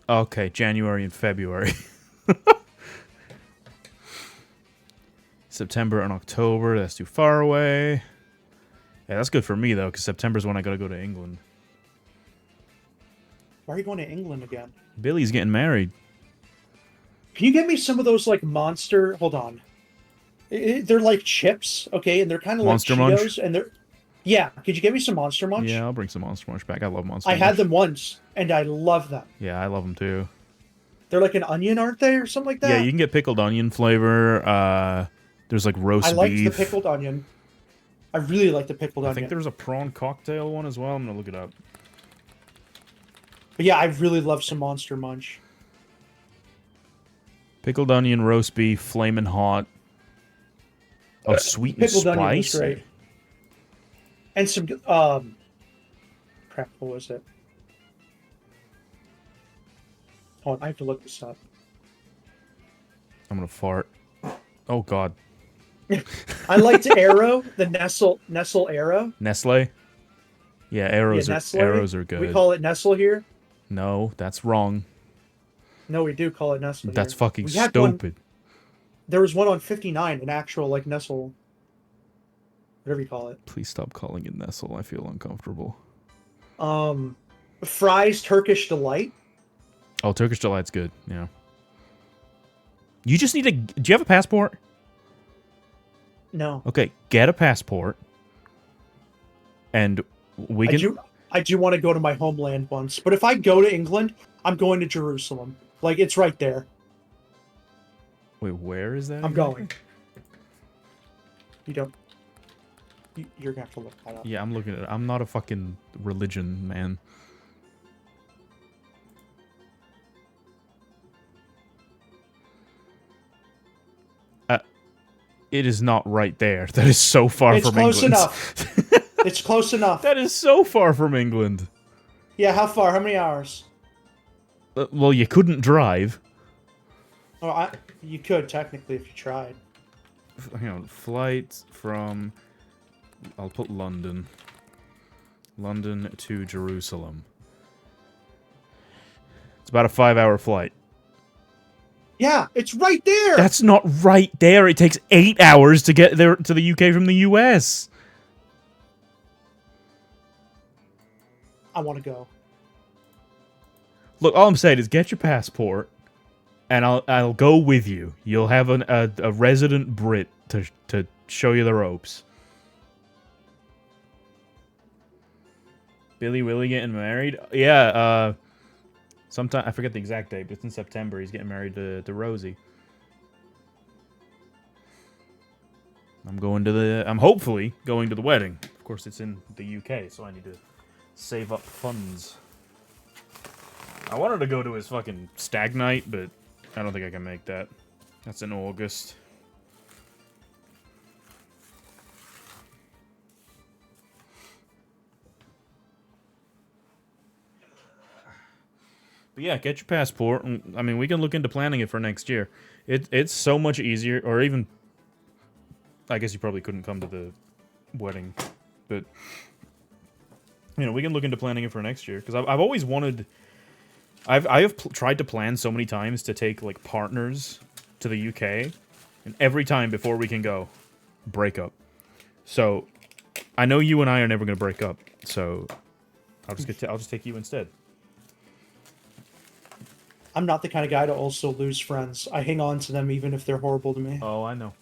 Speaker 4: Okay, January and February. September and October, that's too far away. Yeah, that's good for me, though, because September's when I gotta go to England.
Speaker 5: Why are you going to England again?
Speaker 4: Billy's getting married.
Speaker 5: Can you get me some of those, like, monster... Hold on. They're like chips, okay? And they're kind of like
Speaker 4: Monster
Speaker 5: Cheetos,
Speaker 4: Munch?
Speaker 5: and they're... Yeah, could you get me some Monster Munch?
Speaker 4: Yeah, I'll bring some Monster Munch back. I love Monster
Speaker 5: I
Speaker 4: Munch.
Speaker 5: had them once, and I love them.
Speaker 4: Yeah, I love them, too.
Speaker 5: They're like an onion, aren't they, or something like that?
Speaker 4: Yeah, you can get pickled onion flavor. There's, like, roast
Speaker 5: I liked
Speaker 4: beef.
Speaker 5: the pickled onion. I really like the pickled
Speaker 4: I
Speaker 5: onion.
Speaker 4: think there's a prawn cocktail one as well. I'm gonna look it up.
Speaker 5: But yeah, I really love some Monster Munch.
Speaker 4: Pickled onion, roast beef, flamin' hot. Oh, sweet and
Speaker 5: Pickled onion was
Speaker 4: spicy.
Speaker 5: great. And some, crap, what was it? Hold on, I have to look this up.
Speaker 4: I'm gonna fart. Oh god.
Speaker 5: I liked Arrow, the Nestle Arrow.
Speaker 4: Nestle? Yeah, arrows
Speaker 5: Nestle.
Speaker 4: arrows are good.
Speaker 5: We call it Nestle here.
Speaker 4: No, that's wrong.
Speaker 5: No, we do call it Nestle.
Speaker 4: That's
Speaker 5: here.
Speaker 4: fucking
Speaker 5: We had one-
Speaker 4: stupid.
Speaker 5: There was one on 59, an actual like Nestle, whatever you call it.
Speaker 4: Please stop calling it Nestle. I feel uncomfortable.
Speaker 5: Fries Turkish Delight.
Speaker 4: Oh, Turkish Delight's good. Yeah. You just need to. Do you have a passport?
Speaker 5: No,
Speaker 4: Okay, get a passport. And we can.
Speaker 5: I do want to go to my homeland once, but if I go to England, I'm going to Jerusalem. Like it's right there.
Speaker 4: Wait, where is that?
Speaker 5: I'm
Speaker 4: again?
Speaker 5: going. You don't. You're gonna have to look that up.
Speaker 4: Yeah, I'm looking at it. I'm not a fucking religion man. It is not right there. That is so far
Speaker 5: It's
Speaker 4: from
Speaker 5: close
Speaker 4: England.
Speaker 5: enough. It's close enough.
Speaker 4: That is so far from England.
Speaker 5: Yeah, how far? How many hours?
Speaker 4: Well, you couldn't drive.
Speaker 5: Oh, you could technically if you tried.
Speaker 4: Hang on. Flight from... I'll put London. London to Jerusalem. It's about a 5-hour flight.
Speaker 5: Yeah, it's right there.
Speaker 4: That's not right there. It takes 8 hours to get there to the UK from the US.
Speaker 5: I want to go.
Speaker 4: Look, all I'm saying is get your passport, and I'll go with you. You'll have a resident Brit to show you the ropes. Billy Willie getting married? Yeah, sometime, I forget the exact date, but it's in September. He's getting married to Rosie. I'm hopefully going to the wedding. Of course, it's in the UK, so I need to save up funds. I wanted to go to his fucking stag night, but I don't think I can make that. That's in August. But yeah, get your passport. I mean, we can look into planning it for next year. It's so much easier, or even... I guess you probably couldn't come to the wedding, but... You know, we can look into planning it for next year, because I've always wanted... I have tried to plan so many times to take, like, partners to the UK, and every time before we can go, break up. So, I know you and I are never going to break up, so I'll just take you instead.
Speaker 5: I'm not the kind of guy to also lose friends. I hang on to them even if they're horrible to me.
Speaker 4: Oh, I know.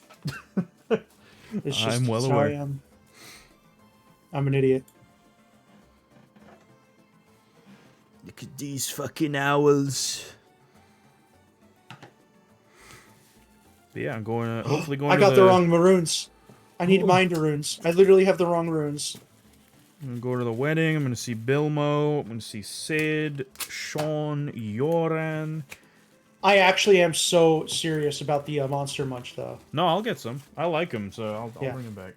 Speaker 5: It's just
Speaker 4: I'm well
Speaker 5: it's how
Speaker 4: aware.
Speaker 5: I am. I'm an idiot.
Speaker 6: Look at these fucking owls.
Speaker 4: But yeah, I'm going to... Hopefully going
Speaker 5: I
Speaker 4: to
Speaker 5: got the wrong runes. I need mind runes. I literally have the wrong runes.
Speaker 4: I'm going to go to the wedding. I'm going to see Bilmo. I'm going to see Sid, Sean, Yoran.
Speaker 5: I actually am so serious about the Monster Munch, though.
Speaker 4: No, I'll get some. I like them, so I'll
Speaker 5: Yeah.
Speaker 4: bring them back.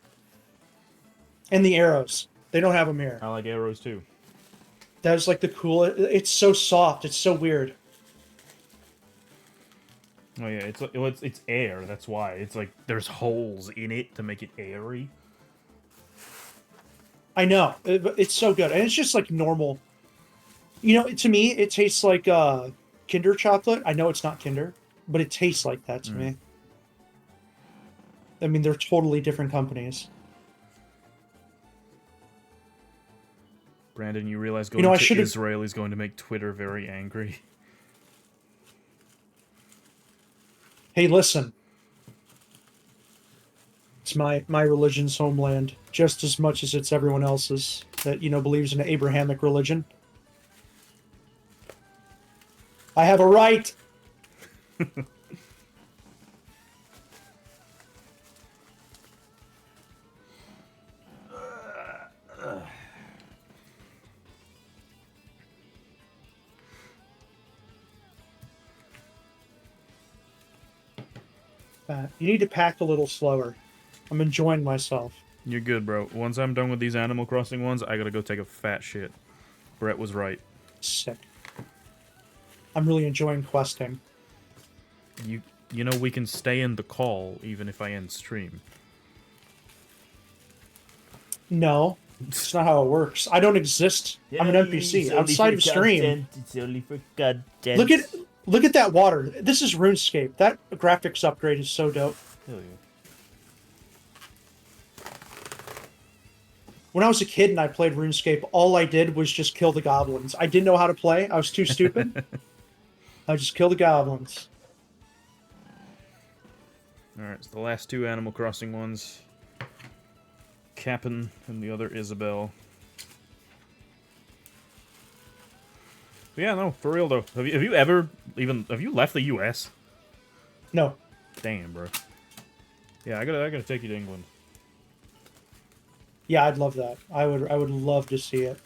Speaker 5: And the arrows. They don't have them here.
Speaker 4: I like arrows, too.
Speaker 5: That was like the coolest. It's so soft. It's so weird.
Speaker 4: Oh, yeah, it's air. That's why. It's like there's holes in it to make it airy.
Speaker 5: I know. It's so good. And it's just like normal. You know, to me, it tastes like Kinder chocolate. I know it's not Kinder, but it tastes like that to me. I mean, they're totally different companies.
Speaker 4: Brandon, you realize going
Speaker 5: I
Speaker 4: to
Speaker 5: should've-
Speaker 4: Israel is going to make Twitter very angry.
Speaker 5: Hey, listen. It's my religion's homeland, just as much as it's everyone else's that, believes in an Abrahamic religion. I have a right. You need to pack a little slower. I'm enjoying myself.
Speaker 4: You're good, bro. Once I'm done with these Animal Crossing ones, I gotta go take a fat shit. Brett was right.
Speaker 5: Sick. I'm really enjoying questing.
Speaker 4: You know we can stay in the call even if I end stream.
Speaker 5: No, it's not how it works. I don't exist. I'm an NPC outside of stream.
Speaker 6: It's only for content.
Speaker 5: Look at that water. This is RuneScape. That graphics upgrade is so dope.
Speaker 4: Hell yeah.
Speaker 5: When I was a kid and I played RuneScape, all I did was just kill the goblins. I didn't know how to play. I was too stupid. I just kill the goblins.
Speaker 4: Alright, so the last two Animal Crossing ones. Cap'n and the other Isabel. But yeah, no, for real though. Have you left the US?
Speaker 5: No.
Speaker 4: Damn, bro. Yeah, I gotta take you to England.
Speaker 5: Yeah, I'd love that. I would love to see it.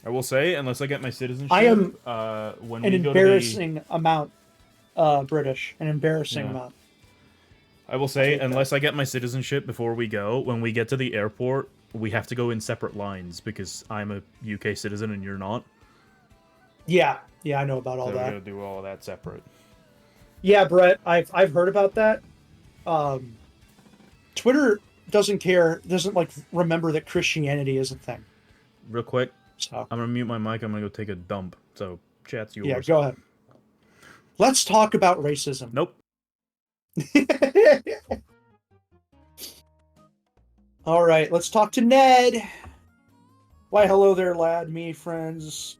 Speaker 4: I will say, unless I get my citizenship,
Speaker 5: I am
Speaker 4: when
Speaker 5: an
Speaker 4: we go to
Speaker 5: embarrassing amount British. An embarrassing amount.
Speaker 4: I will say, unless I get my citizenship before we go, when we get to the airport, we have to go in separate lines because I'm a UK citizen and you're not.
Speaker 5: Yeah, I know about all
Speaker 4: So we
Speaker 5: that.
Speaker 4: gotta do all of that separate.
Speaker 5: Yeah, Brett, I've heard about that. Twitter doesn't remember that Christianity is a thing.
Speaker 4: Real quick,
Speaker 5: So
Speaker 4: I'm gonna mute my mic. I'm gonna go take a dump. So chat's yours.
Speaker 5: yeah, go ahead. Let's talk about racism.
Speaker 4: Nope.
Speaker 5: All right, let's talk to Ned. Why, hello there, lad. Me friends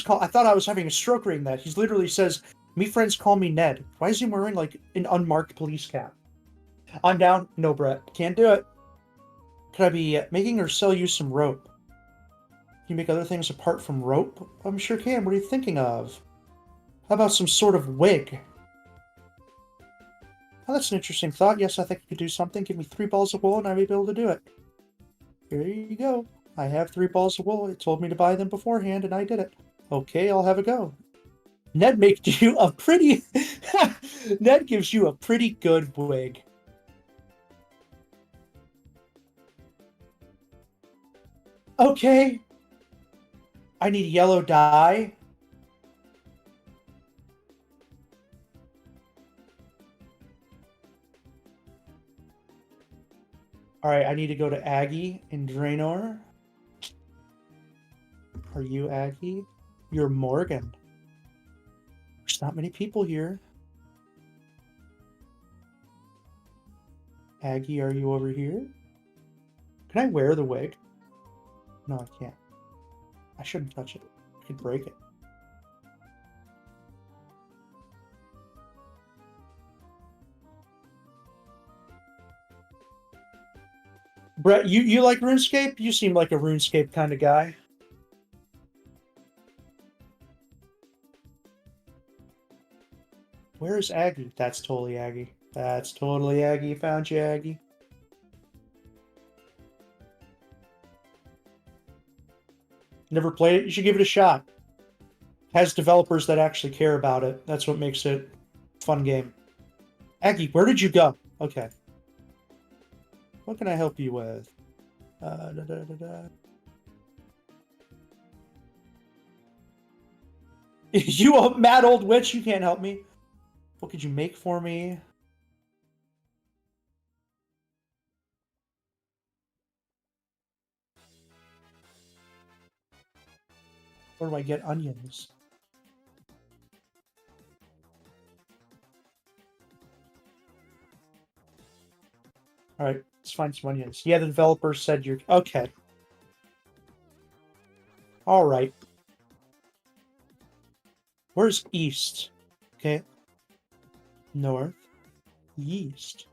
Speaker 5: call. I thought I was having a stroke reading that. He literally says, "Me friends call me Ned." Why is he wearing like an unmarked police cap? I'm down. No, Brett, can't do it. Could I be making or sell you some rope? Can you make other things apart from rope? I'm sure can. What are you thinking of? How about some sort of wig? Oh, that's an interesting thought. Yes, I think I could do something. Give me 3 balls of wool and I may be able to do it. Here you go. I have 3 balls of wool. It told me to buy them beforehand and I did it. Okay, I'll have a go. Ned makes you a pretty... Ned gives you a pretty good wig. Okay. I need yellow dye. Alright, I need to go to Aggie in Draenor. Are you Aggie? You're Morgan. There's not many people here. Aggie, are you over here? Can I wear the wig? No, I can't. I shouldn't touch it. I could break it. Brett, you like RuneScape? You seem like a RuneScape kind of guy. Where is Aggie? That's totally Aggie. That's totally Aggie. Found you, Aggie. Never played it? You should give it a shot. Has developers that actually care about it. That's what makes it a fun game. Aggie, where did you go? Okay. What can I help you with? You a mad old witch? You can't help me. What could you make for me? Where do I get onions? Alright, let's find some onions. Yeah, the developer said you're... Okay. Alright. Where's east? Okay. North. East.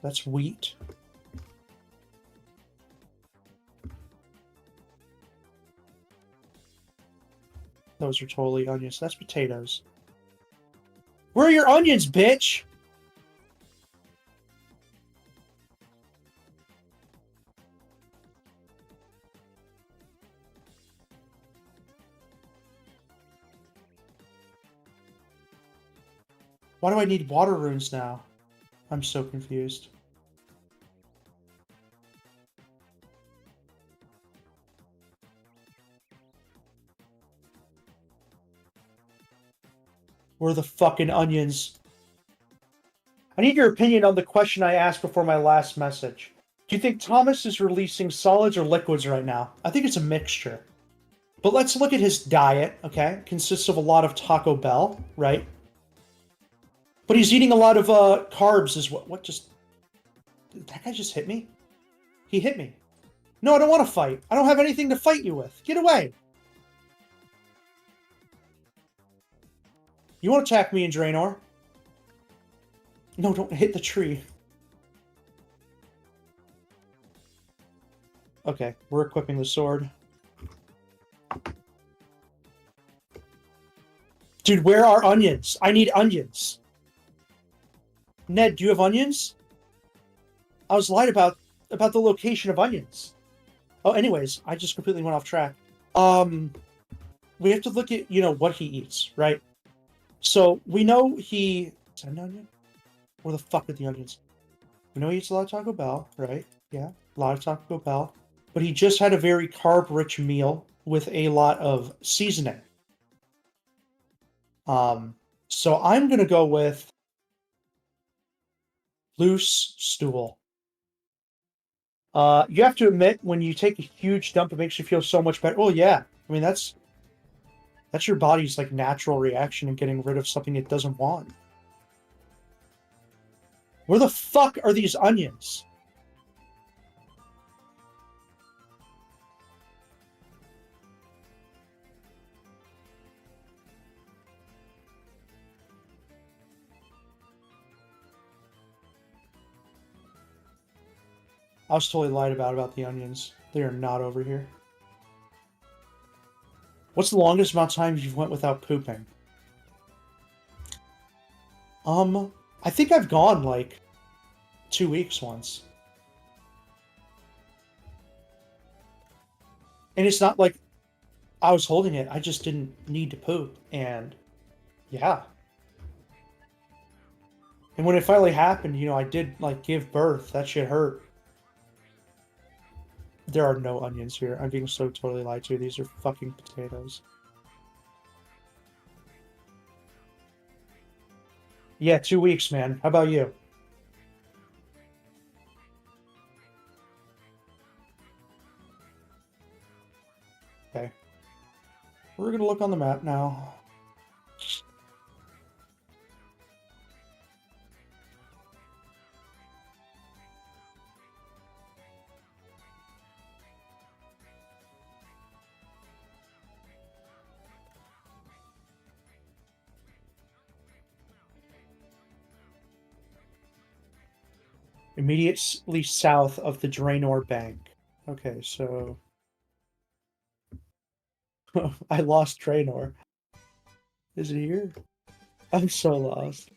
Speaker 5: That's wheat. Those are totally onions. That's potatoes. Where are your onions, bitch? Why do I need water runes now? I'm so confused. Where are the fucking onions? I need your opinion on the question I asked before my last message. Do you think Thomas is releasing solids or liquids right now? I think it's a mixture. But let's look at his diet, okay? Consists of a lot of Taco Bell, right? But he's eating a lot of carbs as well. What just... Did that guy just hit me? He hit me. No, I don't want to fight. I don't have anything to fight you with. Get away. You want to attack me in Draenor? No, don't hit the tree. Okay, we're equipping the sword. Dude, where are onions? I need onions. Ned, do you have onions? I was lied about the location of onions. Oh, anyways, I just completely went off track. We have to look at, what he eats, right? So, we know he... Is that an onion? Where the fuck are the onions? We know he eats a lot of Taco Bell, right? Yeah, a lot of Taco Bell. But he just had a very carb-rich meal with a lot of seasoning. So I'm going to go with loose stool. You have to admit, when you take a huge dump, it makes you feel so much better. Oh, yeah. I mean, that's your body's, natural reaction in getting rid of something it doesn't want. Where the fuck are these onions? I was totally lied about the onions. They are not over here. What's the longest amount of time you've went without pooping? I think I've gone 2 weeks once. And it's not like I was holding it. I just didn't need to poop. And yeah. And when it finally happened, you know, I did like give birth. That shit hurt. There are no onions here. I'm being so totally lied to. These are fucking potatoes. Yeah, 2 weeks, man. How about you? Okay. We're gonna look on the map now. Immediately south of the Draenor Bank. Okay, so I lost Draenor. Is it here? I'm so lost.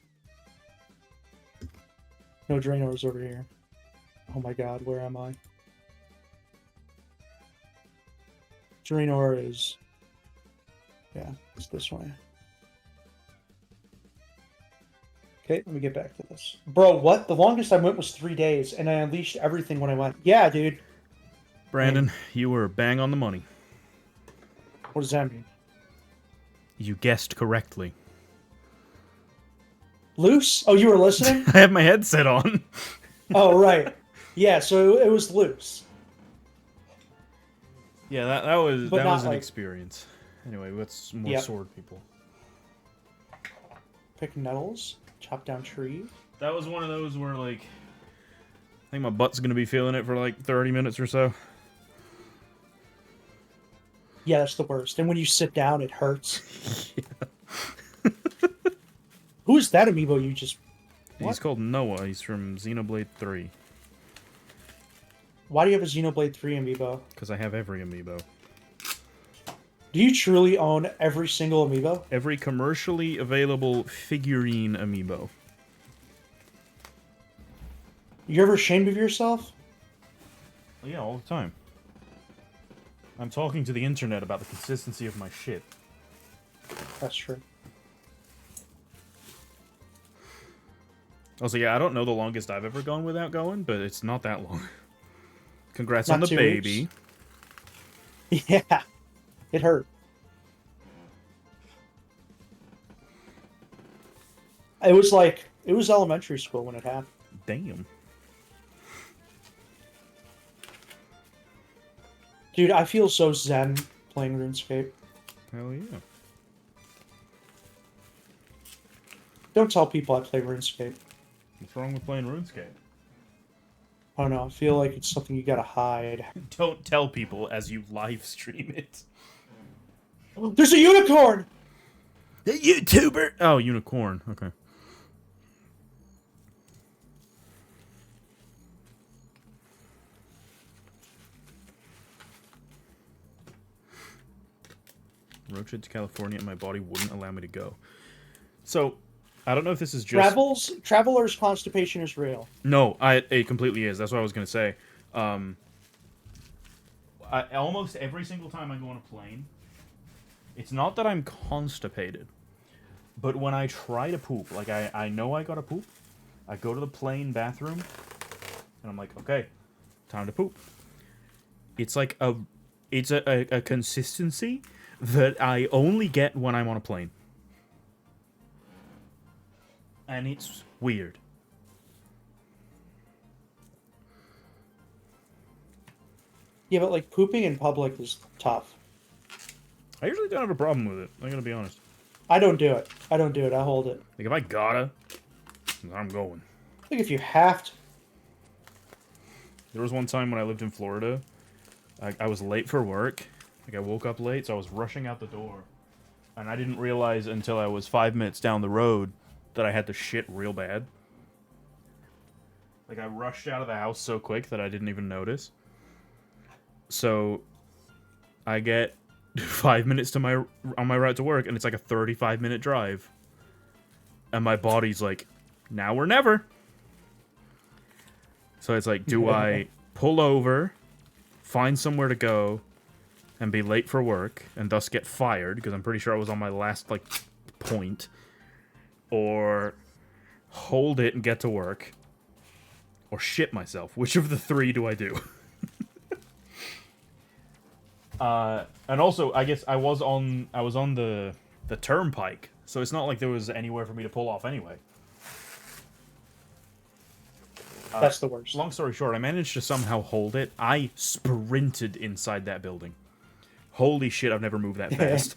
Speaker 5: No, Draenor's over here. Oh my god, where am I? Draenor is... Yeah, it's this way. Okay, let me get back to this. Bro, what? The longest I went was 3 days, and I unleashed everything when I went. Yeah, dude.
Speaker 4: Brandon, you were bang on the money.
Speaker 5: What does that mean?
Speaker 4: You guessed correctly.
Speaker 5: Loose? Oh, you were listening?
Speaker 4: I have my headset on.
Speaker 5: Oh, right. Yeah, so it was loose.
Speaker 4: Yeah, that was
Speaker 5: But
Speaker 4: that
Speaker 5: not
Speaker 4: was an
Speaker 5: like-
Speaker 4: experience. Anyway, what's more
Speaker 5: Yep.
Speaker 4: sword people?
Speaker 5: Pick nettles, chop down tree.
Speaker 4: That was one of those where, like, I think my butt's gonna be feeling it for like 30 minutes or so.
Speaker 5: Yeah, that's the worst. And when you sit down, it hurts. Who's that amiibo you just...
Speaker 4: He's
Speaker 5: What?
Speaker 4: called Noah. He's from Xenoblade 3.
Speaker 5: Why do you have a Xenoblade 3 amiibo?
Speaker 4: Because I have every amiibo.
Speaker 5: Do you truly own every single amiibo?
Speaker 4: Every commercially available figurine amiibo.
Speaker 5: You ever ashamed of yourself?
Speaker 4: Yeah, all the time. I'm talking to the internet about the consistency of my shit.
Speaker 5: That's true.
Speaker 4: Also, yeah, I don't know the longest I've ever gone without going, but it's not that long. Congrats
Speaker 5: Not
Speaker 4: on the
Speaker 5: 2
Speaker 4: baby.
Speaker 5: weeks? Yeah. It hurt. It was elementary school when it happened.
Speaker 4: Damn.
Speaker 5: Dude, I feel so zen playing RuneScape.
Speaker 4: Hell yeah.
Speaker 5: Don't tell people I play RuneScape.
Speaker 4: What's wrong with playing RuneScape?
Speaker 5: I don't know. I feel like it's something you gotta hide.
Speaker 4: Don't tell people as you live stream it.
Speaker 5: There's a unicorn!
Speaker 4: The YouTuber! Oh, unicorn. Okay. Road trip to California and my body wouldn't allow me to go. So, I don't know if this is just...
Speaker 5: Traveler's constipation is real.
Speaker 4: No, it completely is. That's what I was going to say. Almost every single time I go on a plane, it's not that I'm constipated, but when I try to poop, like I know I gotta poop, I go to the plane bathroom, and I'm like, okay, time to poop. It's like a consistency that I only get when I'm on a plane. And it's weird.
Speaker 5: Yeah, but like pooping in public is tough.
Speaker 4: I usually don't have a problem with it. I gotta be honest.
Speaker 5: I don't do it. I hold it.
Speaker 4: Like if I gotta, I'm going.
Speaker 5: I think if you have to.
Speaker 4: There was one time when I lived in Florida, I was late for work. Like I woke up late, so I was rushing out the door, and I didn't realize until I was 5 minutes down the road that I had to shit real bad. Like I rushed out of the house so quick that I didn't even notice. So I get 5 minutes to on my route to work, and it's like a 35-minute drive. And my body's like, now or never. So it's like, do I pull over, find somewhere to go, and be late for work and thus get fired because I'm pretty sure I was on my last like point, or hold it and get to work, or shit myself. Which of the three do I do? And also, I guess I was on the turnpike, so it's not like there was anywhere for me to pull off anyway.
Speaker 5: That's the worst.
Speaker 4: Long story short, I managed to somehow hold it. I sprinted inside that building. Holy shit, I've never moved that fast.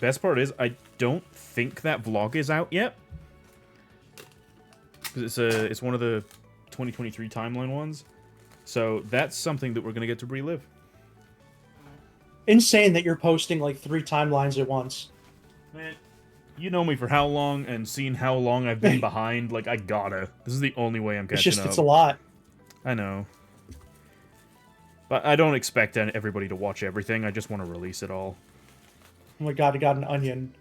Speaker 4: Best part is, I don't think that vlog is out yet. Because it's one of the 2023 timeline ones. So that's something that we're going to get to relive.
Speaker 5: Insane that you're posting like 3 timelines at once.
Speaker 4: Man, you know me for how long, and seeing how long I've been behind, like, I gotta. This is the only way I'm catching up.
Speaker 5: It's a lot.
Speaker 4: I know. But I don't expect everybody to watch everything. I just want to release it all.
Speaker 5: Oh my god, I got an onion.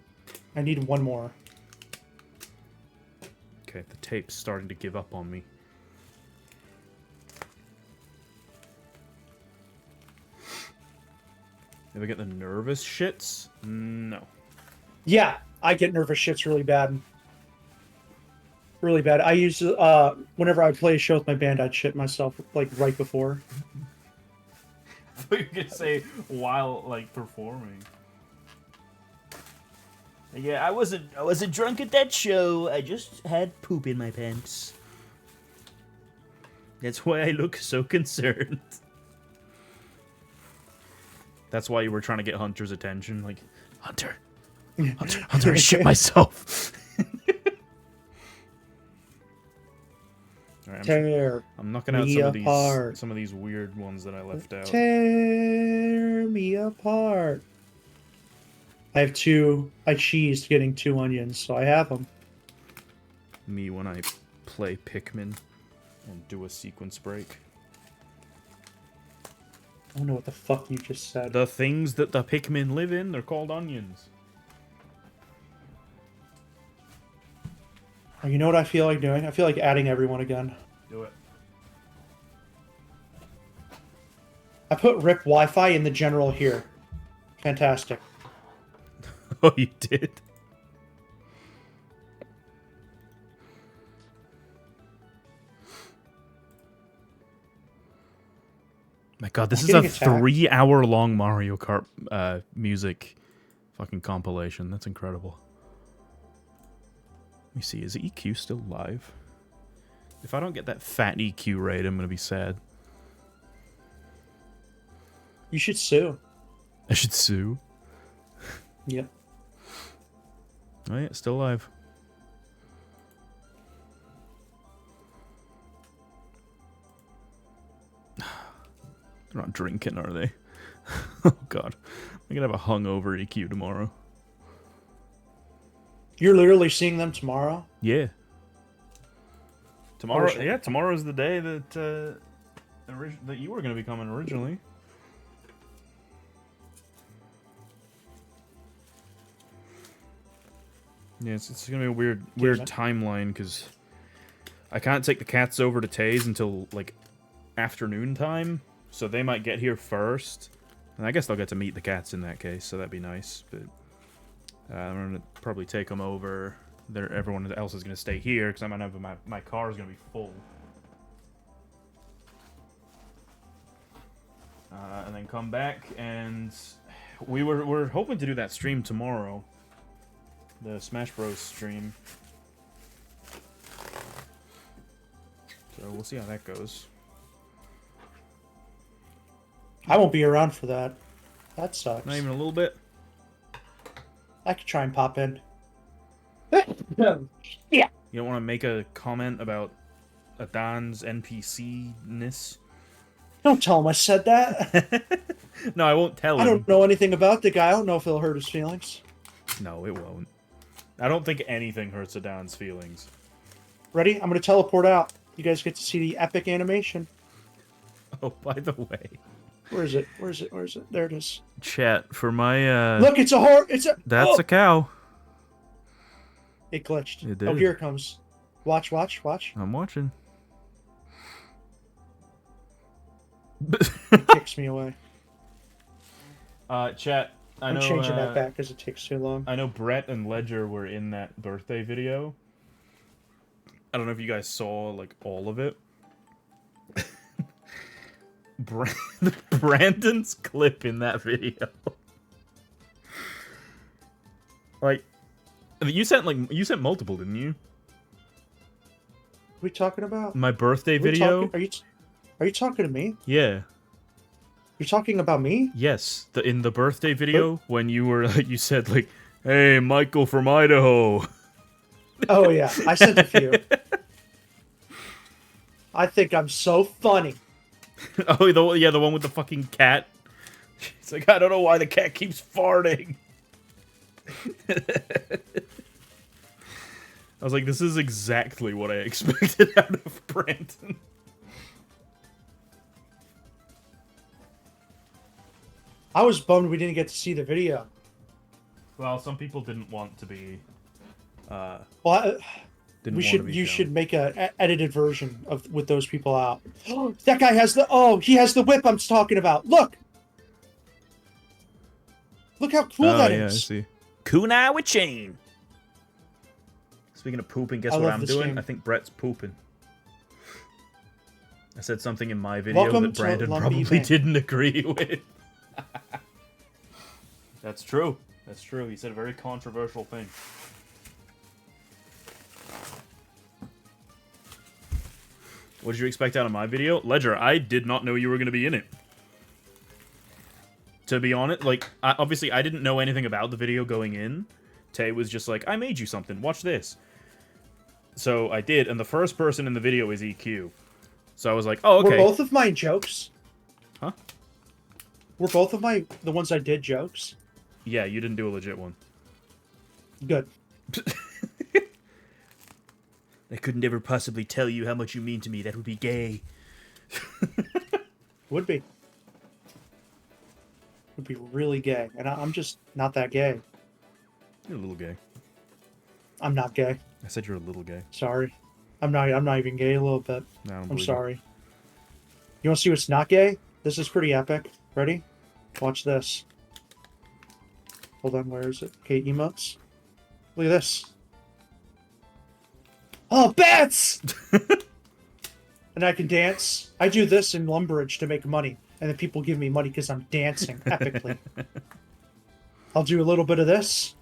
Speaker 5: I need one more.
Speaker 4: Okay, the tape's starting to give up on me. Ever get the nervous shits? No.
Speaker 5: Yeah, I get nervous shits really bad. Really bad. I used whenever I play a show with my band, I'd shit myself like right before.
Speaker 1: I thought you were gonna say while like performing.
Speaker 6: Yeah, I wasn't drunk at that show. I just had poop in my pants. That's why I look so concerned.
Speaker 4: That's why you were trying to get Hunter's attention. Like, Hunter, I shit myself. Alright,
Speaker 5: Tear
Speaker 4: I'm knocking out
Speaker 5: me apart.
Speaker 4: some of these weird ones that I left out.
Speaker 5: Tear me apart. I have 2. I cheesed getting 2 onions, so I have them.
Speaker 4: Me when I play Pikmin and do a sequence break.
Speaker 5: I don't know what the fuck you just said.
Speaker 4: The things that the Pikmin live in, they're called onions.
Speaker 5: Oh, you know what I feel like doing? I feel like adding everyone again.
Speaker 1: Do it.
Speaker 5: I put RIP Wi-Fi in the general here. Fantastic.
Speaker 4: Oh, you did? My god, this is a 3-hour-long Mario Kart music fucking compilation. That's incredible. Let me see, is EQ still live? If I don't get that fat EQ rate, I'm gonna be sad.
Speaker 5: You should sue.
Speaker 4: I should sue?
Speaker 5: Yep.
Speaker 4: Oh yeah, still alive. They're not drinking, are they? Oh god. I'm gonna have a hungover EQ tomorrow.
Speaker 5: You're literally seeing them tomorrow?
Speaker 4: Yeah. Tomorrow,
Speaker 5: Partial.
Speaker 4: yeah, tomorrow's the day that that you were gonna be coming originally. Yeah, it's gonna be a weird timeline because I can't take the cats over to Tay's until like afternoon time, so they might get here first, and I guess they'll get to meet the cats in that case, so that'd be nice. But I'm gonna probably take them over. Everyone else is gonna stay here because I'm gonna have my car is gonna be full, and then come back, and we're hoping to do that stream tomorrow. The Smash Bros. Stream. So we'll see how that goes.
Speaker 5: I won't be around for that. That sucks.
Speaker 4: Not even a little bit.
Speaker 5: I could try and pop in.
Speaker 4: You don't want to make a comment about Adan's NPC-ness?
Speaker 5: Don't tell him I said that.
Speaker 4: No, I won't tell him.
Speaker 5: I don't know anything about the guy. I don't know if it'll hurt his feelings.
Speaker 4: No, it won't. I don't think anything hurts Adan's feelings.
Speaker 5: Ready? I'm going to teleport out. You guys get to see the epic animation.
Speaker 4: Oh, by the way.
Speaker 5: Where is it? Where is it? Where is it? There it is.
Speaker 4: Chat, for my,
Speaker 5: Look, it's a horse. It's a...
Speaker 4: That's a cow.
Speaker 5: It glitched.
Speaker 4: It did.
Speaker 5: Oh, here it comes. Watch, watch, watch.
Speaker 4: I'm watching.
Speaker 5: It kicks me away.
Speaker 1: Chat. I
Speaker 5: I'm
Speaker 1: know.
Speaker 5: changing that back because it takes too long.
Speaker 1: I know Brett and Ledger were in that birthday video.
Speaker 4: I don't know if you guys saw like all of it. Brandon's clip in that video. Like, you sent multiple, didn't you?
Speaker 5: What are we talking about?
Speaker 4: My birthday
Speaker 5: Are we
Speaker 4: video.
Speaker 5: talking- are you talking to me?
Speaker 4: Yeah.
Speaker 5: You're talking about me?
Speaker 4: Yes. In the birthday video when you were you said like, "Hey, Michael from Idaho."
Speaker 5: Oh yeah, I sent a few. I think I'm so funny.
Speaker 4: Oh, the one with the fucking cat. It's like, I don't know why the cat keeps farting. I was like, this is exactly what I expected out of Brandon.
Speaker 5: I was bummed we didn't get to see the video.
Speaker 1: Well, some people didn't want to be.
Speaker 5: Well,
Speaker 4: Didn't
Speaker 5: we
Speaker 4: want
Speaker 5: should.
Speaker 4: to be
Speaker 5: You
Speaker 4: shown.
Speaker 5: should make a edited version of with those people out. That guy has the. Oh, he has the whip I'm talking about. Look. Look how cool that is.
Speaker 4: I see.
Speaker 6: Kunai with chain.
Speaker 4: Speaking of pooping, guess
Speaker 5: I
Speaker 4: what
Speaker 5: love
Speaker 4: I'm
Speaker 5: this
Speaker 4: doing?
Speaker 5: game.
Speaker 4: I think Brett's pooping. I said something in my video
Speaker 5: Welcome
Speaker 4: that
Speaker 5: to
Speaker 4: Brandon
Speaker 5: Lumpy
Speaker 4: probably
Speaker 5: Bank.
Speaker 4: didn't agree with.
Speaker 1: That's true. That's true. He said a very controversial thing.
Speaker 4: What did you expect out of my video? Ledger, I did not know you were going to be in it. To be honest, like, obviously I didn't know anything about the video going in. Tay was just like, I made you something, watch this. So I did, and the first person in the video is EQ. So I was like, oh, okay.
Speaker 5: Were both of mine jokes?
Speaker 4: Huh?
Speaker 5: Were both of the ones I did jokes?
Speaker 4: Yeah, you didn't do a legit one.
Speaker 5: Good.
Speaker 6: I could never possibly tell you how much you mean to me. That would be gay.
Speaker 5: Would be. Would be really gay, and I'm just not that gay.
Speaker 4: You're a little gay.
Speaker 5: I'm not gay.
Speaker 4: I said you're a little gay.
Speaker 5: Sorry. I'm not even gay a little bit.
Speaker 4: No, I don't
Speaker 5: I'm
Speaker 4: believe it.
Speaker 5: sorry. You want to see what's not gay? This is pretty epic. Ready? Watch this. Hold on, where is it? Okay, emotes. Look at this. Oh, bats! And I can dance. I do this in Lumbridge to make money. And then people give me money because I'm dancing epically. I'll do a little bit of this.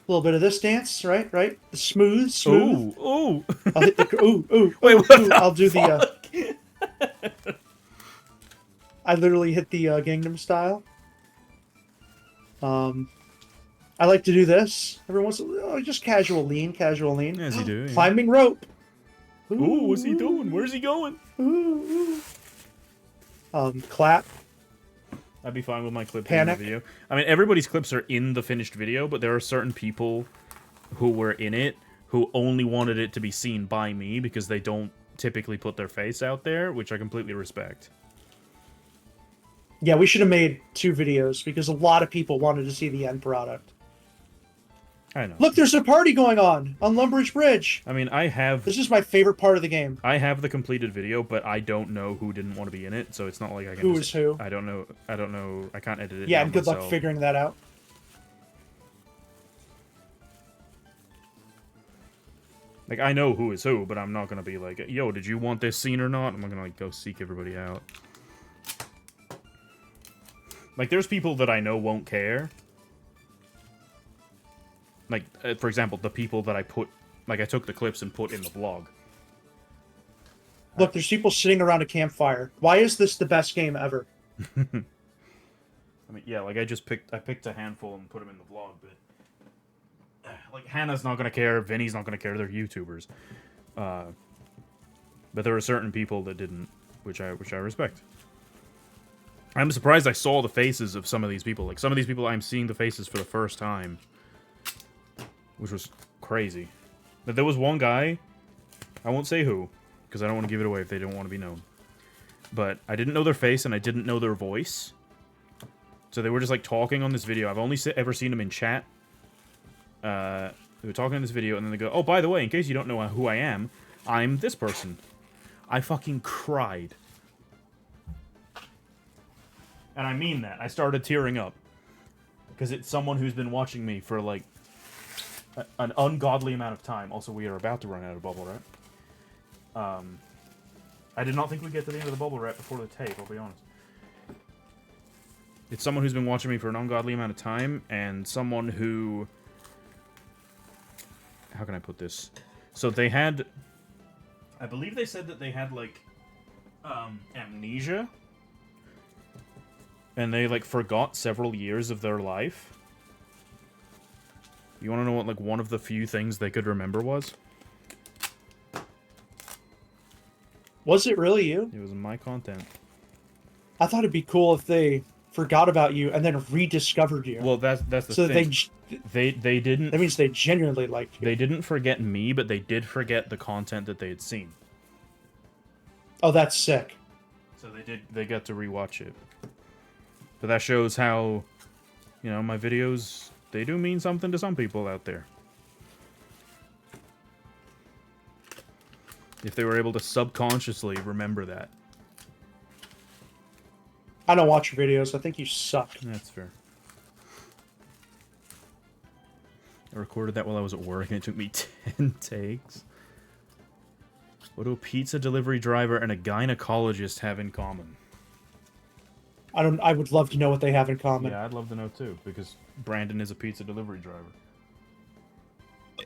Speaker 5: A little bit of this dance, right? Right? Smooth.
Speaker 4: Ooh, ooh.
Speaker 5: I'll hit the ooh.
Speaker 4: Wait, what the
Speaker 5: I'll do
Speaker 4: fuck?
Speaker 5: I literally hit the Gangnam Style. I like to do this every once in a while. Just casual lean.
Speaker 4: As you do. Yeah.
Speaker 5: Climbing rope.
Speaker 4: Ooh, what's he doing? Where's he going?
Speaker 5: Ooh. Clap.
Speaker 4: I'd be fine with my clip
Speaker 5: Panic.
Speaker 4: in the video. I mean, everybody's clips are in the finished video, but there are certain people who were in it who only wanted it to be seen by me because they don't typically put their face out there, which I completely respect.
Speaker 5: Yeah, we should have made 2 videos because a lot of people wanted to see the end product.
Speaker 4: I know.
Speaker 5: Look, there's a party going on Lumbridge Bridge.
Speaker 4: I mean, I have
Speaker 5: This is my favorite part of the game.
Speaker 4: the completed video, but I don't know who didn't want to be in it, so it's not like I can.
Speaker 5: Who
Speaker 4: just,
Speaker 5: is who?
Speaker 4: I don't know. I can't edit it.
Speaker 5: Yeah,
Speaker 4: down
Speaker 5: and good luck
Speaker 4: myself.
Speaker 5: figuring that out.
Speaker 4: Like, I know who is who, but I'm not gonna be like, yo, did you want this scene or not? I'm not gonna like go seek everybody out. Like, there's people that I know won't care. Like, for example, the people that I put, like, I took the clips and put in the vlog.
Speaker 5: Look, there's people sitting around a campfire. Why is this the best game ever?
Speaker 4: I mean, yeah, like, I picked a handful and put them in the vlog, but like, Hannah's not gonna care, Vinny's not gonna care, they're YouTubers. But there are certain people that didn't, which I respect. I'm surprised I saw the faces of some of these people. Like, some of these people I'm seeing the faces for the first time. Which was crazy. But there was one guy, I won't say who, because I don't want to give it away if they don't want to be known. But I didn't know their face and I didn't know their voice. So they were just like talking on this video. I've only ever seen them in chat. They were talking in this video, and then they go, "Oh, by the way, in case you don't know who I am, I'm this person." I fucking cried. And I mean that. I started tearing up. Because it's someone who's been watching me for, like, an ungodly amount of time. Also, we are about to run out of bubble wrap. I did not think we'd get to the end of the bubble wrap before the tape, I'll be honest. It's someone who's been watching me for an ungodly amount of time, and someone who... How can I put this? So they had... I believe they said that they had, like, amnesia. And they, like, forgot several years of their life. You want to know what, like, one of the few things they could remember was?
Speaker 5: Was it really you?
Speaker 4: It was my content.
Speaker 5: I thought it'd be cool if they forgot about you and then rediscovered you.
Speaker 4: Well, that's the
Speaker 5: so
Speaker 4: thing. They didn't...
Speaker 5: That means they genuinely liked you.
Speaker 4: They didn't forget me, but they did forget the content that they had seen.
Speaker 5: Oh, that's sick.
Speaker 4: So they got to rewatch it. But that shows how, you know, my videos, they do mean something to some people out there. If they were able to subconsciously remember that.
Speaker 5: I don't watch your videos. I think you suck.
Speaker 4: That's fair. I recorded that while I was at work, and it took me 10 takes. What do a pizza delivery driver and a gynecologist have in common?
Speaker 5: I would love to know what they have in common.
Speaker 4: Yeah, I'd love to know too, because Brandon is a pizza delivery driver.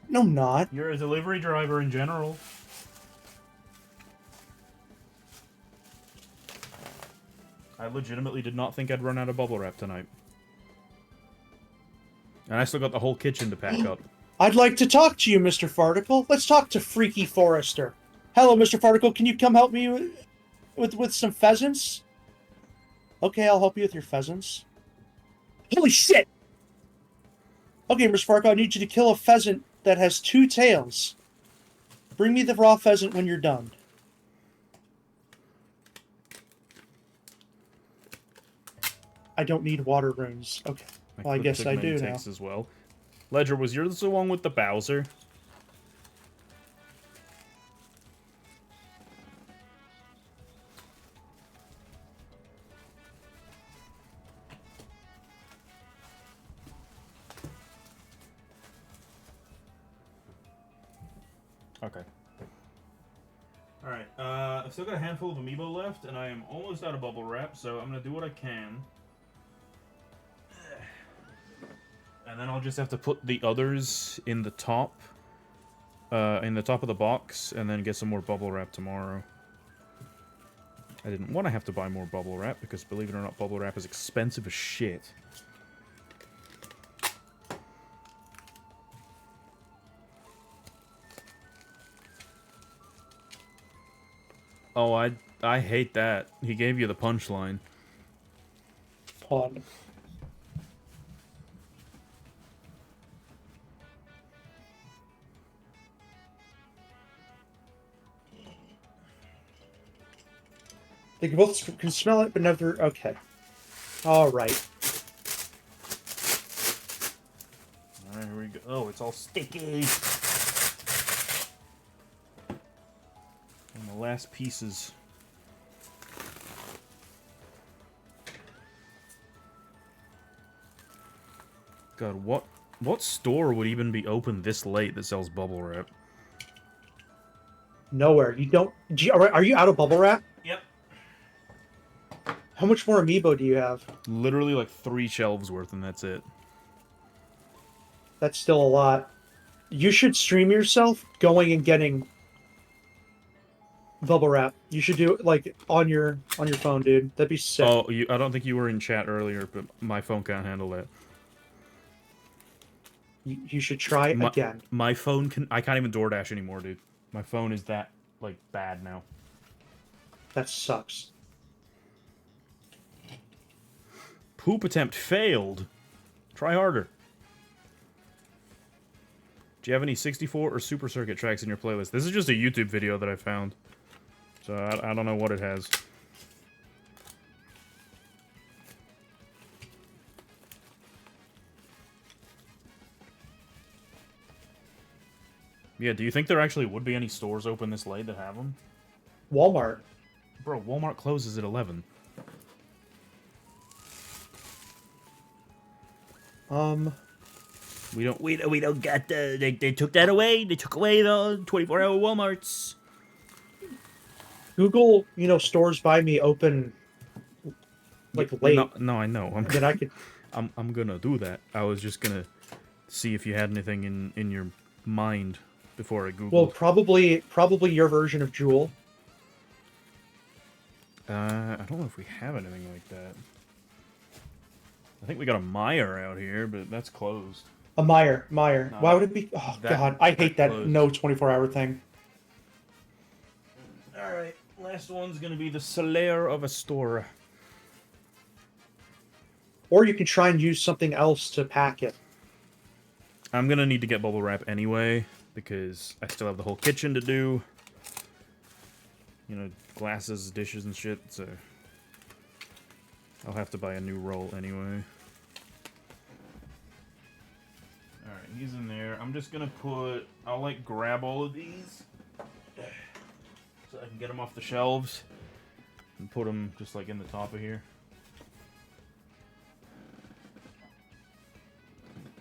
Speaker 5: No, I'm not.
Speaker 4: You're a delivery driver in general. I legitimately did not think I'd run out of bubble wrap tonight. And I still got the whole kitchen to pack up.
Speaker 5: I'd like to talk to you, Mr. Farticle. Let's talk to Freaky Forrester. Hello, Mr. Farticle. Can you come help me with some pheasants? Okay, I'll help you with your pheasants. Holy shit! Okay, Mr. Farticle, I need you to kill a pheasant that has 2 tails. Bring me the raw pheasant when you're done. I don't need water runes. Okay. Well, I guess I do now.
Speaker 4: As well. Ledger, was yours the one with the Bowser? Okay. Alright, I've still got a handful of amiibo left, and I am almost out of bubble wrap, so I'm gonna do what I can. And then I'll just have to put the others in the top of the box, and then get some more bubble wrap tomorrow. I didn't want to have to buy more bubble wrap, because believe it or not, bubble wrap is expensive as shit. Oh, I hate that. He gave you the punchline.
Speaker 5: Hold on. They both can smell it, but never... Okay. Alright.
Speaker 4: Alright, here we go. Oh, it's all sticky. And the last pieces. God, what store would even be open this late that sells bubble wrap?
Speaker 5: Nowhere. You don't... Are you out of bubble wrap?
Speaker 4: Yep.
Speaker 5: How much more amiibo do you have?
Speaker 4: Literally like 3 shelves worth, and that's it.
Speaker 5: That's still a lot. You should stream yourself going and getting bubble wrap. You should do it like on your phone, dude. That'd be sick.
Speaker 4: Oh, I don't think you were in chat earlier, but my phone can't handle that.
Speaker 5: You should try it again.
Speaker 4: My phone I can't even DoorDash anymore, dude. My phone is that, like, bad now.
Speaker 5: That sucks.
Speaker 4: Poop attempt failed. Try harder. Do you have any 64 or Super Circuit tracks in your playlist? This is just a YouTube video that I found. So I don't know what it has. Yeah, do you think there actually would be any stores open this late that have them?
Speaker 5: Walmart.
Speaker 4: Bro, Walmart closes at 11.
Speaker 6: We don't got the they took that away. They took away the 24-hour Walmarts.
Speaker 5: Google, stores by me open like late.
Speaker 4: No, I know.
Speaker 5: Then I could.
Speaker 4: I'm gonna do that. I was just gonna see if you had anything in your mind before I Googled.
Speaker 5: Well, probably your version of Jewel.
Speaker 4: I don't know if we have anything like that. I think we got a Meyer out here, but that's closed.
Speaker 5: A Meyer.
Speaker 4: No,
Speaker 5: Why would it be? Oh God, I hate that
Speaker 4: closed.
Speaker 5: no 24-hour thing.
Speaker 4: All right, last one's gonna be the Solaire of a store.
Speaker 5: Or you can try and use something else to pack it.
Speaker 4: I'm gonna need to get bubble wrap anyway because I still have the whole kitchen to do. Glasses, dishes, and shit. So I'll have to buy a new roll anyway. Alright, he's in there. I'm just gonna I'll grab all of these so I can get them off the shelves and put them just in the top of here.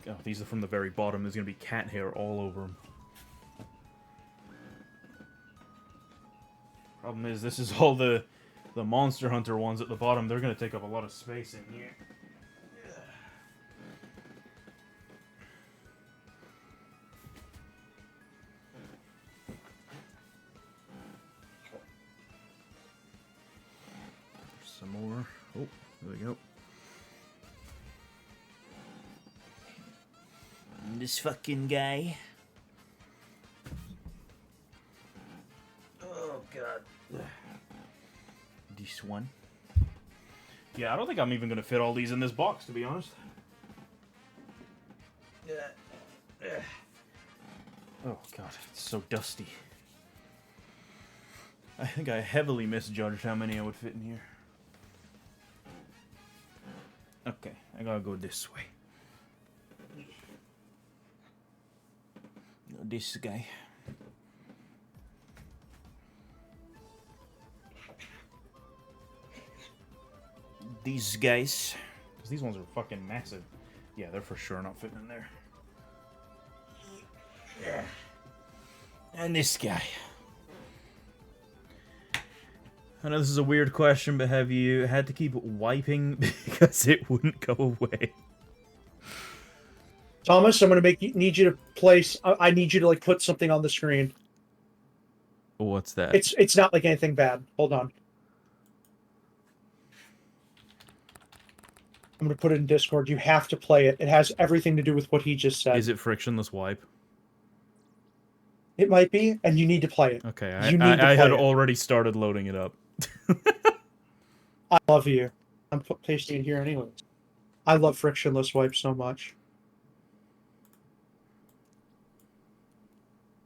Speaker 4: Oh, these are from the very bottom. There's gonna be cat hair all over them. Problem is, this is all the Monster Hunter ones at the bottom. They're gonna take up a lot of space in here. Some more. Oh, there we go.
Speaker 6: This fucking guy.
Speaker 4: Oh god. This one. Yeah, I don't think I'm even gonna fit all these in this box, to be honest. Oh god, it's so dusty. I think I heavily misjudged how many I would fit in here. Okay, I gotta go this way. No, this guy. These guys. Because these ones are fucking massive. Yeah, they're for sure not fitting in there. Yeah. And this guy. I know this is a weird question, but have you had to keep wiping because it wouldn't go away?
Speaker 5: Thomas, I'm gonna need you to place. I need you to put something on the screen.
Speaker 4: What's that?
Speaker 5: It's not anything bad. Hold on. I'm gonna put it in Discord. You have to play it. It has everything to do with what he just said.
Speaker 4: Is it frictionless wipe?
Speaker 5: It might be, and you need to play it.
Speaker 4: Okay,
Speaker 5: You
Speaker 4: I
Speaker 5: need to
Speaker 4: had
Speaker 5: play it.
Speaker 4: already started loading it up.
Speaker 5: I love you. I'm pasting it here anyways. I love frictionless wipe so much.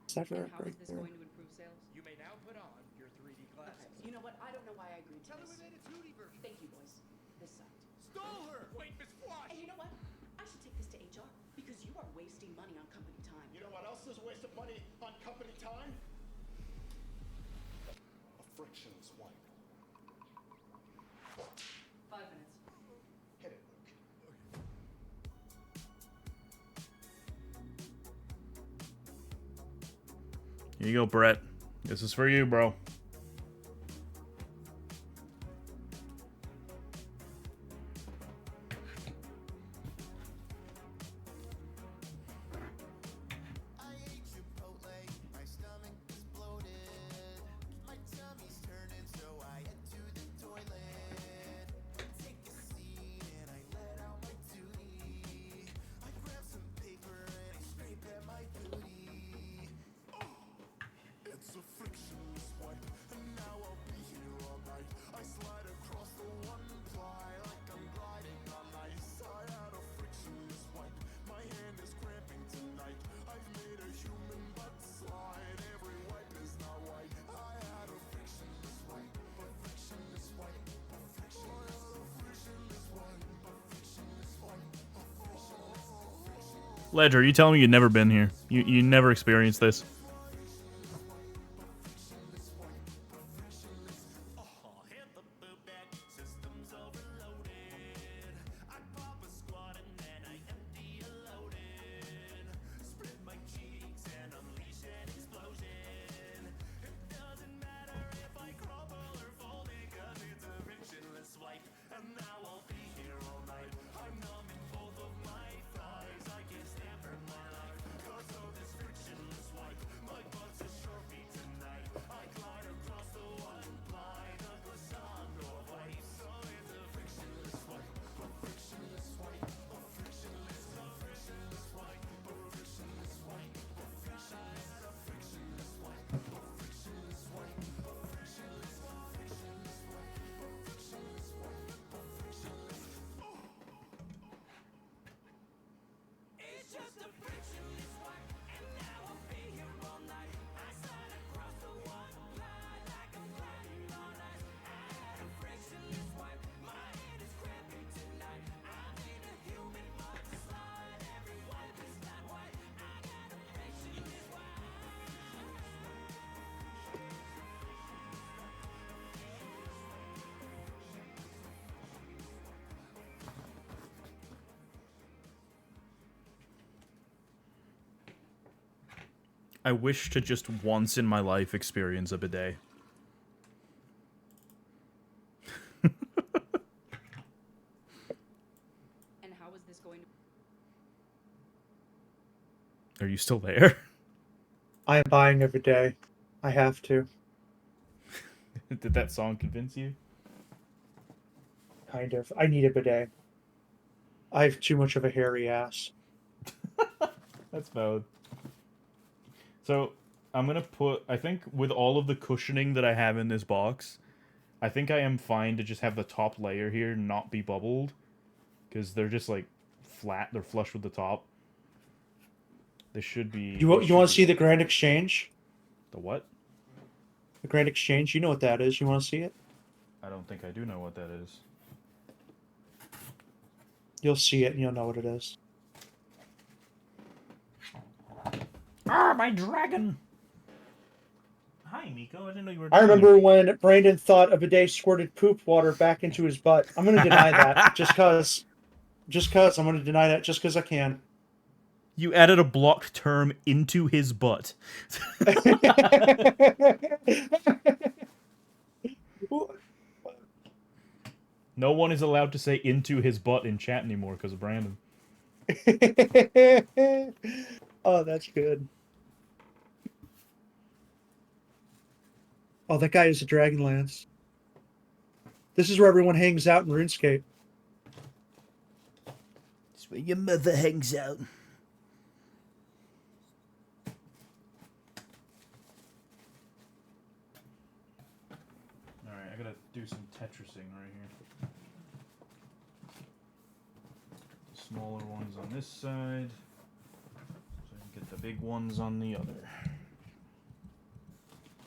Speaker 5: Is that
Speaker 8: And
Speaker 5: right
Speaker 8: how is this
Speaker 5: there?
Speaker 8: going to improve sales?
Speaker 9: You may now put on your 3D glasses.
Speaker 8: You know what? I don't know why I agreed to
Speaker 9: Tell her
Speaker 8: this.
Speaker 9: we made a 2D version.
Speaker 8: Thank you, boys. This sucked.
Speaker 9: Stole her! Wait, Miss Flush!
Speaker 8: And you know what? I should take this to HR because you are wasting money on company time.
Speaker 9: You know what else is a waste of money on company time? A frictionless wipe.
Speaker 8: 5 minutes.
Speaker 9: Hit it, Luke.
Speaker 4: Here you go, Brett. This is for you, bro.
Speaker 9: It's a frictionless wipe, and now I'll be here all night. I slide across the one ply like I'm gliding on ice. I had a frictionless wipe, my hand is cramping tonight. I've made a human butt slide, every wipe is not white. I had a frictionless wipe, a frictionless wipe, a frictionless wipe, a frictionless wipe, a frictionless.
Speaker 4: Ledger, you telling me you've never been here? You never experienced this? I wish to just once in my life experience a bidet.
Speaker 8: And how is this going to...
Speaker 4: Are you still there?
Speaker 5: I am buying every day. I have to.
Speaker 4: Did that song convince you?
Speaker 5: Kind of. I need a bidet. I have too much of a hairy ass.
Speaker 4: That's valid. So, I'm gonna put... I think with all of the cushioning that I have in this box, I think I am fine to just have the top layer here not be bubbled. Because they're just, like, flat. They're flush with the top. They should be...
Speaker 5: You want to see the Grand Exchange?
Speaker 4: The what?
Speaker 5: The Grand Exchange? You know what that is. You want to see it?
Speaker 4: I don't think I do know what that is.
Speaker 5: You'll see it and you'll know what it is.
Speaker 4: Ah, my dragon! Hi, Miko. I didn't know you were...
Speaker 5: I remember when Brandon thought a bidet squirted poop water back into his butt. I'm going to deny that just because. I'm going to deny that just because I can.
Speaker 4: You added a blocked term into his butt. No one is allowed to say into his butt in chat anymore because of Brandon.
Speaker 5: Oh, that's good. Oh, that guy is a Dragonlance. This is where everyone hangs out in RuneScape.
Speaker 6: It's where your mother hangs out.
Speaker 1: Alright, I gotta do some Tetrising right here. The smaller ones on this side, so I can get the big ones on the other.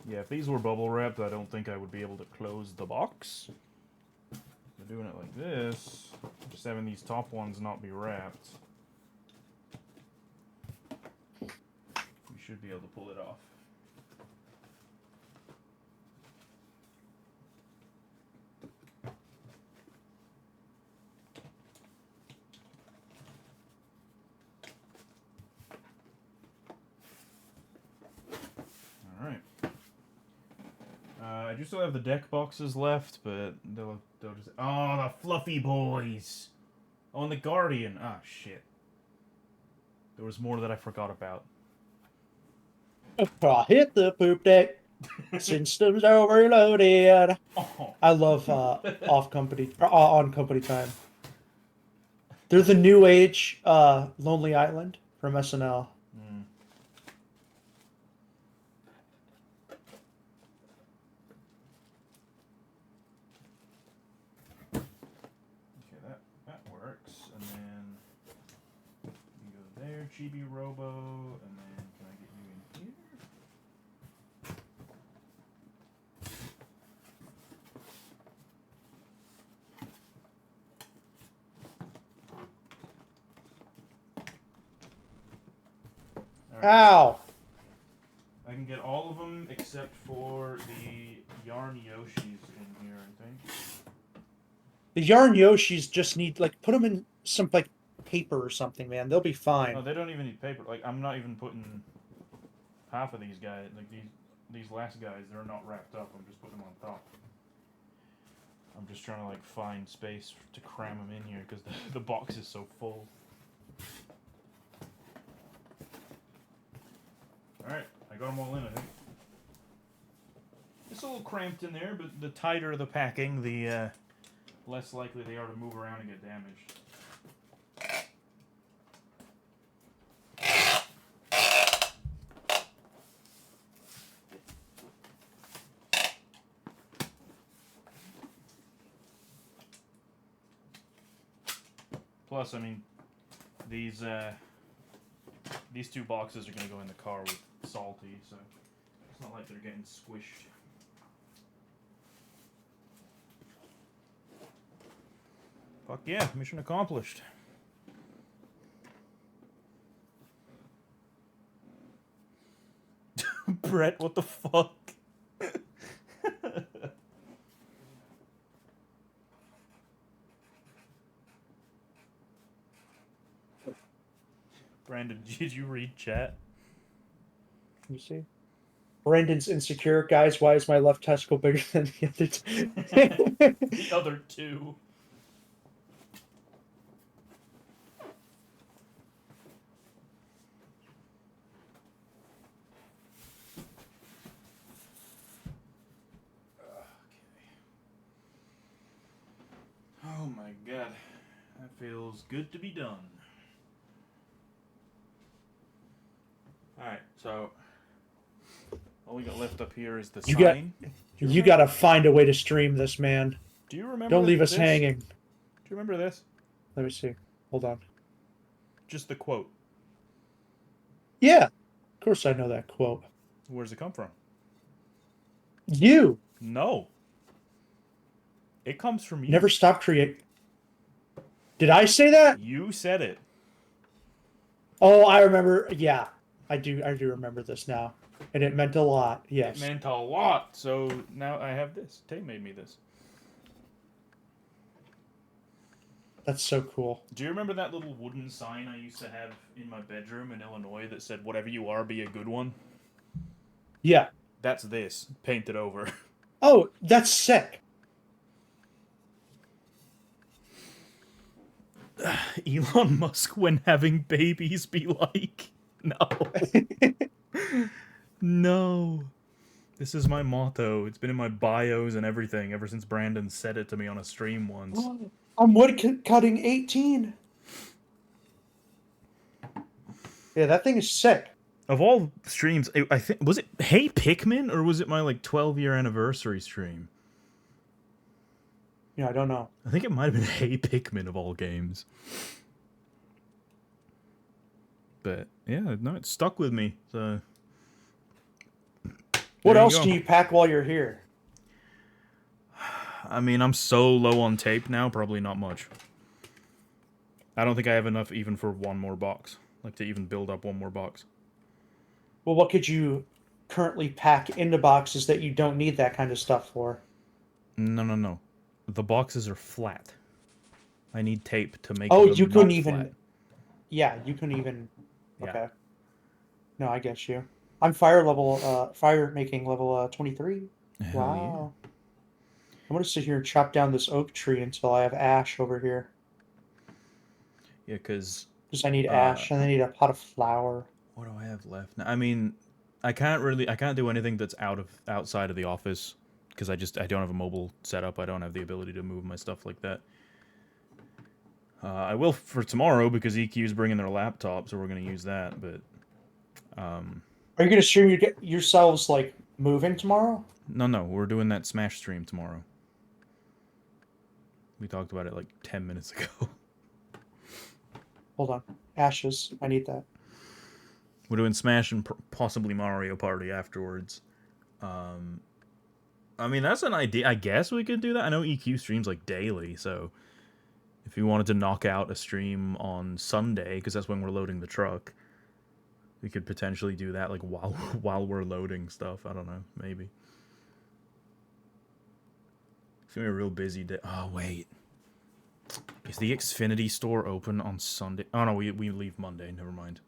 Speaker 1: Yeah, if these were bubble wrapped, I don't think I would be able to close the box. We're doing it like this, just having these top ones not be wrapped. We should be able to pull it off. Alright. I do still have the deck boxes left, but they'll just... Oh, the fluffy boys! Oh, and the Guardian. Ah, shit. There was more that I forgot about.
Speaker 5: I hit the poop deck. Systems overloaded.
Speaker 1: Oh.
Speaker 5: I love on company time. They're the new age Lonely Island from SNL.
Speaker 1: Mm. Okay, that works. And then you go there, Chibi Robo, and then can I get you in here?
Speaker 5: Ow!
Speaker 1: I can get all of them except for the Yarn Yoshis in here, I think.
Speaker 5: The Yarn Yoshis just need, like, put them in some, like, paper or something, man. They'll be fine.
Speaker 1: No, they don't even need paper. Like, I'm not even putting half of these guys, like these last guys, they're not wrapped up. I'm just putting them on top. I'm just trying to, like, find space to cram them in here because the box is so full. Alright, I got them all in, I think. It's a little cramped in there, but the tighter the packing, the less likely they are to move around and get damaged. Plus, I mean, these two boxes are going to go in the car with Salty, so it's not like they're getting squished.
Speaker 4: Fuck yeah, mission accomplished. Brett, what the fuck? Brandon, did you read chat?
Speaker 5: You see? Brandon's insecure. Guys, why is my left testicle bigger than the other two?
Speaker 1: The other two. Oh my god. That feels good to be done. Alright, so all we got left up here is the
Speaker 5: You got-
Speaker 1: sign.
Speaker 5: You gotta find a way to stream this, man.
Speaker 1: Do you remember
Speaker 5: Don't leave us
Speaker 1: this?
Speaker 5: hanging.
Speaker 1: Do you remember this?
Speaker 5: Let me see. Hold on.
Speaker 1: Just the quote.
Speaker 5: Yeah. Of course I know that quote.
Speaker 1: Where's it come from?
Speaker 5: You
Speaker 1: No. It comes from you.
Speaker 5: never stop creating. Did I say that?
Speaker 1: You said it.
Speaker 5: Oh, I remember. Yeah, I do remember this now. And it meant a lot. Yes.
Speaker 1: It meant a lot. So now I have this. Tay made me this.
Speaker 5: That's so cool.
Speaker 1: Do you remember that little wooden sign I used to have in my bedroom in Illinois that said, "Whatever you are, be a good one"?
Speaker 5: Yeah.
Speaker 1: That's this, painted over.
Speaker 5: Oh, that's sick.
Speaker 1: Elon Musk, when having babies, be like, no. No. This is my motto. It's been in my bios and everything ever since Brandon said it to me on a stream once.
Speaker 5: I'm woodcutting 18. Yeah, that thing is sick.
Speaker 1: Of all streams, I think, was it Hey Pikmin or was it my like 12-year anniversary stream?
Speaker 5: Yeah, I don't know.
Speaker 1: I think it might have been Hey Pikmin of all games. But yeah, no, it stuck with me. So
Speaker 5: What
Speaker 1: there
Speaker 5: else
Speaker 1: go.
Speaker 5: can you pack while you're here?
Speaker 1: I mean, I'm so low on tape now, probably not much. I don't think I have enough even for one more box. Like to even build up one more box.
Speaker 5: Well, what could you currently pack into boxes that you don't need that kind of stuff for?
Speaker 1: No. The boxes are flat. I need tape to make
Speaker 5: Oh,
Speaker 1: them
Speaker 5: you couldn't
Speaker 1: not
Speaker 5: even.
Speaker 1: flat.
Speaker 5: Yeah, you couldn't even.
Speaker 1: Yeah.
Speaker 5: Okay. No, I get you. I'm fire making level 23.
Speaker 1: Hell
Speaker 5: Wow. I'm gonna sit here and chop down this oak tree until I have ash over here.
Speaker 1: Yeah, because
Speaker 5: Because I need ash and I need a pot of flour.
Speaker 1: what do I have left? I mean, I can't do anything that's outside of the office because I don't have a mobile setup. I don't have the ability to move my stuff like that. I will for tomorrow because EQ's bringing their laptop, so we're gonna use that. But
Speaker 5: Are you gonna stream yourselves like moving tomorrow?
Speaker 1: no, we're doing that Smash stream tomorrow. We talked about it like 10 minutes ago.
Speaker 5: Hold on. Ashes. I need that.
Speaker 1: We're doing Smash and possibly Mario Party afterwards. I mean, that's an idea. I guess we could do that. I know EQ streams like daily, so if you wanted to knock out a stream on Sunday, because that's when we're loading the truck, we could potentially do that like while we're loading stuff. I don't know, maybe. It's gonna be a real busy day. Oh wait, is the Xfinity store open on Sunday? Oh no, we leave Monday. Never mind.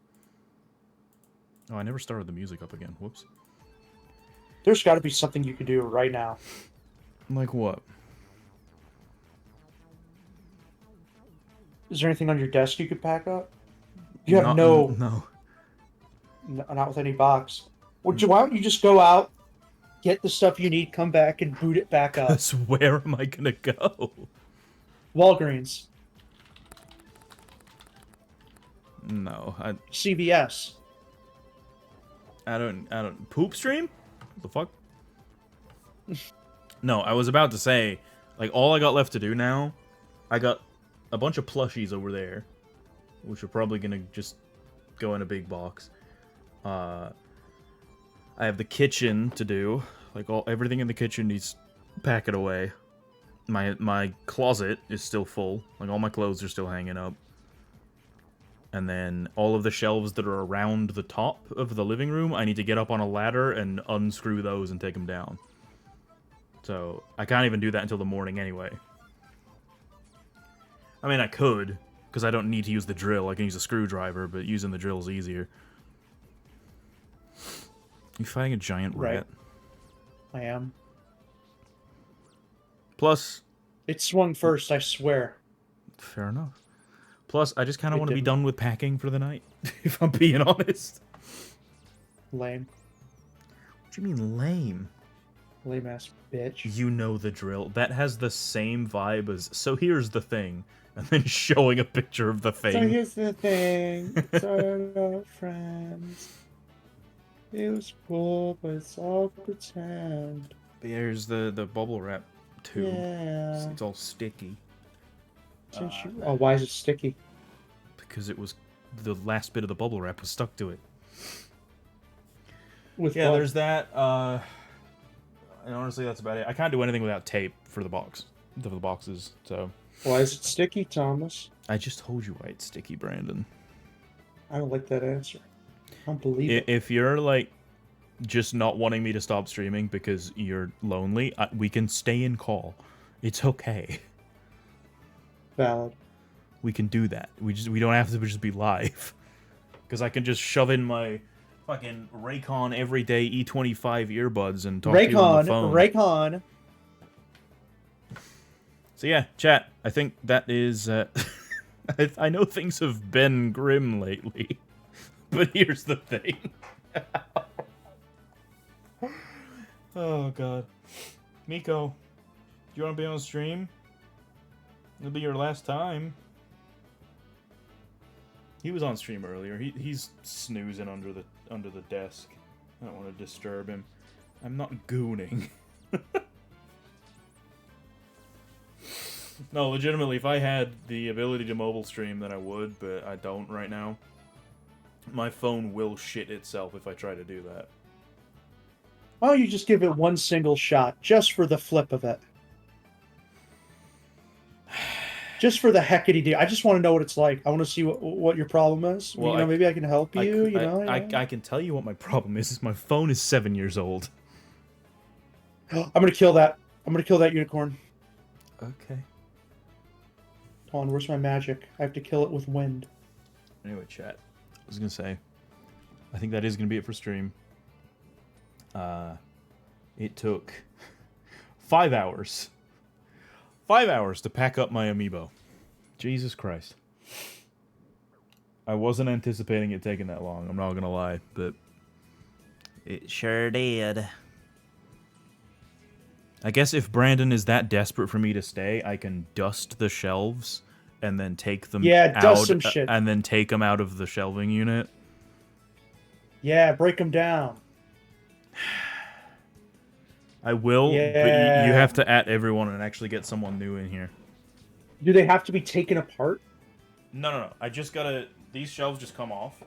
Speaker 1: Oh, I never started the music up again. Whoops.
Speaker 5: There's got to be something you could do right now.
Speaker 1: Like what?
Speaker 5: Is there anything on your desk you could pack up? You have no, not with any box. Why don't you just go out, get the stuff you need, come back, and boot it back up?
Speaker 1: Where am I gonna go?
Speaker 5: Walgreens,
Speaker 1: No,
Speaker 5: CVS.
Speaker 1: I don't poop stream? What the fuck? No, I was about to say, like, all I got left to do now, I got a bunch of plushies over there, which are probably gonna just go in a big box. I have the kitchen to do, like everything in the kitchen needs pack it away. My closet is still full, like all my clothes are still hanging up. And then all of the shelves that are around the top of the living room, I need to get up on a ladder and unscrew those and take them down. So, I can't even do that until the morning anyway. I mean, I could, because I don't need to use the drill. I can use a screwdriver, but using the drill is easier.
Speaker 4: You fighting a giant
Speaker 5: Right.
Speaker 4: rat.
Speaker 5: I am.
Speaker 4: Plus,
Speaker 5: It swung first, I swear.
Speaker 4: fair enough. Plus, I just kind of
Speaker 5: It
Speaker 4: want to be
Speaker 5: didn't.
Speaker 4: done with packing for the night, if I'm being honest.
Speaker 5: Lame.
Speaker 4: What do you mean lame?
Speaker 5: Lame ass bitch.
Speaker 4: You know the drill. That has the same vibe as, so here's the thing, and then showing a picture of the
Speaker 5: So
Speaker 4: thing.
Speaker 5: here's the thing. Sort of friends. It was cool, but it's all pretend.
Speaker 4: But here's the bubble wrap too.
Speaker 5: Yeah.
Speaker 4: It's all sticky
Speaker 5: Oh, why is it sticky?
Speaker 4: because it was the last bit of the bubble wrap was stuck to it.
Speaker 5: With
Speaker 4: Yeah,
Speaker 5: what?
Speaker 4: there's that. And honestly, that's about it. I can't do anything without tape for the boxes. So
Speaker 5: Why is it sticky, Thomas?
Speaker 4: I just told you why it's sticky, Brandon.
Speaker 5: I don't like that answer. I don't believe it.
Speaker 4: If you're like just not wanting me to stop streaming because you're lonely, we can stay in call. It's okay.
Speaker 5: Valid.
Speaker 4: We can do that. We don't have to just be live. Because I can just shove in my fucking Raycon everyday E25 earbuds and talk to you on the phone.
Speaker 5: Raycon.
Speaker 4: So yeah, chat. I think that is. I know things have been grim lately, but here's the thing. Oh god, Miko, do you want to be on stream? It'll be your last time. He was on stream earlier. He's snoozing under the desk. I don't want to disturb him. I'm not gooning. No, legitimately, if I had the ability to mobile stream, then I would, but I don't right now. My phone will shit itself if I try to do that.
Speaker 5: Why don't you just give it one single shot, just for the flip of it? Just for the heckity deal. I just want to know what it's like. I want to see what your problem is.
Speaker 4: Well,
Speaker 5: maybe I can help you.
Speaker 4: I can tell you what my problem is. My phone is 7 years old.
Speaker 5: I'm gonna kill that. I'm gonna kill that unicorn.
Speaker 4: Okay.
Speaker 5: Hold on, where's my magic? I have to kill it with wind.
Speaker 4: Anyway, chat. I was gonna say, I think that is gonna be it for stream. It took 5 hours. 5 hours to pack up my amiibo. Jesus Christ. I wasn't anticipating it taking that long, I'm not gonna lie, but it sure did. I guess if Brandon is that desperate for me to stay, I can dust the shelves and then take them
Speaker 5: dust
Speaker 4: out
Speaker 5: some shit.
Speaker 4: and then take them out of the shelving unit.
Speaker 5: Yeah, break them down.
Speaker 4: I will, but you
Speaker 5: Yeah.
Speaker 4: have to at everyone and actually get someone new in here.
Speaker 5: Do they have to be taken apart?
Speaker 4: No. I just gotta... These shelves just come off.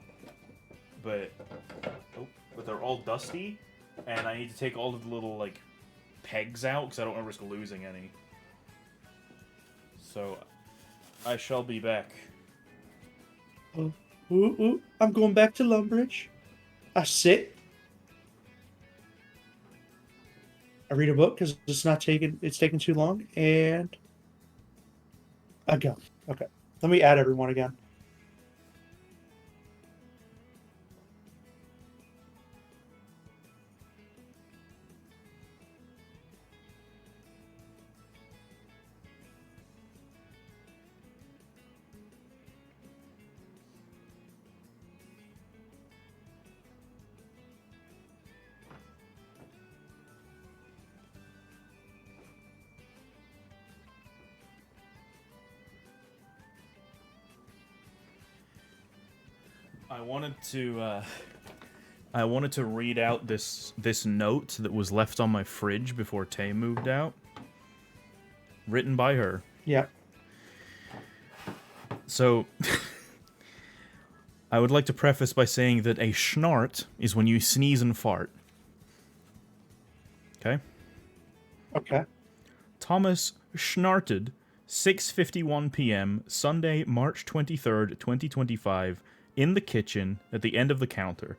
Speaker 4: But they're all dusty. And I need to take all of the little, like, pegs out because I don't want to risk losing any. So, I shall be back.
Speaker 5: Ooh, I'm going back to Lumbridge. I sit. I read a book because it's taking too long, and I go. Okay. Let me add everyone again.
Speaker 4: I wanted to read out this note that was left on my fridge before Tay moved out. Written by her.
Speaker 5: Yeah.
Speaker 4: So, I would like to preface by saying that a schnart is when you sneeze and fart. Okay?
Speaker 5: Okay.
Speaker 4: Thomas schnarted 6:51 p.m. Sunday, March 23rd, 2025, in the kitchen at the end of the counter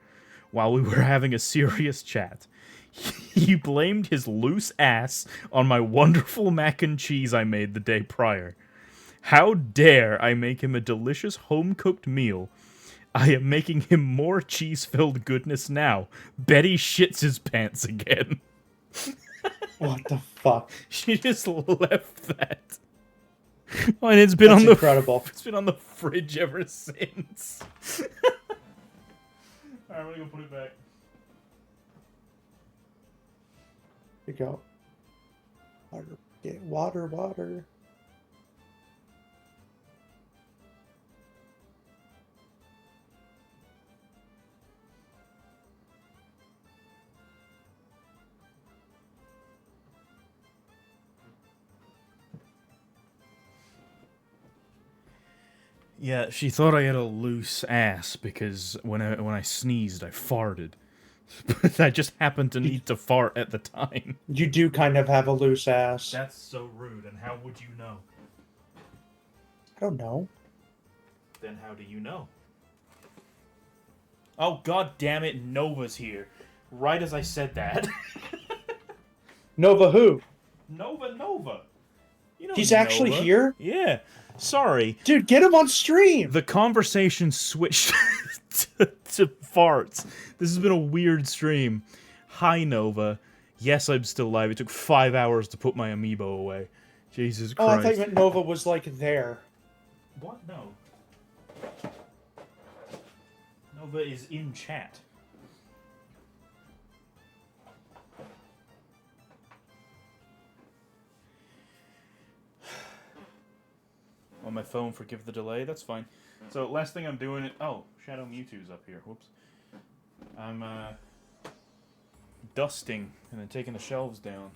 Speaker 4: while we were having a serious chat. He blamed his loose ass on my wonderful mac and cheese I made the day prior. How dare I make him a delicious home-cooked meal I am making him more cheese-filled goodness now. Betty shits his pants again.
Speaker 5: What the fuck?
Speaker 4: She just left that. Oh, and it's been
Speaker 5: That's
Speaker 4: on the
Speaker 5: incredible.
Speaker 4: It's been on the fridge ever since. Alright, I'm gonna go put it back.
Speaker 5: Here you go. Water. Get water, water.
Speaker 4: Yeah, she thought I had a loose ass because when I sneezed, I farted. But I just happened to need to fart at the time.
Speaker 5: You do kind of have a loose ass.
Speaker 4: That's so rude, and how would you know?
Speaker 5: I don't know.
Speaker 4: Then how do you know? Oh, god damn it, Nova's here. Right as I said that.
Speaker 5: Nova who?
Speaker 4: Nova. You know
Speaker 5: He's actually
Speaker 4: Nova.
Speaker 5: here?
Speaker 4: Yeah. Sorry.
Speaker 5: Dude, get him on stream!
Speaker 4: The conversation switched to farts. This has been a weird stream. Hi, Nova. Yes, I'm still alive. It took 5 hours to put my amiibo away. Jesus
Speaker 5: Oh,
Speaker 4: Christ.
Speaker 5: I thought you meant Nova was, like, there.
Speaker 4: What? No. Nova is in chat. On my phone, forgive the delay. That's fine. So, last thing I'm doing... Oh, Shadow Mewtwo's up here. Whoops. I'm, dusting and then taking the shelves down.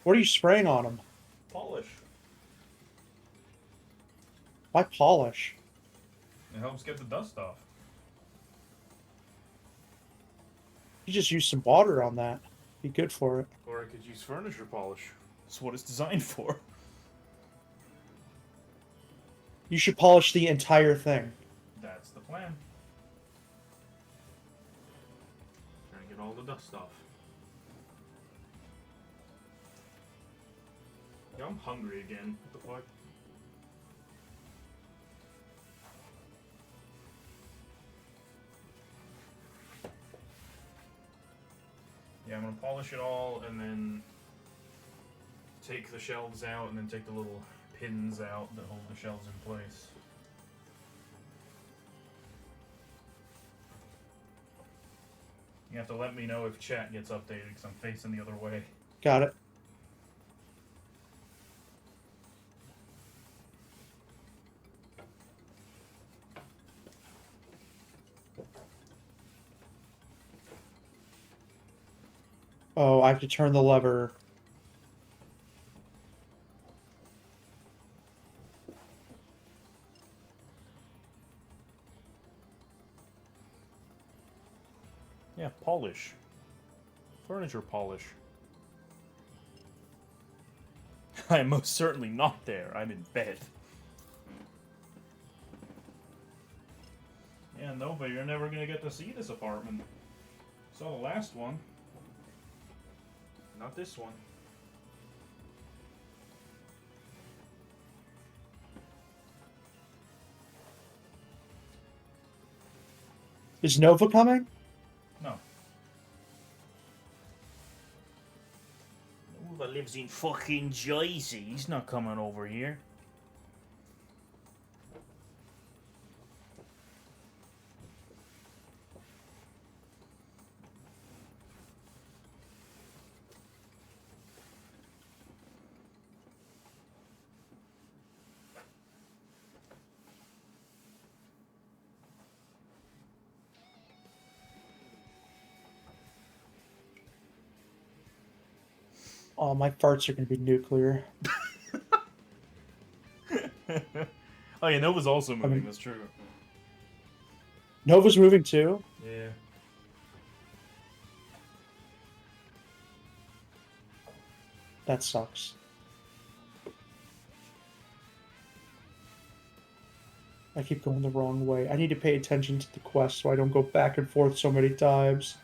Speaker 5: What are you spraying on him?
Speaker 4: Polish.
Speaker 5: Why polish?
Speaker 4: It helps get the dust off.
Speaker 5: You just use some water on that. Be good for it.
Speaker 4: Or I could use furniture polish. That's what it's designed for.
Speaker 5: You should polish the entire thing.
Speaker 4: That's the plan. Trying to get all the dust off. Yeah, I'm hungry again. What the fuck? Yeah, I'm gonna polish it all and then take the shelves out and then take the little pins out that hold the shelves in place. You have to let me know if chat gets updated because I'm facing the other way.
Speaker 5: Got it. Oh, I have to turn the lever.
Speaker 4: Yeah, polish. Furniture polish. I am most certainly not there. I'm in bed. Yeah, Nova, you're never gonna get to see this apartment. Saw the last one. Not this one.
Speaker 5: Is Nova coming?
Speaker 4: No. Nova lives in fucking Jersey. He's not coming over here.
Speaker 5: Oh, my farts are going to be nuclear.
Speaker 4: Oh yeah, Nova's also moving, that's true.
Speaker 5: Nova's moving too?
Speaker 4: Yeah.
Speaker 5: That sucks. I keep going the wrong way. I need to pay attention to the quest so I don't go back and forth so many times.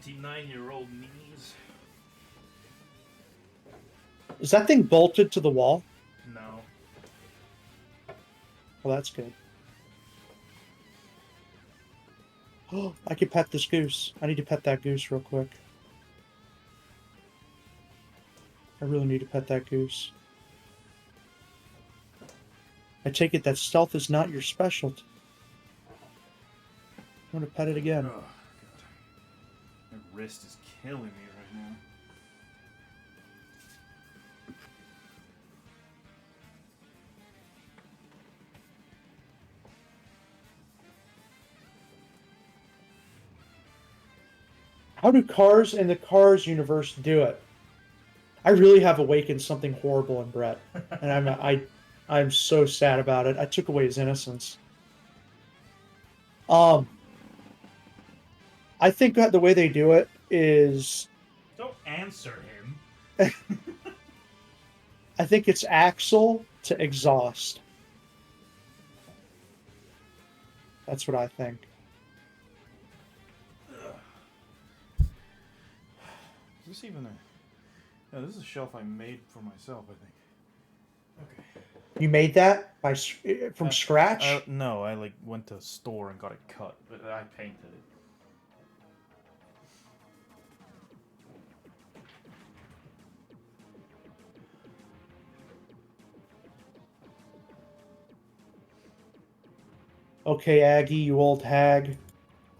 Speaker 4: 29-year-old knees.
Speaker 5: Is that thing bolted to the wall?
Speaker 4: No.
Speaker 5: Well, that's good. Oh, I could pet this goose. I need to pet that goose real quick. I really need to pet that goose. I take it that stealth is not your specialty. I'm gonna pet it again.
Speaker 1: Oh, God. My wrist is killing me right now.
Speaker 5: How do cars in the Cars universe do it? I really have awakened something horrible in Brett, and I'm so sad about it. I took away his innocence. I think that the way they do it is,
Speaker 1: Don't answer him.
Speaker 5: I think it's Axel to exhaust. That's what I think.
Speaker 1: Is this even a... No, this is a shelf I made for myself, I think. Okay.
Speaker 5: You made that from scratch?
Speaker 1: No, I like went to a store and got it cut, but I painted it.
Speaker 5: Okay, Aggie, you old hag.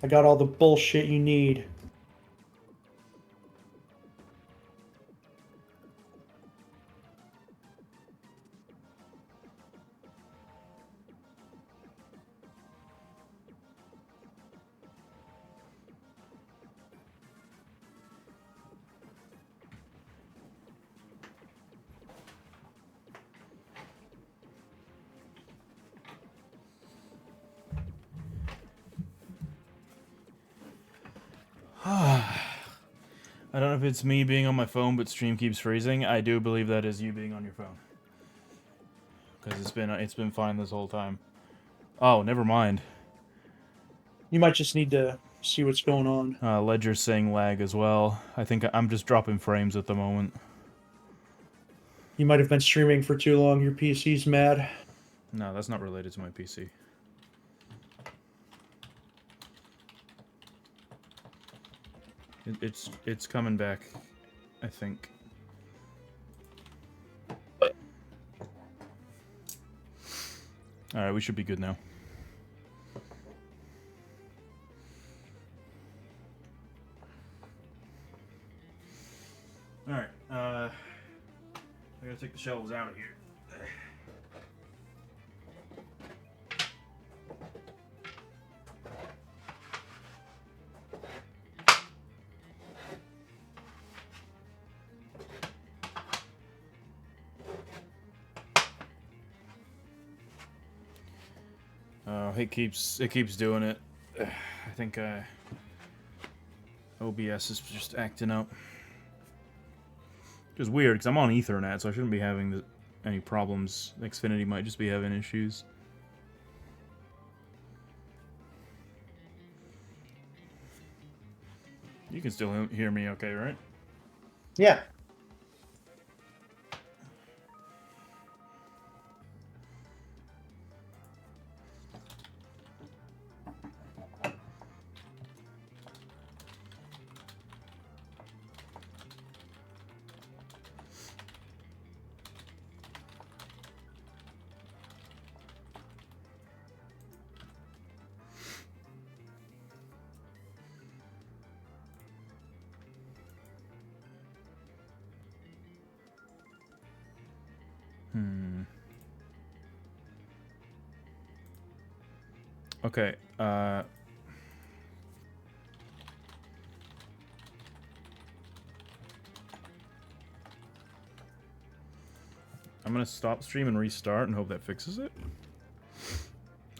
Speaker 5: I got all the bullshit you need.
Speaker 1: I don't know if it's me being on my phone, but stream keeps freezing. I do believe that is you being on your phone. Because it's been fine this whole time. Oh, never mind.
Speaker 5: You might just need to see what's going on.
Speaker 1: Ledger's saying lag as well. I think I'm just dropping frames at the moment.
Speaker 5: You might have been streaming for too long. Your PC's mad.
Speaker 1: No, that's not related to my PC. It's coming back, I think. Alright, we should be good now. Alright, I gotta take the shelves out of here. It keeps doing it. I think OBS is just acting up. Which is weird because I'm on Ethernet, so I shouldn't be having any problems. Xfinity might just be having issues. You can still hear me okay, right?
Speaker 5: Yeah.
Speaker 1: Okay, I'm gonna stop stream and restart and hope that fixes it.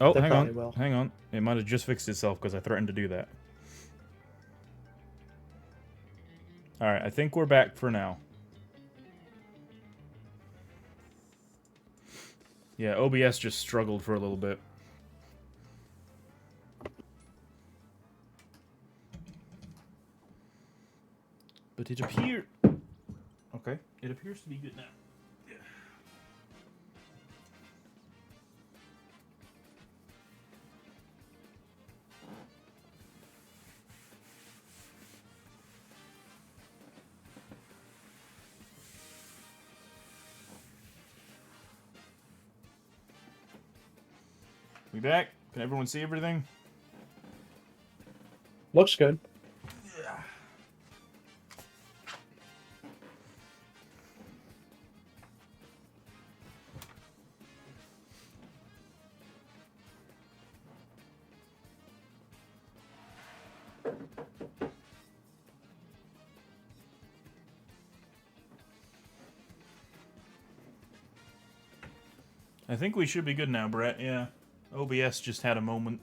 Speaker 1: Oh,
Speaker 5: That
Speaker 1: hang
Speaker 5: probably
Speaker 1: on.
Speaker 5: will.
Speaker 1: Hang on. It might have just fixed itself because I threatened to do that. Alright, I think we're back for now. Yeah, OBS just struggled for a little bit.
Speaker 4: But it appears... Okay, it appears to be good now. We back? Can everyone see everything?
Speaker 5: Looks good.
Speaker 4: I think we should be good now, Brett. Yeah. OBS just had a moment.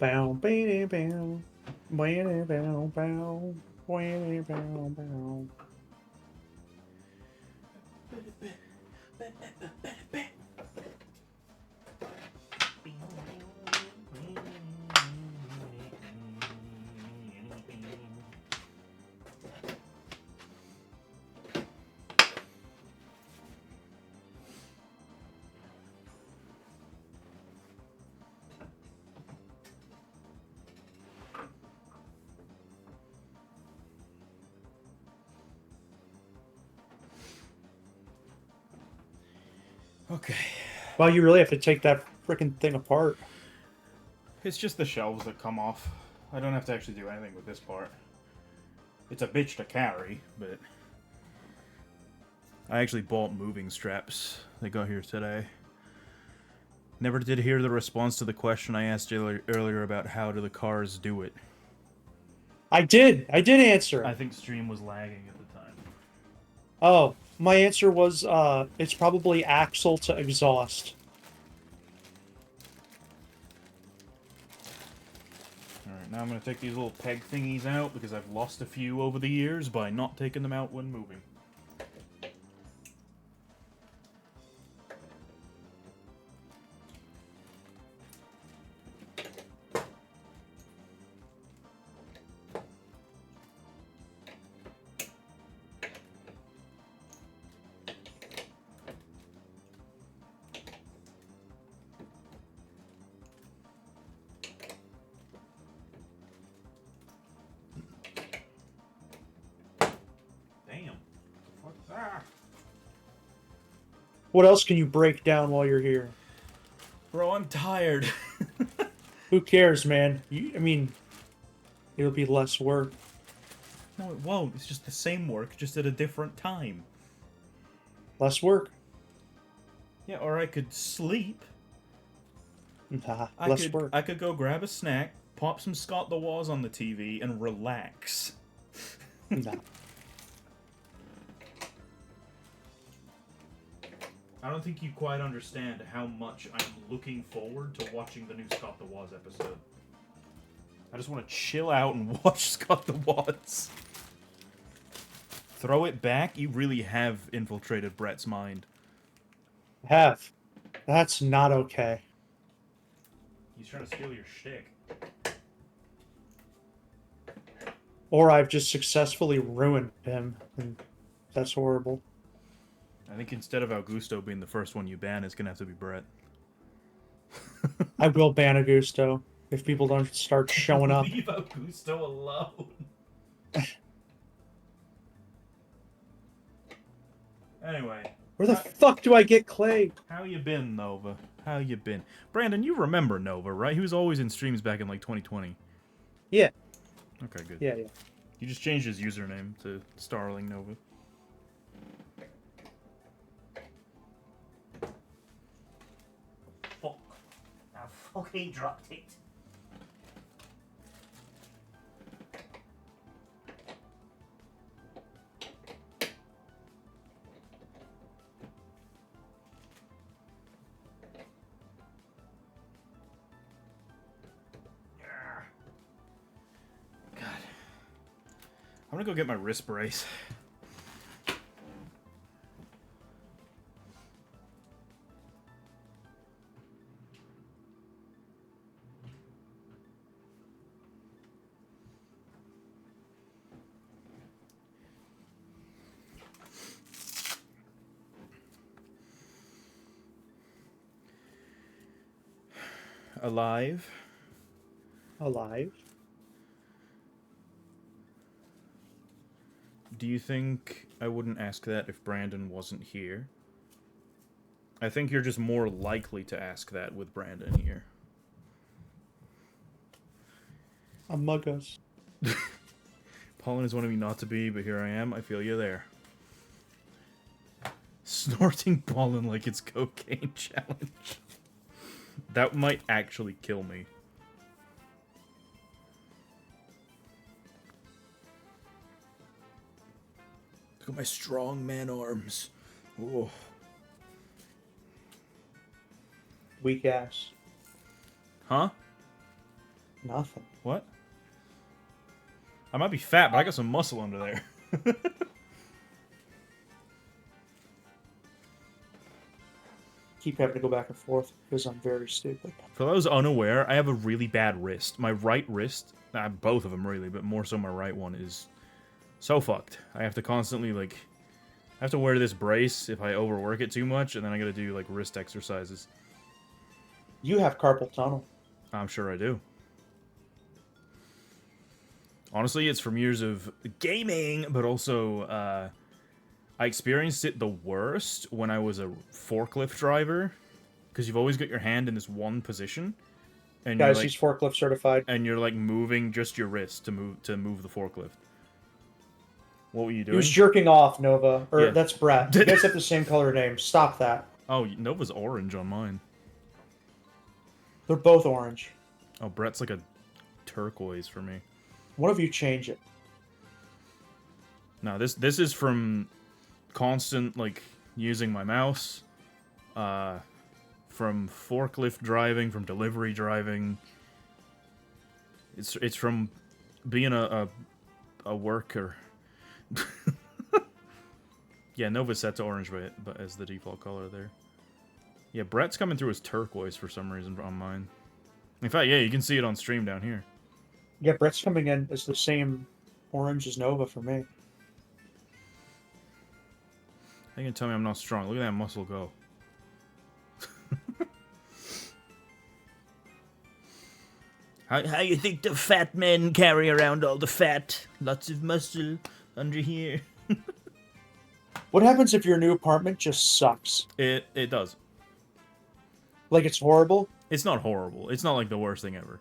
Speaker 5: Bow, bow, bow. Bow, bow, bow. Bow, bow, bow.
Speaker 4: Okay.
Speaker 5: Well, you really have to take that freaking thing apart.
Speaker 4: It's just the shelves that come off. I don't have to actually do anything with this part. It's a bitch to carry, but... I actually bought moving straps. They got here today. Never did hear the response to the question I asked earlier about how do the cars do it.
Speaker 5: I did answer.
Speaker 4: I think stream was lagging at the time.
Speaker 5: Oh, my answer was, it's probably axle to exhaust.
Speaker 4: Alright, now I'm going to take these little peg thingies out because I've lost a few over the years by not taking them out when moving.
Speaker 5: What else can you break down while you're here?
Speaker 4: Bro, I'm tired.
Speaker 5: Who cares, man? I mean, it'll be less work.
Speaker 4: No, it won't. It's just the same work, just at a different time.
Speaker 5: Less work.
Speaker 4: Yeah, or I could sleep.
Speaker 5: Nah,
Speaker 4: I
Speaker 5: less
Speaker 4: could,
Speaker 5: work.
Speaker 4: I could go grab a snack, pop some Scott the Woz on the TV, and relax.
Speaker 5: Nah.
Speaker 4: I don't think you quite understand how much I'm looking forward to watching the new Scott the Woz episode. I just want to chill out and watch Scott the Woz. Throw it back? You really have infiltrated Brett's mind.
Speaker 5: Have. That's not okay.
Speaker 4: He's trying to steal your shtick.
Speaker 5: Or I've just successfully ruined him, and that's horrible.
Speaker 4: I think instead of Augusto being the first one you ban, it's gonna have to be Brett.
Speaker 5: I will ban Augusto. if people don't start showing up.
Speaker 4: Leave Augusto alone. Anyway,
Speaker 5: Where the fuck do I get Clay?
Speaker 4: how you been, Nova? How you been? Brandon, you remember Nova, right? He was always in streams back in like 2020.
Speaker 5: Yeah,
Speaker 4: Okay, good.
Speaker 5: yeah.
Speaker 4: He just changed his username to Starling Nova.
Speaker 6: Fuck. I fucking dropped it.
Speaker 4: God. I'm gonna go get my wrist brace. Alive.
Speaker 5: Alive.
Speaker 4: Do you think I wouldn't ask that if Brandon wasn't here? I think you're just more likely to ask that with Brandon here.
Speaker 5: Among Us.
Speaker 4: Pollen is wanting me not to be, but here I am. I feel you there. Snorting pollen like it's cocaine challenge. That might actually kill me. Look at my strong man arms. Oh.
Speaker 5: Weak ass.
Speaker 4: Huh?
Speaker 5: Nothing.
Speaker 4: What? I might be fat, but I got some muscle under there.
Speaker 5: Keep having to go back and forth because I'm very stupid.
Speaker 4: For those unaware, I have a really bad wrist. My right wrist, both of them really, but more so my right one is so fucked. I have to constantly, like, I have to wear this brace if I overwork it too much, and then I gotta do, like, wrist exercises.
Speaker 5: You have carpal tunnel.
Speaker 4: I'm sure I do. Honestly, it's from years of gaming, but also, I experienced it the worst when I was a forklift driver, because you've always got your hand in this one position, and
Speaker 5: Guys,
Speaker 4: you're, like,
Speaker 5: he's forklift certified.
Speaker 4: and you're like moving just your wrist to move the forklift. What were you
Speaker 5: He
Speaker 4: doing?
Speaker 5: was jerking off, Nova. Or
Speaker 4: Yeah.
Speaker 5: that's Brett. You guys have the same color name. Stop that.
Speaker 4: Oh, Nova's orange on mine.
Speaker 5: They're both orange.
Speaker 4: Oh, Brett's like a turquoise for me.
Speaker 5: One of you change it.
Speaker 4: No, this is from constant, like, using my mouse, from forklift driving, from delivery driving. It's from being a worker. Yeah, Nova's set to orange, but as the default color there. Yeah, Brett's coming through as turquoise for some reason on mine. In fact, yeah, you can see it on stream down here.
Speaker 5: Yeah, Brett's coming in as the same orange as Nova for me.
Speaker 4: They can tell me I'm not strong. Look at that muscle go.
Speaker 6: How you think the fat men carry around all the fat? Lots of muscle under here.
Speaker 5: What happens if your new apartment just sucks?
Speaker 4: It does.
Speaker 5: Like it's horrible?
Speaker 4: It's not horrible. It's not like the worst thing ever.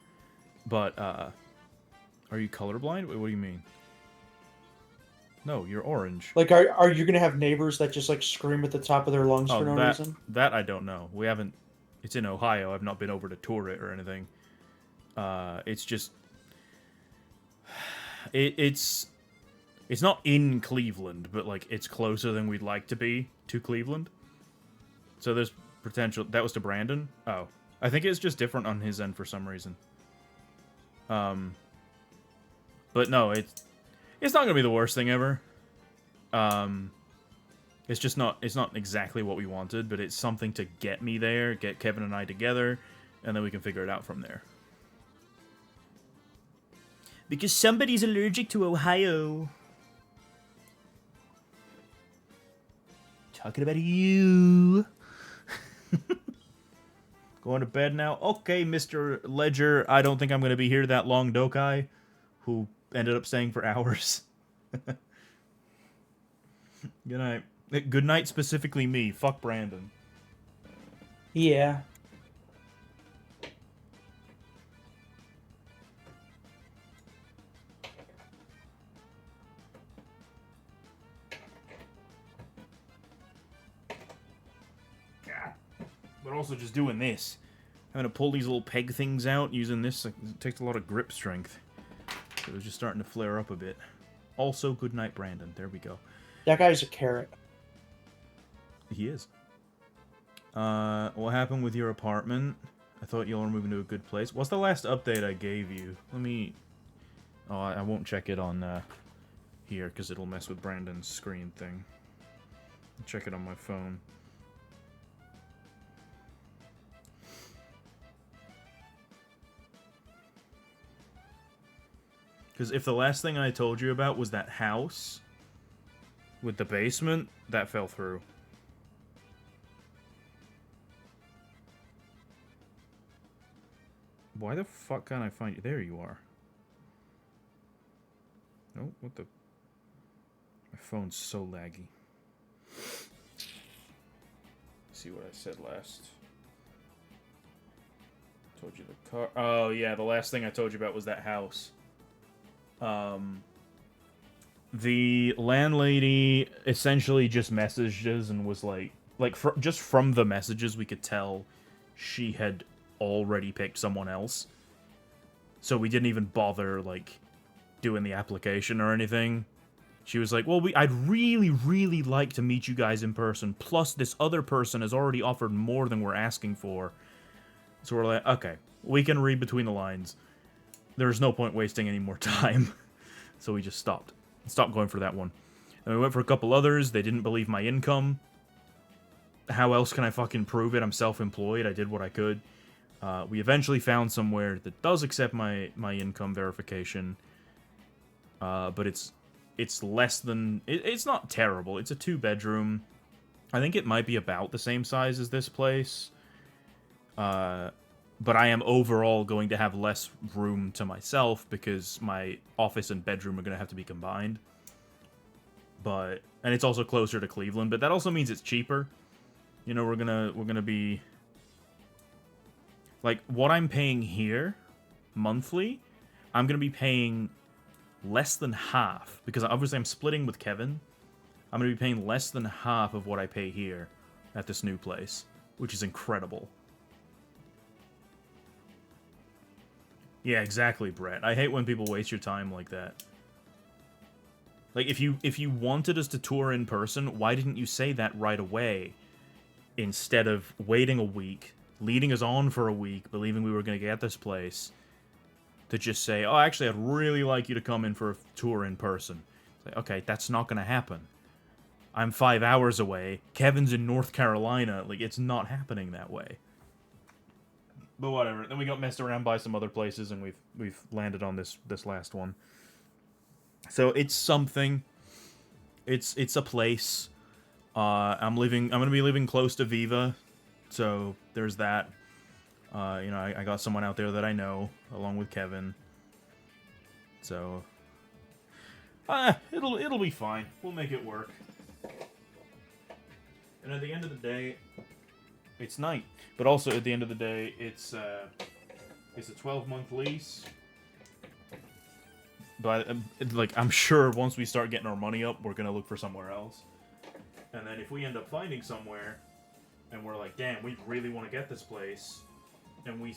Speaker 4: But, are you colorblind? Wait, what do you mean? No, you're orange.
Speaker 5: Like, are you gonna have neighbors that just like scream at the top of their lungs for no reason?
Speaker 4: That I don't know. We haven't. It's in Ohio. I've not been over to tour it or anything. It's just. It's not in Cleveland, but like it's closer than we'd like to be to Cleveland. So there's potential. That was to Brandon. Oh, I think it's just different on his end for some reason. But no, it's not gonna be the worst thing ever. It's just not. It's not exactly what we wanted, but it's something to get me there, get Kevin and I together, and then we can figure it out from there.
Speaker 6: Because somebody's allergic to Ohio. Talking about you.
Speaker 4: Going to bed now? Okay, Mr. Ledger. I don't think I'm going to be here that long, Dokai, who ended up staying for hours. Good night. Good night, specifically me. Fuck Brandon.
Speaker 5: Yeah.
Speaker 4: But also just doing this. Having to pull these little peg things out, using this, it takes a lot of grip strength. So it was just starting to flare up a bit. Also, good night, Brandon. There we go.
Speaker 5: That guy's a carrot.
Speaker 4: He is. What happened with your apartment? I thought you all were moving to a good place. What's the last update I gave you? Let me... Oh, I won't check it on here, because it'll mess with Brandon's screen thing. I'll check it on my phone. Because if the last thing I told you about was that house with the basement, that fell through. Why the fuck can't I find you? There you are. Oh, what the... My phone's so laggy. Let's see what I said last. Told you the car... Oh, yeah, the last thing I told you about was that house. The landlady essentially just messaged us and was like just from the messages we could tell she had already picked someone else. So we didn't even bother, like, doing the application or anything. She was like, well, I'd really, really like to meet you guys in person, plus this other person has already offered more than we're asking for. So we're like, okay, we can read between the lines. There's no point wasting any more time. So we just stopped going for that one. And we went for a couple others. They didn't believe my income. How else can I fucking prove it? I'm self-employed. I did what I could. We eventually found somewhere that does accept my income verification. But it's less than... It's not terrible. It's a 2-bedroom. I think it might be about the same size as this place. But I am overall going to have less room to myself because my office and bedroom are going to have to be combined. And it's also closer to Cleveland, but that also means it's cheaper. You know, we're gonna be like what I'm paying here monthly, I'm gonna be paying less than half because obviously I'm splitting with Kevin. I'm gonna be paying less than half of what I pay here at this new place, which is incredible. Yeah, exactly, Brett. I hate when people waste your time like that. Like, if you wanted us to tour in person, why didn't you say that right away? Instead of waiting a week, leading us on for a week, believing we were going to get this place, to just say, oh, actually, I'd really like you to come in for a tour in person. It's like, okay, that's not going to happen. I'm 5 hours away. Kevin's in North Carolina. Like, it's not happening that way. But whatever. Then we got messed around by some other places, and we've landed on this last one. So it's something. It's a place. I'm gonna be living close to Viva, so there's that. You know, I got someone out there that I know, along with Kevin. So, it'll be fine. We'll make it work. And at the end of the day, it's night. But also at the end of the day, it's a 12-month lease. But like, I'm sure once we start getting our money up, we're gonna look for somewhere else. And then if we end up finding somewhere, and we're like, damn, we really want to get this place, and we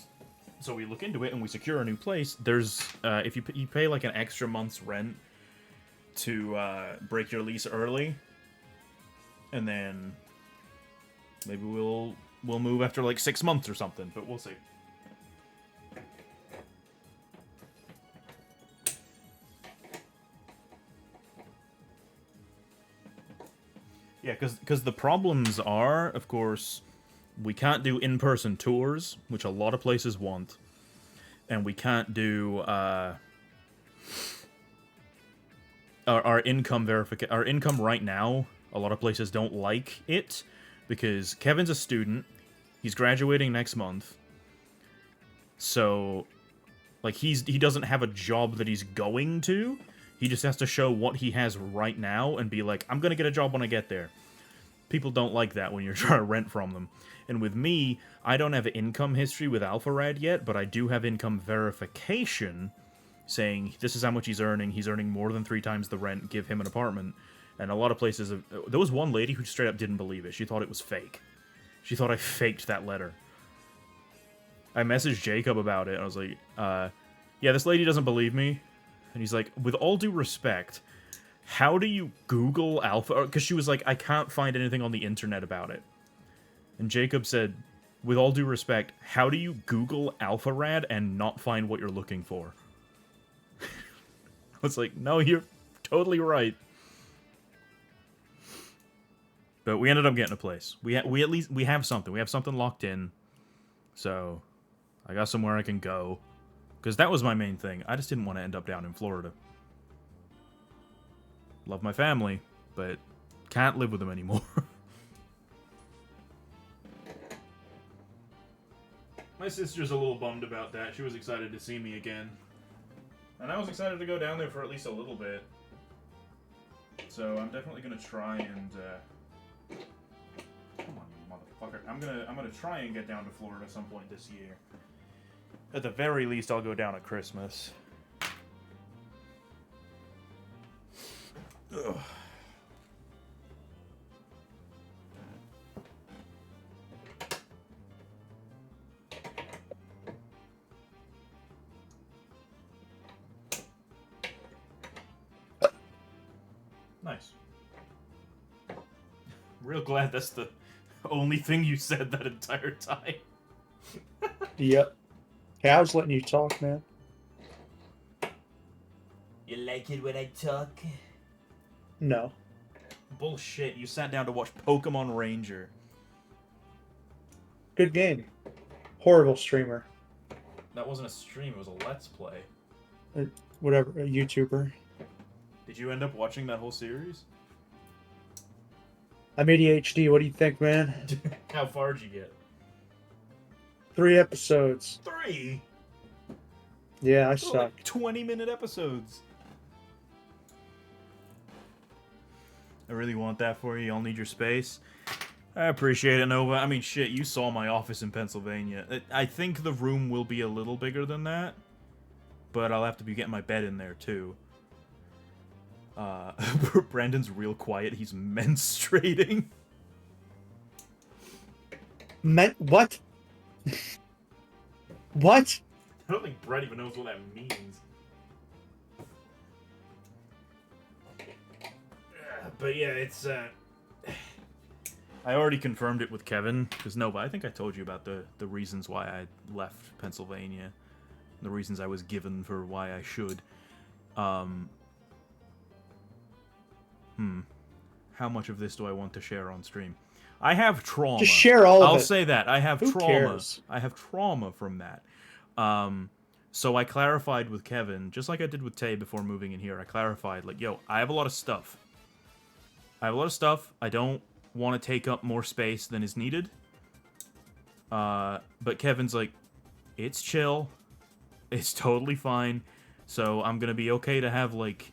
Speaker 4: look into it and we secure a new place. There's if you pay like an extra month's rent to break your lease early, and then maybe we'll move after like 6 months or something, but we'll see. Yeah, because the problems are, of course, we can't do in-person tours, which a lot of places want, and we can't do our income verification. Our income right now, a lot of places don't like it because Kevin's a student. He's graduating next month. So, like, he doesn't have a job that he's going to. He just has to show what he has right now and be like, I'm gonna get a job when I get there. People don't like that when you're trying to rent from them. And with me, I don't have income history with AlphaRad yet, but I do have income verification saying this is how much he's earning more than 3 times the rent, give him an apartment. And a lot of places, there was one lady who straight up didn't believe it. She thought it was fake. She thought I faked that letter. I messaged Jacob about it. I was like, yeah, this lady doesn't believe me. And he's like, with all due respect, how do you Google Alpha? Because she was like, I can't find anything on the internet about it. And Jacob said, with all due respect, how do you Google AlphaRad and not find what you're looking for? I was like, no, you're totally right. But we ended up getting a place. We at least have something. We have something locked in. So I got somewhere I can go. Because that was my main thing. I just didn't want to end up down in Florida. Love my family, but can't live with them anymore. My sister's a little bummed about that. She was excited to see me again. And I was excited to go down there for at least a little bit. So I'm definitely gonna try and come on, you motherfucker. I'm gonna try and get down to Florida at some point this year. At the very least, I'll go down at Christmas. Ugh. Nice. Real glad that's the only thing you said that entire time.
Speaker 5: Yep. Hey, I was letting you talk, man.
Speaker 6: You like it when I talk?
Speaker 5: No.
Speaker 4: Bullshit, you sat down to watch Pokemon Ranger.
Speaker 5: Good game. Horrible streamer.
Speaker 4: That wasn't a stream, it was a Let's Play.
Speaker 5: Whatever, a YouTuber.
Speaker 4: Did you end up watching that whole series?
Speaker 5: I'm ADHD. What do you think, man?
Speaker 4: How far did you get?
Speaker 5: 3 episodes.
Speaker 4: 3?
Speaker 5: Yeah, I
Speaker 4: They're
Speaker 5: suck.
Speaker 4: like 20-minute episodes. I really want that for you. Y'all need your space. I appreciate it, Nova. I mean, shit, you saw my office in Pennsylvania. I think the room will be a little bigger than that, but I'll have to be getting my bed in there, too. Brandon's real quiet. He's menstruating.
Speaker 5: What? What?
Speaker 4: I don't think Brett even knows what that means. But yeah, it's, I already confirmed it with Kevin, because Nova, I think I told you about the reasons why I left Pennsylvania. The reasons I was given for why I should. How much of this do I want to share on stream? I have trauma.
Speaker 5: Just share all of it.
Speaker 4: I'll say that. I have
Speaker 5: Who
Speaker 4: trauma.
Speaker 5: cares?
Speaker 4: I have trauma from that. So I clarified with Kevin, just like I did with Tay before moving in here, I clarified, like, yo, I have a lot of stuff. I don't want to take up more space than is needed. But Kevin's like, it's chill. It's totally fine. So I'm going to be okay to have, like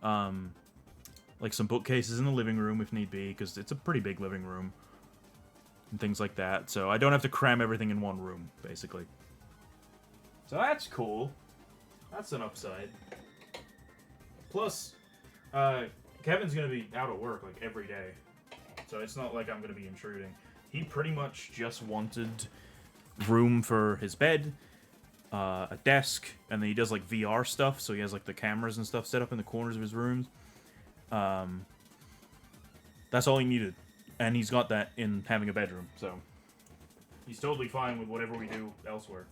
Speaker 4: some bookcases in the living room if need be, because it's a pretty big living room. And things like that. So I don't have to cram everything in one room, basically. So that's cool. That's an upside. Plus, Kevin's going to be out of work, like, every day. So it's not like I'm going to be intruding. He pretty much just wanted room for his bed, a desk, and then he does, like, VR stuff, so he has, like, the cameras and stuff set up in the corners of his rooms. That's all he needed. And he's got that in having a bedroom, so he's totally fine with whatever we do elsewhere.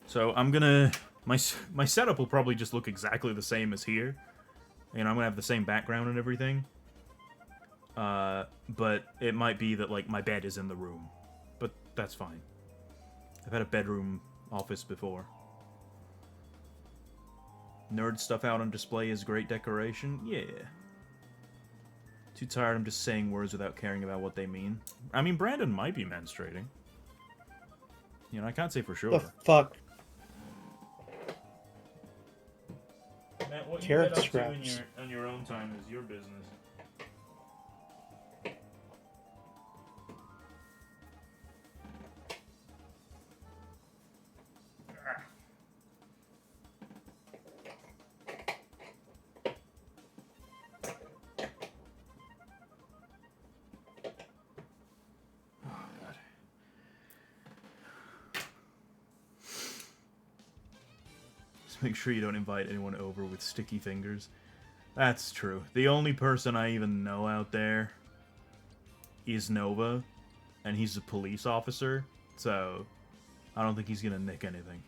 Speaker 4: So I'm gonna... My setup will probably just look exactly the same as here. And I'm gonna have the same background and everything. But it might be that, like, my bed is in the room. But that's fine. I've had a bedroom office before. Nerd stuff out on display is great decoration? Yeah. Too tired, I'm just saying words without caring about what they mean. I mean, Brandon might be menstruating. You know, I can't say for sure.
Speaker 5: The fuck?
Speaker 1: Matt, what you
Speaker 5: Carrot
Speaker 1: get up to
Speaker 5: scraps.
Speaker 1: on your own time is your business.
Speaker 4: Make sure you don't invite anyone over with sticky fingers. That's true. The only person I even know out there is Nova, and he's a police officer, so I don't think he's gonna nick anything.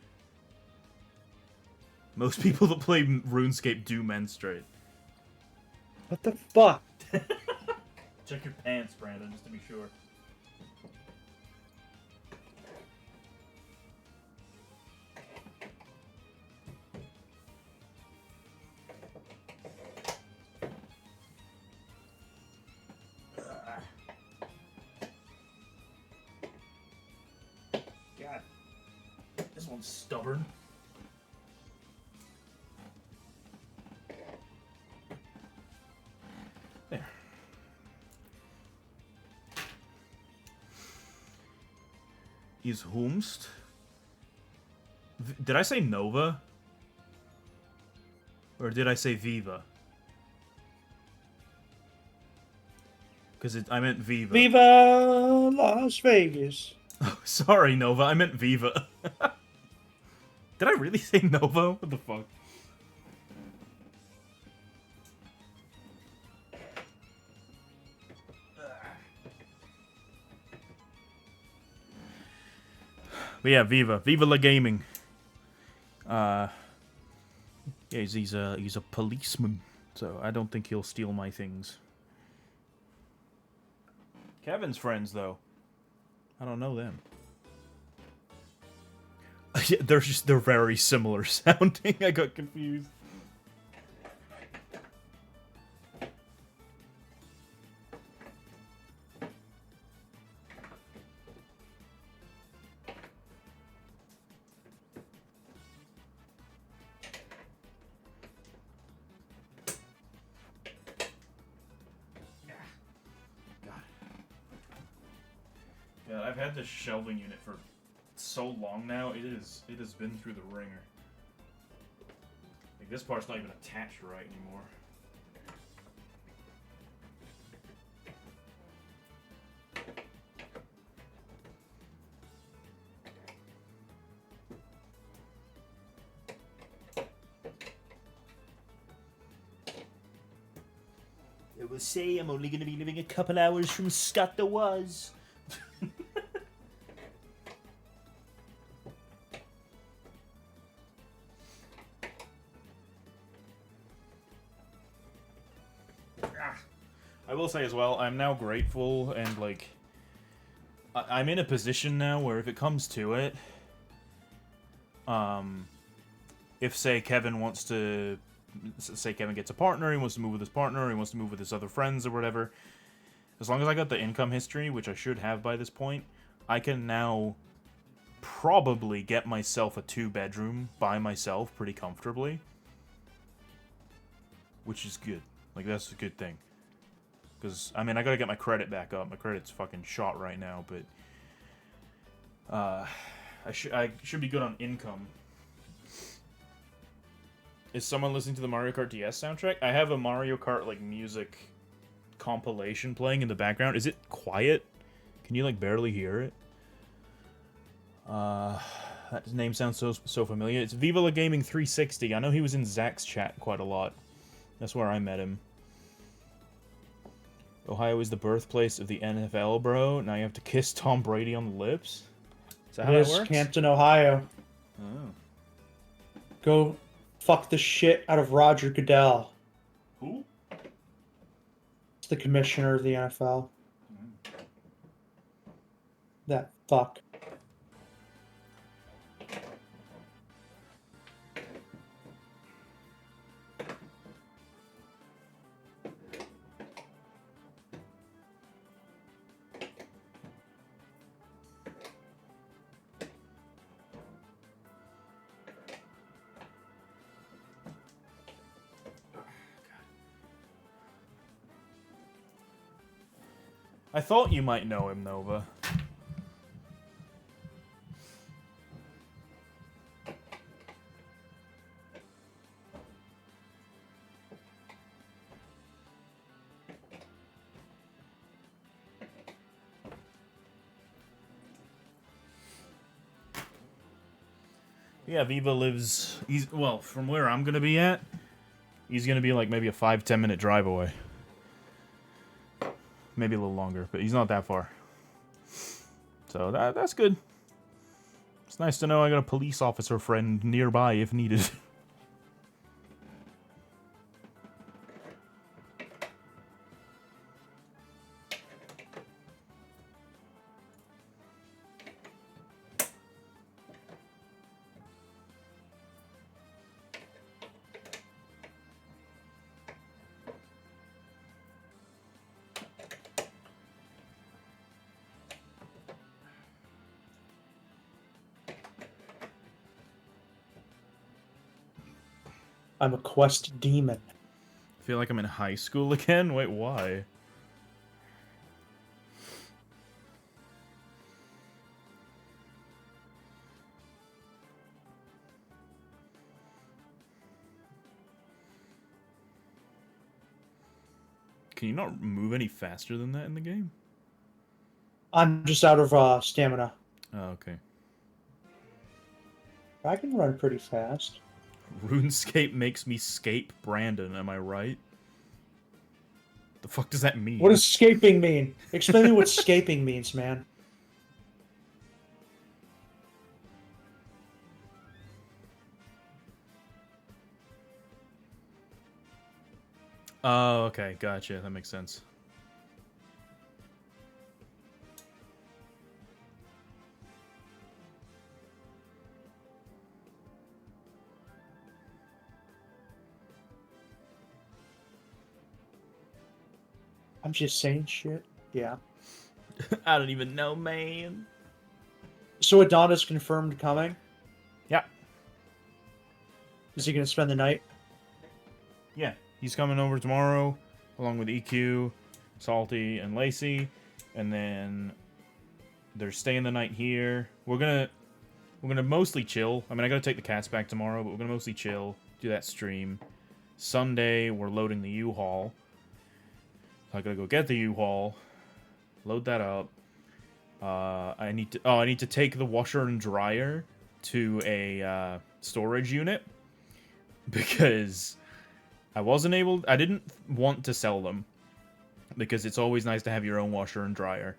Speaker 4: Most people that play RuneScape do menstruate.
Speaker 5: What the fuck?
Speaker 1: Check your pants, Brandon, just to be sure.
Speaker 4: God, this one's stubborn. There. Is Humst? Did I say Nova? Or did I say Viva? Because I meant Viva.
Speaker 5: Viva Las Vegas.
Speaker 4: Oh, sorry, Nova. I meant Viva. Did I really say Nova? What the fuck? But yeah, Viva. Viva la Gaming. Yeah, he's a policeman, so I don't think he'll steal my things. Kevin's friends, though. I don't know them. Yeah, they're very similar sounding. I got confused.
Speaker 1: Yeah, I've had this shelving unit for so long now. It has been through the ringer. Like, this part's not even attached right anymore.
Speaker 6: I will say I'm only going to be living a couple hours from Scott the Was.
Speaker 1: I will say as well, I'm now grateful and, like, I'm in a position now where if it comes to it, if, say, Kevin wants to, say Kevin gets a partner, he wants to move with his partner, he wants to move with his other friends or whatever, as long as I got the income history, which I should have by this point, I can now probably get myself a 2-bedroom by myself pretty comfortably. Which is good. Like, that's a good thing. Because, I mean, I gotta get my credit back up. My credit's fucking shot right now, but... I should be good on income. Is someone listening to the Mario Kart DS soundtrack? I have a Mario Kart, like, music compilation playing in the background. Is it quiet? Can you, like, barely hear it? That name sounds so familiar. It's Viva La Gaming 360. I know he was in Zach's chat quite a lot. That's where I met him. Ohio is the birthplace of the NFL, bro. Now you have to kiss Tom Brady on the lips? Is that how that works?
Speaker 5: Hampton, Ohio.
Speaker 1: Oh.
Speaker 5: Go fuck the shit out of Roger Goodell.
Speaker 1: Who?
Speaker 5: It's the commissioner of the NFL. That fuck.
Speaker 4: I thought you might know him, Nova. Yeah, Viva lives... Well, from where I'm gonna be at, he's gonna be like maybe a 5-10 minute drive away. Maybe a little longer, but he's not that far. So that's good. It's nice to know I got a police officer friend nearby if needed.
Speaker 5: I'm a quest demon.
Speaker 4: I feel like I'm in high school again? Wait, why? Can you not move any faster than that in the game?
Speaker 5: I'm just out of stamina.
Speaker 4: Oh, okay.
Speaker 5: I can run pretty fast.
Speaker 4: RuneScape makes me scape Brandon, am I right? The fuck does that mean?
Speaker 5: What does scaping mean? Explain me what scaping means, man.
Speaker 4: Oh, okay, gotcha. That makes sense.
Speaker 5: I'm just saying shit. Yeah.
Speaker 4: I don't even know, man.
Speaker 5: So Adonis confirmed coming.
Speaker 4: Yeah.
Speaker 5: Is he going to spend the night?
Speaker 4: Yeah, he's coming over tomorrow, along with EQ, Salty, and Lacey, and then they're staying the night here. We're gonna mostly chill. I mean, I gotta take the cats back tomorrow, but we're gonna mostly chill, do that stream. Sunday, we're loading the U-Haul. So I gotta go get the U-Haul, load that up. I need to take the washer and dryer to a storage unit because I didn't want to sell them because it's always nice to have your own washer and dryer.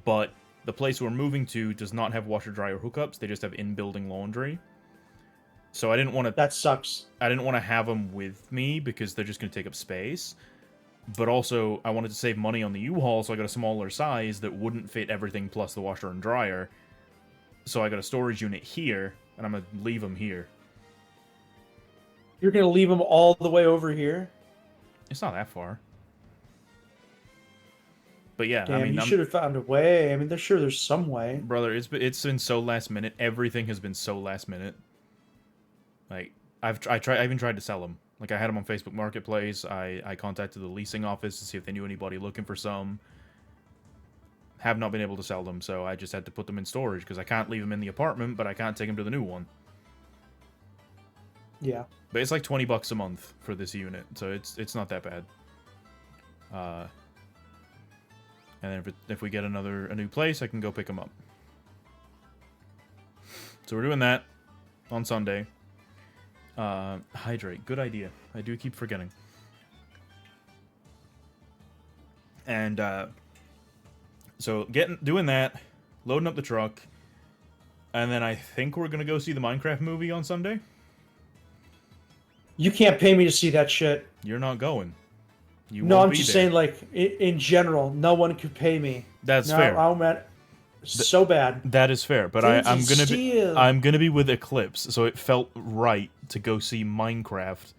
Speaker 4: But the place we're moving to does not have washer dryer hookups. They just have in-building laundry. So I didn't want to...
Speaker 5: That sucks.
Speaker 4: I didn't want to have them with me because they're just going to take up space. But also, I wanted to save money on the U-Haul, so I got a smaller size that wouldn't fit everything plus the washer and dryer. So I got a storage unit here, and I'm going to leave them here.
Speaker 5: You're going to leave him all the way over here?
Speaker 4: It's not that far. But yeah,
Speaker 5: Damn,
Speaker 4: I mean,
Speaker 5: you should have found a way. I mean, there's some way.
Speaker 4: Brother, it's been so last minute. Everything has been so last minute. Like, I even tried to sell them. Like, I had them on Facebook Marketplace. I contacted the leasing office to see if they knew anybody looking for some. Have not been able to sell them, so I just had to put them in storage because I can't leave them in the apartment, but I can't take them to the new one.
Speaker 5: Yeah.
Speaker 4: But it's like $20 a month for this unit, so it's not that bad. And then if we get a new place, I can go pick them up. So we're doing that on Sunday. Hydrate, good idea. I do keep forgetting. And so doing that, loading up the truck, and then I think we're gonna go see the Minecraft movie on Sunday.
Speaker 5: You can't pay me to see that shit.
Speaker 4: You're not going.
Speaker 5: No, I'm just saying, like, in general, no one could pay me.
Speaker 4: That's fair.
Speaker 5: I'm at so bad.
Speaker 4: That is fair, but I'm gonna be with Eclipse, so it felt right to go see Minecraft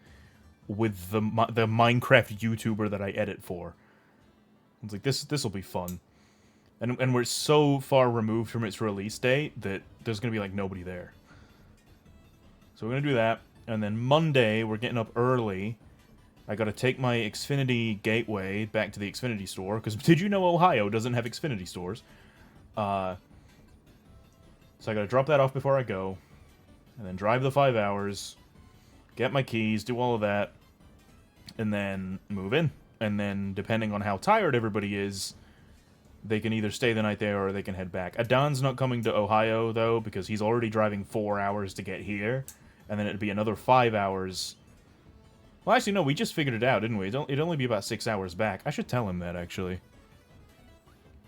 Speaker 4: with the Minecraft YouTuber that I edit for. It's like this will be fun, and we're so far removed from its release date that there's gonna be like nobody there. So we're gonna do that, and then Monday we're getting up early I gotta take my Xfinity gateway back to the Xfinity store, because did you know Ohio doesn't have Xfinity stores? So I gotta drop that off before I go, and then drive the 5 hours, get my keys, do all of that, and then move in. And then, depending on how tired everybody is, they can either stay the night there or they can head back. Adan's not coming to Ohio, though, because he's already driving 4 hours to get here, and then it'd be another 5 hours. Well, actually, no, we just figured it out, didn't we? It'd only be about 6 hours back. I should tell him that, actually.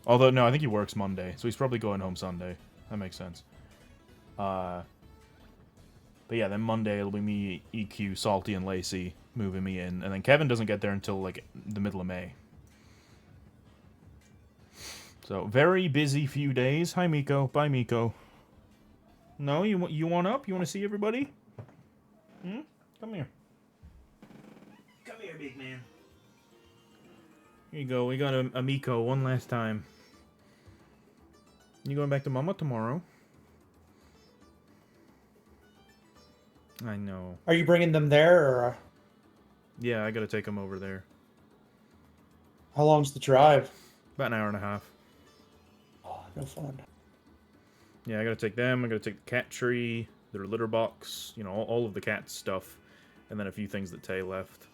Speaker 4: Although, no, I think he works Monday, so he's probably going home Sunday. That makes sense. But yeah, then Monday it'll be me, EQ, Salty, and Lacey moving me in. And then Kevin doesn't get there until, like, the middle of May. So, very busy few days. Hi, Miko. Bye, Miko. No? You want up? You want to see everybody? Hmm? Come here. Come here, big man. Here you go. We got a Miko one last time. You going back to Mama tomorrow? I know.
Speaker 5: Are you bringing them there, or
Speaker 4: Yeah, I gotta take him over there.
Speaker 5: how long's the drive?
Speaker 4: About an hour and a half.
Speaker 5: Oh, no fun.
Speaker 4: Yeah, I gotta take them. I gotta take the cat tree, their litter box, you know, all of the cat stuff, and then a few things that Tay left.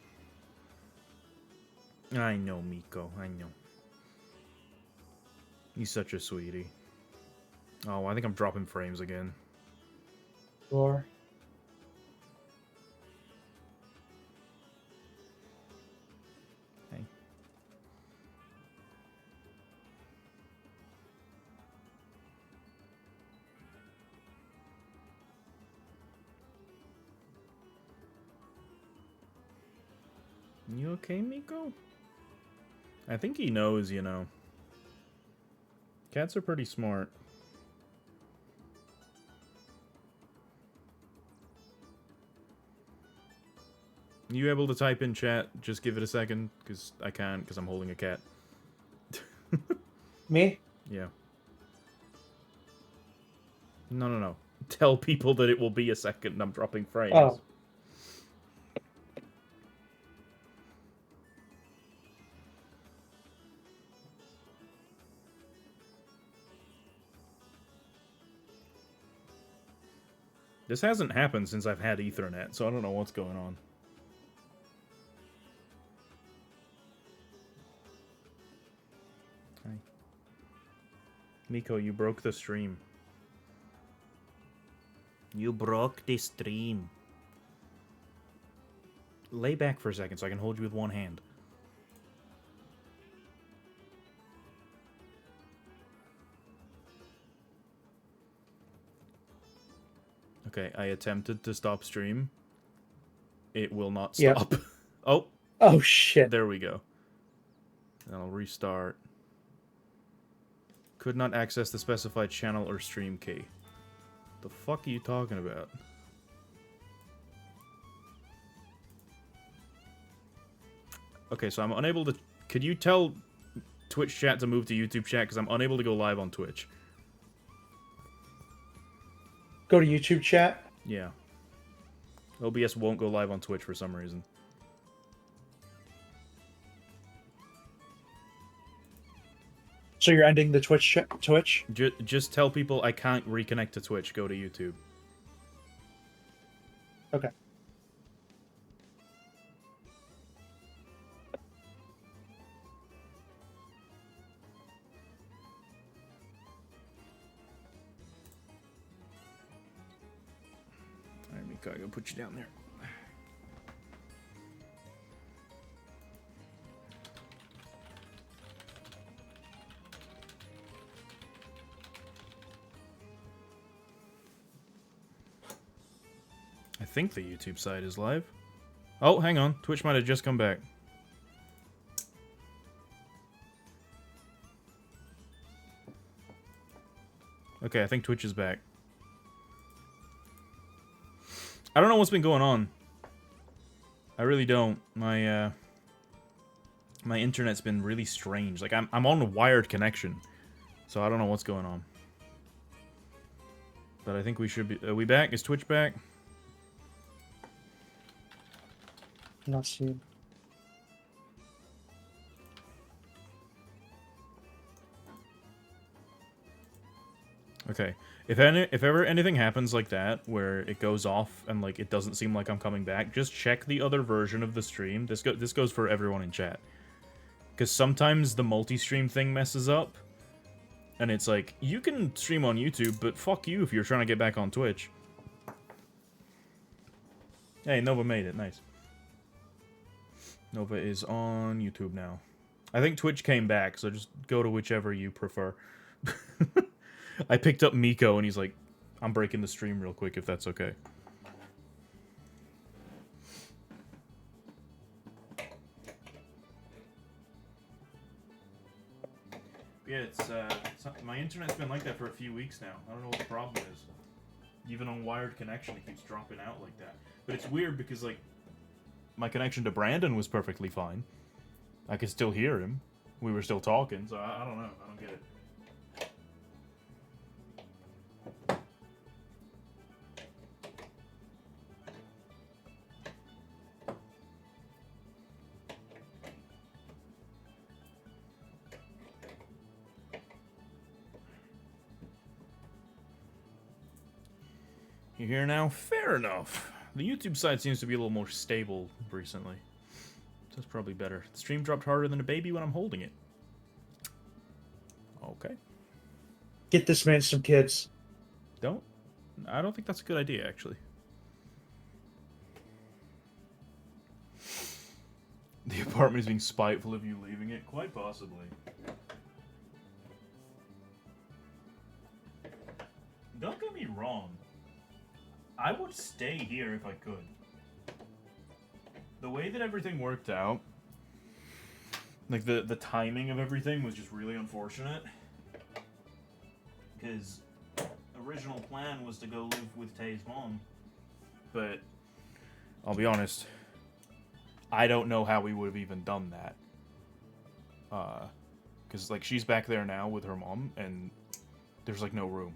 Speaker 4: I know, Miko. I know. He's such a sweetie. Oh, I think I'm dropping frames again.
Speaker 5: Or
Speaker 4: Hey. You okay, Miko? I think he knows, you know. Cats are pretty smart. You able to type in chat? Just give it a second, because I can't, because I'm holding a cat.
Speaker 5: me?
Speaker 4: Yeah. No. Tell people that it will be a second and I'm dropping frames.
Speaker 5: Oh.
Speaker 4: This hasn't happened since I've had Ethernet, so I don't know what's going on. Hi. Miko, you broke the stream. You broke the stream. Lay back for a second so I can hold you with one hand. Okay, I attempted to stop stream. It will not
Speaker 5: Yep.
Speaker 4: stop. Oh,
Speaker 5: Oh shit.
Speaker 4: there we go. And I'll restart. Could not access the specified channel or stream key. The fuck are you talking about? Okay, so I'm unable to... Could you tell Twitch chat to move to YouTube chat? Because I'm unable to go live on Twitch.
Speaker 5: Go to YouTube chat.
Speaker 4: Yeah. OBS won't go live on Twitch for some reason.
Speaker 5: So you're ending the Twitch?
Speaker 4: Just tell people I can't reconnect to Twitch. Go to YouTube.
Speaker 5: Okay.
Speaker 4: Alright, Miko, I gotta put you down there. I think the YouTube side is live. Oh, hang on. Twitch might have just come back. Okay, I think Twitch is back. I don't know what's been going on. I really don't. My my internet's been really strange. Like I'm on a wired connection, so I don't know what's going on. But I think we should be. Are we back? Is Twitch back?
Speaker 5: Not seeing.
Speaker 4: Okay. If ever anything happens like that, where it goes off and like it doesn't seem like I'm coming back, just check the other version of the stream. This goes for everyone in chat. Because sometimes the multi-stream thing messes up, and it's like, you can stream on YouTube, but fuck you if you're trying to get back on Twitch. Hey, Nova made it. Nice. Nova is on YouTube now. I think Twitch came back, so just go to whichever you prefer. I picked up Miko, and he's like, I'm breaking the stream real quick, if that's okay. Yeah, it's my internet's been like that for a few weeks now. I don't know what the problem is. Even on wired connection, it keeps dropping out like that. But it's weird because, like, my connection to Brandon was perfectly fine. I could still hear him. We were still talking, so I don't know. I don't get it. You here now? Fair enough. The YouTube side seems to be a little more stable recently. So that's probably better. The stream dropped harder than a baby when I'm holding it. Okay.
Speaker 5: Get this man some kids.
Speaker 4: I don't think that's a good idea, actually. The apartment is being spiteful of you leaving it? Quite possibly. Don't get me wrong. I would stay here if I could. The way that everything worked out, like the timing of everything was just really unfortunate. Because original plan was to go live with Tay's mom. But I'll be honest, I don't know how we would have even done that. Because like she's back there now with her mom, and there's like no room.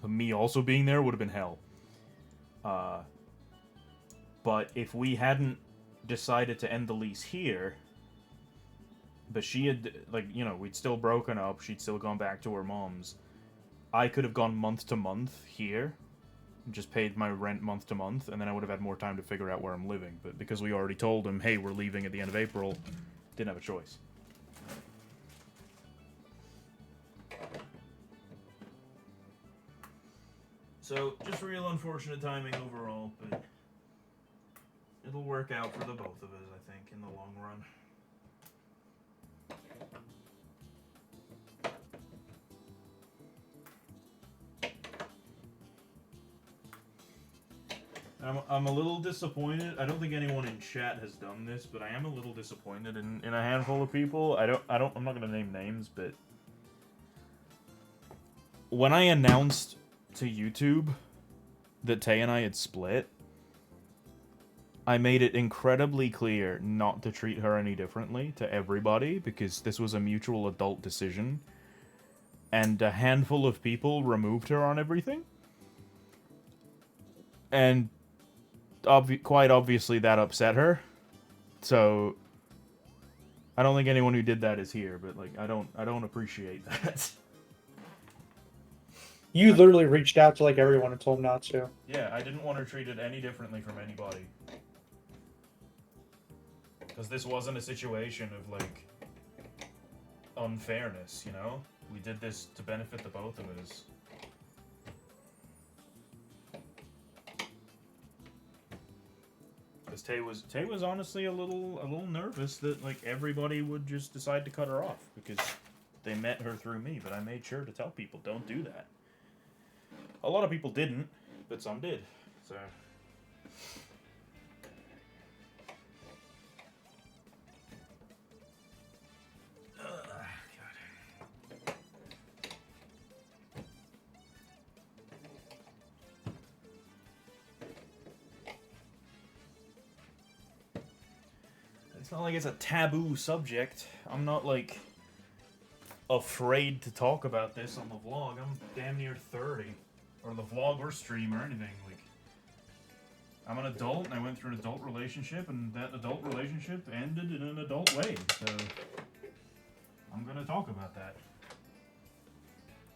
Speaker 4: Me also being there would have been hell. But if we hadn't decided to end the lease here, but she had, like, you know, we'd still broken up, she'd still gone back to her mom's, I could have gone month to month here, just paid my rent month to month, and then I would have had more time to figure out where I'm living. But because we already told him, hey, we're leaving at the end of April, didn't have a choice. So, just real unfortunate timing overall, but it'll work out for the both of us, I think, in the long run. I'm a little disappointed. I don't think anyone in chat has done this, but I am a little disappointed in a handful of people. I'm not gonna name names, but when I announced to YouTube that Tay and I had split, I made it incredibly clear not to treat her any differently to everybody, because this was a mutual adult decision. And a handful of people removed her on everything. And quite obviously that upset her. So I don't think anyone who did that is here, but like I don't appreciate that.
Speaker 5: You literally reached out to like everyone and told them not to.
Speaker 4: Yeah, I didn't want her treated any differently from anybody. Because this wasn't a situation of like unfairness, you know? We did this to benefit the both of us. Because Tay was honestly a little nervous that like everybody would just decide to cut her off because they met her through me, but I made sure to tell people don't do that. A lot of people didn't, but some did. So it's not like it's a taboo subject. I'm not like afraid to talk about this on the vlog. I'm damn near 30. Or the vlog or stream or anything. Like, I'm an adult and I went through an adult relationship, and that adult relationship ended in an adult way. So I'm gonna talk about that.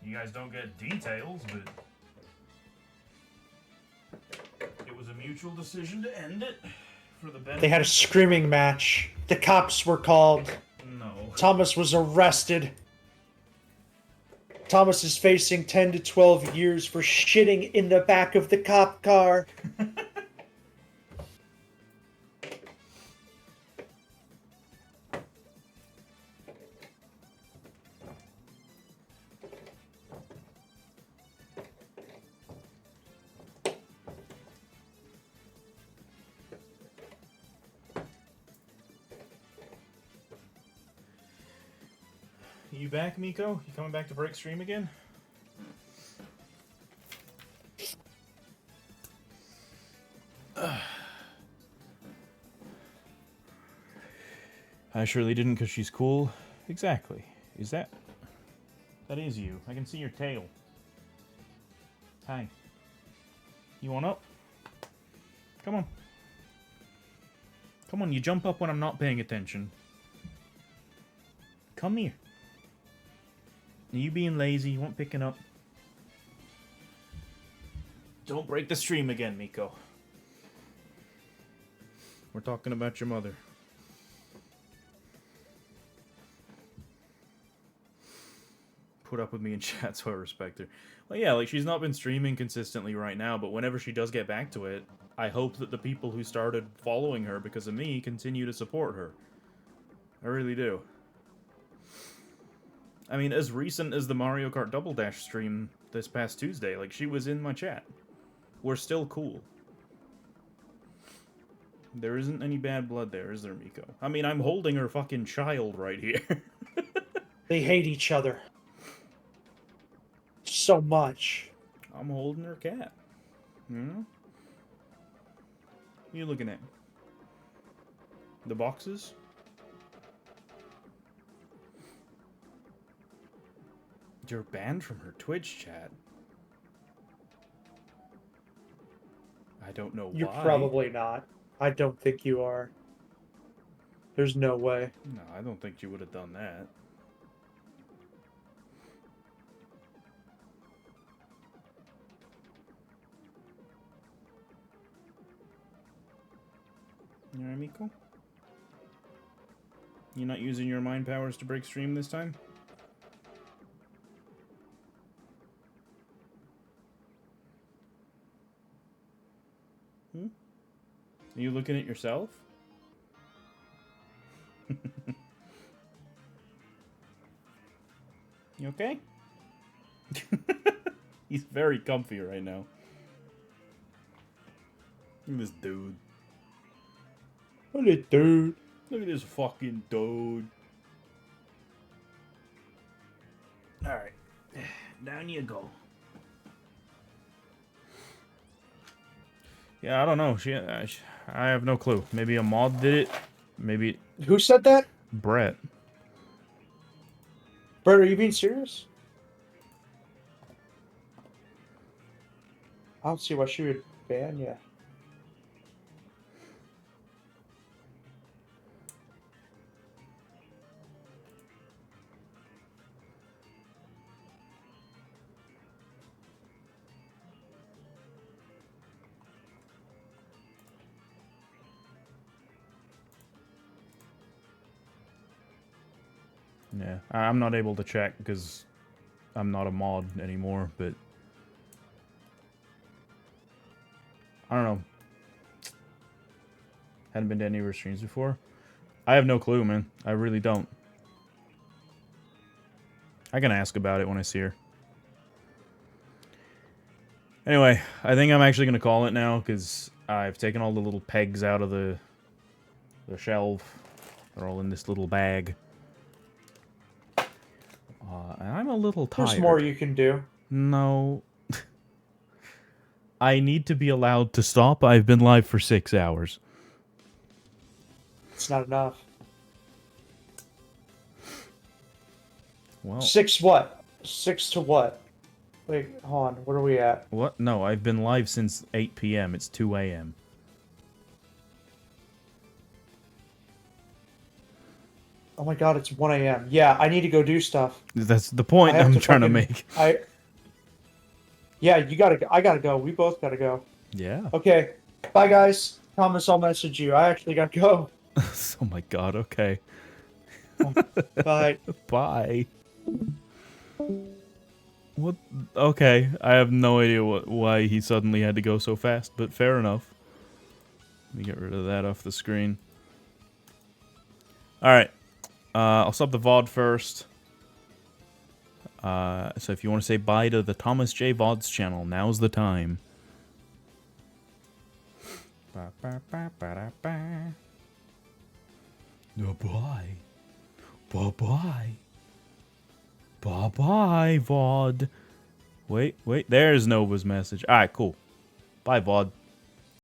Speaker 1: You guys don't get details, but it was a mutual decision to end it for the benefit.
Speaker 5: They had a screaming match. The cops were called.
Speaker 1: No.
Speaker 5: Thomas was arrested. Thomas is facing 10 to 12 years for shitting in the back of the cop car.
Speaker 4: You back, Miko? You coming back to break stream again? I surely didn't because she's cool. Exactly. Is that... That is you. I can see your tail. Hi. You want up? Come on. Come on, you jump up when I'm not paying attention. Come here. Are you being lazy? You want picking up? Don't break the stream again, Miko. We're talking about your mother. Put up with me in chat, so I respect her. Well, yeah, like, she's not been streaming consistently right now, but whenever she does get back to it, I hope that the people who started following her because of me continue to support her. I really do. I mean, as recent as the Mario Kart Double Dash stream this past Tuesday, like, she was in my chat. We're still cool. There isn't any bad blood there, is there, Miko? I mean, I'm holding her fucking child right here.
Speaker 5: They hate each other. So much.
Speaker 4: I'm holding her cat. You know? What are you looking at? The boxes? You're banned from her Twitch chat. I don't know
Speaker 5: You're
Speaker 4: why.
Speaker 5: probably not. I don't think you are. There's no way.
Speaker 4: No, I don't think you would have done that. You alright, Miko? You not using your mind powers to break stream this time? Hmm? Are you looking at yourself? You okay? He's very comfy right now. Look at this dude.
Speaker 5: Look at dude.
Speaker 4: Look at this fucking dude. Alright. Down you go. Yeah, I don't know. I have no clue. Maybe a mod did it. Maybe
Speaker 5: Who said that?
Speaker 4: Brett.
Speaker 5: Bert, are you being serious? I don't see why she would ban you.
Speaker 4: Yeah, I'm not able to check because I'm not a mod anymore, but I don't know. Hadn't been to any of her streams before. I have no clue, man. I really don't. I can ask about it when I see her. Anyway, I think I'm actually going to call it now because I've taken all the little pegs out of the shelf. They're all in this little bag. And I'm a little tired.
Speaker 5: There's more you can do.
Speaker 4: No. I need to be allowed to stop. I've been live for 6 hours.
Speaker 5: It's not enough.
Speaker 4: Well,
Speaker 5: 6 what? 6 to what? Wait, hold on. What are we at?
Speaker 4: what? No, I've been live since 8 p.m. It's 2 a.m.
Speaker 5: Oh my god, it's 1 a.m. Yeah, I need to go do stuff.
Speaker 4: That's the point
Speaker 5: I have
Speaker 4: I'm
Speaker 5: to
Speaker 4: trying to
Speaker 5: fucking-
Speaker 4: make.
Speaker 5: Yeah, you gotta go. I gotta go. We both gotta go.
Speaker 4: Yeah.
Speaker 5: Okay. Bye, guys. Thomas, I'll message you. I actually gotta go.
Speaker 4: Oh my god, okay.
Speaker 5: Bye.
Speaker 4: Bye. What? Okay, I have no idea why he suddenly had to go so fast, but fair enough. Let me get rid of that off the screen. Alright. I'll stop the VOD first. So if you want to say bye to the Thomas J. VODs channel, now's the time. Bye-bye. Bye-bye. Bye-bye, VOD. Wait, there's Nova's message. Alright, cool. Bye, VOD.